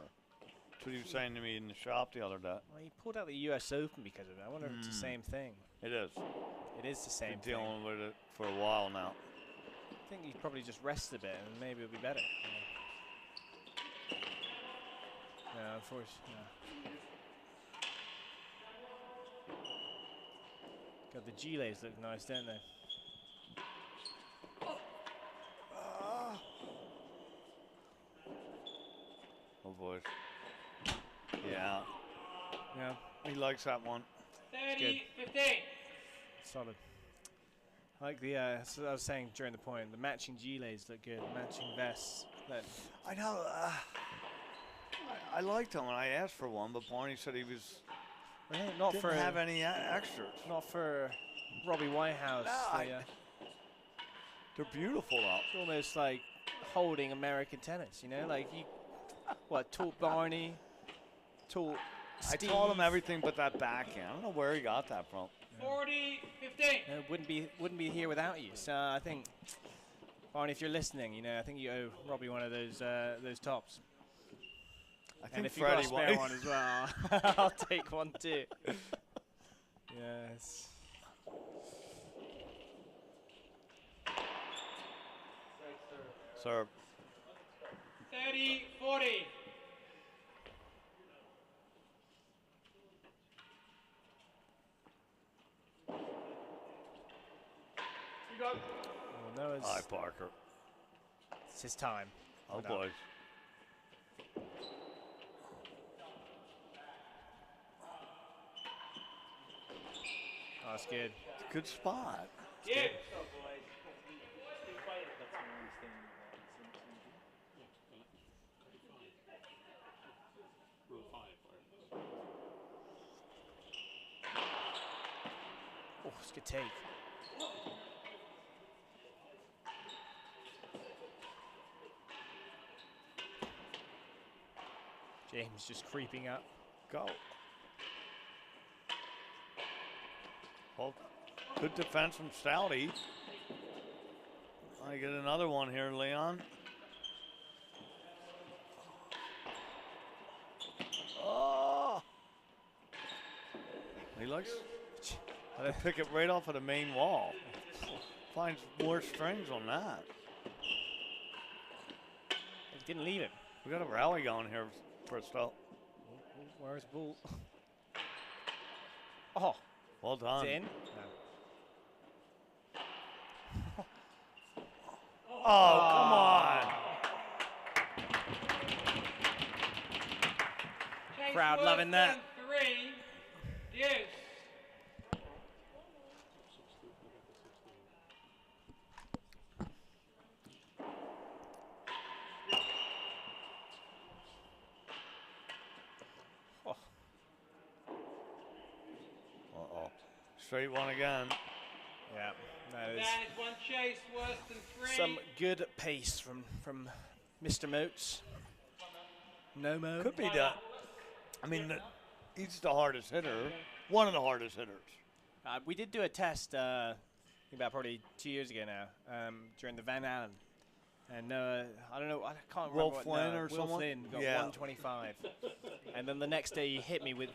That's what he was saying to me in the shop the other day. Well, he pulled out the U.S. Open because of it. I wonder if it's the same thing. It is. It is the same Been dealing with it for a while now. I think he probably just rested a bit and maybe it'll be better. Yeah, unfortunately. Yeah. God, the Giles look nice, don't they? Oh, boy. Yeah. Yeah. He likes that one. 30, 15. Solid. I like the, as I was saying during the point, the matching gilets look good, matching vests. I know. I liked them when I asked for one, but Barney said he was not didn't for have any extras. Not for Robbie Whitehouse. No, they're beautiful though. It's almost like holding American tennis, you know? Like you, taught Barney, taught Steve. I taught him everything but that backhand. I don't know where he got that from. 40, 15. Wouldn't be here without you. So I think, Barney, if you're listening, you know, I think you owe Robbie one of those tops. And if you've got a spare one as well, I'll take one too. Yes. Serve. 30, 40. You go. Well, no, Hi, Parker. It's his time. Oh, boy. Oh, that's good. It's a good spot. Yeah. Oh, it's a good take. James just creeping up. Go. Well, good defense from Stouty. I get another one here, Leon. Oh! He likes to pick it right off of the main wall. Finds more strings on that. He didn't leave it. We got a rally going here for a stop. Where's Bull? Oh. Well done. It's in? No. Oh, come on. Crowd loving that. 3, yes. Uh-oh. Straight one again. Yeah, that is. That is one chase worse than 3. Some good pace from Mr. Moats. No mo. Could be that. I mean, he's the hardest hitter. One of the hardest hitters. We did do a test about probably 2 years ago now during the Van Allen. And I don't know, I can't remember. Will what, Flynn no, or Will someone? Flynn got Yeah. 125. And then the next day he hit me with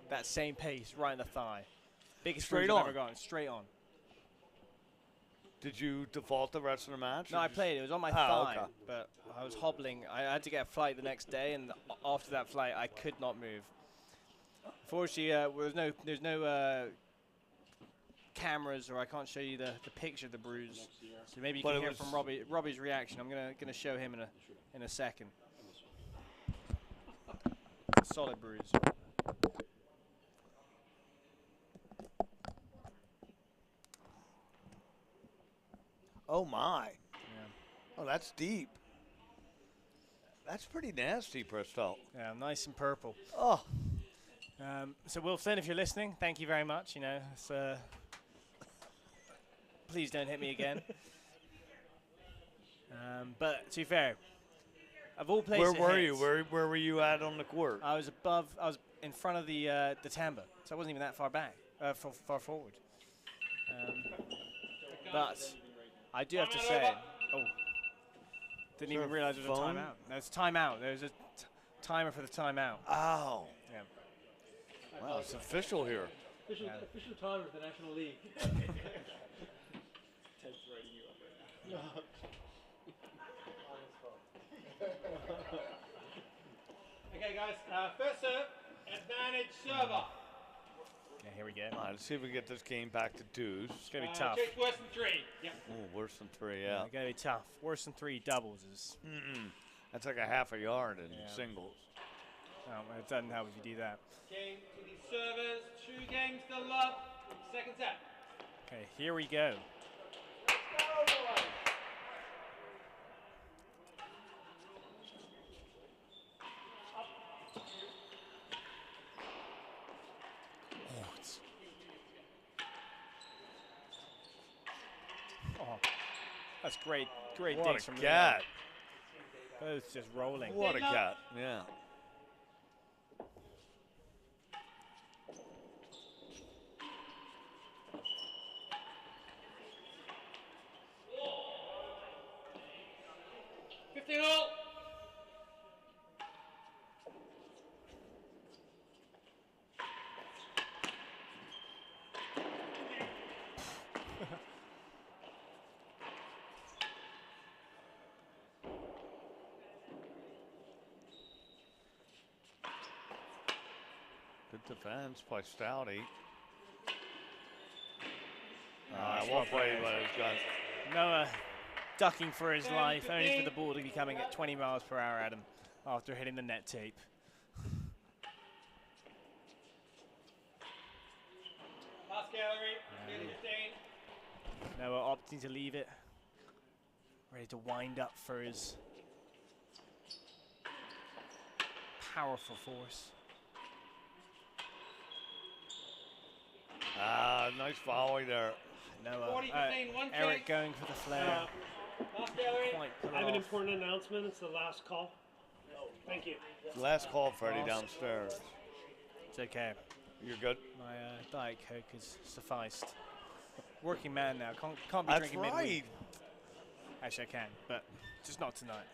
that same pace right in the thigh. Biggest Straight bruise I've on. ever gotten, straight on. Did you default the rest of the match? No, or I just- played. It was on my Oh, thigh, okay. but I was hobbling. I had to get a flight the next day, and after that flight, I could not move. Unfortunately, there's no cameras, or I can't show you the picture of the bruise. So maybe you But can it hear was- from Robbie's reaction. I'm gonna show him in a second. Solid bruise. Oh, my. Yeah. Oh, that's deep. That's pretty nasty, Bristow. Yeah, nice and purple. Oh. So Will Flynn, if you're listening, thank you very much. You know, it's, please don't hit me again. But to be fair, of all places, Where were you? Where were you at on the court? I was in front of the tambour, so I wasn't even that far back, far forward. But I do have to say, didn't even realize there was a phone? timeout. There's a timeout. There's a timer for the timeout. Ow. Yeah. Wow, it's official here. Official timer of the National League. Ted's writing you up right now. Okay, guys. First serve, advantage server. Okay, here we go. All right, let's see if we can get this game back to twos. It's going to be tough. Chase worse than 3. Yep. Ooh, worse than 3, yeah. It's going to be tough. Worse than 3 doubles is. That's like a half a yard in Yeah. singles. Oh, well, it doesn't help if you do that. Game to the servers. 2 games to love. Second set. Okay, here we go. Oh, that's great. Great What digs a from cat. Leon. Both just rolling. What a cat, yeah. All. Good defense by Stouty. well well played played. by those guys. Noah ducking for his life, only for the ball to be coming at 20 miles per hour at him after hitting the net tape. Last gallery, 15. Noah opting to leave it. Ready to wind up for his powerful force. Nice volley there. Noah, 40, 15, one Eric chase. going for the flare. Last gallery. Quite put I have an off. important announcement. It's the last call. Thank you. Last call, Freddie, downstairs. It's okay. You're good? My Diet Coke has sufficed. Working man now. Can't be That's drinking right. midweek. Actually, I can, but just not tonight.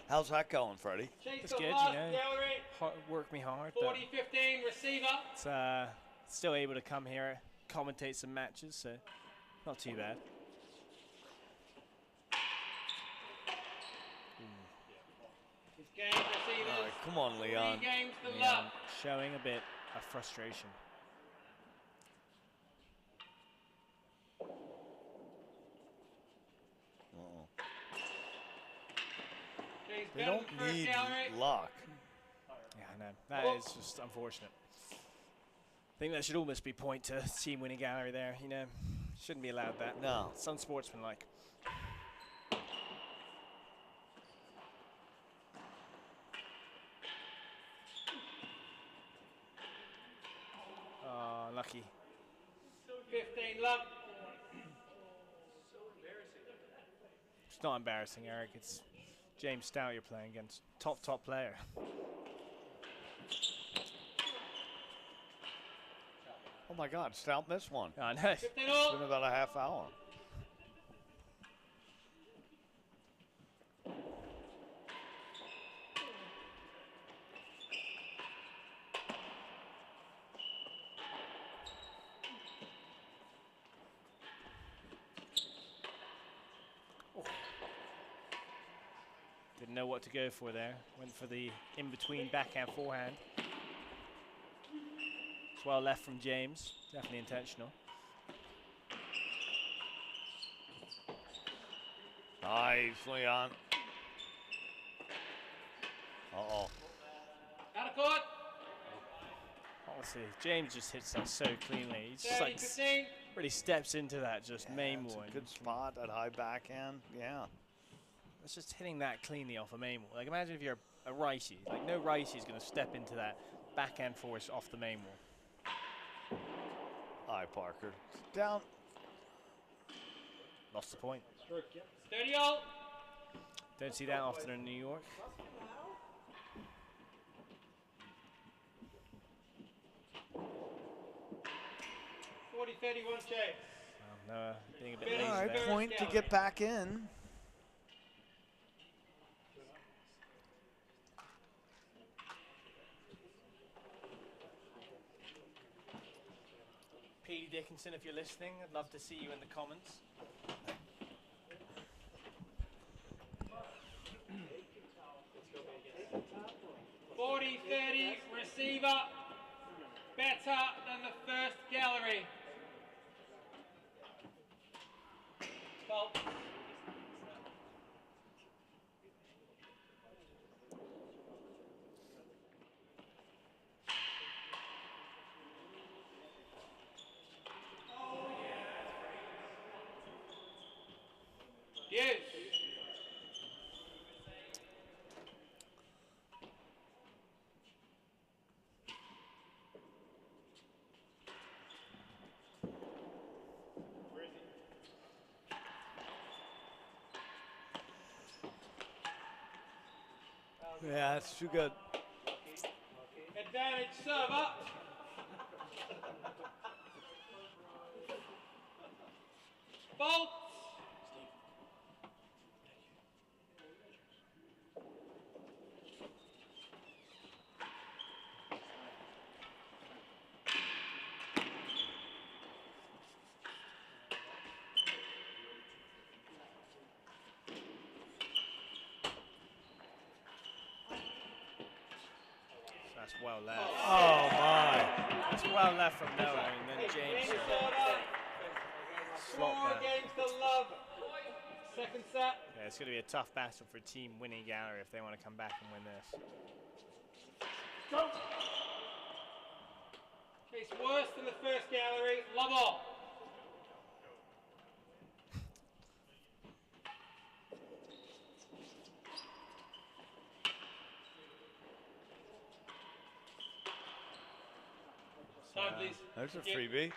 How's that going, Freddie? It's good, you know. Work me hard. 40, 15, receiver. It's still able to come here, commentate some matches, so not too bad. His game receivers. All right, come on, Leon. 3 games to Leon love. showing a bit of frustration. They don't need luck. Yeah, I know. That is just unfortunate. I think that should almost be point to team winning gallery there. You know, shouldn't be allowed that. No. It's unsportsmanlike. Oh, lucky. 15, love. It's not embarrassing, Eric. It's James Stout you're playing against. Top player. Oh my God, Stout missed one. I know. It's been about a half hour. Didn't know what to go for there. Went for the in-between backhand forehand. It's well left from James. Definitely intentional. Nice, Leon. Uh-oh. Out of court. Honestly, James just hits that so cleanly. He just 30, like 15. really steps into that just main That's one. a good spot, that high backhand. Yeah. It's just hitting that cleanly off a main wall. Like imagine if you're a righty. Like no righty is going to step into that backhand force off the main wall. All right, Parker. Down. Lost the point. 30 all. Don't see that often in New York. 40, 31 chase. No, being a bit All lazy All right, there. point to get back in. Katie Dickinson, if you're listening, I'd love to see you in the comments. 40-30, receiver, better than the first gallery. Fault. Yes. Yeah, that's too good. Advantage serve up. Fault. That's well left. Oh my! That's well left from Noah, and then James. Score against the love. Second set. Yeah, it's going to be a tough battle for Team Winning Gallery if they want to come back and win this. Go. It's worse than the first gallery. Love all. Time, please. There's a freebie.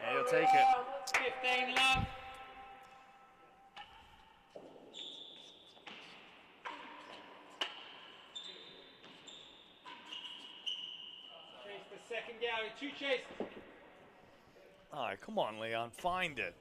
Yeah, you'll take it. 15 love. Chase the second gallery. 2 chases. All right, come on, Leon, find it.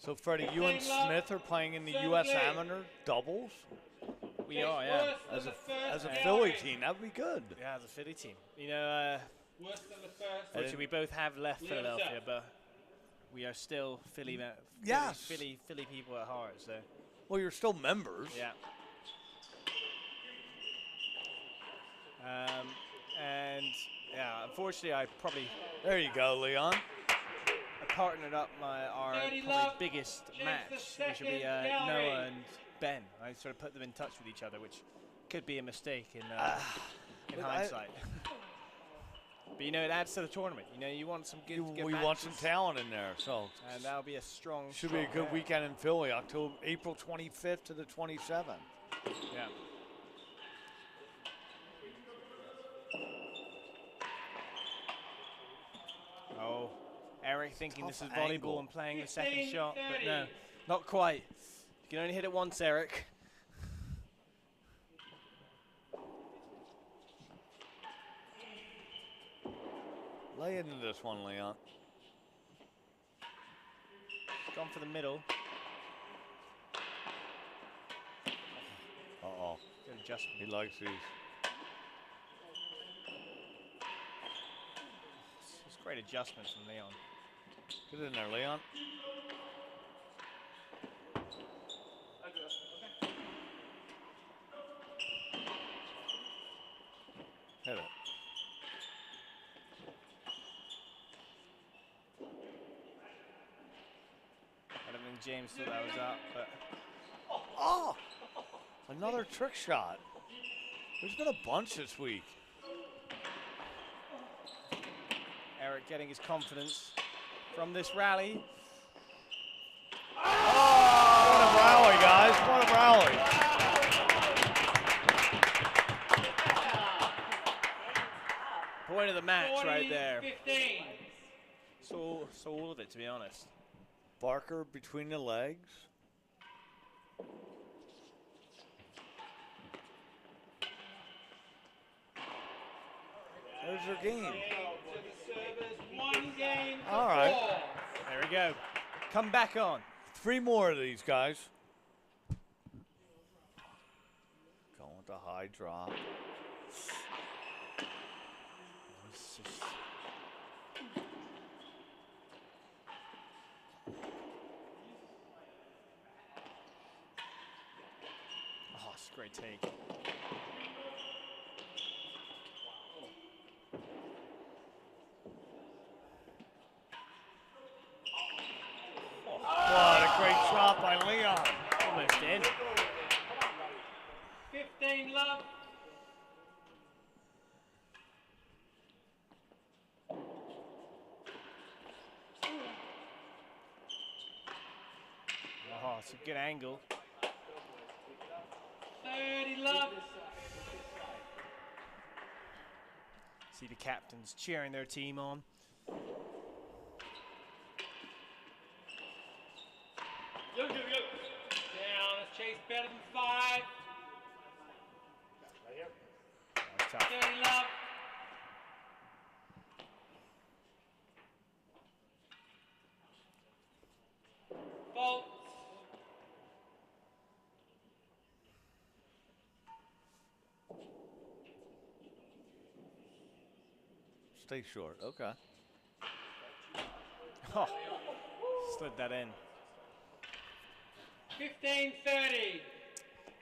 So, Freddie, you and Smith are playing in the U.S. Amateur doubles? We are, yeah. As a Philly team, that would be good. Yeah, as a Philly team. You know, fortunately, we both have left Philadelphia, but we are still Philly people at heart. So. Well, you're still members. Yeah. And yeah, unfortunately, I probably. There you go, Leon. I partnered up our probably biggest match, which will be Noah and Ben. I sort of put them in touch with each other, which could be a mistake in hindsight. But you know, it adds to the tournament. You know, you want some good. We want some talent in there, so. And that'll be a strong. Should be a good weekend in Philly, April 25th to the 27th. Yeah. Oh, Eric thinking this is volleyball and playing the second shot, but no, not quite. You can only hit it once, Eric. Lay into this one, Leon. Gone for the middle. Uh-oh. Good adjustment. He likes these. It's great adjustments from Leon. Get in there, Leon. Hit it. I don't think James thought that was up, but. Oh! Another trick shot. There's been a bunch this week. Eric getting his confidence from this rally. Oh! What a rally, guys. What a rally. Point of the match 40, right there. 15. Saw all of it, to be honest. Barker between the legs. There's their game. One game to All right. 4. There we go. Come back on. 3 more of these guys. Going with the high drop. Oh, it's a great take. What a great shot by Leon. Almost in. 15 love. Oh, it's a good angle. 30 love. See the captains cheering their team on. Go. Down. Let's chase better than 5. That's tough. 30 love. Fault. Stay short. Okay. Oh, slid that in. 15-30. Okay,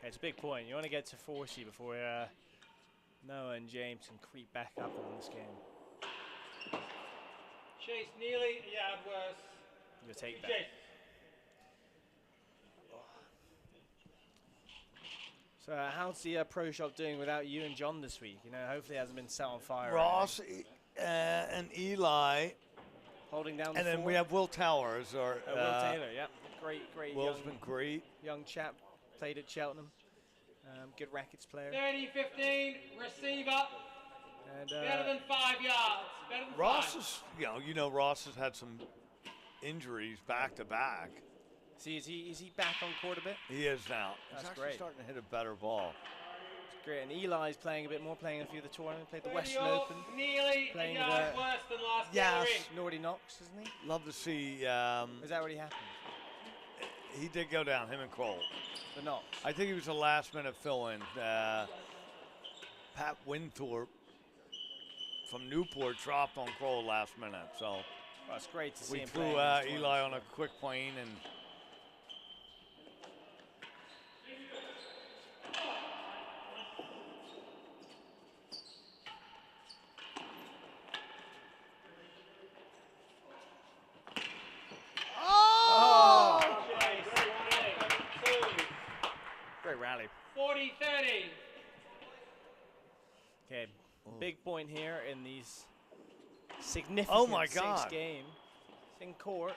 it's a big point. You want to get to 40 before Noah and James can creep back up on this game. Chase nearly a yard worse. You'll take that. Chase. So how's the pro shop doing without you and John this week? You know, hopefully it hasn't been set on fire. Ross and Eli. Holding down the And then fort. we have Will Towers. Will Will Taylor, yeah. Great Will's young, been great. young chap. Played at Cheltenham. Good rackets player. 30-15. Receiver. And, better than 5 yards. Better than Ross 5. is, you know, Ross has had some injuries back to back. See, is he back on court a bit? He is now. That's He's actually great. starting to hit a better ball. It's great. And Eli's playing a bit more, playing a few of the tournaments. Played the 30 Western off, Open. Nearly a Playing yard worse than last gallery. Nordy Knox, isn't he? Love to see. Is that already happened? He did go down, him and Kroll. The Knox. I think he was a last-minute fill-in. Pat Winthorpe from Newport dropped on Kroll last minute, so well, it's great to see we him flew playing these Eli on tournaments. a quick plane and. Great rally. 40-30. Okay, big point here in these significant Oh my 6 God. games in court.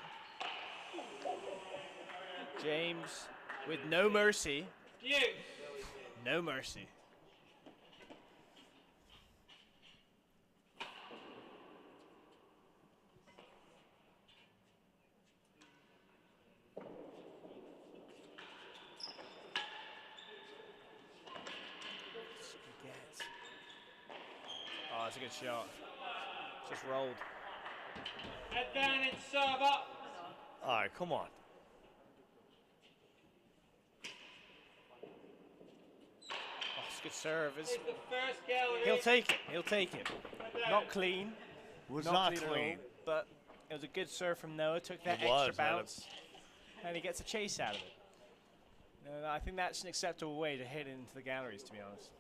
James with no mercy. Deuce. No mercy. Oh, that's a good shot. Just rolled. Advantage serve up. All right, come on. Oh, it's a good serve. It's the first gallery. He'll take it. He'll take it. Not clean. Was not at all, clean. but it was a good serve from Noah. Took that It was, extra had a- bounce, and he gets a chase out of it. I think that's an acceptable way to hit into the galleries, to be honest.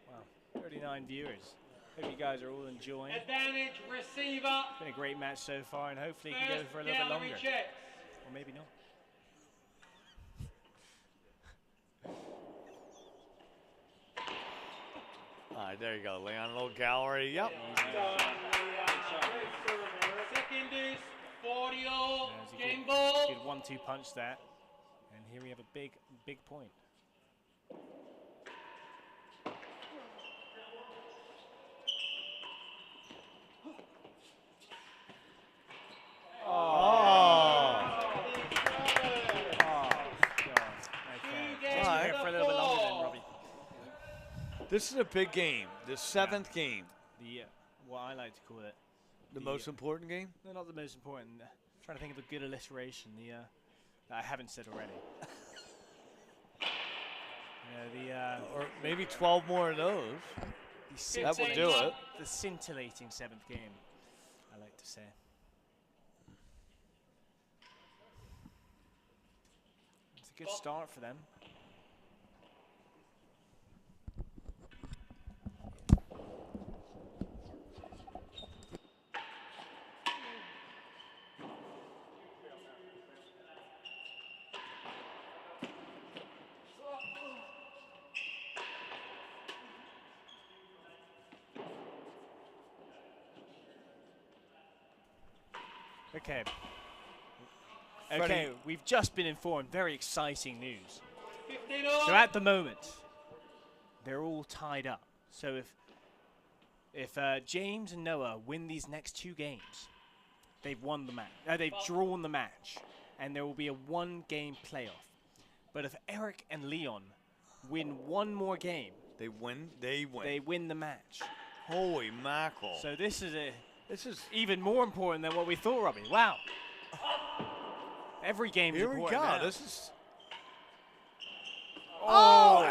Wow, 39 viewers. Hope you guys are all enjoying. Advantage receiver. It's been a great match so far, and hopefully it can go First for a little bit gallery longer. checks. Or maybe not. All right, there you go, Leon. A little gallery. Yep. Second deuce. 40 all. Yeah, it's a Game good, ball. good 1-2 punch that. And here we have a big point. Oh. Oh, God. Okay. right. here for a little bit longer than Robbie. This is a big game. The 7th game. The what I like to call it. The most important game? No, not the most important. Trying to think of a good alliteration. That I haven't said already. Or maybe 12 more of those. That will do it. The scintillating 7th game, I like to say. It's a good start for them. Okay. Okay, we've just been informed. Very exciting news. So at the moment, they're all tied up. So if James and Noah win these next 2 games, they've won the match. They've drawn the match, and there will be a 1-game playoff. But if Eric and Leon win 1 more game, they win. They win the match. Holy mackerel! So this is even more important than what we thought, Robbie. Wow. Every game is important. Here we go. Now. This is. Oh!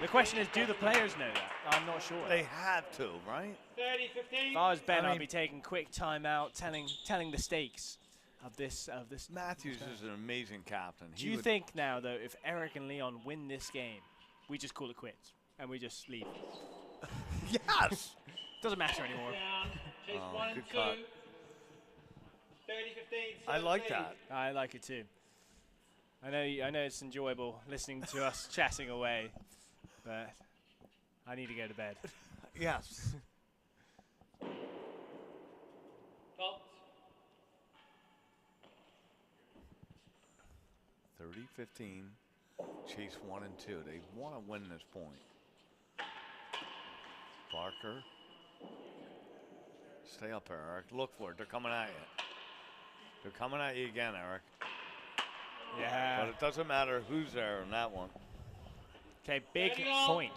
The question is, do the players know that? I'm not sure. They have to, right? 30-15. If I was Ben, I'd be taking quick timeout, telling the stakes of this. Matthews is an amazing captain. Do you think now, though, if Eric and Leon win this game, we just call it quits and we just leave? Yes. Doesn't matter anymore. Chase 1 and 2. good cut. 30-15. I like that. I like it too. I know it's enjoyable listening to us chatting away, but I need to go to bed. Yes. Tops. 30-15. Chase 1 and 2. They want to win this point. Barker. Stay up there, Eric. Look for it. They're coming at you. They're coming at you again, Eric. Yeah. But it doesn't matter who's there in that one. Okay, big point.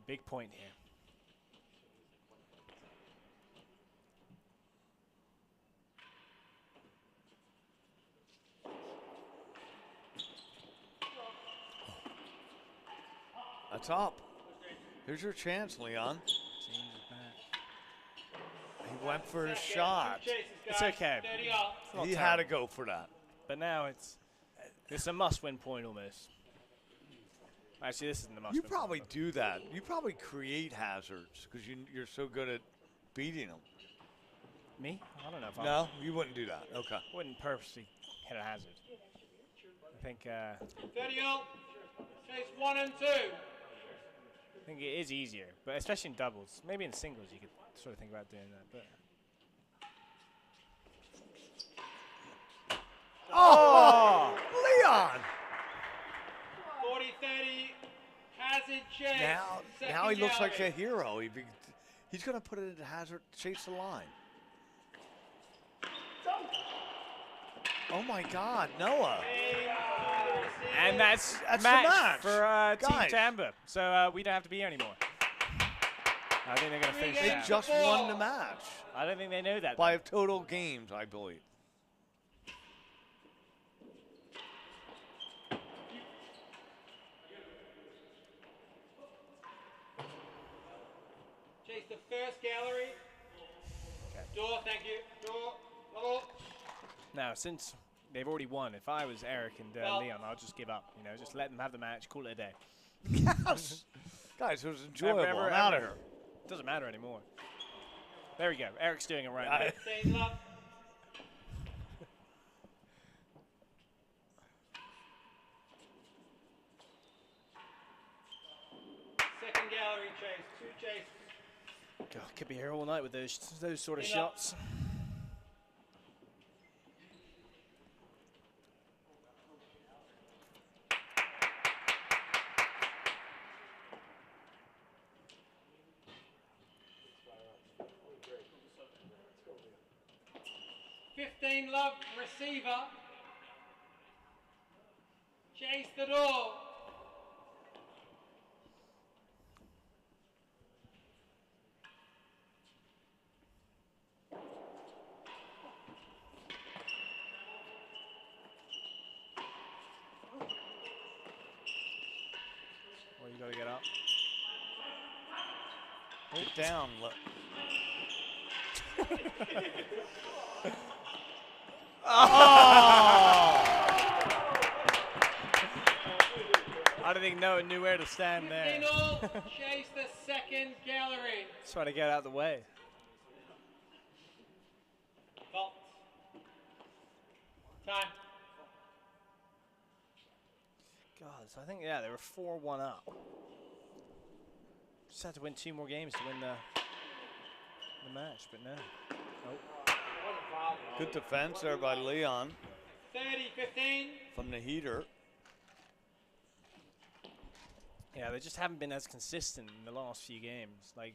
Big point here. That's up. Here's your chance, Leon. He went for his shot. It's okay. He had to go for that. But now it's a must-win point almost. Actually, this isn't the must-win. You probably do that. You probably create hazards because you're so good at beating them. Me? I don't know if No, you wouldn't do that. Okay. Wouldn't purposely hit a hazard. I think. 30-all. Chase 1 and 2. I think it is easier, but especially in doubles. Maybe in singles you could sort of think about doing that. But Leon! 40-30. Hazard chase. Now he looks like gallery. a hero. He's going to put it at hazard, chase the line. Oh my God, Noah! And that's the match match for Team Guys. Tamba. So we don't have to be here anymore. I think they're going to finish They that. just won the match I don't think they know that. by total games, I believe. Chase the first gallery. Door, thank you. Door. Level. Now, since they've already won, if I was Eric and Leon, I'll just give up. Just let them have the match, call it a day. Yes! Guys, it was enjoyable. I'm out of here. Doesn't matter anymore. There we go. Eric's doing it right now. Stays up. Second gallery chase. 2 chases. God, could be here all night with those sort of shots. Love receiver. Chase Chase the door. Well, you got to get up. Get down. Oh! I don't think Noah knew where to stand there. Chase the second gallery. Trying to get out of the way. Fault. Time. God, so I think, yeah, they were 4-1 up. Just had to win 2 more games to win the match, but no. Nope. Good defense there by Leon 30-15. from the heater. Yeah, they just haven't been as consistent in the last few games. Like,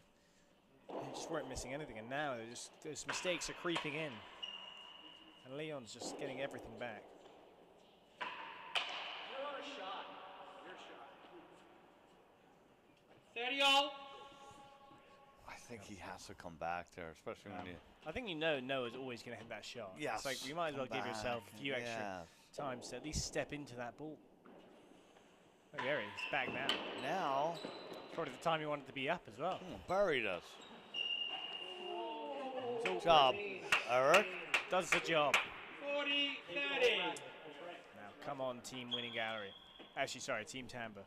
they just weren't missing anything, and now they're just, those mistakes are creeping in. And Leon's just getting everything back. You're on a shot. Your shot. 30 all. I think he has to come back there, especially when you. I think you know Noah's always going to hit that shot. Yes, It's like you might as well come give yourself back, a few extra times to at least step into that ball. Oh, there he is, back now. Now. Probably the time you wanted to be up as well. Buried us. Good job, Eric. Does the job. 40-30. Now, come on, team winning gallery. Actually, sorry, team Tamba.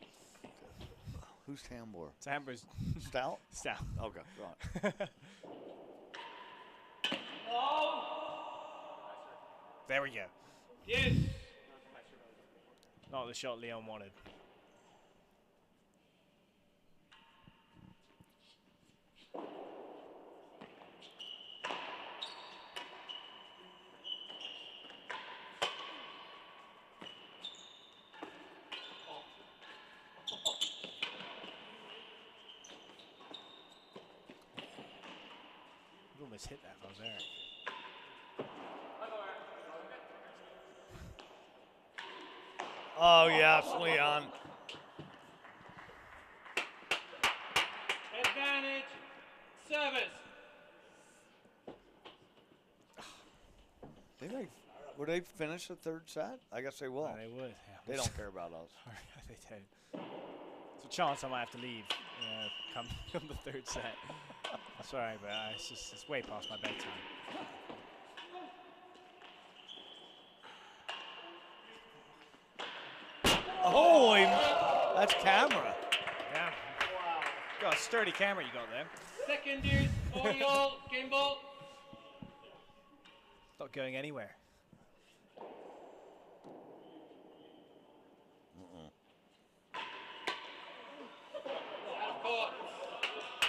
Who's Tambor? Tamba's Stout? Stout. Okay, right. There we go. Yes. Not the shot Leon wanted. You almost hit that if I was Eric. Oh, yes, Leon. Advantage. Service. Would they finish the third set? I guess they will. They would. Yeah. They don't care about us. They don't. There's a chance I might have to leave come the third set. Sorry, but it's way past my bedtime. Holy, that's camera. Yeah. Got a sturdy camera you got there. Second deuce. 40 all. Game ball. Not going anywhere.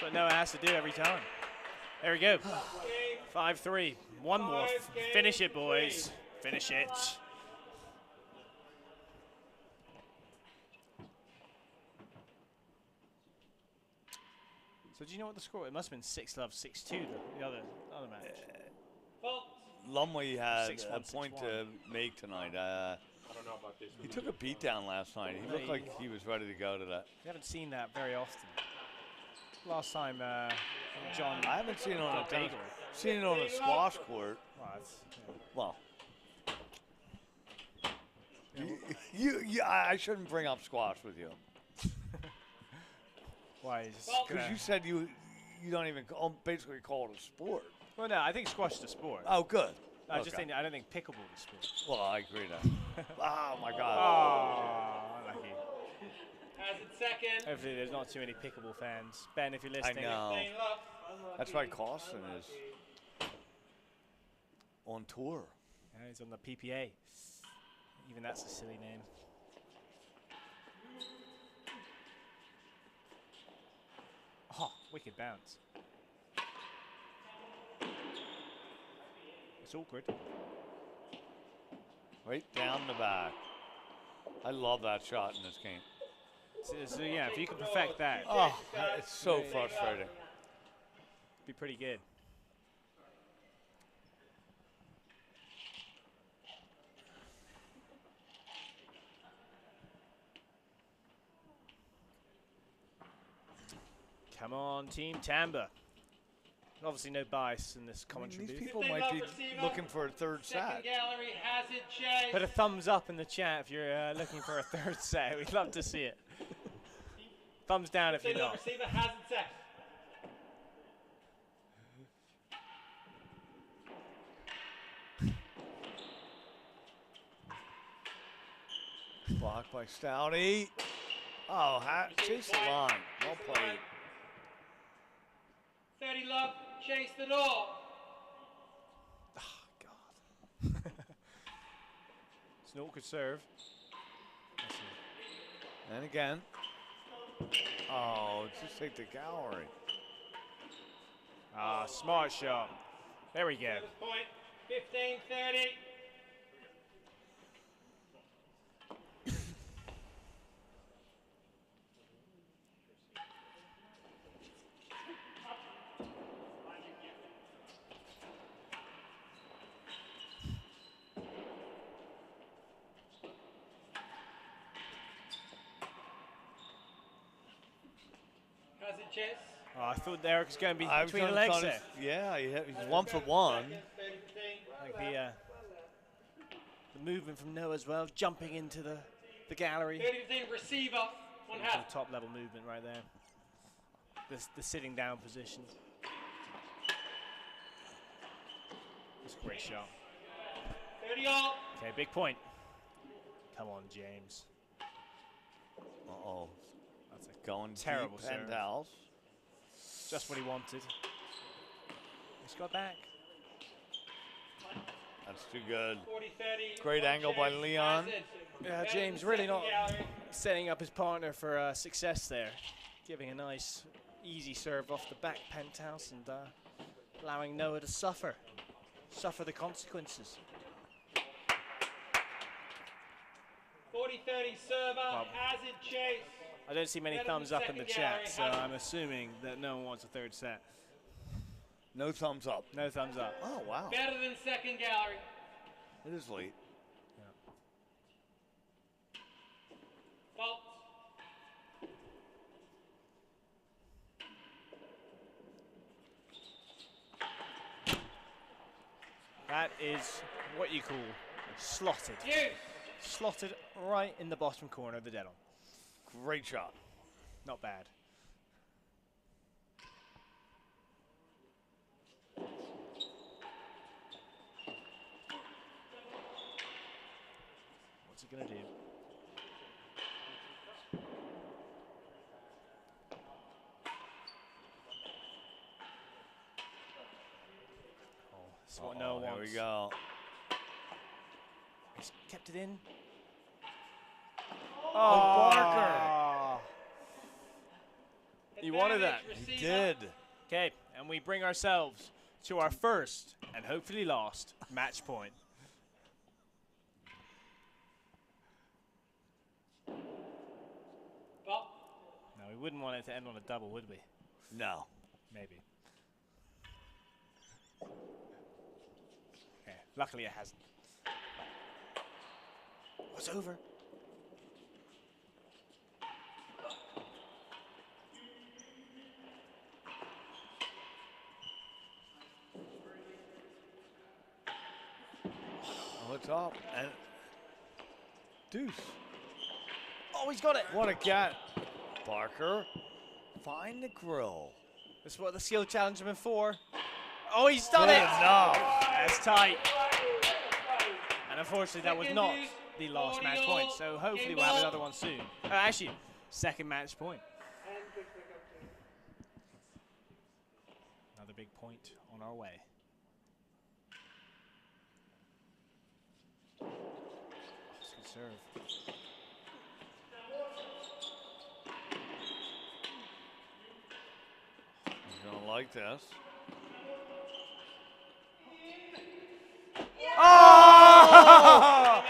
But Noah has to do every time. There we go. 5-3. One more. Finish it, boys. Finish it. So do you know what the score? It must have been 6-love, 6-2. The other match. Lumley had 6-1, a point 6-1. to make tonight. I don't know about this. He took a beat down last night. He looked like he was ready to go to that. You haven't seen that very often. Last time, John. I haven't seen it on a got tennis. bagel. Seen it on a squash court. Well, Well, I shouldn't bring up squash with you. Why? Because you said you don't even basically call it a sport. Well, no, I think squash is a sport. Oh, good. I just Okay. think I don't think pickleball is a sport. Well, I agree now. Oh my God. Oh, unlucky. Has it second. Hopefully, there's not too many pickleball fans. Ben, if you're I listening. know. That's why Carson is on tour. Yeah, he's on the PPA. Even that's a silly name. Oh, wicked bounce. It's awkward. Right down the back. I love that shot in this game. So yeah, if you can perfect that. Oh, it's so frustrating. Be pretty good. Come on, Team Tamba. Obviously no bias in this commentary These booth. people might be looking for a third set. Gallery has it, Chase. Put a thumbs up in the chat if you're looking for a third set. We'd love to see it. Thumbs down if you're not. Receiver has it set. Blocked by Stouty. Oh, chase the line. Well played. 30 love, chase the door. It's an awkward serve. And again. Oh, just take the gallery. Ah, smart shot. There we go. Point, 15-30. Has it, Chase? Oh, I thought Eric was going to be between the legs there. Yeah, he's 1 for 1. Like the movement from Noah as well, jumping into the gallery. 30% receiver, one half. Top level movement right there. The sitting down position. That's a great shot. 30 all. Okay, big point. Come on, James. Uh-oh. That's a Going terrible deep, serve. Pendals. Just what he wanted. He's got back. That's too good. 40-30. Great angle by Leon. Yeah, James really not setting up his partner for success there. Giving a nice, easy serve off the back penthouse and allowing Noah to suffer the consequences. 40-30 server, has it, Chase. I don't see many thumbs up in the chat, so I'm assuming that no one wants a third set. No thumbs up. No thumbs up. Oh, wow. Better than second gallery. It is late. Fault. That is what you call slotted. Use. Slotted right in the bottom corner of the dead on. Great shot. Not bad. What's he gonna do? Oh, this is what Noah wants. There we go. He's kept it in. Oh, Barker. He wanted that. He did. Okay, and we bring ourselves to our first and hopefully last match point. No, we wouldn't want it to end on a double, would we? No. Maybe. Okay, luckily it hasn't. It's over. Oh, it's up. And deuce. Oh, he's got it. What a cat. Barker. Find the grill. That's what the skill challenge has been for. Oh, he's done it. Enough. That's tight. And unfortunately, that was not the last match point. So hopefully we'll have another one soon. Actually, second match point. Another big point on our way. Oh, that's a good serve. He's gonna like this. Oh!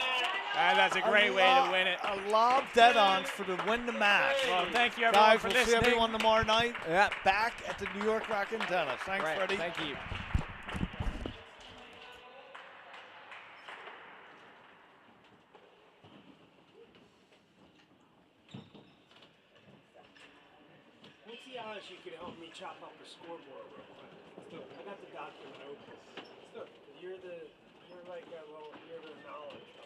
And that's a great way to win it. A lob dead-on for to win the match. Well, thank you everyone Guys, for we'll listening. see everyone tomorrow night. Yeah, back at the New York Racquet Tennis. Thanks, Right, Freddie. thank you. UTI Unless you could help me chop up a scoreboard real quick. I got the document open. You're like, well, you're the knowledge.